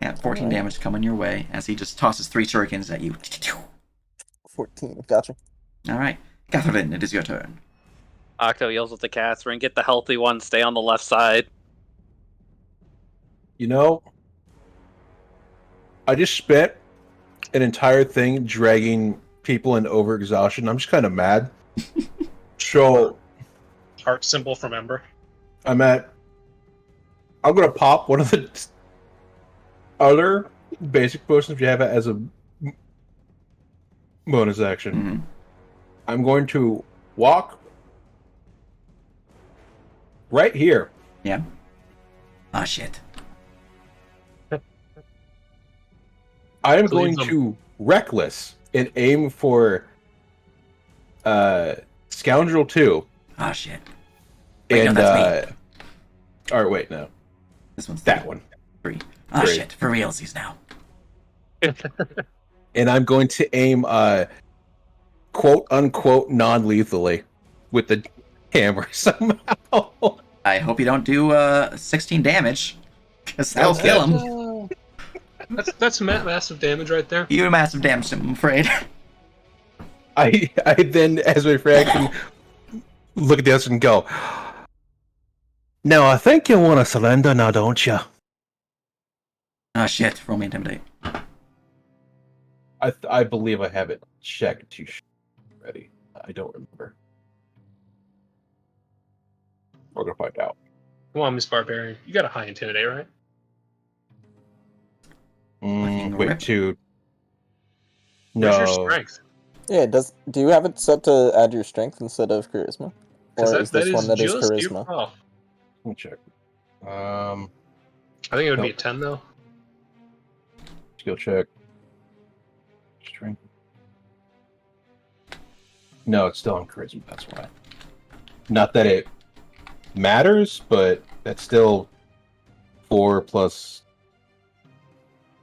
Yeah, 14 damage coming your way as he just tosses 3 shurikens at you. 14. Gotcha. Alright. Catherine, it is your turn. Octo yells at the Catherine, get the healthy one, stay on the left side. You know, I just spent an entire thing dragging people into overexhaustion. I'm just kind of mad. So, Heart symbol from Ember. I'm going to pop one of the other basic potions if you have it as a bonus action. Mm-hmm. I'm going to walk right here. Yeah. Ah, shit. I am Please going don't. to reckless and aim for Scoundrel 2. Ah, shit. Wait, no, And that's me. or wait, no. This one's That one. 3. Ah, Three. shit. For realsies now. And I'm going to aim quote unquote non-lethally with the hammer somehow. I hope you don't do 16 damage, because that'll kill him. That's massive damage right there. You do massive damage to him, I'm afraid. I then, as my reaction, look at this and go, now I think you want to surrender now, don't you? Ah, shit. Roll me intimidate. I believe I have it checked to ready. I don't remember. We're gonna find out. Come on, Miss Barbarian. You got a high intimidate, right? Fucking Wait, rip. 2. Where's your No. strength? Yeah, do you have it set to add your strength instead of charisma? Or is this one that is just charisma? Oh, Let me check. I think it would be a Nope. 10 though. Skill check. Strength. No, it's still on charisma. That's why. Not that it matters, but that's still 4 plus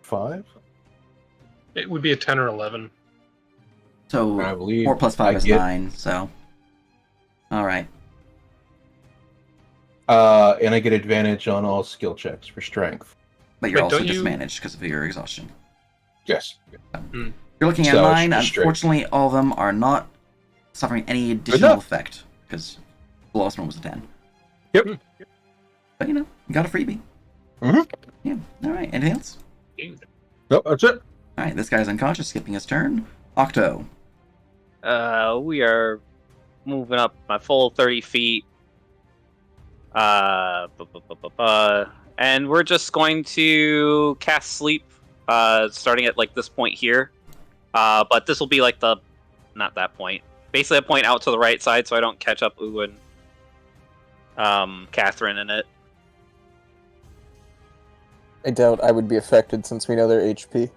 5. It would be a 10 or 11. So, I believe 4 plus 5 I is get- 9, so. Alright. And I get advantage on all skill checks for strength. But you're Wait, also don't you- disadvantaged because of your exhaustion. Yes. You're looking at So, it's mine. just straight. Unfortunately, all of them are not suffering any additional enough. effect, because the lowest one was a 10. Yep. But, you got a freebie. Mhm. Yeah. Alright, anything else? Nope, that's it. Alright, this guy's unconscious, skipping his turn. Octo. We are moving up my full 30 feet. And we're just going to cast sleep, starting at like this point here. But this will be like not that point. Basically a point out to the right side so I don't catch up Uwu and Catherine in it. I doubt I would be affected since we know their HP.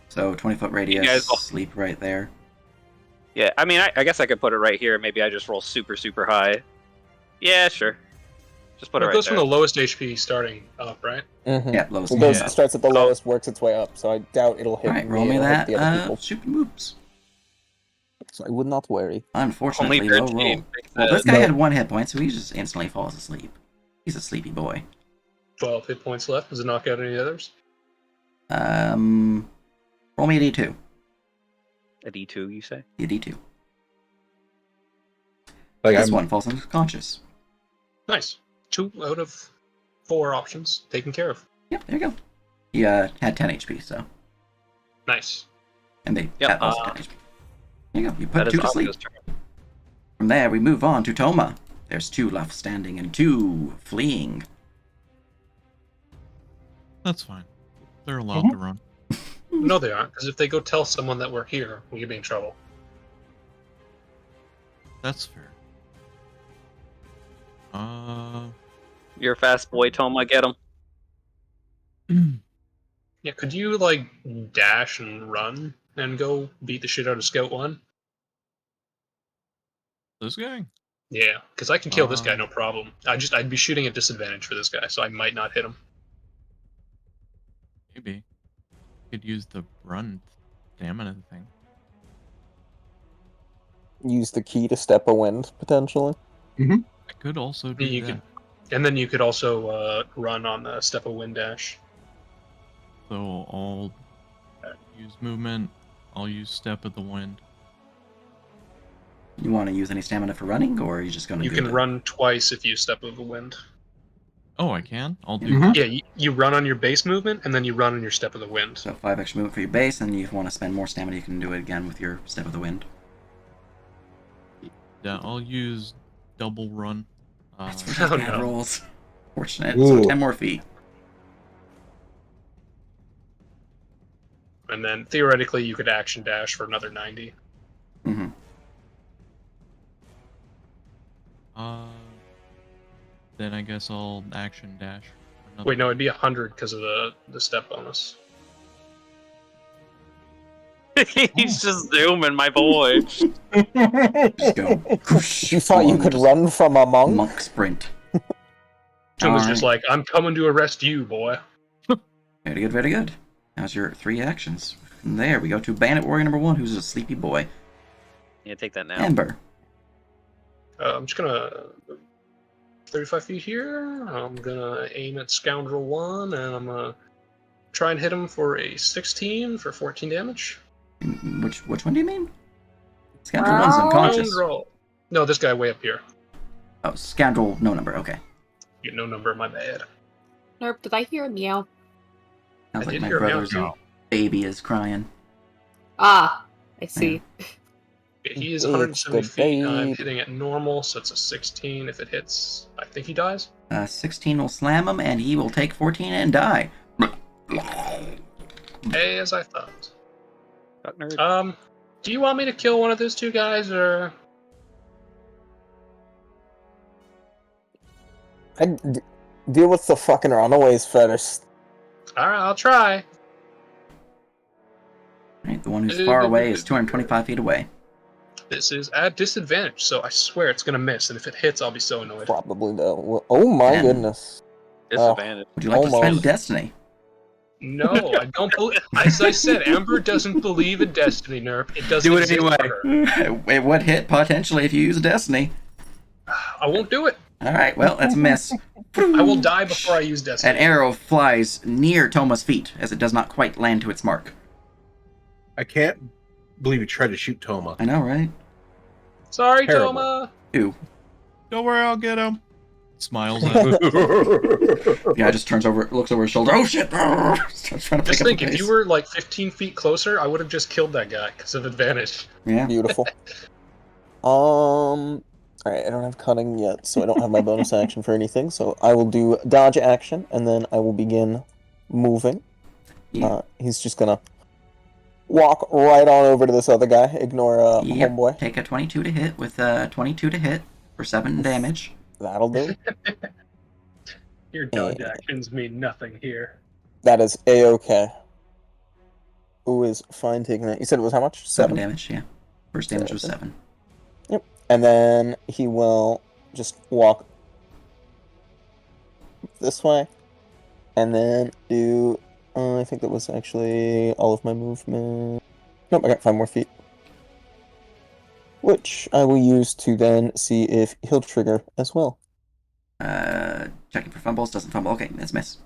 So 20-foot radius, guys will- sleep right there. Yeah, I mean, I guess I could put it right here. Maybe I just roll super, super high. Yeah, sure. Just put it It right goes there. from the lowest HP starting up, right? Mm-hmm. Yeah, lowest It one. goes, starts at the lowest, works its way up, so I doubt it'll hit Alright, roll me it'll that. hit the other people. Shoot moves. So I would not worry. Unfortunately, Only low 13. roll. Well, this guy No. had 1 hit point, so he just instantly falls asleep. He's a sleepy boy. 12 hit points left. Does it knock out any others? Roll me a d2. A D2, you say? A d2. Like This I'm one falls unconscious. Nice. 2 out of 4 options taken care of. Yep, there you go. He had 10 HP, so. Nice. And they Yep, had also 10 HP. There you go. You put That 2 is to sleep. Akko's turn. From there, we move on to Toma. There's 2 left standing and 2 fleeing. That's fine. They're allowed to run. No, they aren't, because if they go tell someone that we're here, we could be in trouble. That's fair. You're a fast boy, Toma. Get him. Yeah, could you, like, dash and run and go beat the shit out of Scout 1? This guy? Yeah, because I can kill this guy, Um, no problem. I'd be shooting at disadvantage for this guy, so I might not hit him. Maybe. Could use the run stamina thing. Use the key to step a wind, potentially. I could also do You that. could, and then you could also run on the Step of Wind dash. So I'll use movement. I'll use Step of the Wind. You want to use any stamina for running, or are you just going to You can run twice if you Step of the Wind. Oh, I can? I'll do Mhm. that. Yeah, you run on your base movement, and then you run on your Step of the Wind. So 5 extra movement for your base, and if you want to spend more stamina, you can do it again with your Step of the Wind. Yeah, I'll use double run. That's Oh, for bad no. rolls. Fortunate. Ooh. So 10 more feet. And then theoretically, you could action dash for another 90. Mm-hmm. Then I guess I'll action dash. for another- Wait, no, it'd be 100 because of the step bonus. He's just zooming, my boy. Just go. Whoosh, You thought you along could just run from a monk? monk sprint. Someone's just Alright. like, I'm coming to arrest you, boy. Very good, very good. How's your 3 actions? From there, we go to Bandit Warrior number 1, who's a sleepy boy. Yeah, take that now. Ember. I'm just gonna 35 feet here. I'm gonna aim at Scoundrel 1, and I'm gonna try and hit him for a 16 for 14 damage. Which one do you mean? Scoundrel 1's unconscious. Scoundrel. No, this guy way up here. Oh, Scoundrel, no number, okay. You no number, my bad. Nerp, did I hear a meow? Sounds I like did my hear a meow brother's too. baby is crying. Ah, I see. He is It's 170 the feet. I'm babe. hitting at normal, so it's a 16. If it hits, I think he dies. 16 will slam him, and he will take 14 and die. Hey, as I thought. Fuck nerd. Do you want me to kill one of those 2 guys, or Deal with the fucking runaways first. all right? I'll try. Right, the one who's far away is 225 feet away. This is at disadvantage, so I swear it's gonna miss. And if it hits, I'll be so annoyed. Probably though. Oh my Man. goodness. Disadvantage. Would you like to Almost. spend Destiny? No, I don't believe. As I said, Amber doesn't believe in destiny, Nerp. It doesn't Do it exist anyway. for her. It would hit potentially if you use Destiny. I won't do it. Alright, well, that's a miss. I will die before I use An destiny. arrow flies near Toma's feet as it does not quite land to its mark. I can't believe you tried to shoot Toma. I know, right? Sorry, Terrible. Toma. Ew. Don't worry, I'll get him. Smiles at him. The guy just turns over, looks over his shoulder. Oh shit! Starts trying to Just pick think, up the if pace. you were like 15 feet closer, I would have just killed that guy because of advantage. Yeah. Beautiful. Alright, I don't have cutting yet, so I don't have my bonus action for anything, so I will do dodge action, and then I will begin moving. Yeah. He's just gonna walk right on over to this other guy, ignore Yep. homeboy. Take a 22 to hit with 22 to hit for 7 damage. That'll do. Your dodge actions mean nothing here. That is A-okay. Who is fine taking that? You said it was how much? 7 damage, yeah. First damage was 7. And then he will just walk this way. And then do... I think that was actually all of my movement. Nope, I got 5 more feet. Which I will use to then see if he'll trigger as well. Checking for fumbles, doesn't fumble. Okay, that's miss.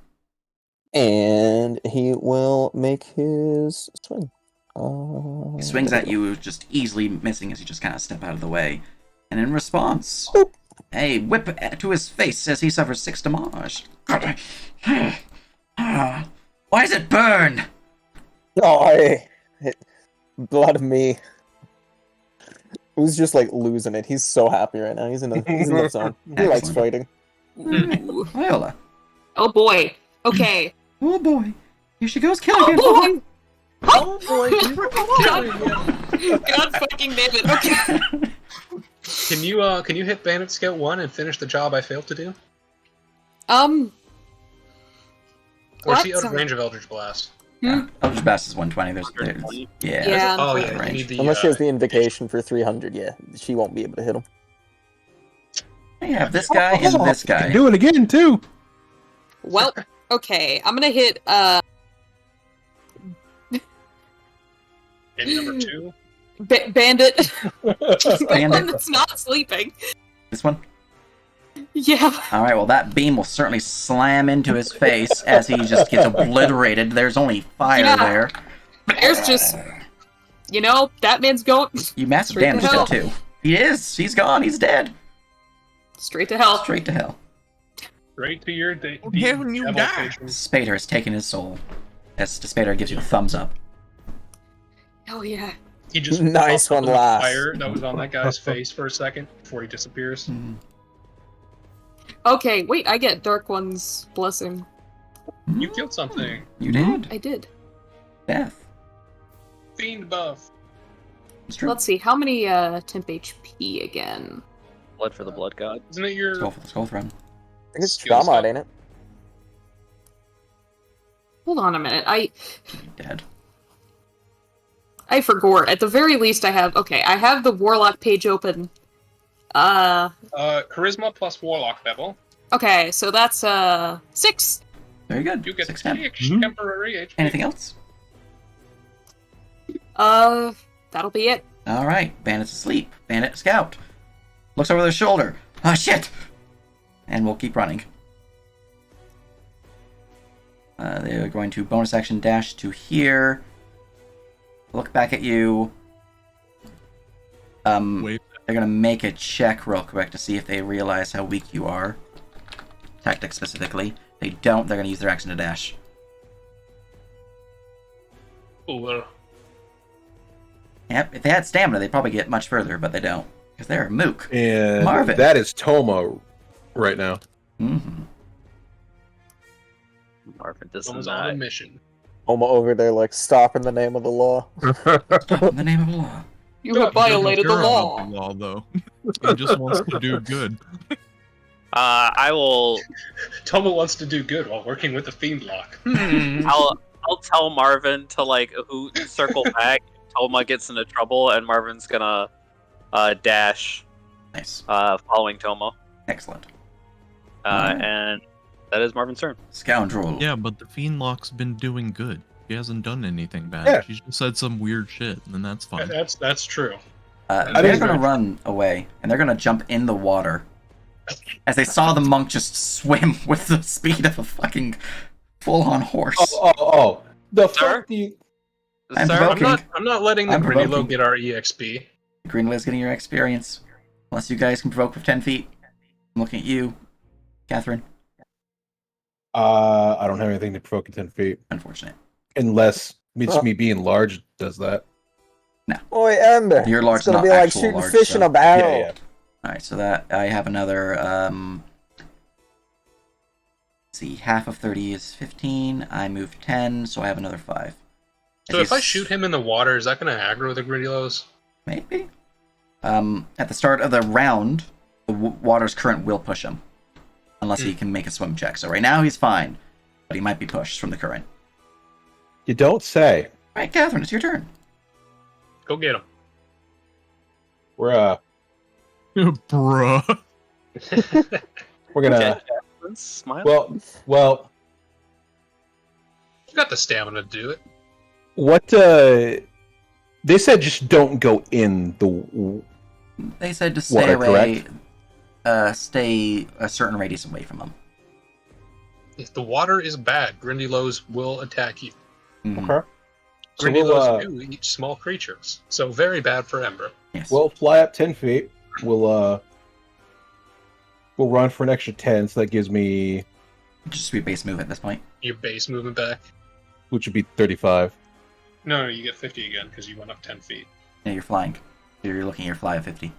And he will make his swing. He swings at you, just easily missing as you just kind of step out of the way. And in response, Boop. a whip to his face as he suffers 6 damage. Why does it burn? Oh, blood of me. Who's just like losing it? He's so happy right now. He's in the zone. He likes fighting. Ooh. Viola. Oh boy. Okay. Oh boy. Here she goes killing Oh people. boy. Oh boy, you were killing him. God fucking damn it. Okay. Can you hit Bandit Scout 1 and finish the job I failed to do? Or is he out of range of Eldritch Blast? Eldritch Blast is 120. There's 120? Yeah. Oh yeah, range. you need the, Unless she has the invocation for 300, yeah, she won't be able to hit him. I have this guy and this guy. Do it again too. Well, okay. I'm gonna hit Maybe number 2. Bandit. The Bandit. one that's not sleeping. This one? Yeah. Alright, well that beam will certainly slam into his face as he just gets obliterated. There's only fire Yeah. there. There's just, that man's going You massive Straight to damage hell. him too. He is. He's gone. He's dead. straight to hell. Straight to hell. Right to your Haven't you devil died? patron. Spader has taken his soul. As Spader gives you a thumbs up. Oh yeah. He just Nice popped one, the lass. fire that was on that guy's face for a second before he disappears. Mm. Okay, wait, I get Dark One's blessing. You killed something. You did. I did. Death. Fiend buff. It's true. Let's see, how many temp HP again? Blood for the blood god. Isn't it Let's your go for the skull run. I think it's Skill trauma, set. ain't it? Hold on a minute. Dead. I forgot. At the very least I have the Warlock page open. charisma plus warlock level? Okay, so that's 6. Very good. You get 6 temp. 6 Mhm. temporary HP. Anything else? That'll be it. Alright. Bandit's asleep. Bandit scout. Looks over their shoulder. Ah, shit! And we'll keep running. They're going to bonus action dash to here. Look back at you. Wait. They're gonna make a check real quick to see if they realize how weak you are. Tactics specifically. If they don't, they're gonna use their action to dash. Oh, well. Yep, if they had stamina, they'd probably get much further, but they don't. Because they're a mook. And Marvin. that is Toma right now. Mm-hmm. Marvin, this Someone's is on a not. mission. Oma over there, like, stop in the name of the law. In the name of the law. You have violated the He doesn't care law. about the law, though. He just wants to do good. I will. Toma wants to do good while working with the fiend lock. I'll tell Marvin to circle back. Toma gets into trouble, and Marvin's gonna dash, Nice. following Toma. Excellent. And that is Marvin's turn. Scoundrel. Yeah, but the Fiendlock's been doing good. She hasn't done anything bad. Yeah. She just said some weird shit, and that's fine. That's true. They're think gonna so. run away, and they're gonna jump in the water. As they saw the monk just swim with the speed of a fucking full-on horse. Oh. The Sir? fuck do you... I'm Sir, provoking. I'm not letting the I'm Grinny provoking. get our EXP. Greenlow's getting your experience. Unless you guys can provoke with 10 feet. I'm looking at you, Catherine. I don't have anything to provoke at 10 feet. Unfortunate. Unless it's me being large does that. Oi, Ember! You're large, It's gonna not be like actual shooting large, fish so- in a barrel. Yeah. Alright, so that I have another let's see, half of 30 is 15. I moved 10, so I have another 5. So if I shoot him in the water, is that going to aggro the Griddylos? Maybe. At the start of the round, the water's current will push him. Unless he can make a swim check. So right now he's fine. But he might be pushed from the current. You don't say. Alright, Catherine, it's your turn. Go get him. We're Bruh. we're gonna Smile. well You got the stamina to do it. what they said just don't go in the They said to stay Water, away. Stay a certain radius away from them. If the water is bad, Grindylows will attack you. Mhm. Okay. So Grindylows do eat small creatures, so very bad for Ember. Yes. we'll fly up 10 feet. We'll run for an extra 10, so that gives me Just be base move at this point. Your base movement back. Which would be 35. No, you get 50 again because you went up 10 feet. Yeah, you're flying. You're looking at your fly of 50.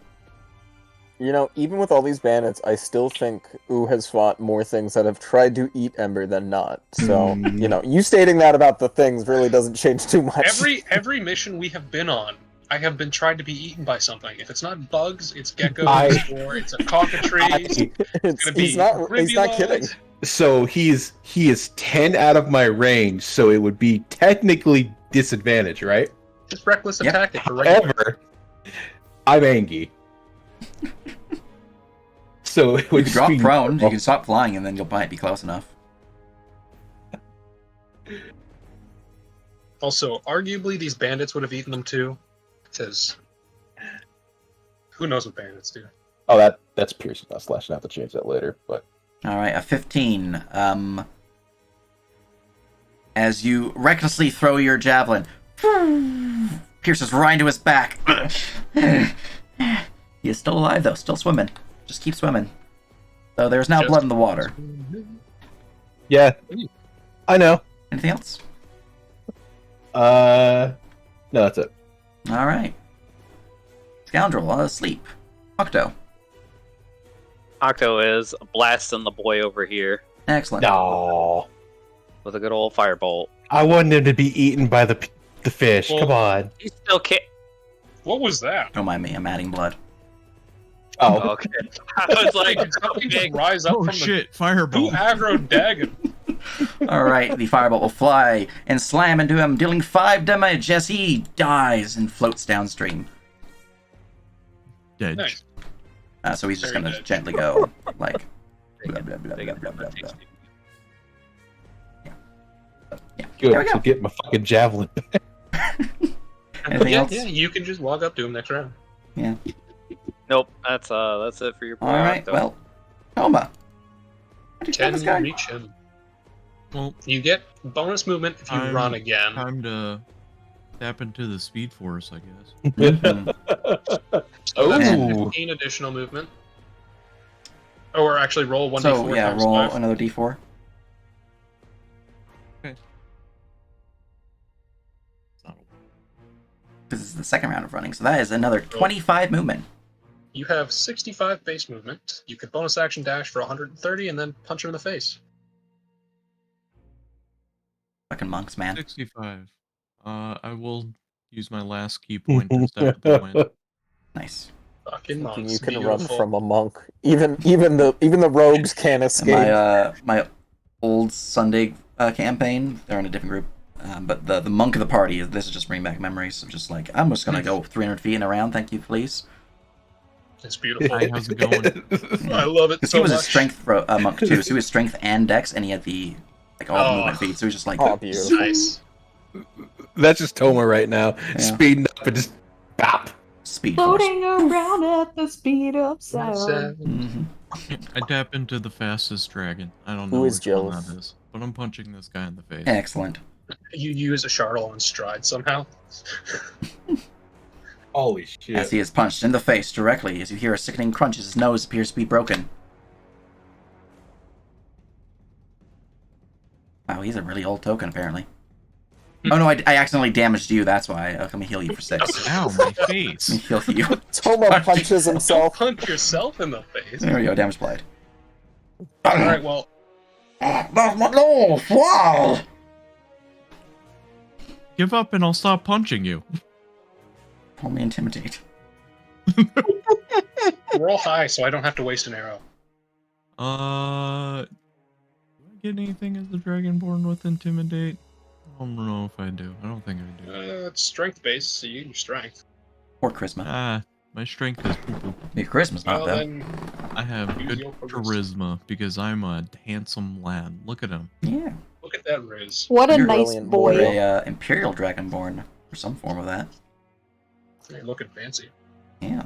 You know, even with all these bandits, I still think Ooh has fought more things that have tried to eat Ember than not. So, you know, you stating that about the things really doesn't change too much. Every mission we have been on, I have been tried to be eaten by something. If it's not bugs, it's geckos, or it's a cockatrice. It's gonna be he's not kidding. So he is 10 out of my range, so it would be technically disadvantage, right? Just reckless Yep. attacking for regular. However, I'm Angie. So it You would can drop be- prone, you can stop flying, and then you'll might be close enough. Also, arguably, these bandits would have eaten them too, because who knows what bandits do? Oh, that's piercing, not slashing. I have to change that later, but Alright, a 15. As you recklessly throw your javelin, pierces right into his back. He is still alive, though, still swimming. Just keep swimming. Though there's now blood in the water. yeah, I know. Anything else? No, that's it. Alright. Scoundrel, asleep. Octo. Octo is blasting the boy over here Excellent. No, with a good old firebolt. I wanted him to be eaten by the fish. Well- Come on. He still can't. What was that? Don't mind me, I'm adding blood. Oh, Okay. I was like, Did something just okay. rise up Oh from shit, the... fireball. Who aggroed Dagon? Alright, the firebolt will fly and slam into him, dealing 5 damage as he dies and floats downstream. Dead. Nice. So he's just Very gonna good. gently go, like, blah, blah, blah, They blah, got blah, blah, that blah. takes- Yeah. good. There we go. To get my fucking javelin. Anything yeah, else? yeah, you can just walk up to him next round. Yeah. Nope, that's it for your boy. Alright, Octo. well, Toma. What do you Can this you guy? reach him? Well, You get bonus movement if you I'm- run again. time to tap into the speed force, I guess. Mhm. So that's Ooh. 15 additional movement. Or actually roll 1d4 So, yeah, times roll 5. another d4. This is the second round of running, so that is another 25 movement. You have 65 base movement. You could bonus action dash for 130 and then punch him in the face. Fucking monks, man. 65. I will use my last key point to step at the point. Nice. Fucking Thinking monks. you can beautiful. run from a monk. Even the rogues can't escape. My old Sunday campaign, they're in a different group. But the monk of the party, this is just bringing back memories of just like, I'm just gonna go 300 feet and around, thank you, please. It's beautiful. Hi, how's it going? I love it Because so he was much. a strength monk too, so he was strength and dex, and he had the like all the Oh. movement feet, so he was just like, Oh, beautiful. Nice. That's just Toma right now, Yeah. speeding up and just bop. speed force. Floating around at the speed of sound. Mhm. I tap into the fastest dragon. I don't Who know is which one jealous? that is, but I'm punching this guy in the face. Excellent. You use a shardle on stride somehow. Holy shit. As he is punched in the face directly, as you hear a sickening crunch as his nose appears to be broken. Wow, he's a really old token, apparently. Oh no, I accidentally damaged you, that's why. Let me heal you for 6. Ow, my face. Let me heal you. Toma punches Don't himself. punch yourself in the face. There we go, damage applied. Alright, well, No, wow! Give up and I'll stop punching you. Only intimidate. roll high so I don't have to waste an arrow. Do I get anything as a dragonborn with intimidate? I don't know if I do. I don't think I do. It's strength based, so you use your strength. Or charisma. Ah, my strength is poo-poo. Your charisma's not Well, though. then, I have Use good your charisma. charisma because I'm a handsome lad. Look at him. Yeah. look at that riz. What a You're nice brilliant boy. You're a Imperial Dragonborn, or some form of that. You're looking fancy. Yeah.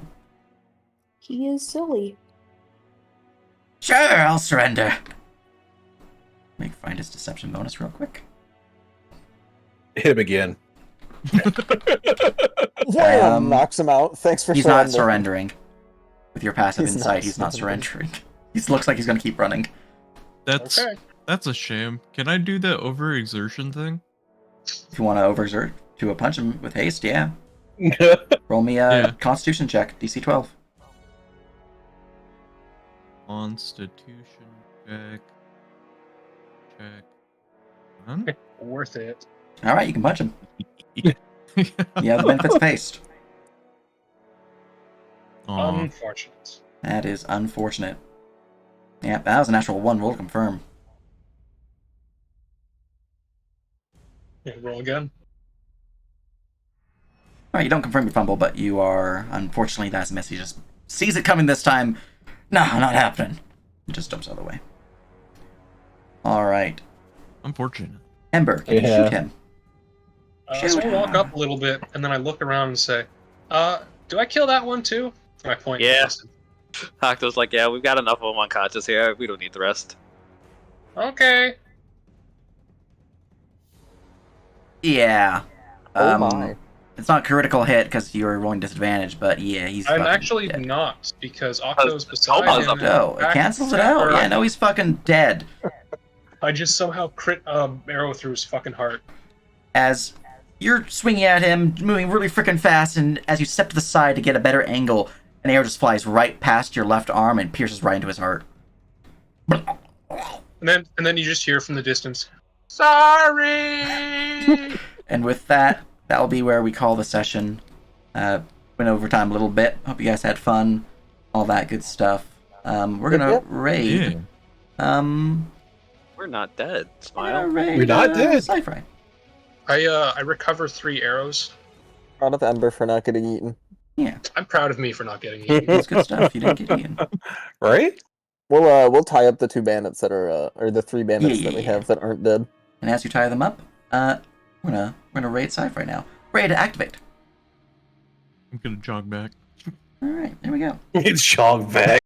He is silly. Sure, I'll surrender. Let me find his deception bonus real quick. Hit him again. Wham! Knocks him out. Thanks for He's surrendering. not surrendering. With your passive He's insight, not he's not surrendering. surrendering. He looks like he's gonna keep running. That's Okay. That's a shame. Can I do the overexertion thing? If you want to overexert to a punch him with haste, yeah. Roll me a Yeah. Constitution check, DC 12. Constitution check. Huh? Worth it. All right, you can punch him. You have the benefits of haste. Aw. Unfortunate. That is unfortunate. Yeah, that was a natural 1. Roll to confirm. Yeah, roll again. All right, you don't confirm your fumble, but you are, unfortunately, that's a miss. He just sees it coming this time. No, not happening. He just jumps out of the way. All right. Unfortunate. Ember, can you Yeah. shoot him? So I walk up a little bit, and then I look around and say, do I kill that one too? And I point. Yeah. at Justin. Octo's like, yeah, we've got enough of them unconscious here. We don't need the rest. Okay. Yeah. Oh my. It's not a critical hit because you're rolling disadvantage, but yeah, he's I'm fucking actually dead. not, because Octo's beside Toma's him. up and Oh, it back cancels it center, out. Yeah, no, he's fucking dead. I just somehow crit arrow through his fucking heart. As you're swinging at him, moving really freaking fast, and as you step to the side to get a better angle, an arrow just flies right past your left arm and pierces right into his heart. And then you just hear from the distance, sorry! And with that, that'll be where we call the session. Went over time a little bit. Hope you guys had fun. All that good stuff. We're gonna Yep. raid. We're not dead. We're Smile. gonna raid, We're not dead. Sci-Fi. I recover 3 arrows. Proud of Ember for not getting eaten. Yeah, I'm proud of me for not getting eaten. that's good stuff. You didn't get eaten. Right? We'll tie up the 2 bandits that are or the 3 bandits that we Yeah. have that aren't dead. And as you tie them up, we're gonna raid Sci-Fi now. Raid to activate. I'm gonna jog back. All right, there we go. It's Shog back.